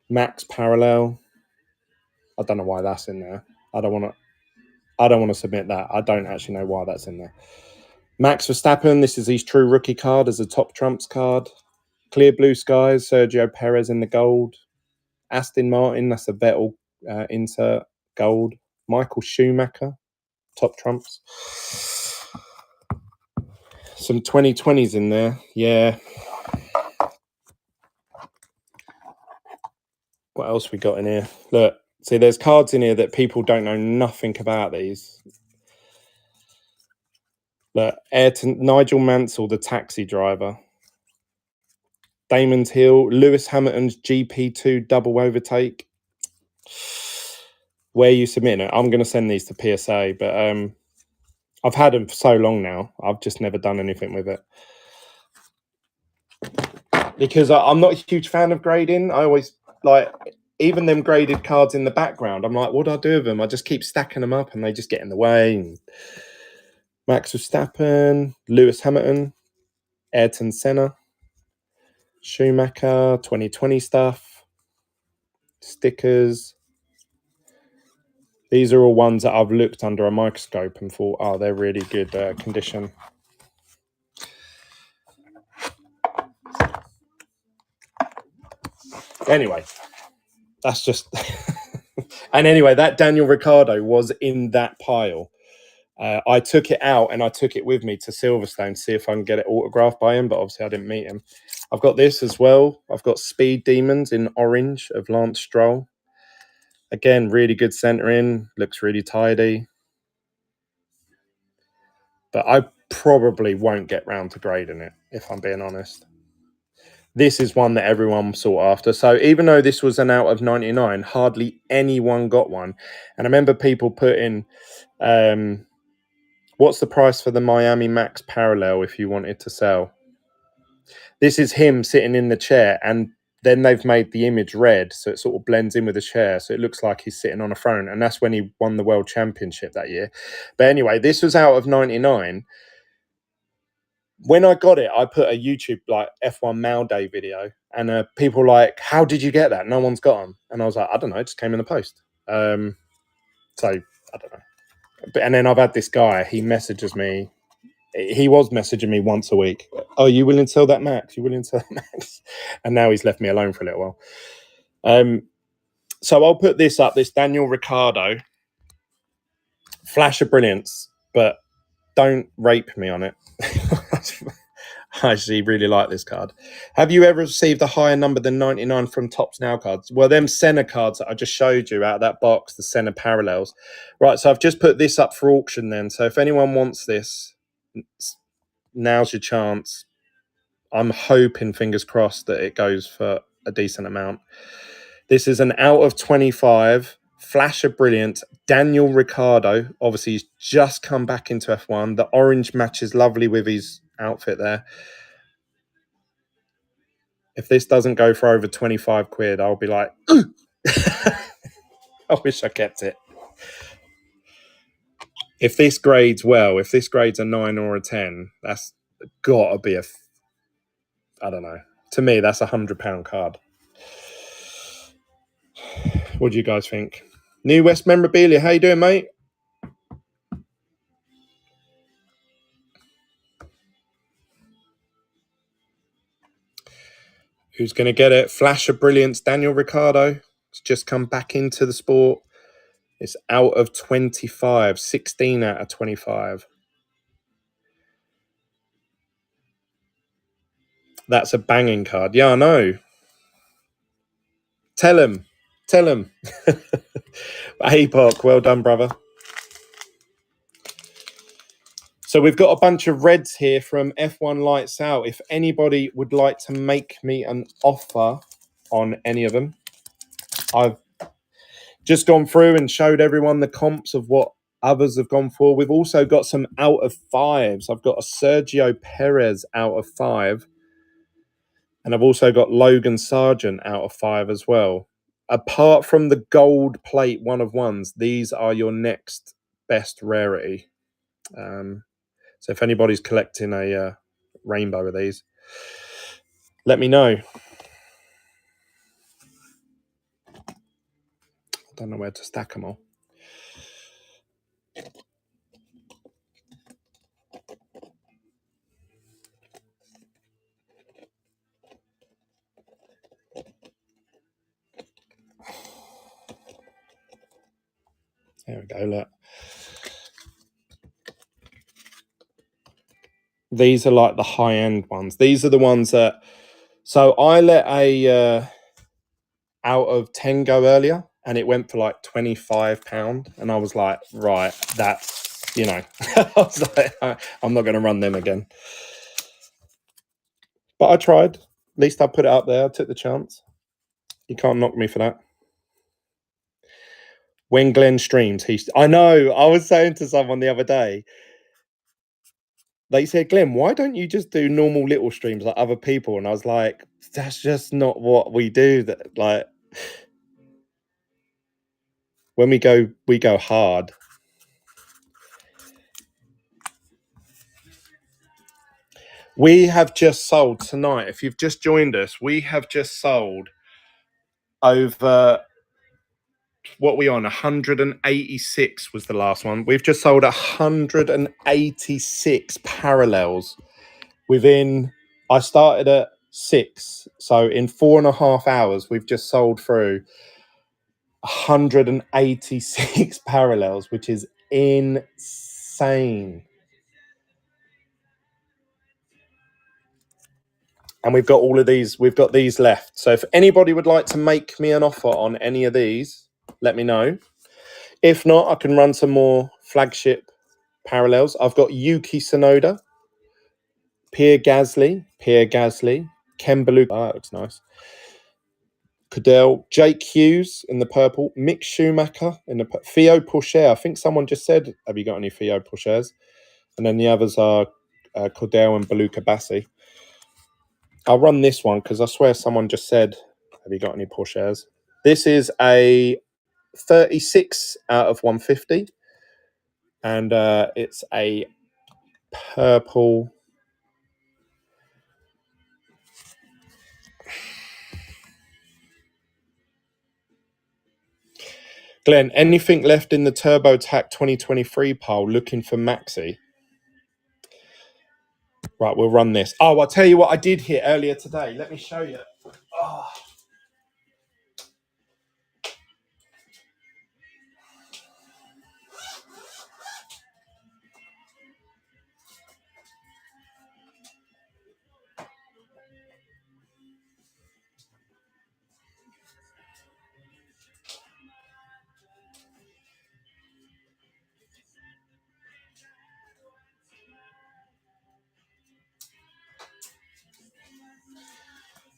Max parallel. I don't know why that's in there. I don't want to submit that. I don't actually know why that's in there. Max Verstappen, this is his true rookie card as a top trumps card. Clear Blue Skies, Sergio Perez in the gold. Aston Martin, that's a Vettel insert, gold. Michael Schumacher, top trumps. Some 2020s in there, yeah. What else we got in here? Look, See, there's cards in here that people don't know nothing about these. Look, Nigel Mansell, the taxi driver. Damon's Hill, Lewis Hamilton's GP2 double overtake. Where you submit it? I'm going to send these to PSA, but I've had them for so long now. I've just never done anything with it. Because I'm not a huge fan of grading. I always like, even them graded cards in the background, I'm like, what do I do with them? I just keep stacking them up and they just get in the way. And Max Verstappen, Lewis Hamilton, Ayrton Senna, Schumacher, 2020 stuff, stickers. These are all ones that I've looked under a microscope and thought, oh, they're really good condition. Anyway, that's just... And anyway, that Daniel Ricciardo was in that pile. I took it out and I took it with me to Silverstone to see if I can get it autographed by him, but obviously I didn't meet him. I've got this as well. I've got Speed Demons in orange of Lance Stroll. Again, really good centering. Looks really tidy. But I probably won't get round to grading it, if I'm being honest. This is one that everyone sought after. So even though this was an out of 99, hardly anyone got one. And I remember people putting, what's the price for the Miami Max Parallel if you wanted to sell? This is him sitting in the chair, and then they've made the image red, so it sort of blends in with the chair, so it looks like he's sitting on a throne, and that's when he won the World Championship that year. But anyway, this was out of 99. When I got it, I put a YouTube like F1 Mail Day video, and people were like, how did you get that? No one's got them. And I was like, I don't know, it just came in the post. So I don't know. And then I've had this guy, he messages me. He was messaging me once a week. Oh, you willing to sell that Max? You willing to sell that Max? And now he's left me alone for a little while. So I'll put this up, this Daniel Ricciardo. Flash of brilliance, but don't rape me on it. I actually really like this card. Have you ever received a higher number than 99 from Topps Now cards? Well, them Senna cards that I just showed you out of that box, the Senna Parallels. Right, so I've just put this up for auction then. So if anyone wants this, now's your chance. I'm hoping, fingers crossed, that it goes for a decent amount. This is an out of 25, flash of brilliance, Daniel Ricciardo. Obviously, he's just come back into F1. The orange matches lovely with his outfit there. If this doesn't go for over 25 quid, I'll be like, I wish I kept it. If this grades well, if this grades a 9 or a 10, that's got to be I don't know. To me, that's £100 card. What do you guys think? New West Memorabilia, how you doing, mate? Who's going to get it? Flash of brilliance, Daniel Ricciardo. It's just come back into the sport. It's out of 25, 16 out of 25. That's a banging card. Yeah, I know. Tell him. Tell him. Hey, Park, well done, brother. So we've got a bunch of reds here from F1 Lights Out. If anybody would like to make me an offer on any of them, I've just gone through and showed everyone the comps of what others have gone for. We've also got some out of 5s. I've got a Sergio Perez out of 5. And I've also got Logan Sargent out of 5 as well. Apart from the gold plate 1 of 1s, these are your next best rarity. So if anybody's collecting a rainbow of these, let me know. I don't know where to stack them all. There we go, look. These are like the high-end ones. These are the ones that... So I let a out of 10 go earlier. and it went for like £25. And I was like, right, that's, I was like, I'm not going to run them again. But I tried. At least I put it up there. I took the chance. You can't knock me for that. When Glenn streams, I know. I was saying to someone the other day, they said, Glenn, why don't you just do normal little streams like other people? And I was like, that's just not what we do. That, like, when we go hard. We have just sold tonight. If you've just joined us, we have just sold over, what we on? 186 was the last one. We've just sold 186 parallels I started at 6. So in 4.5 hours, we've just sold through 186 parallels, which is insane. And we've got all of these. We've got these left. So if anybody would like to make me an offer on any of these, let me know. If not, I can run some more flagship parallels. I've got Yuki Tsunoda, Pierre Gasly, Ken Beluga. Oh, that looks nice. Cadell, Jake Hughes in the purple, Mick Schumacher in the Theo Pourchaire. I think someone just said, have you got any Theo Pourchaires? And then the others are Cadell and Beluga Bassi. I'll run this one because I swear someone just said, have you got any Pourchaires? This is a 36 out of 150. And it's a purple. Glenn, anything left in the TurboTax 2023 pile looking for Maxi? Right, we'll run this. Oh, I'll tell you what I did here earlier today. Let me show you. Oh.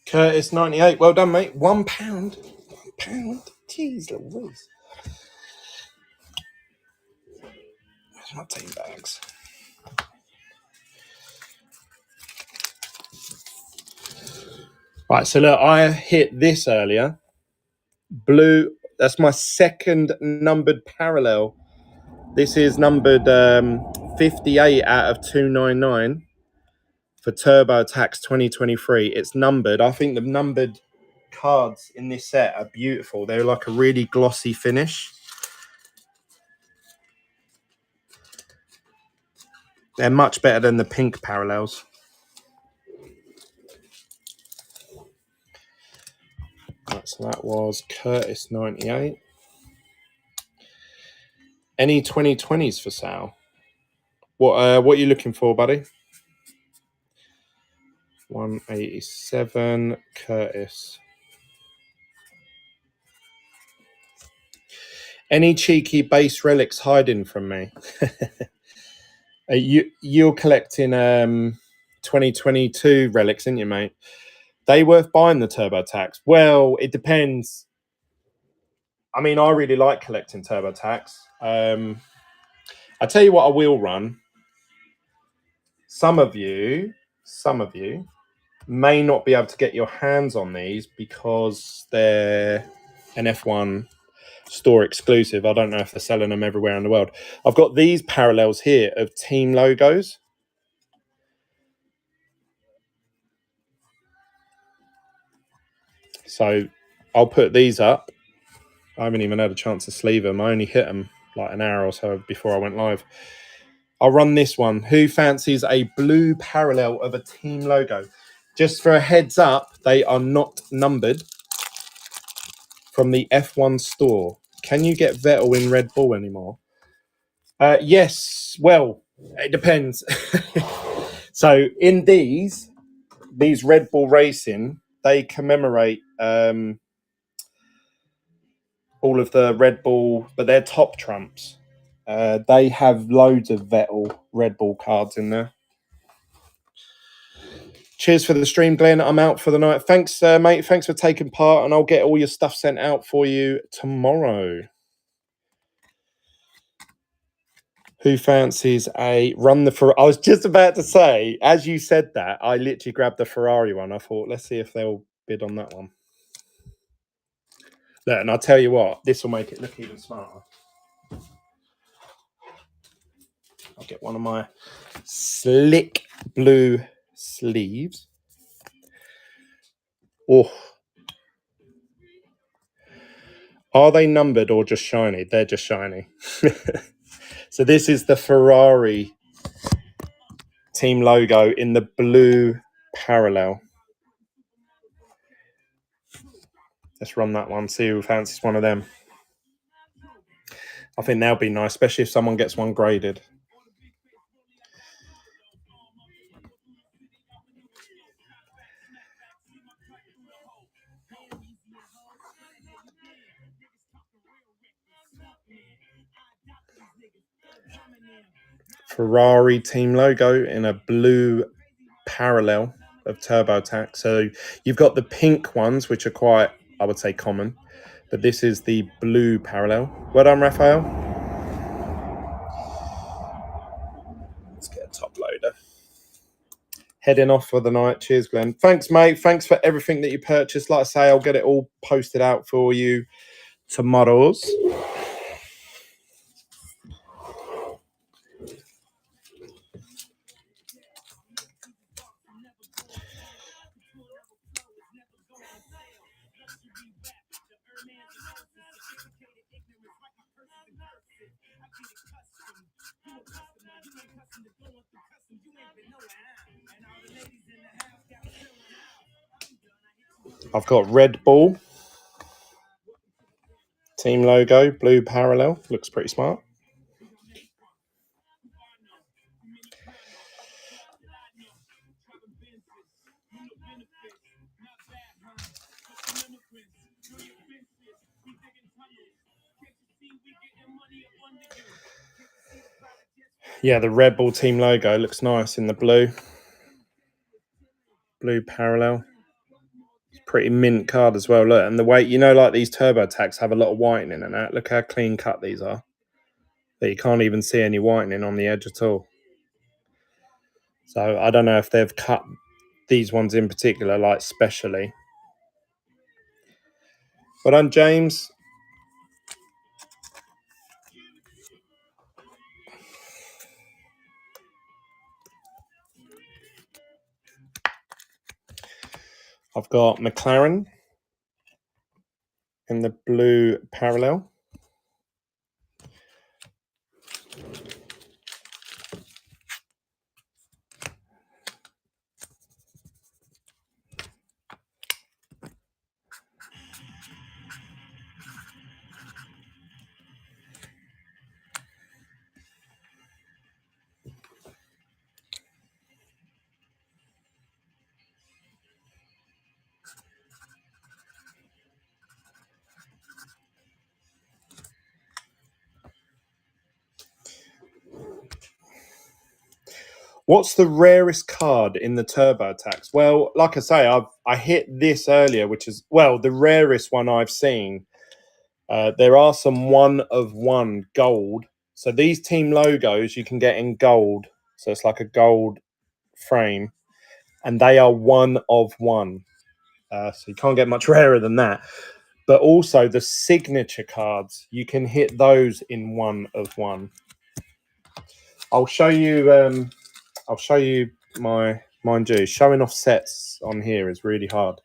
Curtis 98. Well done, mate. £1. £1. Jeez Louise. Where's my team bags? Right, so look, I hit this earlier. Blue. That's my second numbered parallel. This is numbered 58 out of 299 for TurboTax 2023. It's numbered. I think the numbered cards in this set are beautiful. They're like a really glossy finish. They're much better than the pink parallels. Right, so that was Curtis 98. Any 2020s for sale? What are you looking for, buddy? 187 Curtis. Any cheeky base relics hiding from me? You're collecting 2022 relics, aren't you, mate? They worth buying the TurboTax? Well, it depends. I mean, I really like collecting TurboTax. I tell you what I will run. Some of you may not be able to get your hands on these because they're an F1 store exclusive. I don't know if they're selling them everywhere in the world. I've got these parallels here of team logos. So I'll put these up. I haven't even had a chance to sleeve them. I only hit them like an hour or so before I went live. I'll run this one. Who fancies a blue parallel of a team logo? Just for a heads up, they are not numbered from the F1 store. Can you get Vettel in Red Bull anymore? Yes. Well, it depends. So in these Red Bull Racing, they commemorate, all of the Red Bull, but they're top trumps. They have loads of Vettel Red Bull cards in there. Cheers for the stream, Glenn. I'm out for the night. Thanks, mate. Thanks for taking part, and I'll get all your stuff sent out for you tomorrow. Who fancies a run the Ferrari? I was just about to say, as you said that, I literally grabbed the Ferrari one. I thought, let's see if they'll bid on that one. Look, and I'll tell you what, this will make it look even smarter. I'll get one of my slick blue sleeves. Oh. Are they numbered or just shiny? They're just shiny. So this is the Ferrari team logo in the blue parallel. Let's run that one, see who fancies one of them. I think that'll be nice, especially if someone gets one graded. Ferrari team logo in a blue parallel of TurboTax. So you've got the pink ones, which are quite, I would say, common. But this is the blue parallel. Well done, Raphael. Let's get a top loader. Heading off for the night. Cheers, Glenn. Thanks, mate. Thanks for everything that you purchased. Like I say, I'll get it all posted out for you tomorrow's. I've got Red Bull team logo, blue parallel. Looks pretty smart. Yeah, the Red Bull team logo looks nice in the blue parallel. Pretty mint card as well. Look, and the way, you know, like these TurboTax have a lot of whitening in that. Look how clean cut these are. But you can't even see any whitening on the edge at all. So I don't know if they've cut these ones in particular, like specially. Well done, James. I've got McLaren in the blue parallel. What's the rarest card in the TurboTax? Well, like I say, I hit this earlier, which is, well, the rarest one I've seen. There are some 1 of 1 gold. So these team logos you can get in gold. So it's like a gold frame. And they are 1 of 1. So you can't get much rarer than that. But also the signature cards, you can hit those in 1 of 1. I'll show you my, mind you, showing off sets on here is really hard.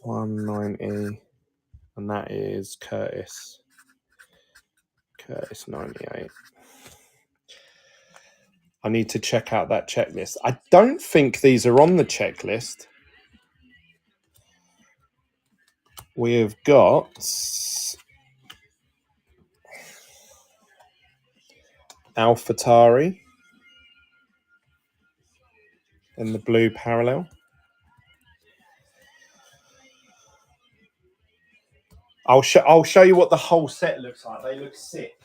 190, and that is Curtis 98. I need to check out that checklist. I don't think these are on the checklist. We have got AlphaTauri in the blue parallel. I'll show you what the whole set looks like. They look sick.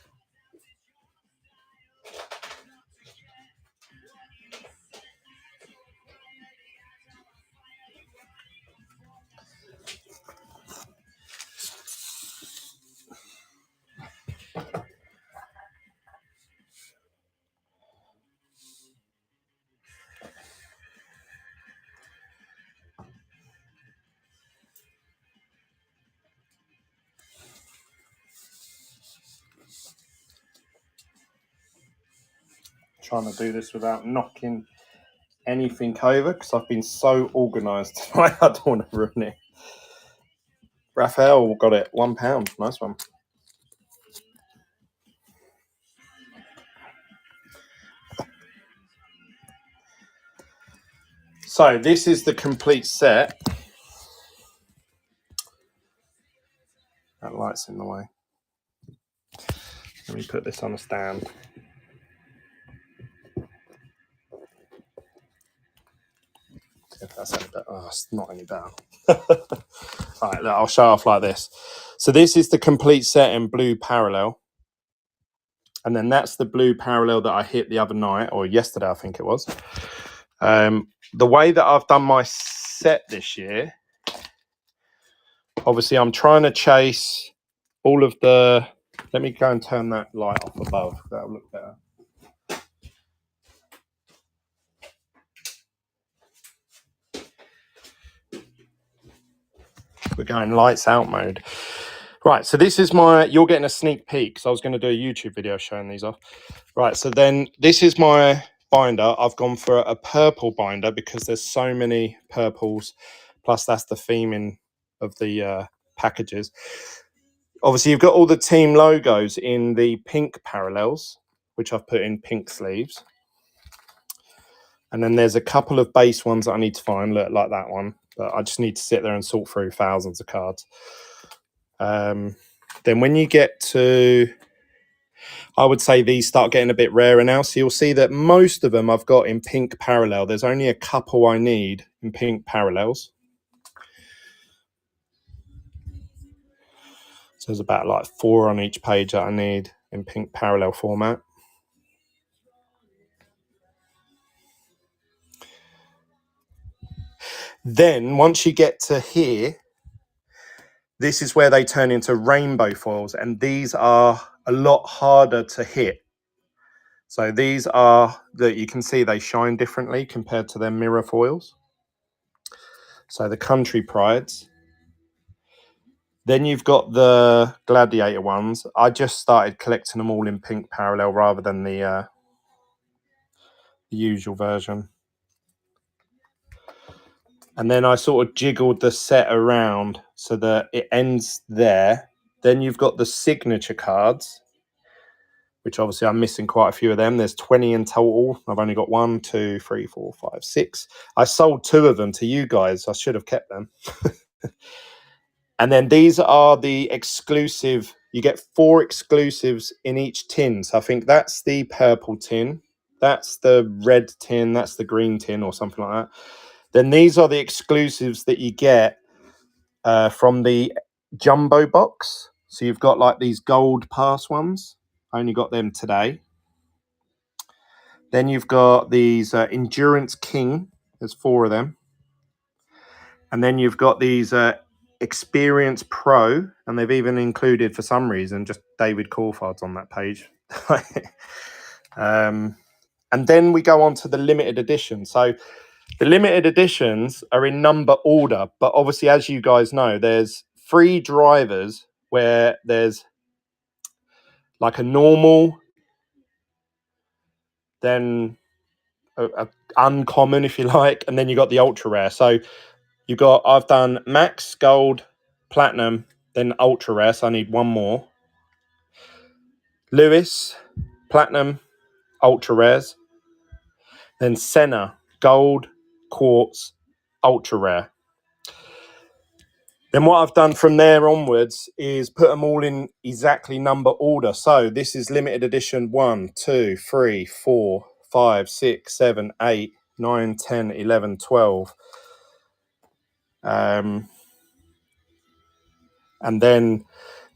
Trying to do this without knocking anything over because I've been so organised tonight. I don't want to ruin it. Raphael got it. £1. Nice one. So this is the complete set. That light's in the way. Let me put this on a stand. See if that's any better. Oh, it's not any better. All right, look, I'll show off like this. So this is the complete set in blue parallel. And then that's the blue parallel that I hit the other night, or yesterday, I think it was. The way that I've done my set this year, obviously I'm trying to chase all of the... Let me go and turn that light off above. That'll look better. We're going lights out mode. Right, so this is my... You're getting a sneak peek, because I was going to do a YouTube video showing these off. Right, so then this is my binder. I've gone for a purple binder because there's so many purples. Plus, that's the theming of the packages. Obviously, you've got all the team logos in the pink parallels, which I've put in pink sleeves. And then there's a couple of base ones that I need to find, look, like that one. But I just need to sit there and sort through thousands of cards. Then when you get to, I would say these start getting a bit rarer now. So you'll see that most of them I've got in pink parallel. There's only a couple I need in pink parallels. So there's about like 4 on each page that I need in pink parallel format. Then once you get to here, this is where they turn into rainbow foils, and these are a lot harder to hit. So these are that you can see they shine differently compared to their mirror foils. So the Country Prides. Then you've got the Gladiator ones. I just started collecting them all in pink parallel rather than the usual version. And then I sort of jiggled the set around so that it ends there. Then you've got the signature cards, which obviously I'm missing quite a few of them. There's 20 in total. I've only got 1, 2, 3, 4, 5, 6. I sold 2 of them to you guys. I should have kept them. And then these are the exclusive. You get 4 exclusives in each tin. So I think that's the purple tin. That's the red tin. That's the green tin or something like that. Then these are the exclusives that you get from the jumbo box. So you've got like these gold pass ones. I only got them today. Then you've got these Endurance King. There's 4 of them. And then you've got these Experience Pro. And they've even included, for some reason, just David Coulthard's on that page. And then we go on to the limited edition. So the limited editions are in number order, but obviously, as you guys know, there's 3 drivers where there's like a normal, then a uncommon, if you like, and then you got the ultra rare. So you got, I've done max, gold, platinum, then ultra rare. So I need 1 more. Lewis, platinum, ultra rares. Then Senna, gold, quartz, ultra rare. Then what I've done from there onwards is put them all in exactly number order. So this is limited edition 1, 2, 3, 4, 5, 6, 7, 8, 9, 10, 11, 12. And And then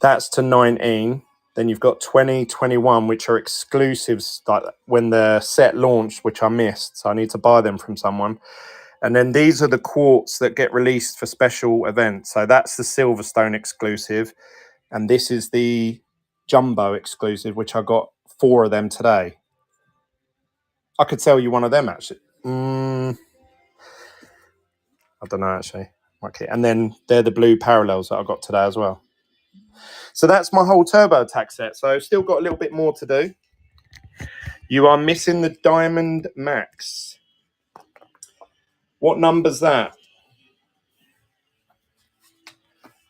that's to 19. Then you've got 20, 21, which are exclusives, like when the set launched, which I missed. So I need to buy them from someone. And then these are the quartz that get released for special events. So that's the Silverstone exclusive. And this is the Jumbo exclusive, which I got 4 of them today. I could sell you one of them, actually. I don't know, actually. Okay. And then they're the blue parallels that I got today as well. So that's my whole TurboTax set. So still got a little bit more to do. You are missing the Diamond Max. What number's that?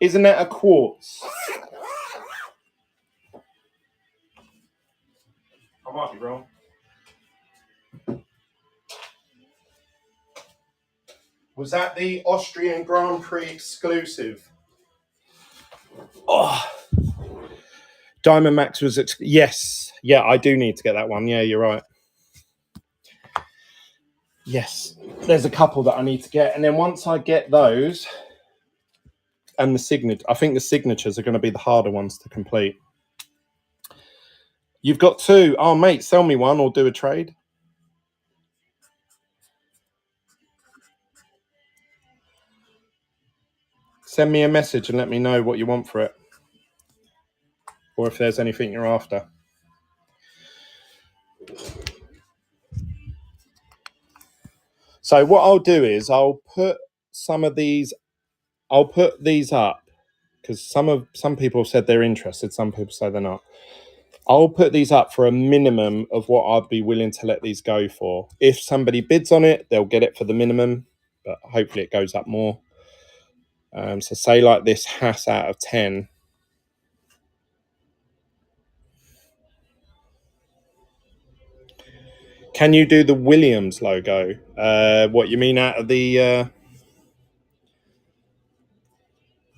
Isn't that a quartz? I might be wrong. Was that the Austrian Grand Prix exclusive? Oh, Diamond Max was... yes. Yeah, I do need to get that one. Yeah, you're right. Yes. There's a couple that I need to get. And then once I get those... and the signature, I think the signatures are going to be the harder ones to complete. You've got 2. Oh, mate, sell me one or do a trade. Send me a message and let me know what you want for it. Or if there's anything you're after. So what I'll do is I'll put some of these, I'll put these up because some people have said they're interested, some people say they're not. I'll put these up for a minimum of what I'd be willing to let these go for. If somebody bids on it, they'll get it for the minimum, but hopefully it goes up more. So say like this Haas out of 10. Can you do the Williams logo? What you mean out of the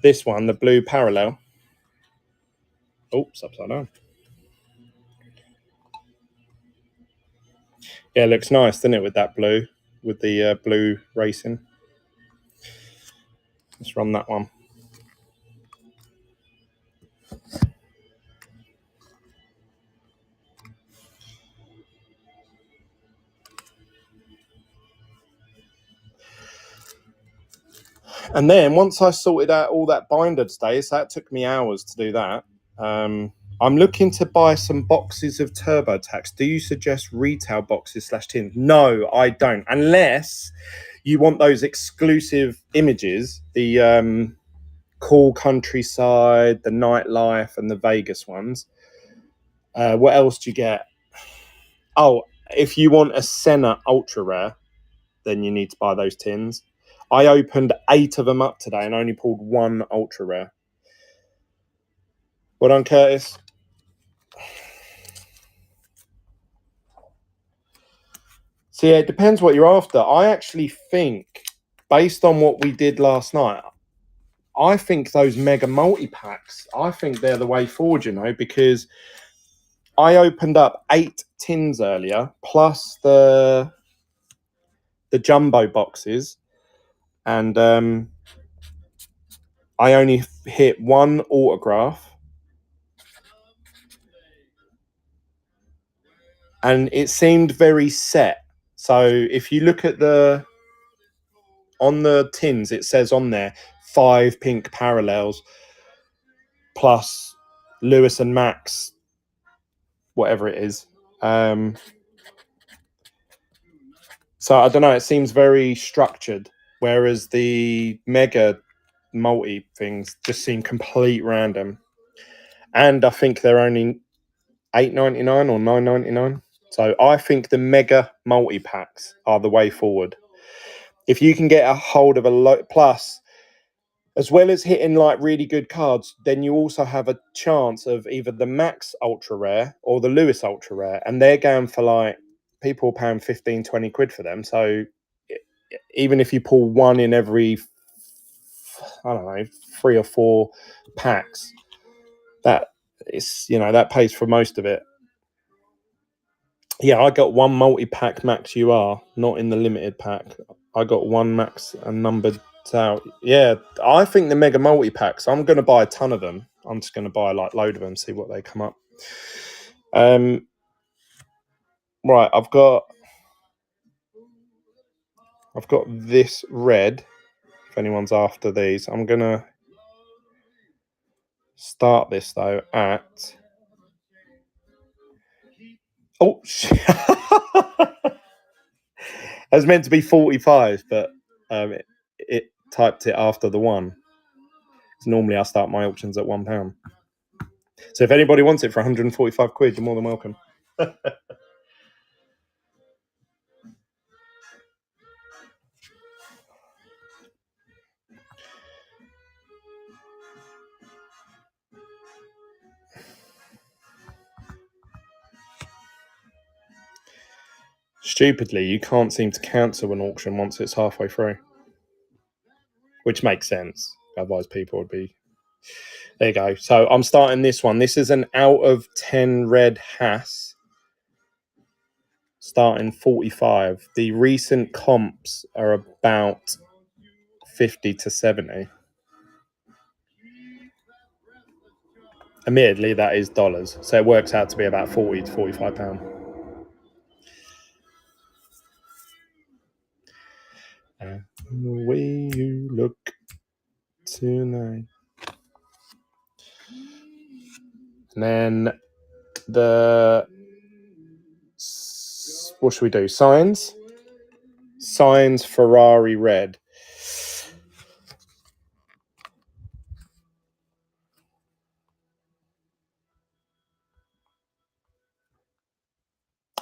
this one, the blue parallel? Oops, upside down. Yeah, it looks nice, doesn't it, with that blue, with the blue racing. Let's run that one. And then once I sorted out all that binder today, so that took me hours to do that. I'm looking to buy some boxes of TurboTax. Do you suggest retail boxes / tins? No, I don't. Unless you want those exclusive images, the cool countryside, the nightlife, and the Vegas ones. What else do you get? Oh, if you want a Senna Ultra Rare, then you need to buy those tins. I opened 8 of them up today and only pulled 1 Ultra Rare. Well done, Curtis. So yeah, it depends what you're after. I actually think, based on what we did last night, I think those mega multi-packs, I think they're the way forward, you know, because I opened up 8 tins earlier, plus the jumbo boxes, and I only hit 1 autograph. And it seemed very set. So if you look at on the tins, it says on there 5 pink parallels plus Lewis and Max, whatever it is. So I don't know, it seems very structured, whereas the mega multi things just seem complete random. And I think they're only $8.99 or $9.99. So I think the mega multi-packs are the way forward. If you can get a hold of plus, as well as hitting like really good cards, then you also have a chance of either the Max Ultra Rare or the Lewis Ultra Rare. And they're going for like, people paying 15, 20 quid for them. So even if you pull 1 in every, I don't know, 3 or 4 packs, that is, you know, that pays for most of it. Yeah, I got 1 multi-pack Max UR, not in the limited pack. I got 1 Max and numbered So yeah, I think the mega multi packs. I'm going to buy a ton of them. I'm just going to buy like load of them, see what they come up. Right, I've got this red. If anyone's after these, I'm going to start this though at. Oh shit! It was meant to be 45, but it typed it after the one. So normally I start my auctions at £1. So if anybody wants it for 145 quid, you're more than welcome. Stupidly, you can't seem to cancel an auction once it's halfway through, which makes sense. Otherwise, people would be... There you go. So I'm starting this one. This is an out of 10 red Haas, starting 45. The recent comps are about 50 to 70. Admittedly, that is dollars, so it works out to be about 40 to 45 pound. The way you look tonight. And then what should we do? Signs Ferrari red.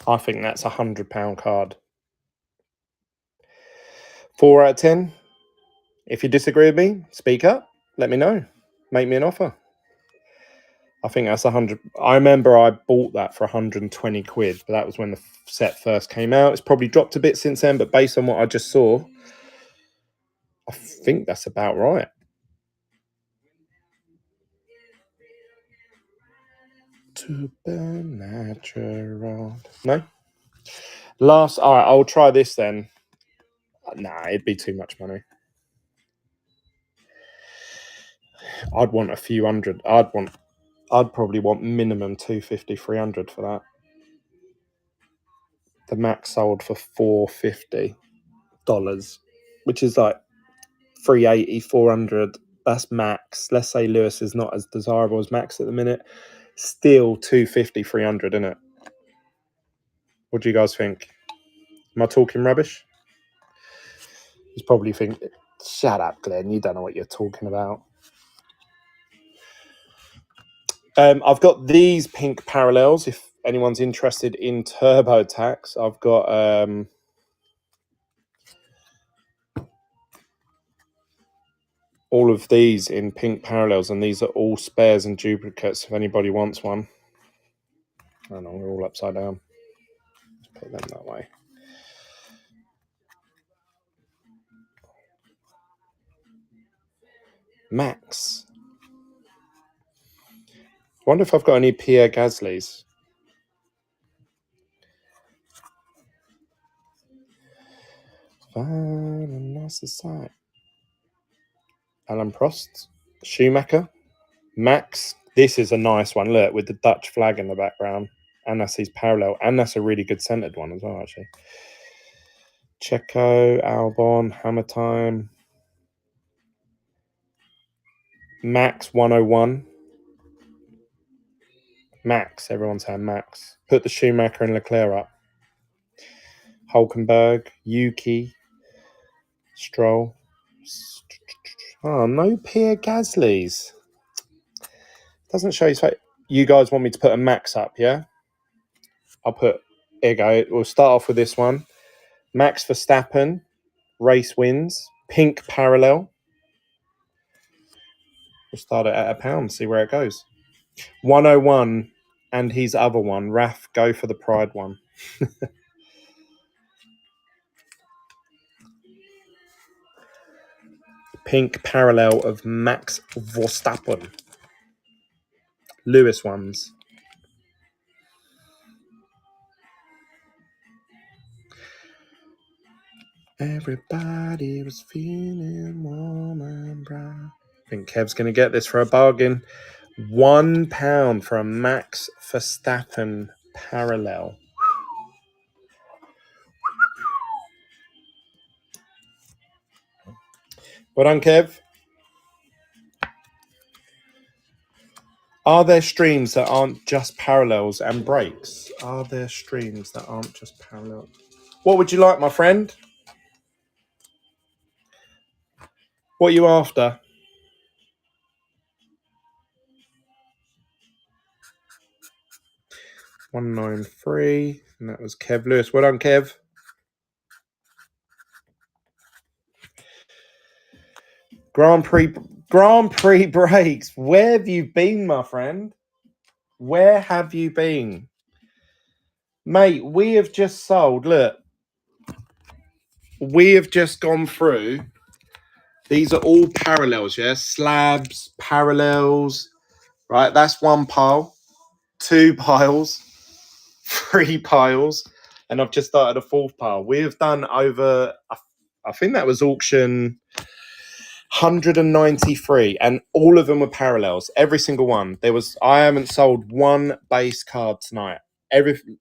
I think that's £100 card. 4 out of 10. If you disagree with me, speak up. Let me know. Make me an offer. I think that's 100. I remember I bought that for 120 quid, but that was when the set first came out. It's probably dropped a bit since then, but based on what I just saw, I think that's about right. Supernatural. No? Last. All right, I'll try this then. Nah, it'd be too much money. I'd want a few hundred. I'd probably want minimum 250, 300 for that. The max sold for $450, which is like 380, 400. That's max. Let's say Lewis is not as desirable as Max at the minute. Still 250, 300, isn't it? What do you guys think? Am I talking rubbish? You probably think, shut up, Glenn. You don't know what you're talking about. I've got these pink parallels. If anyone's interested in TurboTax, I've got all of these in pink parallels, and these are all spares and duplicates if anybody wants one. I know, we're all upside down. Let's put them that way. Max. I wonder if I've got any Pierre Gasly's. Alan Prost. Schumacher. Max. This is a nice one. Look, with the Dutch flag in the background. And that's his parallel. And that's a really good centered one as well, actually. Checo, Albon, Hammer Time. Max 101. Max. Everyone's saying Max. Put the Schumacher and Leclerc up. Hulkenberg. Yuki. Stroll. Oh, no Pierre Gasly's. Doesn't show his face. You guys want me to put a Max up, yeah? I'll put... Here you go. We'll start off with this one. Max Verstappen. Race wins. Pink parallel. We'll start it at £1. See where it goes. 101 and his other one. Raf, go for the Pride one. Pink parallel of Max Verstappen. Lewis ones. Everybody was feeling warm and bright. I think Kev's going to get this for a bargain. £1 for a Max Verstappen parallel. Well done, Kev. Are there streams that aren't just parallels and breaks? Are there streams that aren't just parallels? What would you like, my friend? What are you after? 193, and that was Kev Lewis. Well done, Kev. Grand Prix breaks. Where have you been, my friend? Where have you been? Mate, we have just sold, look. We have just gone through. These are all parallels, yeah? Slabs, parallels, right? That's one pile, 2 piles, 3 piles, and I've just started a 4th pile. We have done over, I think that was auction 193, and all of them were parallels. Every single one. I haven't sold one base card tonight.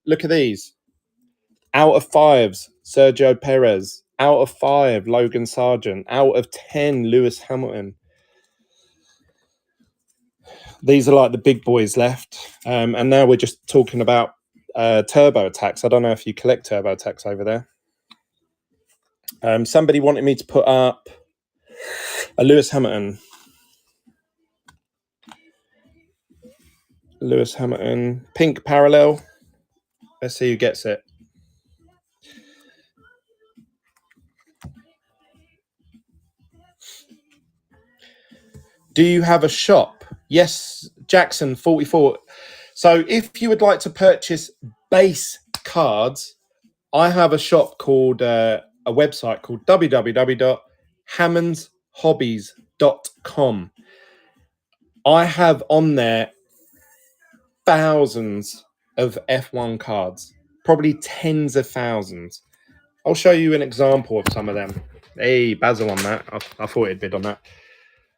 Look at these. Out of 5s, Sergio Perez. Out of 5, Logan Sargent. Out of 10, Lewis Hamilton. These are like the big boys left. And now we're just talking about turbo attacks. I don't know if you collect turbo attacks over there. Somebody wanted me to put up a Lewis Hamilton. Lewis Hamilton. Pink parallel. Let's see who gets it. Do you have a shop? Yes, Jackson 44. So if you would like to purchase base cards, I have a shop called a website called www.hammondshobbies.com. I have on there thousands of F1 cards, probably tens of thousands. I'll show you an example of some of them. Hey, Basil on that. I thought it'd bid on that.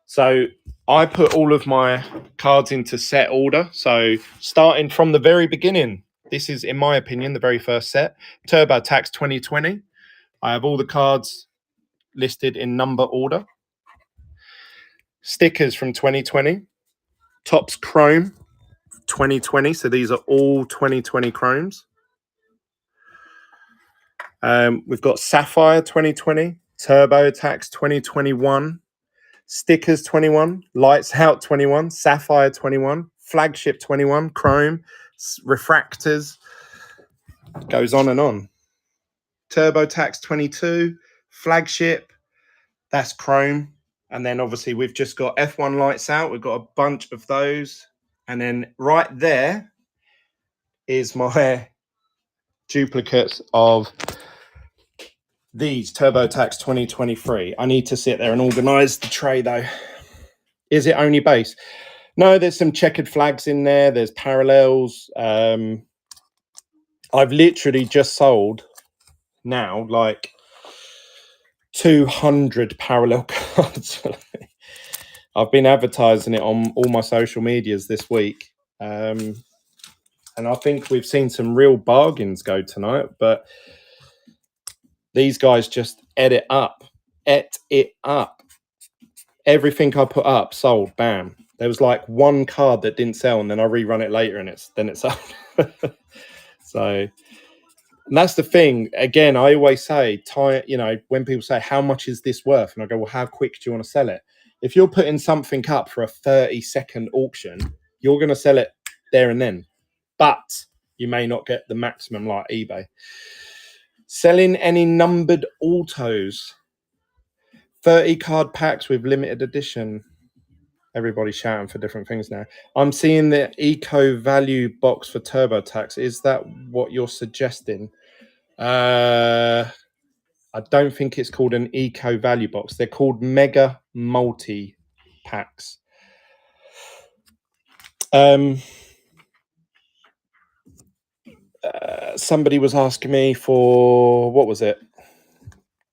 So I put all of my cards into set order. So starting from the very beginning, this is, in my opinion, the very first set. TurboTax 2020. I have all the cards listed in number order. Stickers from 2020. Topps Chrome 2020. So these are all 2020 Chromes. We've got Sapphire 2020. TurboTax 2021. Stickers 21, Lights Out 21, Sapphire 21, Flagship 21, Chrome, Refractors, goes on and on. TurboTax 22, Flagship, that's Chrome. And then obviously we've just got F1 Lights Out. We've got a bunch of those. And then right there is my duplicates of these TurboTax 2023. I need to sit there and organise the tray though. Is it only base? No, there's some checkered flags in there. There's parallels. I've literally just sold now like 200 parallel cards. I've been advertising it on all my social medias this week. And I think we've seen some real bargains go tonight. But these guys just ate it up. Everything I put up sold. Bam. There was like one card that didn't sell, and then I rerun it later, and it's sold. So, and that's the thing. Again, I always say, when people say, "How much is this worth?" and I go, "Well, how quick do you want to sell it?" If you're putting something up for a 30-second auction, you're going to sell it there and then, but you may not get the maximum like eBay. Selling any numbered autos. 30 card packs with limited edition. Everybody's shouting for different things now. I'm seeing the Eco Value box for TurboTax. Is that what you're suggesting? I don't think it's called an Eco Value box. They're called Mega Multi packs. Somebody was asking me for, what was it?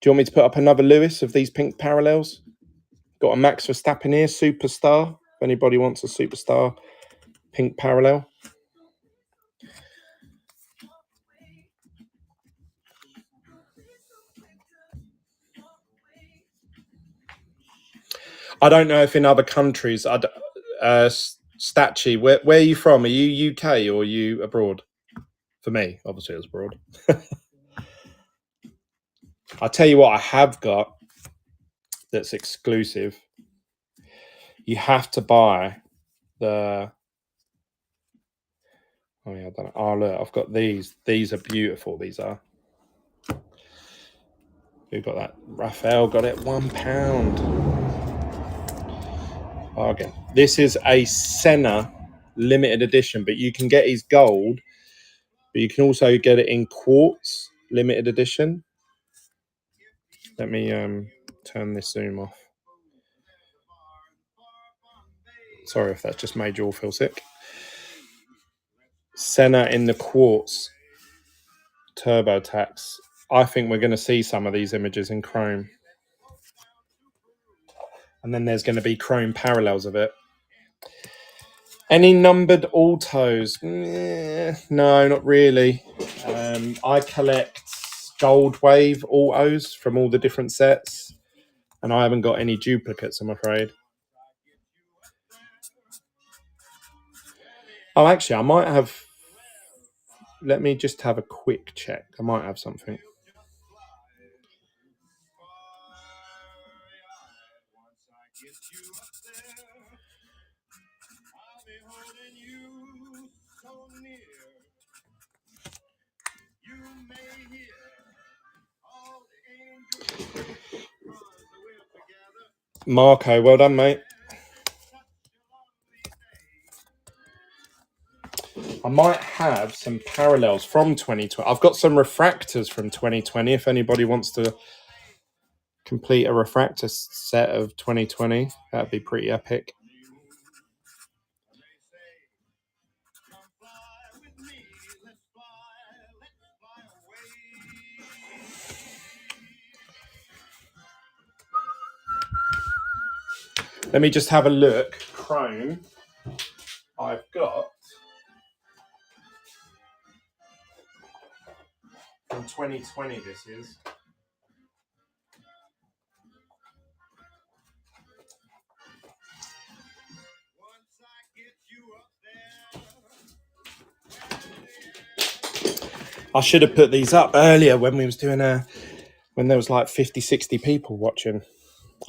Do you want me to put up another Lewis of these pink parallels? Got a Max Verstappen here, superstar. If anybody wants a superstar pink parallel. I don't know if in other countries, Statue, where are you from? Are you UK or are you abroad? For me, obviously, it was abroad. I'll tell you what I have got that's exclusive. You have to buy the... Oh, yeah, I don't know. Oh, look, I've got these. These are beautiful, these are. Who got that? Raphael got it, £1. Bargain. This is a Senna limited edition, but you can get his gold, but you can also get it in quartz limited edition. Let me turn this zoom off. Sorry if that's just made you all feel sick. Senna in the quartz TurboTax. I think we're going to see some of these images in Chrome. And then there's going to be Chrome parallels of it. Any numbered autos? No, not really. I collect Gold Wave autos from all the different sets. And I haven't got any duplicates, I'm afraid. Oh, actually, I might have... Let me just have a quick check. I might have something. Marco, well done, mate. I might have some parallels from 2020. I've got some refractors from 2020. If anybody wants to complete a refractor set of 2020, that'd be pretty epic. Let me just have a look. Chrome. I've got from 2020. This is. I should have put these up earlier when we was doing when there was like 50, 60 people watching.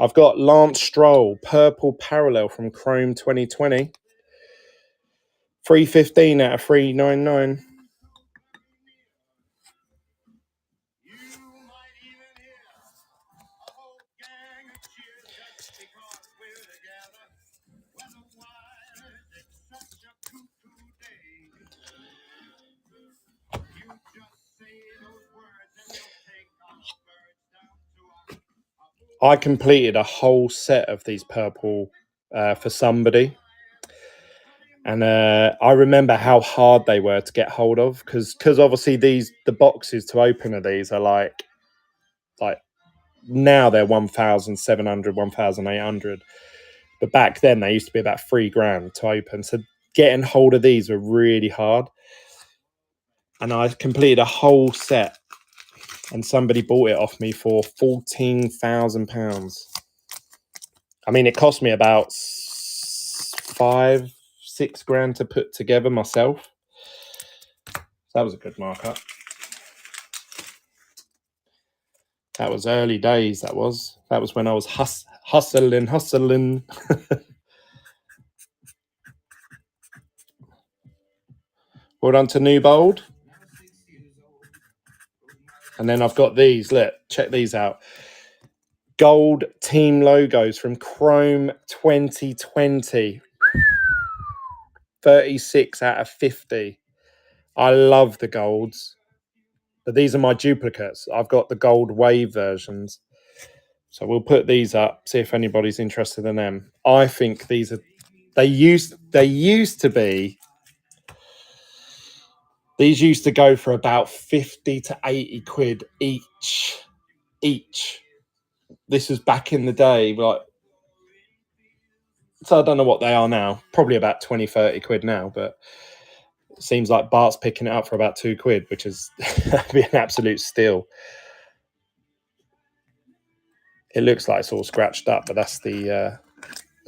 I've got Lance Stroll, purple parallel from Chrome 2020. 315 out of 399. I completed a whole set of these purple for somebody. And I remember how hard they were to get hold of because obviously the boxes to open of these are like now they're 1,700, 1,800. But back then they used to be about $3,000 to open. So getting hold of these were really hard. And I completed a whole set and somebody bought it off me for £14,000. I mean, it cost me about $5-6 to put together myself. That was a good markup. That was early days. That was when I was hustling. Well done to Newbold. And then I've got these. Look, check these out. Gold team logos from Chrome 2020. 36 out of 50. I love the golds. But these are my duplicates. I've got the gold wave versions. So we'll put these up, see if anybody's interested in them. I think these are... They used to be... These used to go for about 50 to 80 quid each. each. This was back in the day, like, so I don't know what they are now. Probably about 20, 30 quid now, but it seems like Bart's picking it up for about £2, which is be an absolute steal. It looks like it's all scratched up, but that's the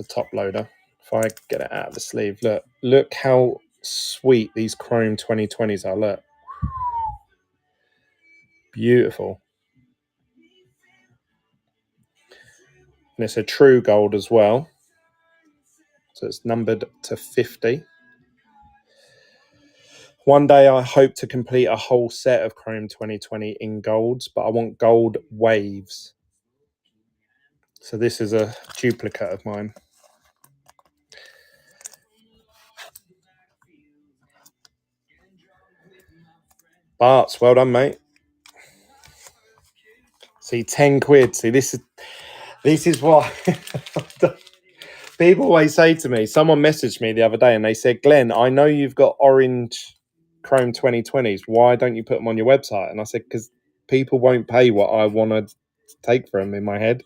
top loader. If I get it out of the sleeve, look how sweet these Chrome 2020s are. Look, beautiful. And it's a true gold as well. So it's numbered to 50. One day I hope to complete a whole set of Chrome 2020 in golds, but I want gold waves. So this is a duplicate of mine. Barts, well done, mate. See, 10 quid. See, this is what people always say to me. Someone messaged me the other day and they said, Glenn, I know you've got orange Chrome 2020s. Why don't you put them on your website? And I said, because people won't pay what I want to take for them in my head.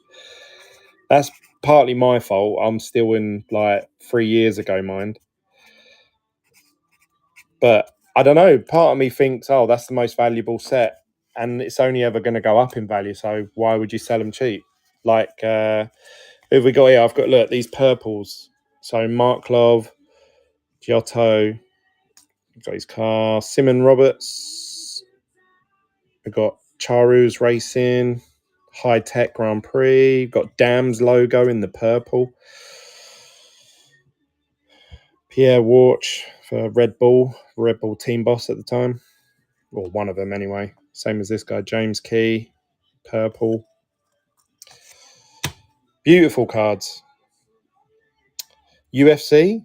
That's partly my fault. I'm still in like 3 years ago mind. But I don't know. Part of me thinks, oh, that's the most valuable set. And it's only ever going to go up in value. So why would you sell them cheap? Like, who have we got here? I've got, look, these purples. So Mark Love, Giotto, we've got his car, Simon Roberts. We've got Charu's Racing, High Tech Grand Prix. We've got Dam's logo in the purple. Pierre Warch for Red Bull team boss at the time. Or one of them anyway. Same as this guy, James Key, purple. Beautiful cards. UFC,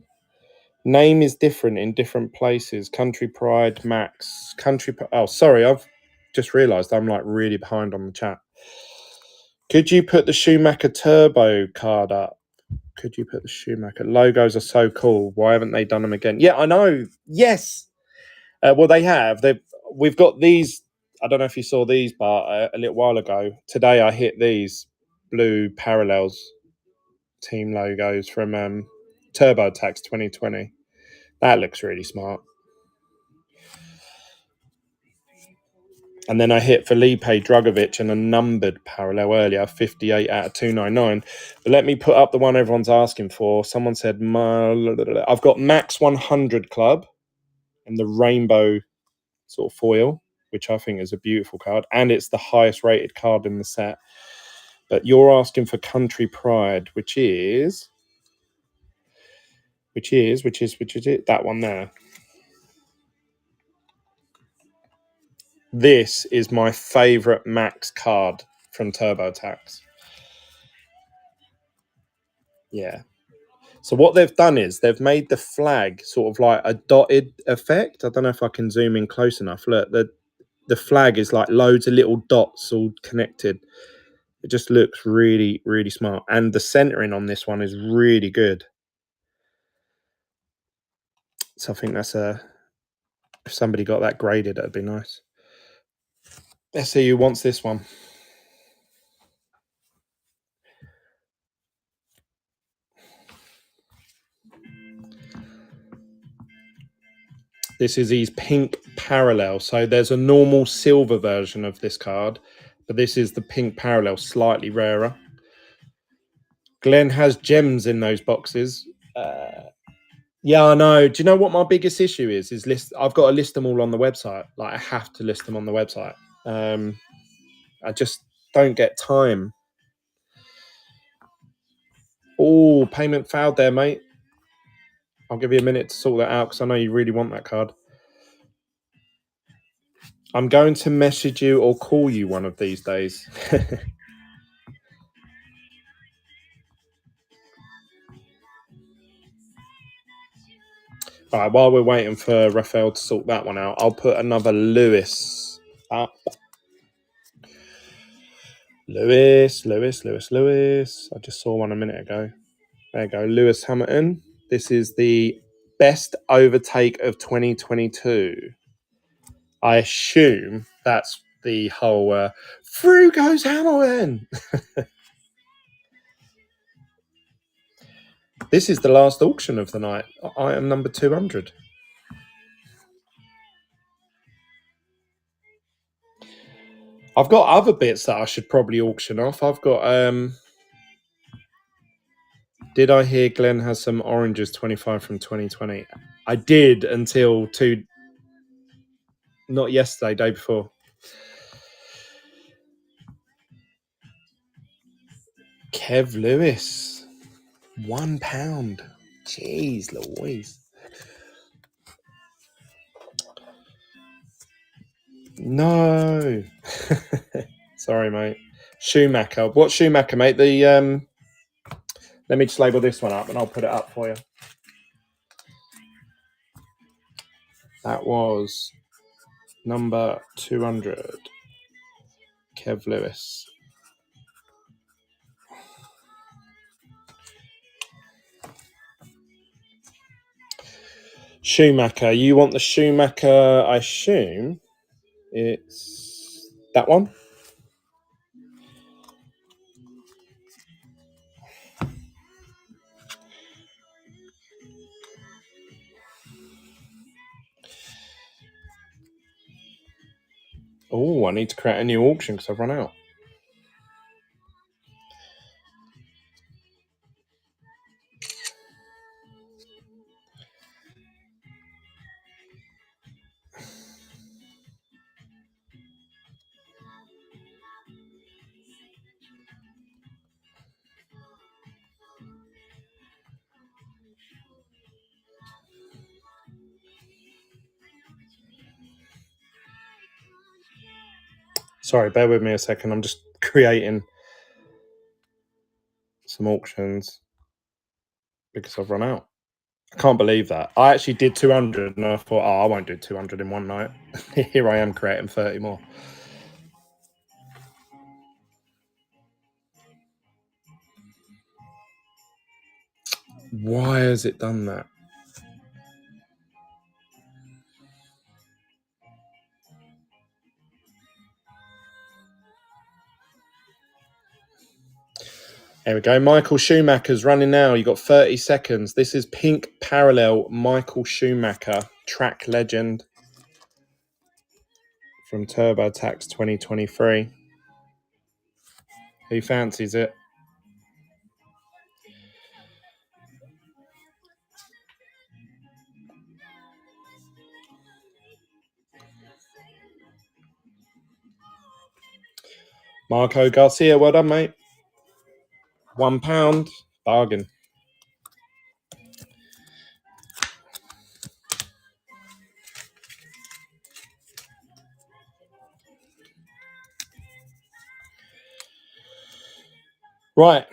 name is different in different places. Country Pride, Max. Oh, sorry, I've just realised I'm like really behind on the chat. Could you put the Schumacher Turbo card up? Could you put the Schumacher? Logos are so cool. Why haven't they done them again? Yeah, I know. Yes. Well, they have. We've got these. I don't know if you saw these, but a little while ago. Today I hit these blue Parallels team logos from TurboTax 2020. That looks really smart. And then I hit Felipe Drugovich and a numbered parallel earlier, 58 out of 299. But let me put up the one everyone's asking for. Someone said, I've got Max 100 Club and the rainbow sort of foil, which I think is a beautiful card. And it's the highest rated card in the set. But you're asking for Country Pride, which is it? That one there. This is my favorite Max card from TurboTax. Yeah. So what they've done is they've made the flag sort of like a dotted effect. I don't know if I can zoom in close enough. Look, the flag is like loads of little dots all connected. It just looks really, really smart. And the centering on this one is really good. So I think that's if somebody got that graded, that'd be nice. Let's see who wants this one. This is his pink parallel. So there's a normal silver version of this card, but this is the pink parallel, slightly rarer. Glenn has gems in those boxes. Yeah, I know. Do you know what my biggest issue is? I've got to list them all on the website. Like, I have to list them on the website. I just don't get time. Oh, payment failed there, mate. I'll give you a minute to sort that out because I know you really want that card. I'm going to message you or call you one of these days. All right, while we're waiting for Raphael to sort that one out, I'll put another Lewis up. Lewis. I just saw one a minute ago. There you go, Lewis Hamilton. This is the best overtake of 2022. I assume that's the whole through goes Hamilton. This is the last auction of the night. Item number 200. I've got other bits that I should probably auction off. I've got did I hear Glenn has some oranges 25 from 2020? I did until not yesterday, day before. Kev Lewis, £1. Jeez Louise. No. Sorry, mate. Schumacher. What Schumacher, mate? The let me just label this one up and I'll put it up for you. That was number 200. Kev Lewis. Schumacher. You want the Schumacher, I assume it's that one? Oh, I need to create a new auction because I've run out. Sorry, bear with me a second. I'm just creating some auctions because I've run out. I can't believe that. I actually did 200 and I thought, I won't do 200 in one night. Here I am creating 30 more. Why has it done that? There we go. Michael Schumacher's running now. You got 30 seconds. This is Pink Parallel Michael Schumacher, track legend from TurboTax 2023. Who fancies it? Marco Garcia, well done, mate. £1. Bargain. Right.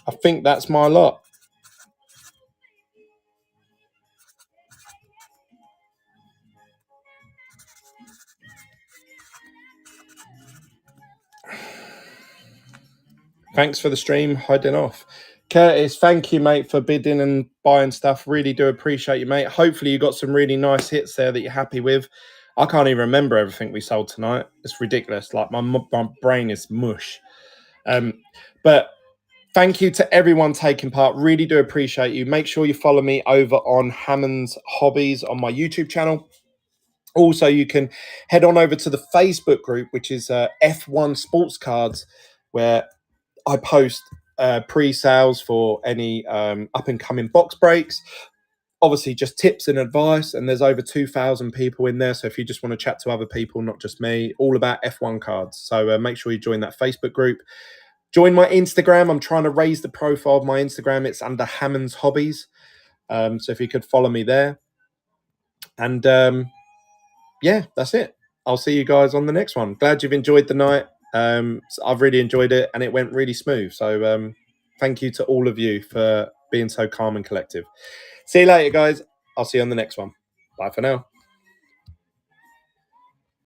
I think that's my lot. Thanks for the stream. Hiding off. Curtis, thank you, mate, for bidding and buying stuff. Really do appreciate you, mate. Hopefully you got some really nice hits there that you're happy with. I can't even remember everything we sold tonight. It's ridiculous. Like my brain is mush. But thank you to everyone taking part. Really do appreciate you. Make sure you follow me over on Hammond's Hobbies on my YouTube channel. Also, you can head on over to the Facebook group, which is F1 Sports Cards, where I post pre-sales for any up-and-coming box breaks. Obviously, just tips and advice, and there's over 2,000 people in there. So if you just want to chat to other people, not just me, all about F1 cards. So make sure you join that Facebook group. Join my Instagram. I'm trying to raise the profile of my Instagram. It's under Hammond's Hobbies. So if you could follow me there. And yeah, that's it. I'll see you guys on the next one. Glad you've enjoyed the night. I've really enjoyed it and it went really smooth. So thank you to all of you for being so calm and collective. See you later, guys. I'll see you on the next one. Bye for now.